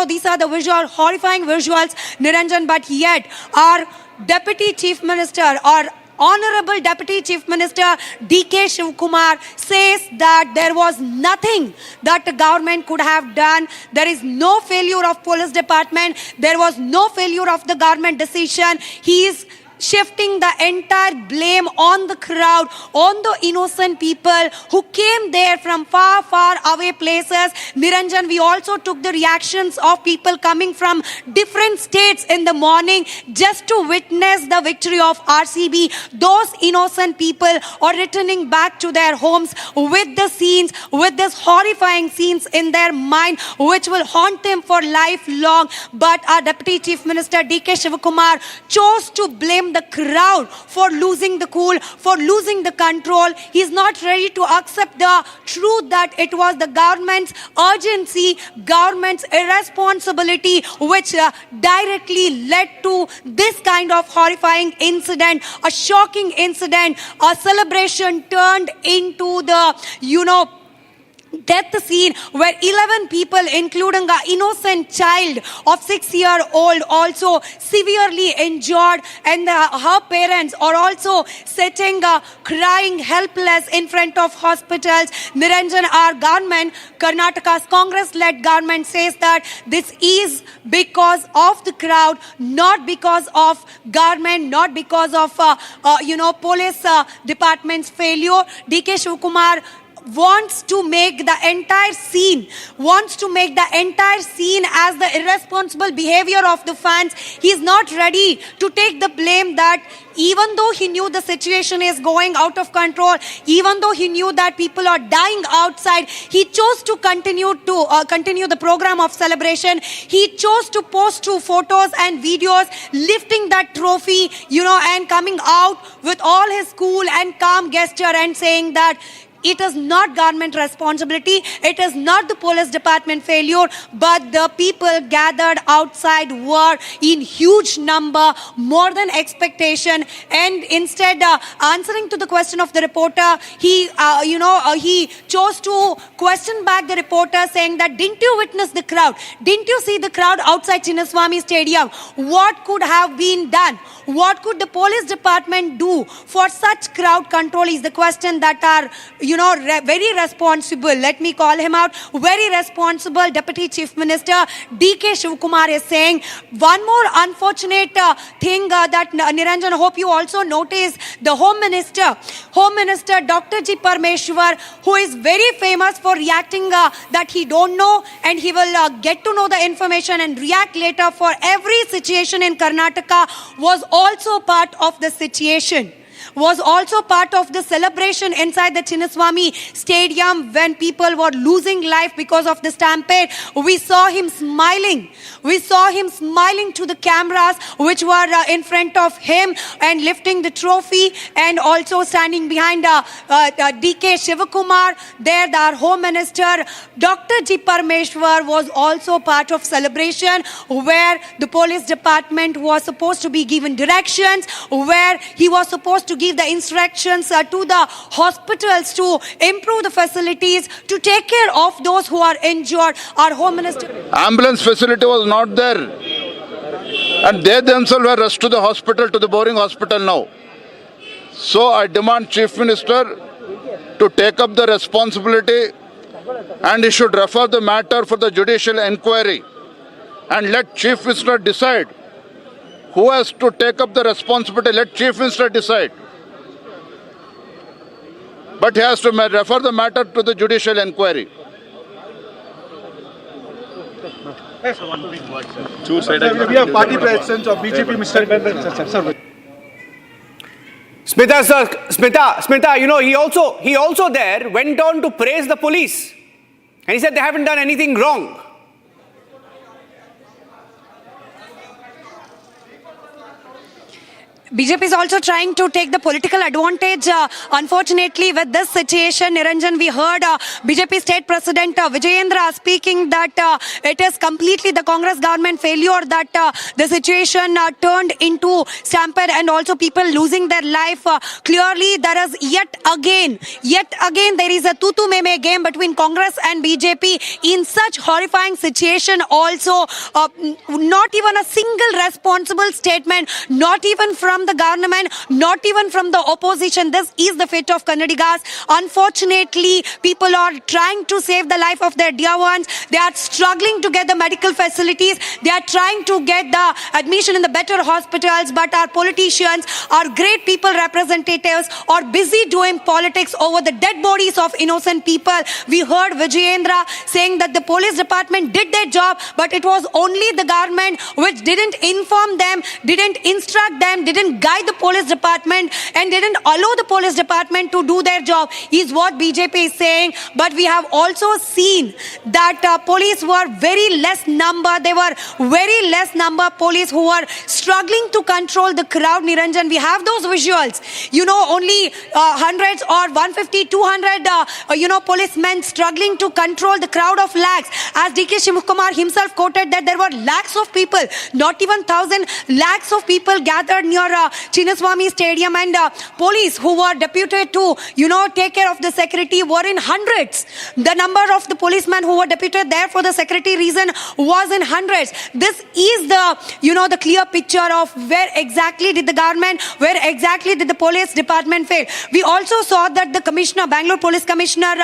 These are the horrifying visuals, Niranjan. But yet, our Deputy Chief Minister, our Honorable Deputy Chief Minister D.K. Shivkumar says that there was nothing that the government could have done. There is no failure of police department. There was no failure of the government decision. He is shifting the entire blame on the crowd, on the innocent people who came there from far, far away places. Niranjan, we also took the reactions of people coming from different states in the morning just to witness the victory of RCB. Those innocent people are returning back to their homes with the scenes, with this horrifying scenes in their mind, which will haunt them for lifelong. But our Deputy Chief Minister D.K. Shivkumar chose to blame the crowd for losing the cool, for losing the control. He's not ready to accept the truth that it was the government's urgency, government's irresponsibility, which directly led to this kind of horrifying incident, a shocking incident, a celebration turned into the, death scene where 11 people, including an innocent child of 6-year-old, also severely injured, and her parents are also sitting crying helpless in front of hospitals. Niranjan, our government, Karnataka's Congress-led government, says that this is because of the crowd, not because of government, not because of police department's failure. D.K. Shivkumar wants to make the entire scene as the irresponsible behavior of the fans. He's not ready to take the blame that even though he knew the situation is going out of control, even though he knew that people are dying outside, he chose to continue the program of celebration. He chose to post 2 photos and videos lifting that trophy, and coming out with all his cool and calm gesture and saying that it is not government responsibility, it is not the police department failure, but the people gathered outside were in huge number, more than expectation. And instead, answering to the question of the reporter, he chose to question back the reporter, saying that, didn't you witness the crowd? Didn't you see the crowd outside Chinnaswamy Stadium? What could have been done? What could the police department do for such crowd control is the question that our, very responsible, let me call him out, very responsible Deputy Chief Minister D.K. Shivakumar is saying. One more unfortunate thing that Niranjan, hope you also notice, the Home Minister Dr. G. Parmeshwar, who is very famous for reacting that he don't know, and he will get to know the information and react later for every situation in Karnataka, was also part of the situation. Was also part of the celebration inside the Chinnaswamy Stadium when people were losing life because of the stampede. We saw him smiling. We saw him smiling to the cameras which were in front of him and lifting the trophy, and also standing behind D.K. Shivakumar. There, our Home Minister, Dr. G. Parmeshwar, was also part of celebration where the police department was supposed to be given directions, where he was supposed to give the instructions to the hospitals to improve the facilities, to take care of those who are injured. Our Home Minister... Ambulance facility was not there. And they themselves were rushed to the hospital, to the boring hospital now. So I demand Chief Minister to take up the responsibility, and he should refer the matter for the judicial inquiry and let Chief Minister decide who has to take up the responsibility. Let Chief Minister decide. But he has to refer the matter to the judicial inquiry. We have party presidents of BJP, Mr. Smita, he also there went on to praise the police. And he said they haven't done anything wrong. BJP is also trying to take the political advantage. Unfortunately, with this situation, Niranjan, we heard BJP State President Vijayendra speaking that it is completely the Congress government failure that the situation turned into stampede and also people losing their life. Clearly, there is yet again, there is a tutu-meme game between Congress and BJP in such horrifying situation also. Not even a single responsible statement, not even from the government, not even from the opposition. This is the fate of Kannadigas. Unfortunately, people are trying to save the life of their dear ones. They are struggling to get the medical facilities. They are trying to get the admission in the better hospitals. But our politicians, our great people representatives are busy doing politics over the dead bodies of innocent people. We heard Vijayendra saying that the police department did their job, but it was only the government which didn't inform them, didn't instruct them, didn't guide the police department, and didn't allow the police department to do their job, is what BJP is saying. But we have also seen that police were very less number. They were very less number police who were struggling to control the crowd, Niranjan. We have those visuals. Only hundreds or 150, 200, policemen struggling to control the crowd of lakhs. As D.K. Shivakumar himself quoted that there were lakhs of people, not even 1,000, lakhs of people gathered near Chinnaswamy Stadium, and police who were deputed to, take care of the security were in hundreds. The number of the policemen who were deputed there for the security reason was in hundreds. This is the clear picture of where exactly did the government, where exactly did the police department fail. We also saw that the commissioner, Bangalore Police Commissioner,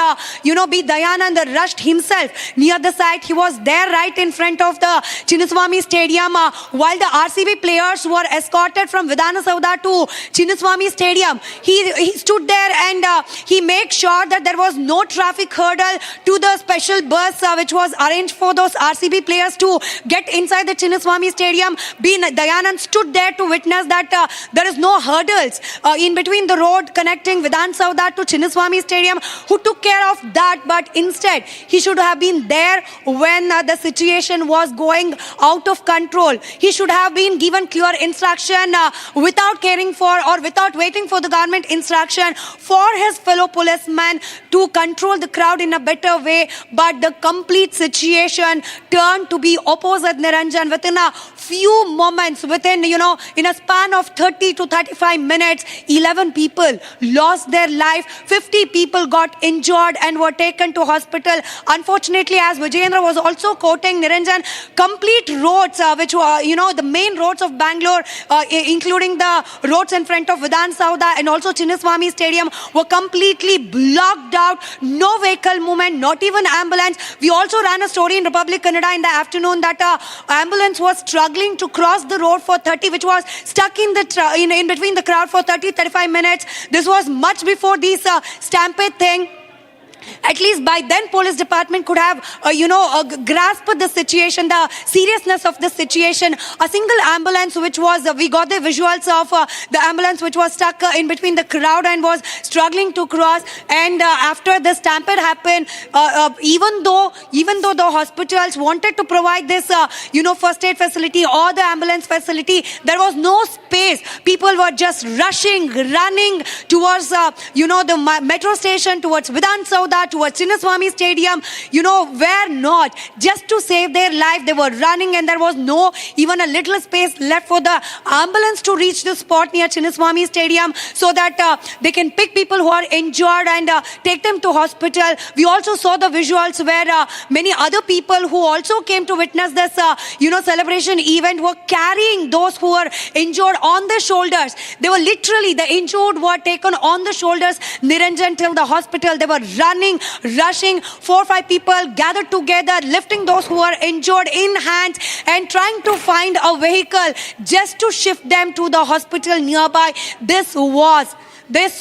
B. Dayanand rushed himself near the site. He was there right in front of the Chinnaswamy Stadium while the RCB players were escorted from Vidhana Sauda to Chinnaswamy Stadium. He stood there and he made sure that there was no traffic hurdle to the special bus which was arranged for those RCB players to get inside the Chinnaswamy Stadium. B. Dayanand stood there to witness that there is no hurdles in between the road connecting Vidhan Sauda to Chinnaswamy Stadium, who took care of that. But instead, he should have been there when the situation was going out of control. He should have been given clear instruction without caring for or without waiting for the government instruction for his fellow policemen to control the crowd in a better way. But the complete situation turned to be opposite, Niranjan. Within a few moments, within, in a span of 30 to 35 minutes, 11 people lost their life, 50 people got injured and were taken to hospital. Unfortunately, as Vijayendra was also quoting, Niranjan, complete roads, which were, the main roads of Bangalore, including the roads in front of Vidhan Sauda and also Chinnaswamy Stadium, were completely blocked out. No vehicle movement, not even ambulance. We also ran a story in Republic Kannada in the afternoon that ambulance was struggling to cross the road for 30, which was stuck in the in between the crowd for 30-35 minutes. This was much before this stampede thing. At least by then, police department could have, grasped the situation, the seriousness of the situation. A single ambulance, which was, we got the visuals of the ambulance which was stuck in between the crowd and was struggling to cross. And after the stampede happened, even though the hospitals wanted to provide this, first aid facility or the ambulance facility, there was no space. People were just rushing, running towards, the metro station, towards Vidhan Sauda, towards Chinnaswamy Stadium, where not, just to save their life. They were running and there was no even a little space left for the ambulance to reach the spot near Chinnaswamy Stadium so that they can pick people who are injured and take them to hospital. We also saw the visuals where many other people who also came to witness this, celebration event were carrying those who were injured on their shoulders. They were literally, the injured were taken on the shoulders, Niranjan, till the hospital. They were running, rushing. 4 or 5 people gathered together, lifting those who were injured in hands and trying to find a vehicle just to shift them to the hospital nearby. This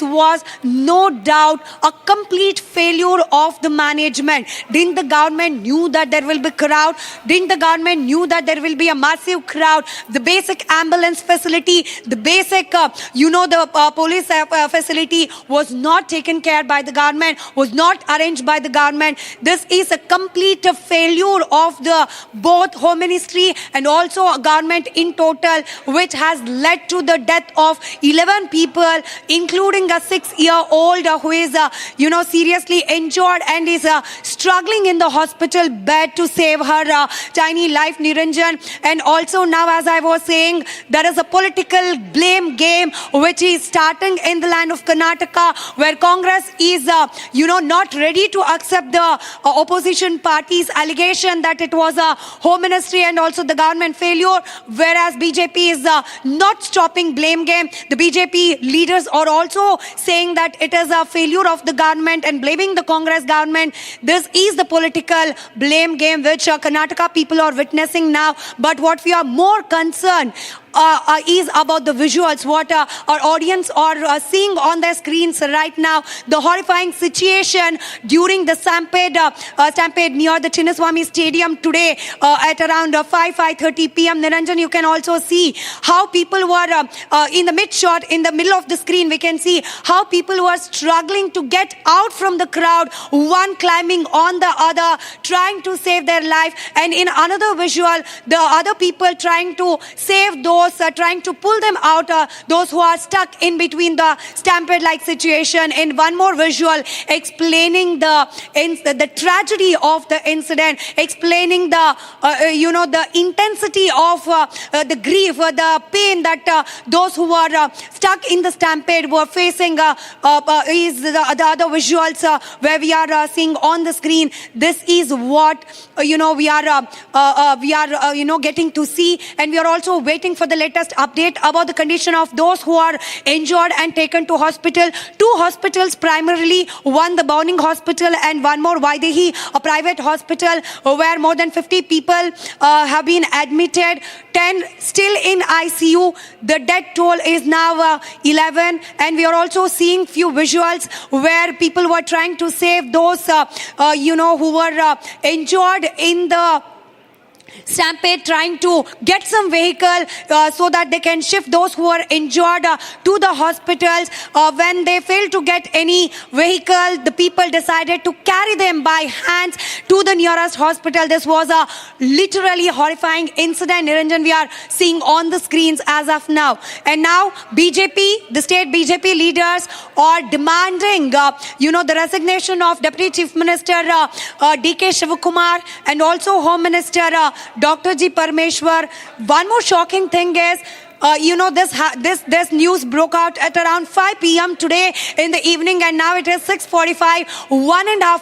was no doubt a complete failure of the management. Didn't the government knew that there will be crowd? Didn't the government knew that there will be a massive crowd? The basic ambulance facility, the basic, the police facility was not taken care by the government, was not arranged by the government. This is a complete failure of the both Home Ministry and also a government in total, which has led to the death of 11 people, including a 6-year-old who is, seriously injured and is struggling in the hospital bed to save her tiny life, Niranjan. And also now, as I was saying, there is a political blame game which is starting in the land of Karnataka, where Congress is, not ready to accept the opposition party's allegation that it was a Home Ministry and also the government failure, whereas BJP is not stopping blame game. The BJP leaders are also saying that it is a failure of the government and blaming the Congress government. This is the political blame game which Karnataka people are witnessing now. But what we are more concerned is about the visuals, what our audience are seeing on their screens right now. The horrifying situation during the stampede near the Chinnaswamy Stadium today at around 5:30 p.m. Niranjan, you can also see how people were in the mid-shot, in the middle of the screen, we can see how people were struggling to get out from the crowd, one climbing on the other, trying to save their life. And in another visual, the other people trying to save those, trying to pull them out, those who are stuck in between the stampede-like situation. In one more visual, explaining the tragedy of the incident, explaining the intensity of the grief, the pain that those who were stuck in the stampede were facing. Is the other visuals where we are seeing on the screen. This is what we are getting to see, and we are also waiting for the latest update about the condition of those who are injured and taken to hospital. 2 hospitals primarily, one the Bowning Hospital and one more Vaidehi, a private hospital where more than 50 people have been admitted, 10 still in ICU. The death toll is now 11, and we are also seeing few visuals where people were trying to save those who were injured in the stampede, trying to get some vehicle so that they can shift those who are injured to the hospitals. When they failed to get any vehicle, the people decided to carry them by hands to the nearest hospital. This was a literally horrifying incident, Niranjan, we are seeing on the screens as of now. And now BJP, the state BJP leaders are demanding the resignation of Deputy Chief Minister D.K. Shivakumar and also Home Minister Dr. G. Parmeshwar. One more shocking thing is, this news broke out at around 5 p.m. today in the evening, and now it is 6:45.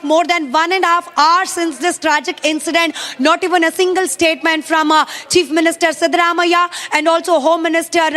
More than 1.5 hours since this tragic incident. Not even a single statement from Chief Minister Siddaramaiah and also Home Minister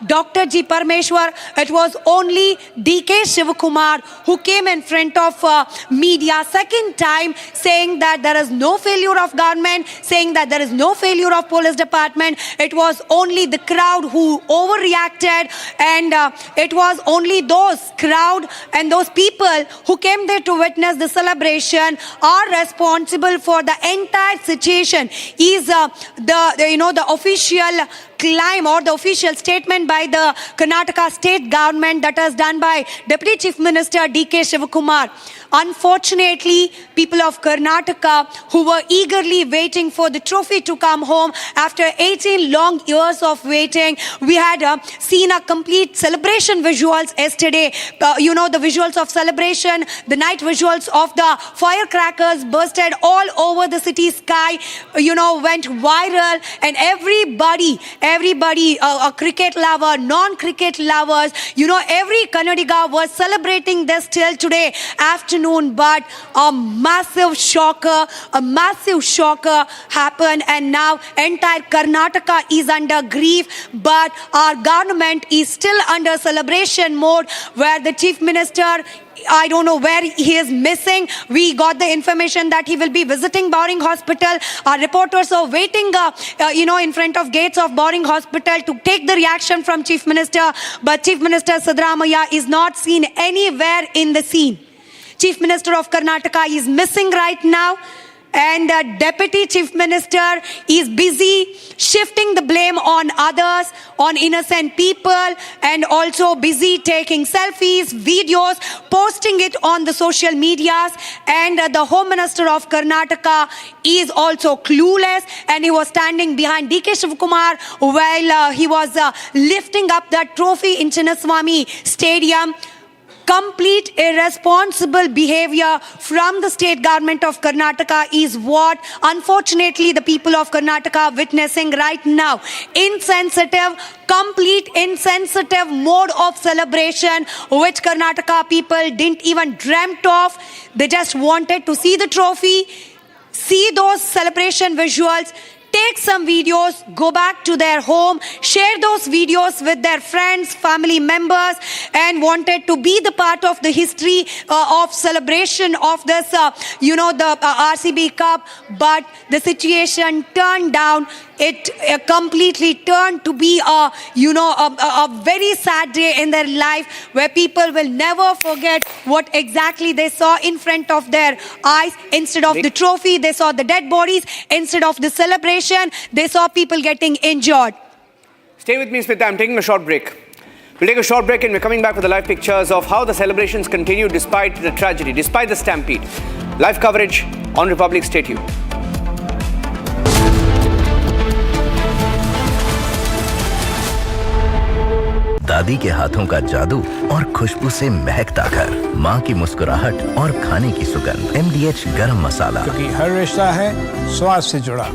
Dr. G. Parmeshwar. It was only D.K. Shivakumar who came in front of media second time, saying that there is no failure of government, saying that there is no failure of police department. It was only the crowd who overreacted, and it was only those crowd and those people who came there to witness the celebration are responsible for the entire situation. Is the official claim or the official statement by the Karnataka state government that was done by Deputy Chief Minister D.K. Shivakumar. Unfortunately, people of Karnataka who were eagerly waiting for the trophy to come home after 18 long years of waiting, we had seen a complete celebration visuals yesterday. The visuals of celebration, the night visuals of the firecrackers bursted all over the city sky, went viral, and everybody, a cricket lover, non-cricket lovers, every Kannadiga was celebrating this till today afternoon. But a massive shocker happened, and now entire Karnataka is under grief. But our government is still under celebration mode, where the Chief Minister, I don't know where he is missing. We got the information that he will be visiting Bowring Hospital. Our reporters are waiting, in front of gates of Bowring Hospital to take the reaction from Chief Minister. But Chief Minister Siddaramaiah is not seen anywhere in the scene. Chief Minister of Karnataka is missing right now, and the Deputy Chief Minister is busy shifting the blame on others, on innocent people, and also busy taking selfies, videos, posting it on the social medias. And the Home Minister of Karnataka is also clueless, and he was standing behind D.K. Shivakumar while he was lifting up that trophy in Chinnaswamy Stadium. Complete irresponsible behavior from the state government of Karnataka is what, unfortunately, the people of Karnataka are witnessing right now. Complete insensitive mode of celebration, which Karnataka people didn't even dreamt of. They just wanted to see the trophy, see those celebration visuals, take some videos, go back to their home, share those videos with their friends, family members, and wanted to be the part of the history of celebration of this, the RCB Cup. But the situation turned down. It completely turned to be a very sad day in their life, where people will never forget what exactly they saw in front of their eyes. Instead of the trophy, they saw the dead bodies. Instead of the celebration, they saw people getting injured. Stay with me, Smita. I'm taking a short break. We'll take a short break, and we're coming back with the live pictures of how the celebrations continue despite the tragedy, despite the stampede. Live coverage on Republic. Stay tuned. दादी के हाथों का जादू और खुशबू से महकता घर, माँ की मुस्कुराहट और खाने की सुगंध। MDH गरम मसाला, क्योंकि हर रिश्ता है स्वाद से जुड़ा।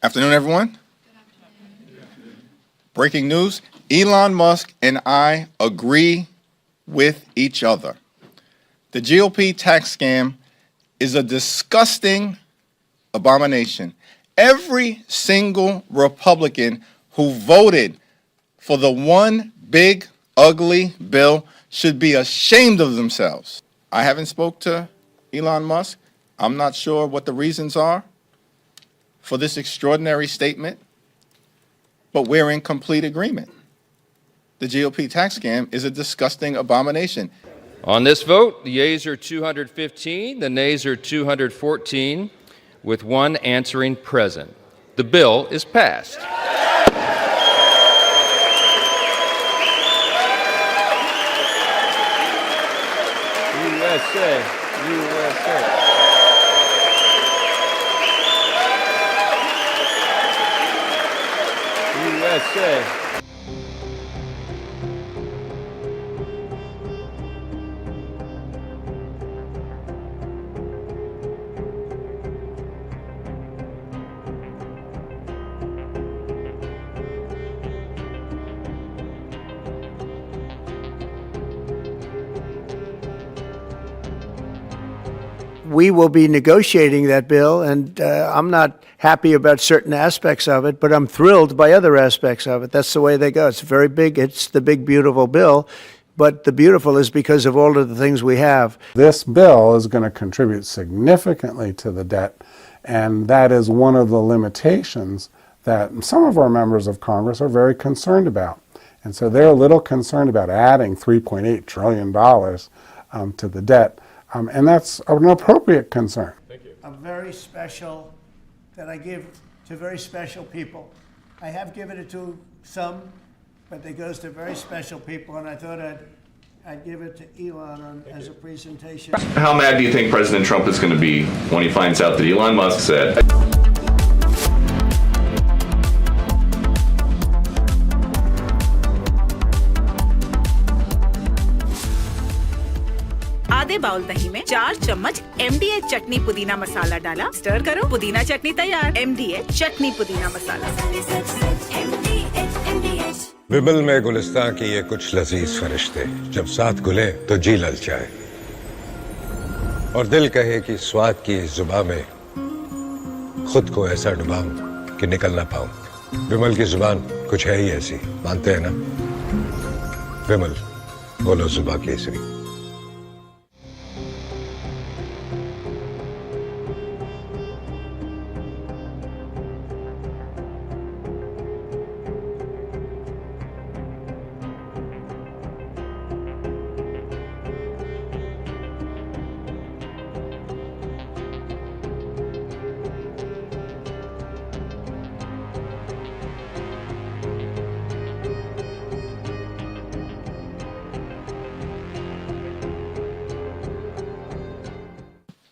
Afternoon, everyone. Breaking news, Elon Musk and I agree with each other. The GOP tax scam is a disgusting abomination. Every single Republican who voted for the one big, ugly bill should be ashamed of themselves. I haven't spoke to Elon Musk. I'm not sure what the reasons are for this extraordinary statement, but we're in complete agreement. The GOP tax scam is a disgusting abomination. On this vote, the yeas are 215, the nays are 214. with one answering present. The bill is passed. USA, USA. USA. We will be negotiating that bill, and I'm not happy about certain aspects of it, but I'm thrilled by other aspects of it. That's the way they go. It's very big. It's the big, beautiful bill, but the beautiful is because of all of the things we have. This bill is going to contribute significantly to the debt, and that is one of the limitations that some of our members of Congress are very concerned about. And so they're a little concerned about adding $3.8 trillion to the debt. And that's an appropriate concern. Thank you. A very special, that I give to very special people. I have given it to some, but it goes to very special people, and I thought I'd give it to Elon as a presentation. How mad do you think President Trump is going to be when he finds out that Elon Musk said... आधे bowl दही में 4 चम्मच MDH चटनी पुदीना मसाला डाला, stir करो, पुदीना चटनी तैयार। MDH चटनी पुदीना मसाला। विमल में गुलिस्तां की ये कुछ लजीज फरिश्ते जब साथ घुले तो जी ललचाए और दिल कहे कि स्वाद की इस जुबान में खुद को ऐसा डुबाऊं कि निकल ना पाऊं। विमल की जुबान कुछ है ही ऐसी, मानते हैं ना? विमल, बोलो जुबान Kesari.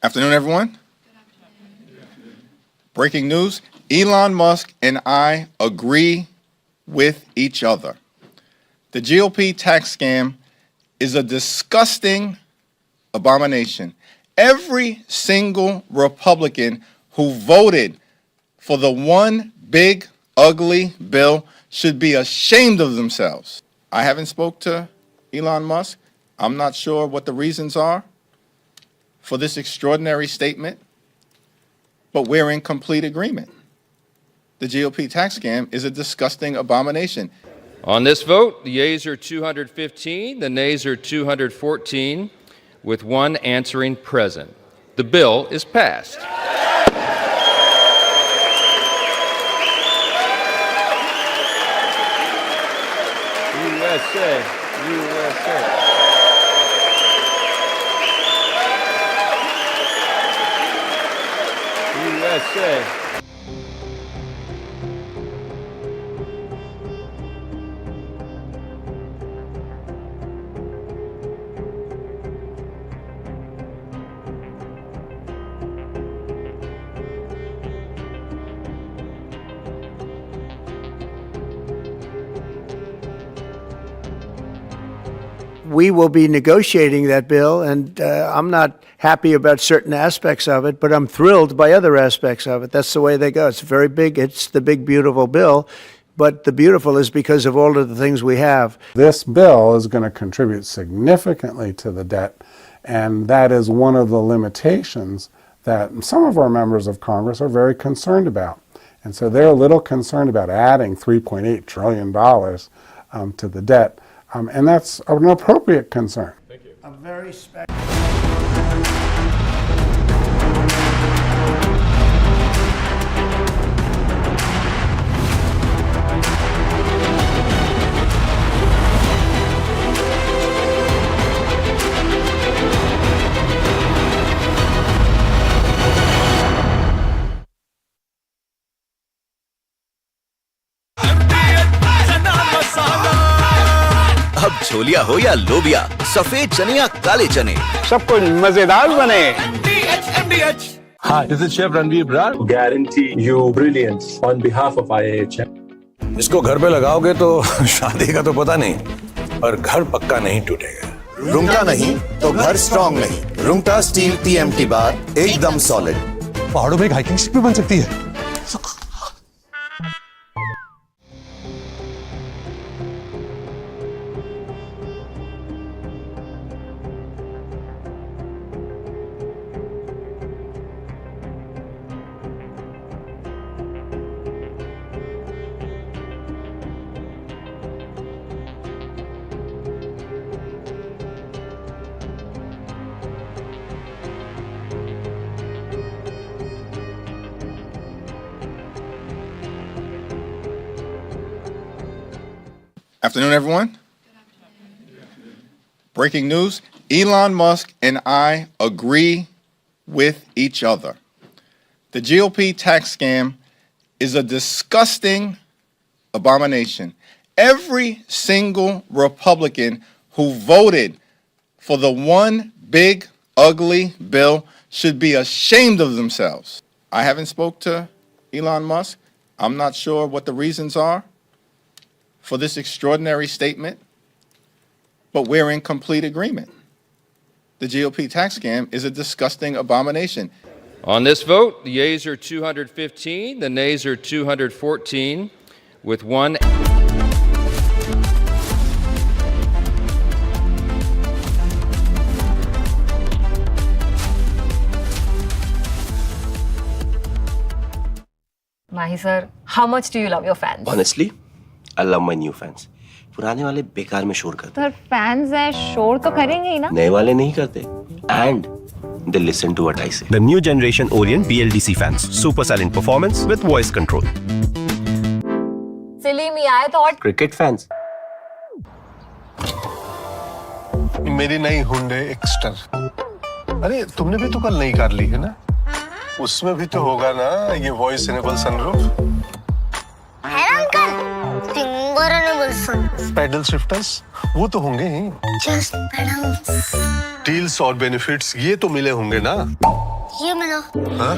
Afternoon, everyone. Breaking news, Elon Musk and I agree with each other. The GOP tax scam is a disgusting abomination. Every single Republican who voted for the one big, ugly bill should be ashamed of themselves. I haven't spoke to Elon Musk. I'm not sure what the reasons are for this extraordinary statement, but we're in complete agreement. The GOP tax scam is a disgusting abomination. On this vote, the yeas are 215, the nays are 214, with one answering present. The bill is passed. USA, USA. USA. We will be negotiating that bill, and I'm not happy about certain aspects of it, but I'm thrilled by other aspects of it. That's the way they go. It's very big. It's the big, beautiful bill, but the beautiful is because of all of the things we have. This bill is going to contribute significantly to the debt, and that is one of the limitations that some of our members of Congress are very concerned about. And so they're a little concerned about adding $3.8 trillion to the debt. And that's an appropriate concern. Thank you. A very special. अब छोलिया हो या लोबिया, सफेद चने या काले चने, सब कुछ मजेदार बने। Hi, this is Chef Ranveer Brar. Guarantee you brilliance on behalf of IIHM. इसको घर पे लगाओगे तो शादी का तो पता नहीं, पर घर पक्का नहीं टूटेगा। रुंगटा नहीं तो घर स्ट्रॉन्ग नहीं। रुंगटा स्टील TMT बार एकदम सॉलिड। पहाड़ों में एक हाइकिंग स्टिक भी बन सकती है। Afternoon, everyone. Breaking news, Elon Musk and I agree with each other. The GOP tax scam is a disgusting abomination. Every single Republican who voted for the one big, ugly bill should be ashamed of themselves. I haven't spoke to Elon Musk. I'm not sure what the reasons are for this extraordinary statement, but we're in complete agreement. The GOP tax scam is a disgusting abomination. On this vote, the yeas are 215, the nays are 214, with one. Mahi sir, how much do you love your fans? Honestly, I love my new fans. पुराने वाले बेकार में शोर करते sir fans है शोर तो करेंगे ही ना नए वाले नहीं करते and they listen to what I say. The new generation Orient BLDC fans. Super silent performance with voice control. Silly me, I thought. Cricket fans. मेरी नई हुंडई एक्स्टर। अरे तुमने भी तो कल नई कार ली है ना? उसमें भी तो होगा ना ये वॉइस इनेबल सनरूफ? है ना uncle? Timber sunroof. Paddle shifters वो तो होंगे ही। Just paddles. डील्स और बेनिफिट्स ये तो मिले होंगे ना? ये मिला। हाँ?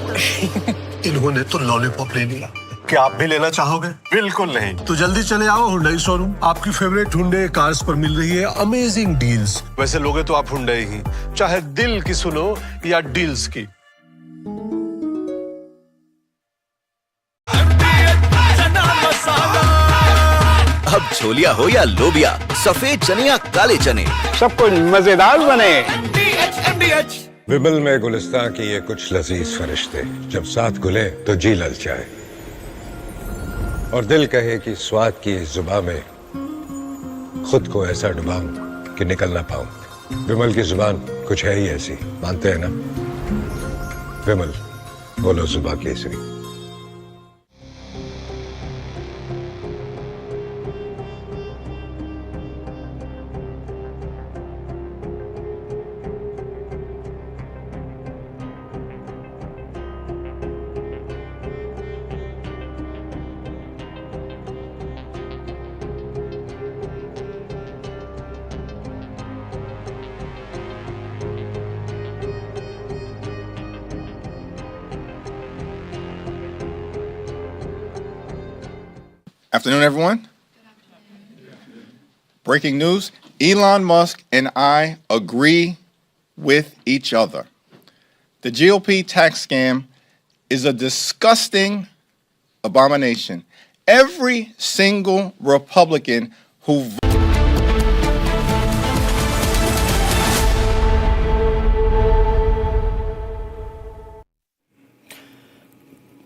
इन्होंने तो लॉलीपॉप ले लिया। क्या आप भी लेना चाहोगे? बिल्कुल नहीं। तो जल्दी चले आओ हुंडई शोरूम। आपकी फेवरेट हुंडई कार्स पर मिल रही है अमेजिंग डील्स। वैसे लोगे तो आप हुंडई ही, चाहे दिल की सुनो या डील्स की। अब छोलिया हो या लोबिया, सफेद चने या काले चने, सब कुछ मजेदार बने। विमल में गुलिस्तां की ये कुछ लजीज फरिश्ते जब साथ घुले तो जी ललचाए और दिल कहे कि स्वाद की इस जुबान में खुद को ऐसा डुबाऊं कि निकल ना पाऊं। विमल की जुबान कुछ है ही ऐसी, मानते हैं ना? विमल बोलो जुबा Kesari. Afternoon, everyone. Breaking news, Elon Musk and I agree with each other. The GOP tax scam is a disgusting abomination. Every single Republican who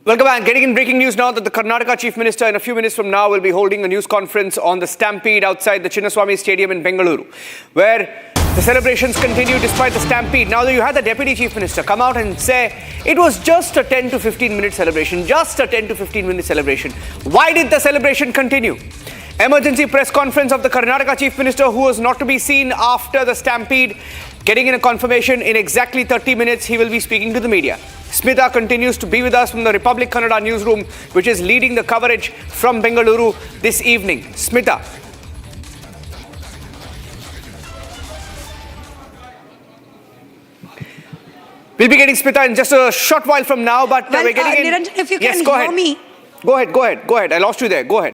Welcome back. Getting in breaking news now that the Karnataka Chief Minister in a few minutes from now will be holding a news conference on the stampede outside the Chinnaswamy Stadium in Bengaluru, where the celebrations continue despite the stampede. Now you had the Deputy Chief Minister come out and say it was just a 10 to 15 minute celebration, just a 10 to 15 minute celebration. Why did the celebration continue? Emergency press conference of the Karnataka Chief Minister, who was not to be seen after the stampede, getting in a confirmation in exactly 30 minutes he will be speaking to the media. Smita continues to be with us from the Republic Kannada newsroom, which is leading the coverage from Bengaluru this evening. Smita. We'll be getting Smita in just a short while from now, but we're getting in. Niranjan, if you can yes, go hear ahead. me. Go ahead. I lost you there. Go ahead.